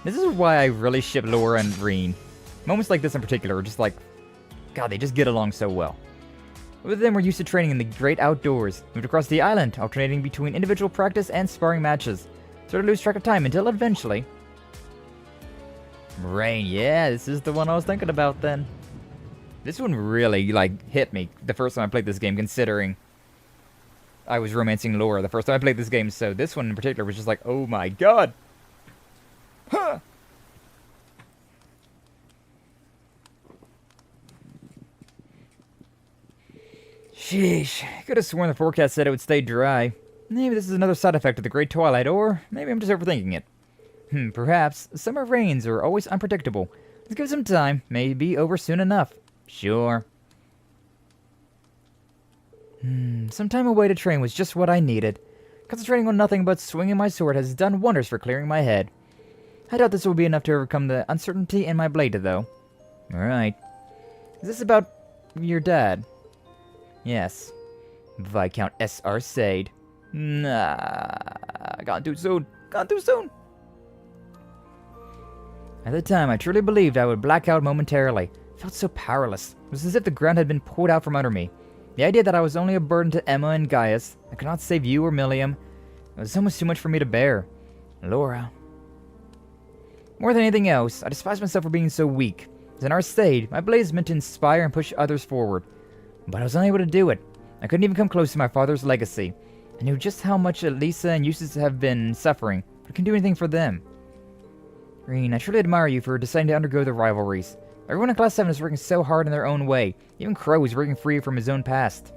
This is why I really ship Laura and Reen. Moments like this in particular are just like, God, they just get along so well. Both of them were used to training in the great outdoors, moved across the island, alternating between individual practice and sparring matches. Sort of lose track of time until eventually... Rain, yeah, this is the one I was thinking about then. This one really, like, hit me the first time I played this game, considering I was romancing Laura the first time I played this game, so this one in particular was just like, oh my god! Huh! Sheesh, could have sworn the forecast said it would stay dry. Maybe this is another side effect of the Great Twilight, or maybe I'm just overthinking it. Perhaps. Summer rains are always unpredictable. Let's give it some time. Maybe over soon enough. Sure. Some time away to train was just what I needed. Concentrating on nothing but swinging my sword has done wonders for clearing my head. I doubt this will be enough to overcome the uncertainty in my blade, though. Alright. Is this about your dad? Yes. Viscount S.R. Sade. Nah. Gone too soon. Gone too soon. At the time, I truly believed I would black out momentarily. I felt so powerless. It was as if the ground had been pulled out from under me. The idea that I was only a burden to Emma and Gaius, I could not save you or Milliam, it was almost too much for me to bear. Laura. More than anything else, I despised myself for being so weak. As an Arcade, my blade is meant to inspire and push others forward. But I was unable to do it. I couldn't even come close to my father's legacy. I knew just how much Elisa and Eustace have been suffering, but I couldn't do anything for them. Reen, I truly admire you for deciding to undergo the rivalries. Everyone in Class 7 is working so hard in their own way. Even Crow is breaking free from his own past.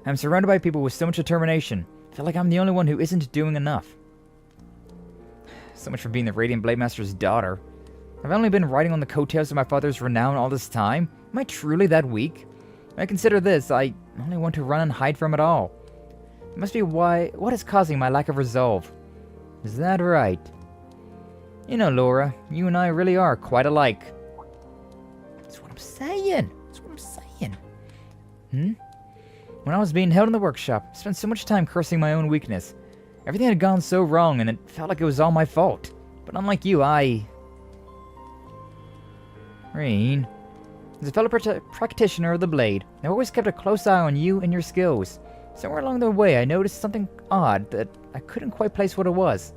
I'm surrounded by people with so much determination. I feel like I'm the only one who isn't doing enough. So much for being the Radiant Blade Master's daughter. I've only been riding on the coattails of my father's renown all this time. Am I truly that weak? When I consider this, I only want to run and hide from it all. It must be what is causing my lack of resolve. Is that right? You know, Laura, you and I really are quite alike. That's what I'm saying. That's what I'm saying. When I was being held in the workshop, I spent so much time cursing my own weakness. Everything had gone so wrong, and it felt like it was all my fault. But unlike you, Reen. As a fellow practitioner of the blade, I've always kept a close eye on you and your skills. Somewhere along the way, I noticed something odd that I couldn't quite place what it was.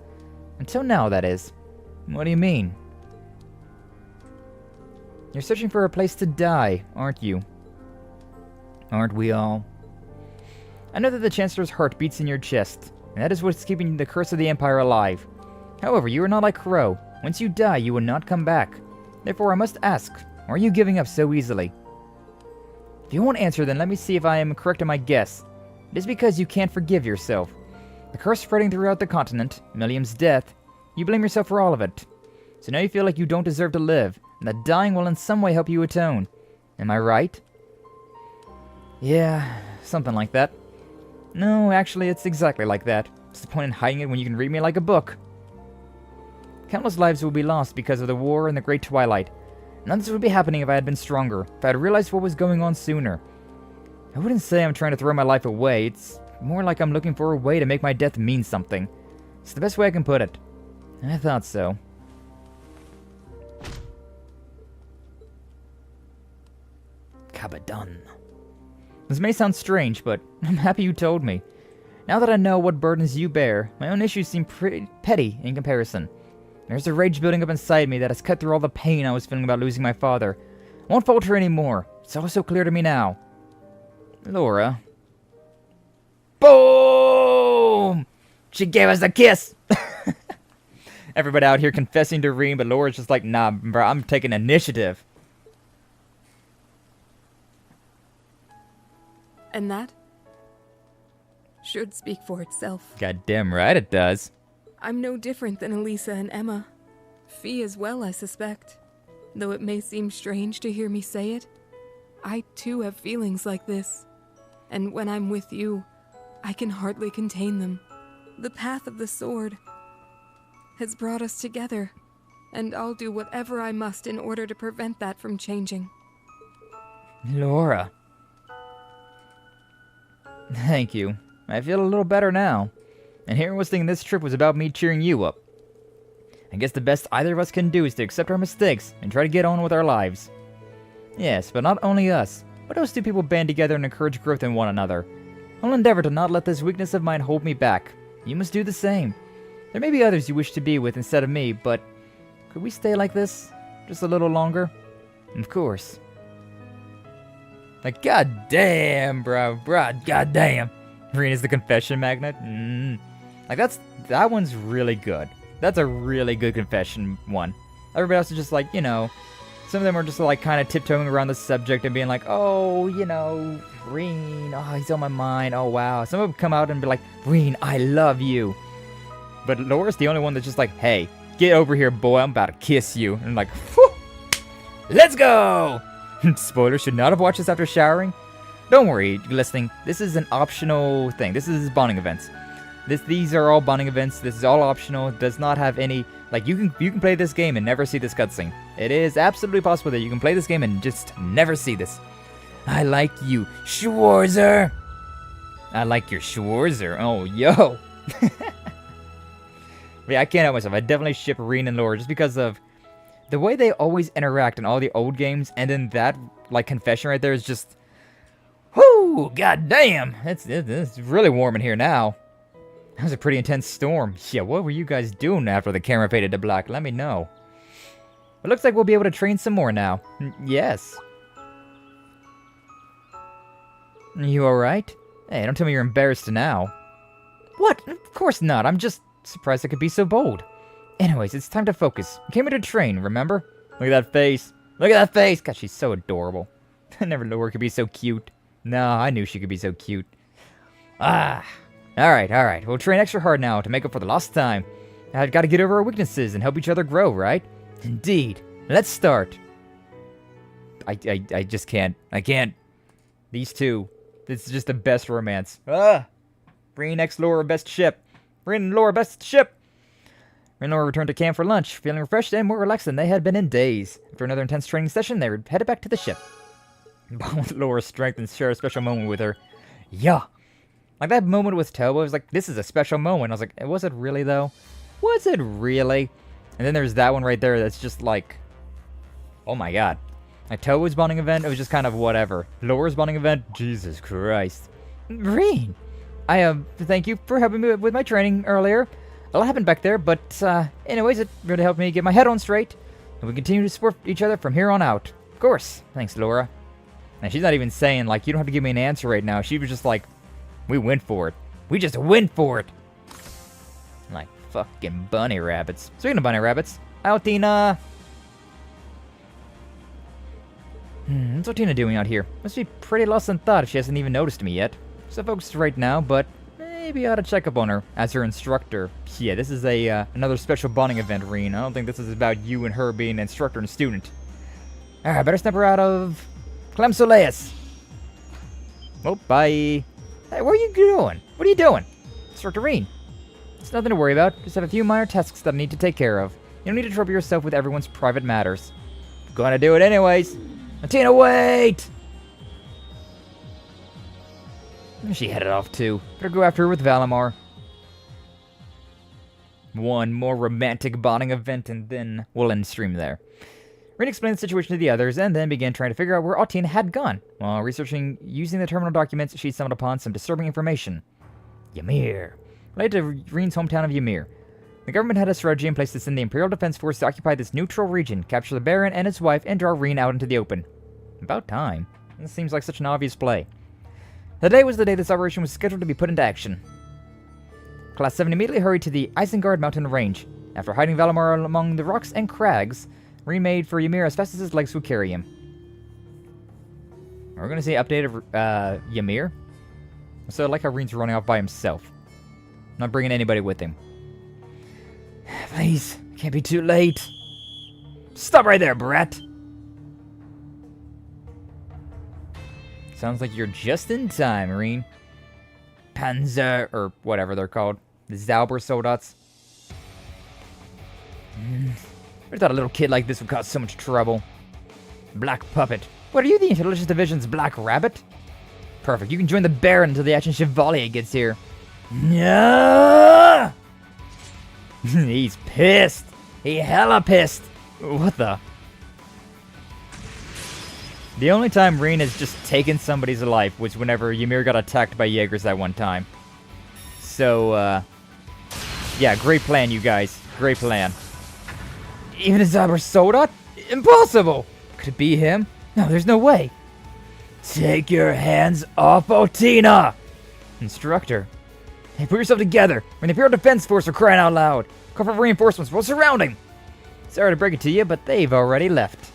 Until now, that is. What do you mean? You're searching for a place to die, aren't you? Aren't we all? I know that the Chancellor's heart beats in your chest, and that is what's keeping the curse of the Empire alive. However, you are not like Crow. Once you die, you will not come back. Therefore, I must ask, why are you giving up so easily? If you won't answer, then let me see if I am correct in my guess. It is because you can't forgive yourself. The curse spreading throughout the continent, Milliam's death, you blame yourself for all of it. So now you feel like you don't deserve to live, and that dying will in some way help you atone. Am I right? Yeah, something like that. No, actually, it's exactly like that. What's the point in hiding it when you can read me like a book? Countless lives will be lost because of the war and the Great Twilight. None of this would be happening if I had been stronger, if I had realized what was going on sooner. I wouldn't say I'm trying to throw my life away, it's more like I'm looking for a way to make my death mean something. It's the best way I can put it. I thought so. Cabadon. This may sound strange, but I'm happy you told me. Now that I know what burdens you bear, my own issues seem pretty petty in comparison. There's a rage building up inside me that has cut through all the pain I was feeling about losing my father. I won't falter anymore. It's all so clear to me now. Laura. Boom! She gave us a kiss! Everybody out here confessing to Rean, but Laura's just like, nah, bro, I'm taking initiative. And that should speak for itself. Goddamn right it does. I'm no different than Elisa and Emma. Fee as well, I suspect. Though it may seem strange to hear me say it, I too have feelings like this. And when I'm with you, I can hardly contain them. The path of the sword has brought us together, and I'll do whatever I must in order to prevent that from changing. Laura. Thank you. I feel a little better now. And here was thinking this trip was about me cheering you up. I guess the best either of us can do is to accept our mistakes and try to get on with our lives. Yes, but not only us, but those two people band together and encourage growth in one another. I'll endeavor to not let this weakness of mine hold me back. You must do the same. There may be others you wish to be with instead of me, but could we stay like this? Just a little longer? Of course. Like, goddamn, bro. Goddamn. Rean is the confession magnet. Like, that one's really good. That's a really good confession one. Everybody else is just like, you know, some of them are just like kind of tiptoeing around the subject and being like, oh, you know, Rean, oh, he's on my mind. Oh, wow. Some of them come out and be like, Rean, I love you. But Laura's the only one that's just like, hey, get over here, boy. I'm about to kiss you. And I'm like, whew, let's go. Spoilers, should not have watched this after showering. Don't worry, listening. This is an optional thing. This is bonding events. These are all bonding events. This is all optional. It does not have any, like, you can play this game and never see this cutscene. It is absolutely possible that you can play this game and just never see this. I like you, Schwarzer. I like your Schwarzer. Oh, yo. But yeah, I can't help myself. I definitely ship Rean and Laura just because of the way they always interact in all the old games, and then that, like, confession right there is just, whoo, goddamn. It's really warm in here now. That was a pretty intense storm. Yeah, what were you guys doing after the camera faded to black? Let me know. It looks like we'll be able to train some more now. Yes. You alright? Hey, don't tell me you're embarrassed now. What? Of course not. I'm just surprised I could be so bold. Anyways, it's time to focus. We came here to train, remember? Look at that face. Look at that face! God, she's so adorable. I never knew her could be so cute. No, I knew she could be so cute. Ah. Alright. We'll train extra hard now to make up for the lost time. I've got to get over our weaknesses and help each other grow, right? Indeed. Let's start. I just can't. I can't. These two. This is just the best romance. Rean X Laura best ship. Rean and Laura best ship. Rean and Laura returned to camp for lunch, feeling refreshed and more relaxed than they had been in days. After another intense training session, they were headed back to the ship. Bond with Laura's strength and share a special moment with her. Yeah. Like that moment with Toba, I was like, this is a special moment. I was like, was it really though? Was it really? And then there's that one right there that's just like, oh my god. Like Toba's bonding event, it was just kind of whatever. Laura's bonding event, Jesus Christ. Rean! Thank you for helping me with my training earlier. A lot happened back there, but anyways, it really helped me get my head on straight. And we continue to support each other from here on out. Of course. Thanks, Laura. And she's not even saying, like, you don't have to give me an answer right now. She was just like, we went for it. We just went for it. Like fucking bunny rabbits. Speaking of bunny rabbits, Altina. What's Altina doing out here? Must be pretty lost in thought if she hasn't even noticed me yet. So focused right now, but maybe I ought to check up on her as her instructor. Yeah, this is another special bonding event, Rean. I don't think this is about you and her being instructor and student. Alright, better snap her out of Clem Soleus. Oh, bye. Hey, where are you going? What are you doing? Instructor Rean. It's nothing to worry about. Just have a few minor tasks that I need to take care of. You don't need to trouble yourself with everyone's private matters. I'm gonna do it anyways. Altina, wait! She headed off too. Better go after her with Valimar. one more romantic bonding event, and then we'll end stream there. Rin explained the situation to the others, and then began trying to figure out where Altina had gone. While researching using the terminal documents, she stumbled upon some disturbing information. Ymir. Related to Rin's hometown of Ymir. The government had a strategy in place to send the Imperial Defense Force to occupy this neutral region, capture the Baron and his wife, and draw Rin out into the open. About time. This seems like such an obvious play. Today was the day this operation was scheduled to be put into action. Class 7 immediately hurried to the Isengard mountain range. After hiding Valimar among the rocks and crags, Rin made for Ymir as fast as his legs would carry him. We're gonna see update of Ymir. So I like how Rin's running off by himself. Not bringing anybody with him. Please, can't be too late. Stop right there, brat! Sounds like you're just in time, Rin. Panzer, or whatever they're called. The Zauber Soldats. I thought a little kid like this would cause so much trouble. Black Puppet. What, are you the Intelligence Division's Black Rabbit? Perfect, you can join the Baron until the Action Chevalier gets here. No! He's pissed. He hella pissed. What the? The only time Rin has just taken somebody's life was whenever Ymir got attacked by Jaegers that one time. So, yeah, great plan, you guys. Great plan. Even a Zauber Soldat? Impossible! Could it be him? No, there's no way. Take your hands off Altina! Instructor. Hey, put yourself together. When the Imperial Defense Force are crying out loud. Call for reinforcements. We'll surround him. Sorry to break it to you, but they've already left.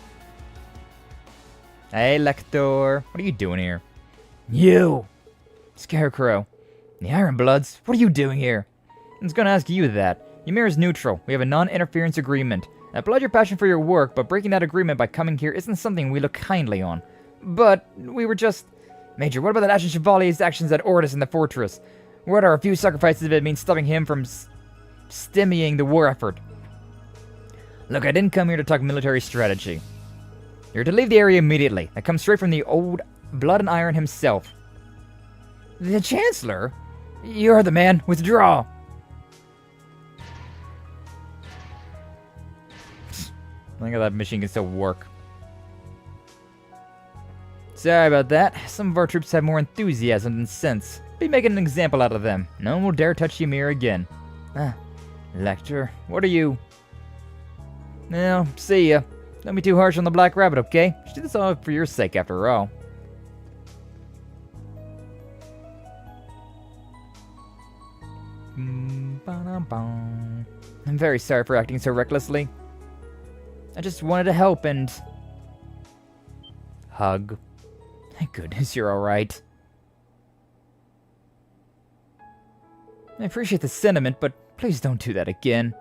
Hey, Lector. What are you doing here? You! Scarecrow. The Iron Bloods. What are you doing here? I was gonna ask you that. Ymir is neutral. We have a non-interference agreement. I applaud your passion for your work, but breaking that agreement by coming here isn't something we look kindly on. But we were just... Major, what about that Ashen Chevalier's actions at Ortis in the fortress? What are a few sacrifices if it means stopping him from stemming the war effort? Look, I didn't come here to talk military strategy. You're to leave the area immediately. That comes straight from the old Blood and Iron himself. The Chancellor? You're the man. Withdraw. Look at that machine can still work. Sorry about that. Some of our troops have more enthusiasm than sense. Be making an example out of them. No one will dare touch Ymir again. Lecter, what are you? Well, see ya. Don't be too harsh on the Black Rabbit, okay? She did this all for your sake, after all. I'm very sorry for acting so recklessly. I just wanted to help and... Hug. Thank goodness you're alright. I appreciate the sentiment, but please don't do that again.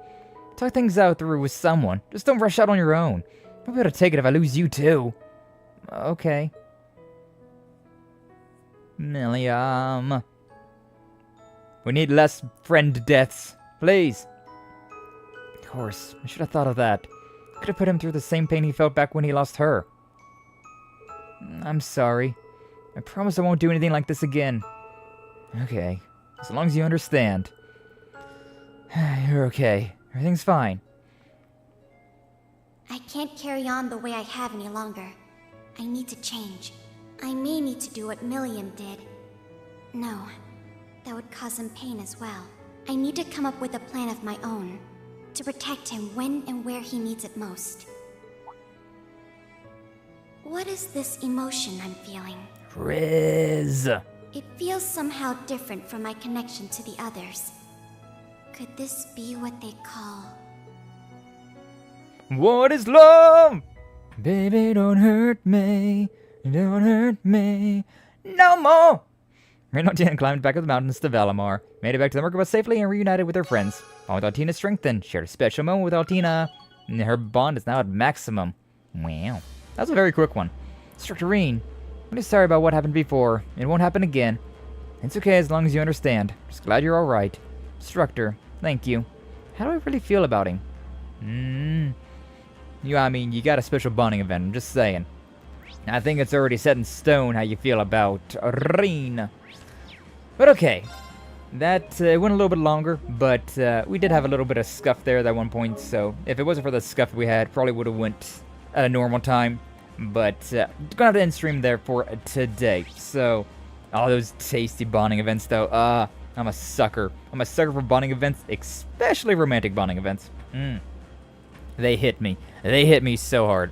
Talk things out through with someone. Just don't rush out on your own. I'll be able to take it if I lose you too. Okay. Milliam. We need less friend deaths. Please. Of course. I should have thought of that. Could have put him through the same pain he felt back when he lost her. I'm sorry. I promise I won't do anything like this again. Okay. As long as you understand. You're okay. Everything's fine. I can't carry on the way I have any longer. I need to change. I may need to do what Milliam did. No, that would cause him pain as well. I need to come up with a plan of my own. To protect him when and where he needs it most. What is this emotion I'm feeling? Riz. It feels somehow different from my connection to the others. Could this be what they call... What is love? Baby, don't hurt me. Don't hurt me. No more! Rin climbed back up the mountains to Valimar, made it back to the Merkaba safely, and reunited with her friends. Bond with Altina strengthened, shared a special moment with Altina, and her bond is now at maximum. Wow. That was a very quick one. Instructor Rin, I'm just sorry about what happened before. It won't happen again. It's okay as long as you understand. Just glad you're alright. Instructor, thank you. How do I really feel about him? I mean, you got a special bonding event, I'm just saying. I think it's already set in stone how you feel about Rin. But okay. that went a little bit longer, but we did have a little bit of scuff there at one point, so if it wasn't for the scuff we had, probably would have went at a normal time. But gonna have to end stream there for today. So, all those tasty bonding events though, I'm a sucker. I'm a sucker for bonding events, especially romantic bonding events. They hit me. They hit me so hard.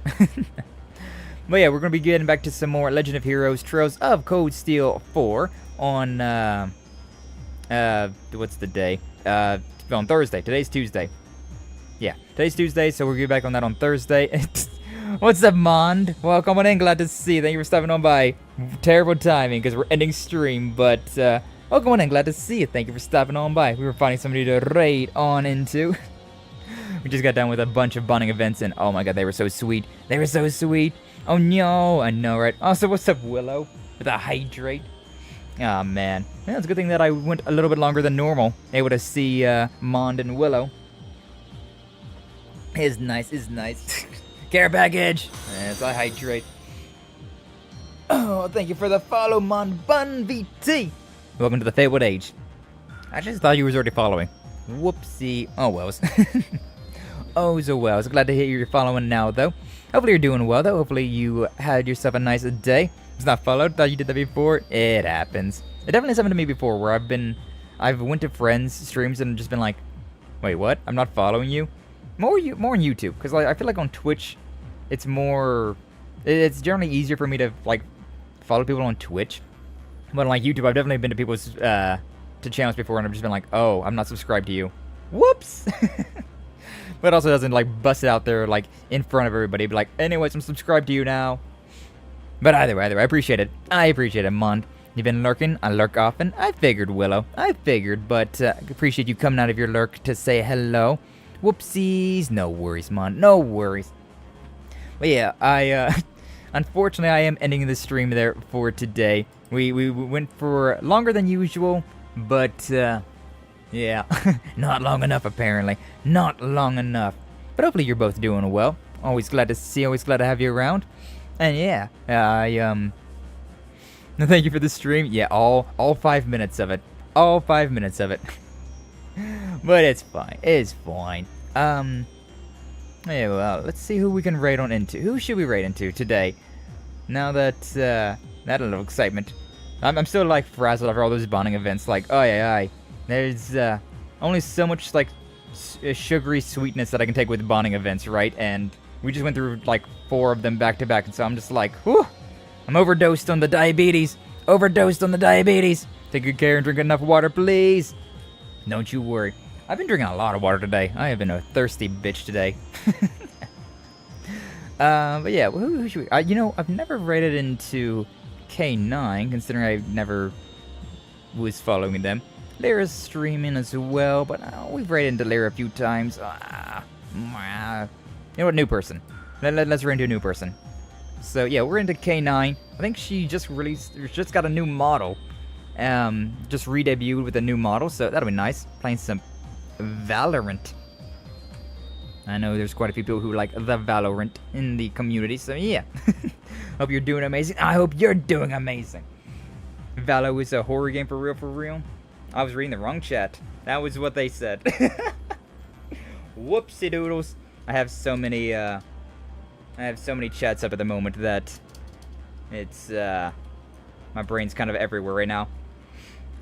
But yeah, we're gonna be getting back to some more Legend of Heroes Trails of Cold Steel 4 on what's the day? On Thursday. Today's Tuesday. Yeah, today's Tuesday, so we'll get back on that on Thursday. What's up, Mond? Welcome on in, glad to see you. Thank you for stopping on by. Terrible timing, because we're ending stream, but welcome on in, glad to see you. Thank you for stopping on by. We were finding somebody to raid on into. We just got done with a bunch of bonding events, and oh my god, they were so sweet. They were so sweet. Oh no, I know, right? Also, what's up, Willow? With a Hydrate. Oh man. Yeah, it's a good thing that I went a little bit longer than normal. Able to see Mond and Willow. It's nice, it's nice. Care package! Yes, I Hydrate. Oh, thank you for the follow, Mond Bun VT! Welcome to the Fabled Age. I just thought you was already following. Whoopsie. Oh, wells. Oh, so well. I was glad to hear you're following now, though. Hopefully you're doing well, though. Hopefully you had yourself a nice day. It's not followed. Thought you did that before. It happens. It definitely has happened to me before, where I've went to friends' streams and just been like, wait, what? I'm not following you? More on YouTube, because like, I feel like on Twitch, it's generally easier for me to like follow people on Twitch. But on like YouTube, I've definitely been to people's to channels before, and I've just been like, oh, I'm not subscribed to you. Whoops. But it also doesn't like bust it out there like in front of everybody. Be like, anyways, I'm subscribed to you now. But either way, I appreciate it. I appreciate it, Mond. You've been lurking. I lurk often. I figured, Willow. I figured, but I appreciate you coming out of your lurk to say hello. Whoopsies. No worries, Mond. No worries. But yeah, unfortunately, I am ending the stream there for today. We went for longer than usual, but yeah, not long enough apparently. Not long enough. But hopefully you're both doing well. Always glad to see. Always glad to have you around. And yeah, thank you for the stream. Yeah, all 5 minutes of it. All 5 minutes of it. But it's fine. It's fine. Yeah, well, let's see who we can raid on into. Who should we raid into today? Now that, that a little excitement. I'm still, like, frazzled after all those bonding events. Like, oh, there's, only so much, like, sugary sweetness that I can take with bonding events, right? And we just went through, like, 4 of them back to back, and so I'm just like, whew! I'm overdosed on the diabetes! Overdosed on the diabetes! Take good care and drink enough water, please! Don't you worry. I've been drinking a lot of water today. I have been a thirsty bitch today. But yeah, who should we... you know, I've never raided into K9, considering I never was following them. Lyra's streaming as well, but we've raided into Lyra a few times. You know what, new person. Let's raid into a new person. So yeah, we're into K9. I think she just got a new model. Just re-debuted with a new model, so that'll be nice. Playing some Valorant. I know there's quite a few people who like the Valorant in the community, so yeah. Hope you're doing amazing. I hope you're doing amazing. Valo is a horror game for real? I was reading the wrong chat. That was what they said. Whoopsie doodles. I have so many chats up at the moment that it's my brain's kind of everywhere right now.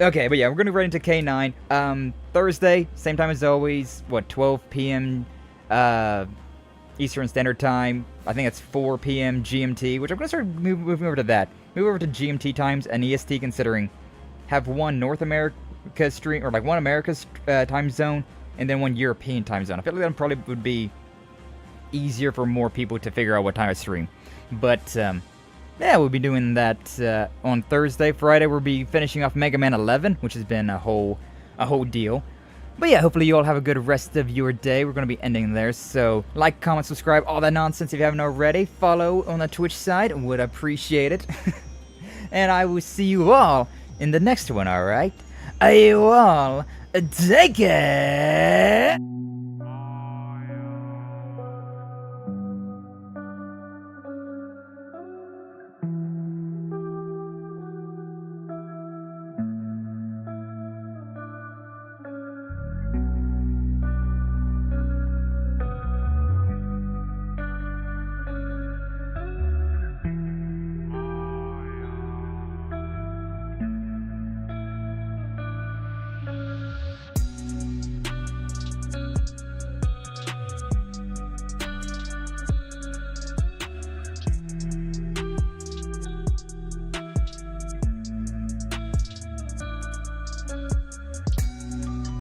Okay, but yeah, we're gonna run into K9. Thursday, same time as always. What, 12 p.m. Eastern Standard Time. I think it's 4 p.m. GMT, which I'm gonna start moving over to that. Move over to GMT times and EST, considering have one North America stream, or like one America's time zone, and then one European time zone. I feel like that probably would be easier for more people to figure out what time I stream. But yeah, we'll be doing that on Thursday. Friday, we'll be finishing off Mega Man 11, which has been a whole deal. But yeah, hopefully you all have a good rest of your day. We're going to be ending there. So like, comment, subscribe, all that nonsense if you haven't already. Follow on the Twitch side. Would appreciate it. And I will see you all in the next one, alright? You all take it!